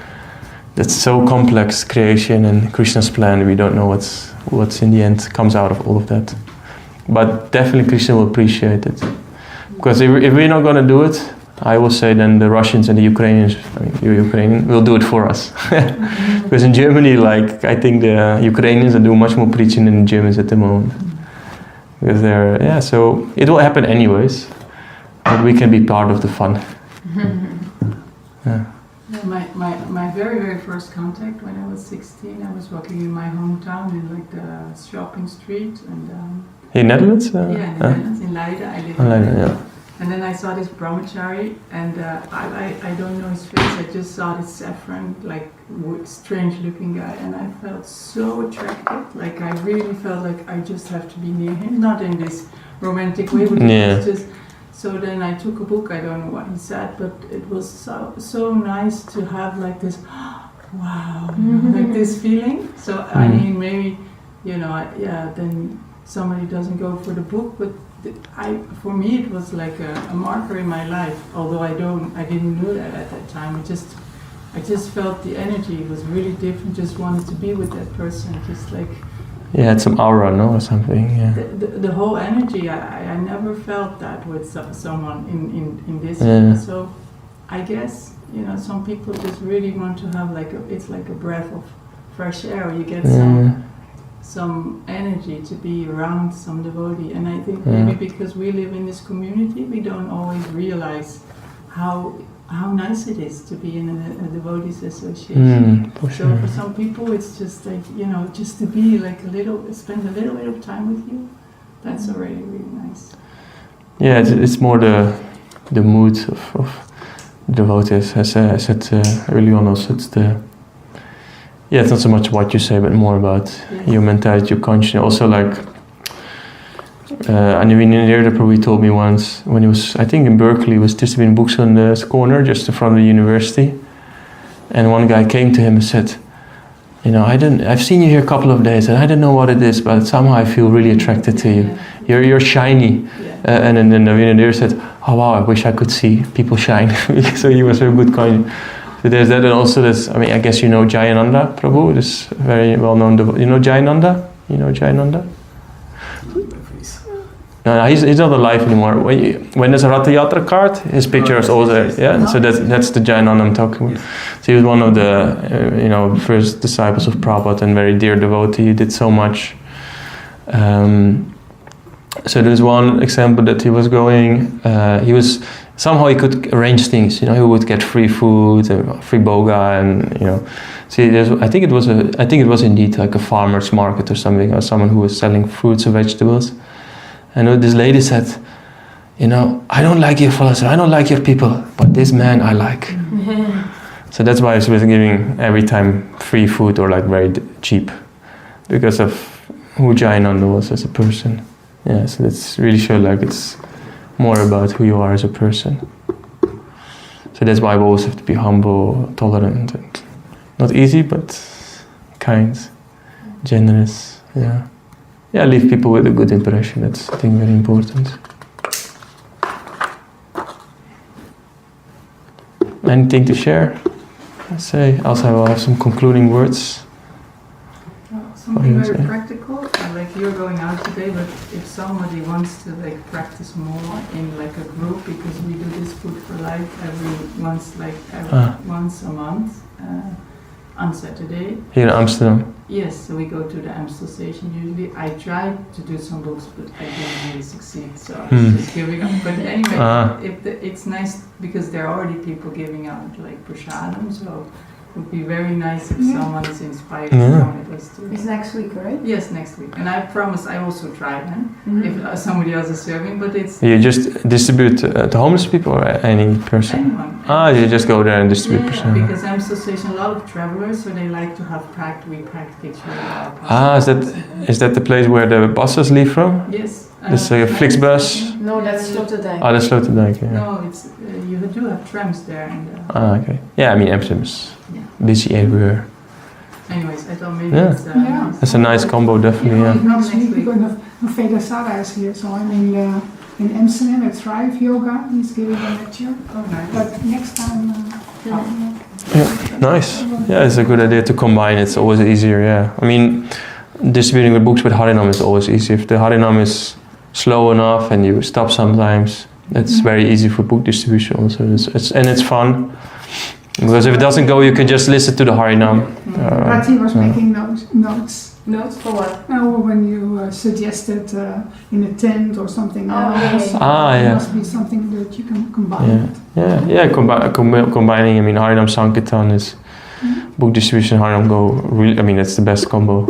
That's so complex, creation and Krishna's plan. We don't know what's in the end comes out of all of that. But definitely Krishna will appreciate it. Because if we're not going to do it, I will say then the Russians and the Ukrainians, Ukrainian, will do it for us. Because in Germany, I think the Ukrainians are doing much more preaching than the Germans at the moment. Because so it will happen anyways. But we can be part of the fun. Yeah. My very, very first contact when I was 16, I was walking in my hometown in the shopping street, and in Netherlands? Yeah, in Netherlands, in Leiden. I live in Leiden, yeah. And then I saw this brahmachari, and I don't know his face. I just saw this saffron, strange looking guy, and I felt so attracted. I really felt like I just have to be near him, not in this romantic way, but it was just. So then I took a book. I don't know what he said, but it was so nice to have this. wow, like this feeling. So I mean, maybe, you know, then somebody doesn't go for the book, but for me it was like a marker in my life. Although I didn't know that at that time. I just felt the energy was really different. Just wanted to be with that person, just like. Yeah, it's some aura, no, or something. Yeah. The whole energy. I never felt that with someone in this. Yeah. So, I guess, you know, some people just really want to have it's like a breath of fresh air. You get some energy to be around some devotee, and I think maybe because we live in this community, we don't always realize how nice it is to be in a devotees association. For some people, it's just like, you know, just to be like spend a little bit of time with you. That's already really nice. Yeah, it's more the mood of devotees. As I said early on, also it's it's not so much what you say, but more about your mentality, your consciousness. Also, like, Anivina Prabhu told me once, when he was, I think in Berkeley, he was distributing books on the corner just in front of the university. And one guy came to him and said, you know, I've seen you here a couple of days and I don't know what it is, but somehow I feel really attracted to you. You're shiny. And then Navina said, oh wow, I wish I could see people shine. So he was very good kind. So there's that, and also this, I mean, I guess you know Jayananda Prabhu, this very well-known, you know Jayananda? You know Jayananda? No, he's not alive anymore. When there's a Ratha Yatra card, his picture is always there. Yeah, so that's the Jayananda I'm talking about. So he was one of the first disciples of Prabhupada and very dear devotee. He did so much. So there's one example that he was going. Somehow he could arrange things. You know, he would get free food, free boga, and you know. See, I think it was indeed like a farmer's market or something, or someone who was selling fruits or vegetables. And this lady said, you know, I don't like your philosophy, I don't like your people, but this man I like. So that's why she was giving every time free food or like very cheap, because of who Jayananda was as a person. Yeah, so that's really shows like it's more about who you are as a person. So that's why we always have to be humble, tolerant, and not easy, but kind, generous. Yeah. Yeah, leave people with a good impression. That's, I think, very important. Anything to share? I say. Also, I will have some concluding words. Something very practical. Like you're going out today, but if somebody wants to like practice more in like a group, because we do this Food for Life once a month on Saturday. Here in Amsterdam. Yes, so we go to the Amstel station usually. I tried to do some books, but I didn't really succeed, so I was just giving up. But anyway, it's nice because there are already people giving out like prasadam, so it would be very nice if someone is inspired to come with us too. It's next week, right? Yes, next week. And I promise I also try then, if somebody else is serving, but it's... You just distribute to homeless people or any person? Anyone. You just go there and distribute prasadam. Because Amstel Station, a lot of travelers, so they like to have we package our is that the place where the buses leave from? Yes. This Flixbus? No, that's Sloterdijk. Oh, that's Sloterdijk, yeah. No, it's you do have trams there. Okay. Yeah, I mean Amsterdam is busy everywhere. Anyways, I thought maybe it's... That's a nice combo, definitely, Next week because Veda Sara is here, so I'm in Amsterdam at Thrive Yoga. He's giving a lecture. Oh, nice. But next time... Nice. Yeah, it's a good idea to combine. It's always easier, yeah. I mean, distributing the books with Harinam is always easy. If the Harinam is slow enough and you stop sometimes, it's very easy for book distribution also. It's fun. Because if it doesn't go, you can just listen to the Harinam. Rati was making notes. Notes for what? No, when you suggested in a tent or something else. There must be something that you can combine. Combining. I mean, Harinam Sankirtan is book distribution. Harinam go really. I mean, it's the best combo.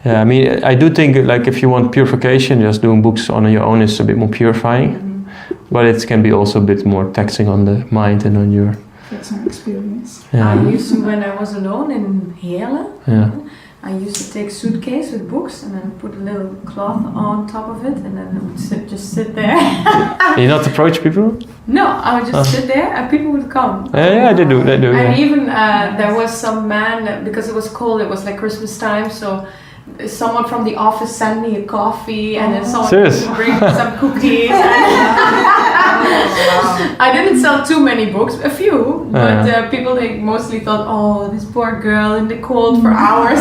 Yeah, I mean, I do think like if you want purification, just doing books on your own is a bit more purifying, but it can be also a bit more taxing on the mind and on your. That's an experience. I used to, when I was alone in Heerlen, I used to take suitcase with books and then put a little cloth on top of it, and then I would just sit there. You not approach people? No, I would just sit there and people would come. Yeah, they do. And even there was some man, because it was cold, it was like Christmas time, so someone from the office sent me a coffee, and then someone would bring some cookies. I didn't sell too many books, a few, but people, they mostly thought, oh, this poor girl in the cold for hours.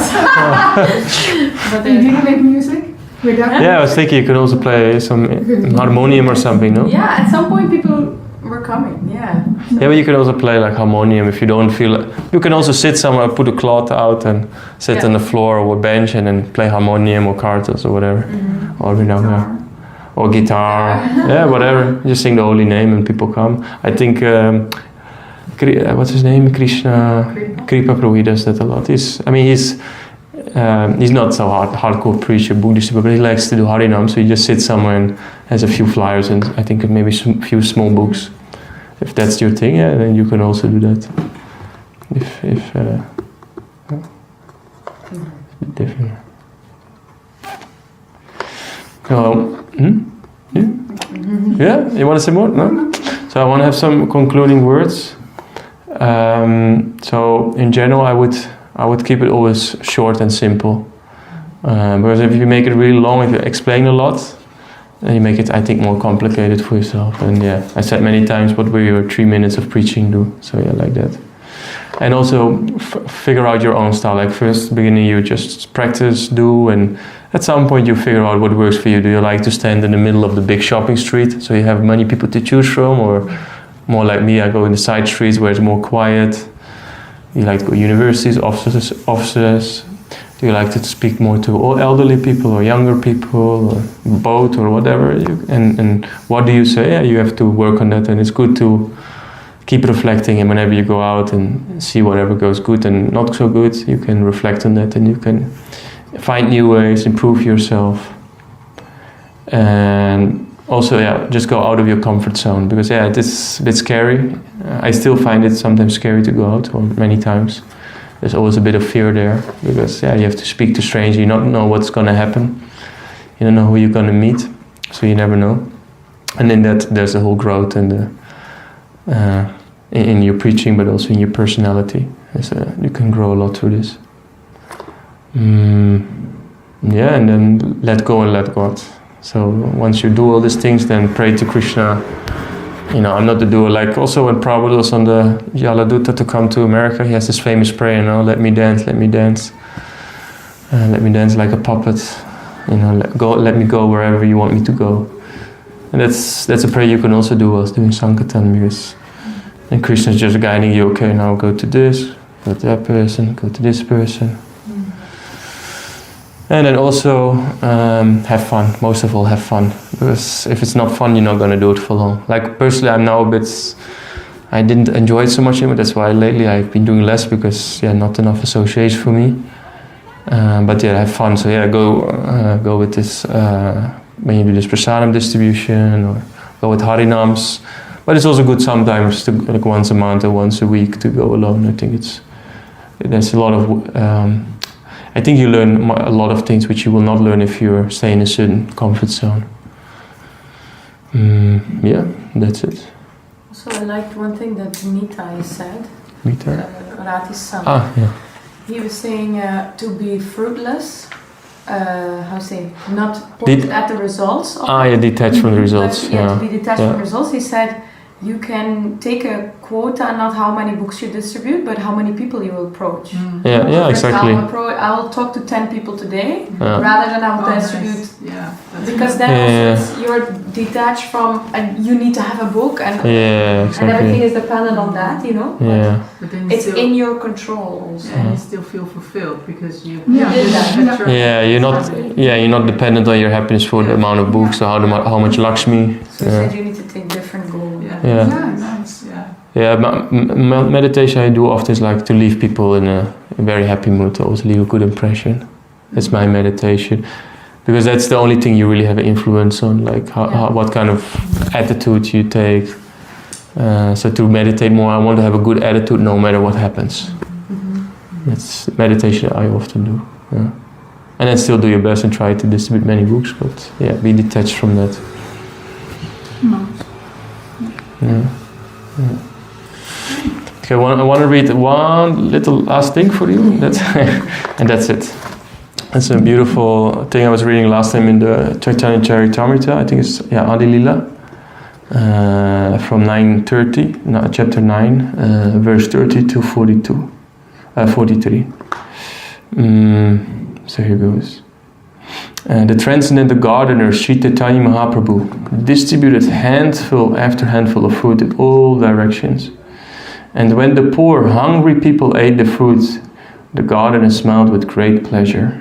But do you make music? Yeah, I was thinking you could also play some harmonium or something, no? Yeah, at some point people were coming, yeah. Yeah, but you can also play like harmonium if you don't feel it. You can also sit somewhere, put a cloth out and sit on the floor or a bench and then play harmonium or kartos or whatever. Or guitar. Yeah, whatever. Just sing the holy name and people come. I think, what's his name? Krishna Kripa Prabhu, he does that a lot. He's not so hardcore preacher, Buddhist, but he likes to do Harinam, so he just sits somewhere and has a few flyers and I think maybe a few small books. If that's your thing, yeah, then you can also do that. If different. Hello. Yeah, you want to say more? No? So I want to have some concluding words. So in general, I would keep it always short and simple. Because if you make it really long, if you explain a lot, then you make it, I think, more complicated for yourself. And yeah, I said many times, what will your 3 minutes of preaching do? So yeah, like that. And also figure out your own style. Like first beginning, you just practice, do, and at some point you figure out what works for you. Do you like to stand in the middle of the big shopping street, so you have many people to choose from, or more like me, I go in the side streets where it's more quiet? You like to go to universities, offices. Do you like to speak more to all elderly people or younger people, or both, or whatever? And what do you say? Yeah, you have to work on that, and it's good to keep reflecting, and whenever you go out and see whatever goes good and not so good, you can reflect on that and you can find new ways, improve yourself. And also, yeah, just go out of your comfort zone, because yeah, it's a bit scary. I still find it sometimes scary to go out, or many times. There's always a bit of fear there, because yeah, you have to speak to strangers, you don't know what's going to happen. You don't know who you're going to meet, so you never know. And in that, there's the whole growth and in your preaching, but also in your personality. So you can grow a lot through this. Yeah, and then let go and let God. So once you do all these things, then pray to Krishna. You know, I'm not the doer. Like also when Prabhupada was on the Jaladutta to come to America, he has this famous prayer, you know, let me dance, let me dance. Let me dance like a puppet. You know, let me go wherever you want me to go. And that's a prayer you can also do whilst doing Sankirtan, because then Krishna is just guiding you, okay, now go to this, go to that person, go to this person. And then also have fun, most of all have fun. Because if it's not fun, you're not going to do it for long. Like personally, I'm now a bit, I didn't enjoy it so much anymore. That's why lately I've been doing less, because yeah, not enough association for me. But yeah, have fun. So yeah, go with this, when you do this prasadam distribution, or go with harinams. But it's also good sometimes to, like once a month or once a week, to go alone. I think there's a lot of, I think you learn a lot of things which you will not learn if you stay in a certain comfort zone. Yeah, that's it. So I liked one thing that Nitai said. Nitai? Rati's son. Yeah. He was saying to be fruitless, not pointed at the results. Yeah, detached from the results. To be detached from results. He said, you can take a quota, not how many books you distribute, but how many people you will approach. Yeah, exactly. I will talk to 10 people today, rather than I will distribute. Nice. Yeah, because then also you're detached from, and you need to have a book, and exactly. and everything is dependent on that, you know. Yeah. But then it's in your control also. And you still feel fulfilled because you did that. You're not dependent on your happiness for the amount of books or how much Lakshmi. So you said you need to take different goals. Yeah. Nice. Yeah, meditation I do often is like to leave people in a very happy mood, to also leave a good impression. That's my meditation, because that's the only thing you really have an influence on, like what kind of attitude you take. So to meditate more, I want to have a good attitude no matter what happens. That's meditation I often do. Yeah. And then still do your best and try to distribute many books, but yeah, be detached from that. Yeah. Okay, I want to read one little last thing for you. That's and that's it. It's a beautiful thing I was reading last time in the Chaitanya Charitamrita. I think it's Adi Lila, from 9:30, chapter 9, verse 30 to 43. So here goes. The transcendental gardener Sri Chaitanya Mahaprabhu distributed handful after handful of fruit in all directions. And when the poor, hungry people ate the fruit, the gardener smiled with great pleasure.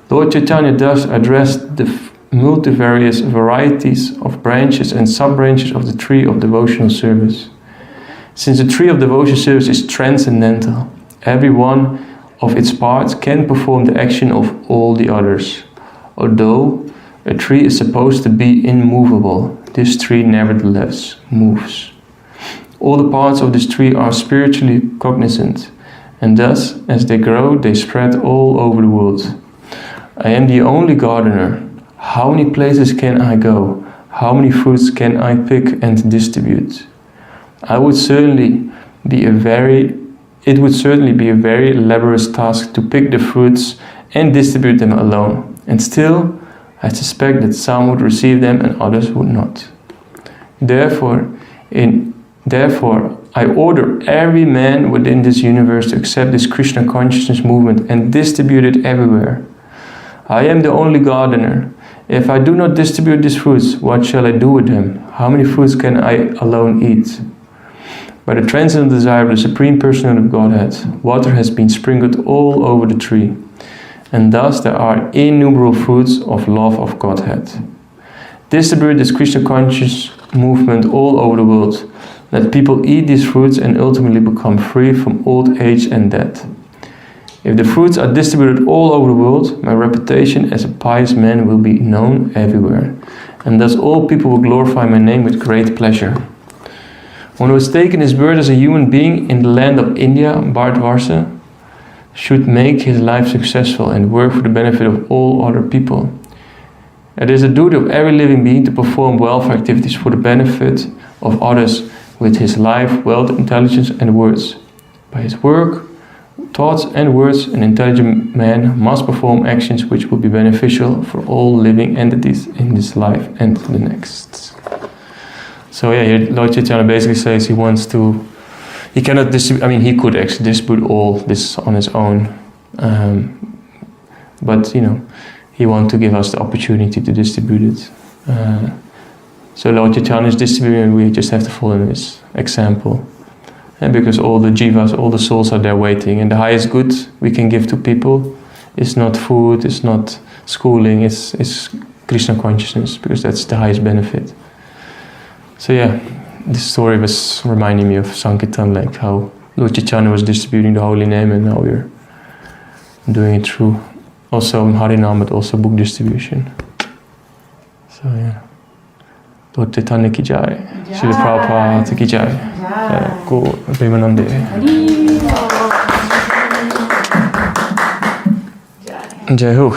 Lord Chaitanya thus addressed the multivarious varieties of branches and sub-branches of the tree of devotional service. Since the tree of devotional service is transcendental, every one of its parts can perform the action of all the others. Although a tree is supposed to be immovable, this tree nevertheless moves. All the parts of this tree are spiritually cognizant, and thus, as they grow, they spread all over the world. I am the only gardener. How many places can I go? How many fruits can I pick and distribute? It would certainly be a very laborious task to pick the fruits and distribute them alone. And still, I suspect that some would receive them and others would not. Therefore, I order every man within this universe to accept this Krishna consciousness movement and distribute it everywhere. I am the only gardener. If I do not distribute these fruits, what shall I do with them? How many fruits can I alone eat? By the transcendental desire of the Supreme Personality of Godhead, water has been sprinkled all over the tree, and thus there are innumerable fruits of love of Godhead. Distribute this Krishna conscious movement all over the world. Let people eat these fruits and ultimately become free from old age and death. If the fruits are distributed all over the world, my reputation as a pious man will be known everywhere, and thus all people will glorify my name with great pleasure. One who has taken his birth as a human being in the land of India, Bharatvarsha, should make his life successful and work for the benefit of all other people. It is the duty of every living being to perform welfare activities for the benefit of others with his life, wealth, intelligence, and words. By his work, thoughts, and words, an intelligent man must perform actions which will be beneficial for all living entities in this life and the next. So yeah, Lord Chaitanya basically says he cannot distribute, he could actually distribute all this on his own, but he wants to give us the opportunity to distribute it. So Lord Chaitanya is distributing, and we just have to follow his example. And because all the jivas, all the souls are there waiting, and the highest good we can give to people is not food, it's not schooling, it's Krishna consciousness, because that's the highest benefit. So yeah, this story was reminding me of Sankirtan, like how Lord Chaitanya was distributing the holy name, and now we're doing it through also Harinam, but also book distribution. So yeah. Lord Chaitanya ki jai, Srila Prabhupada ki jai, Go Premanande. Jai Ho.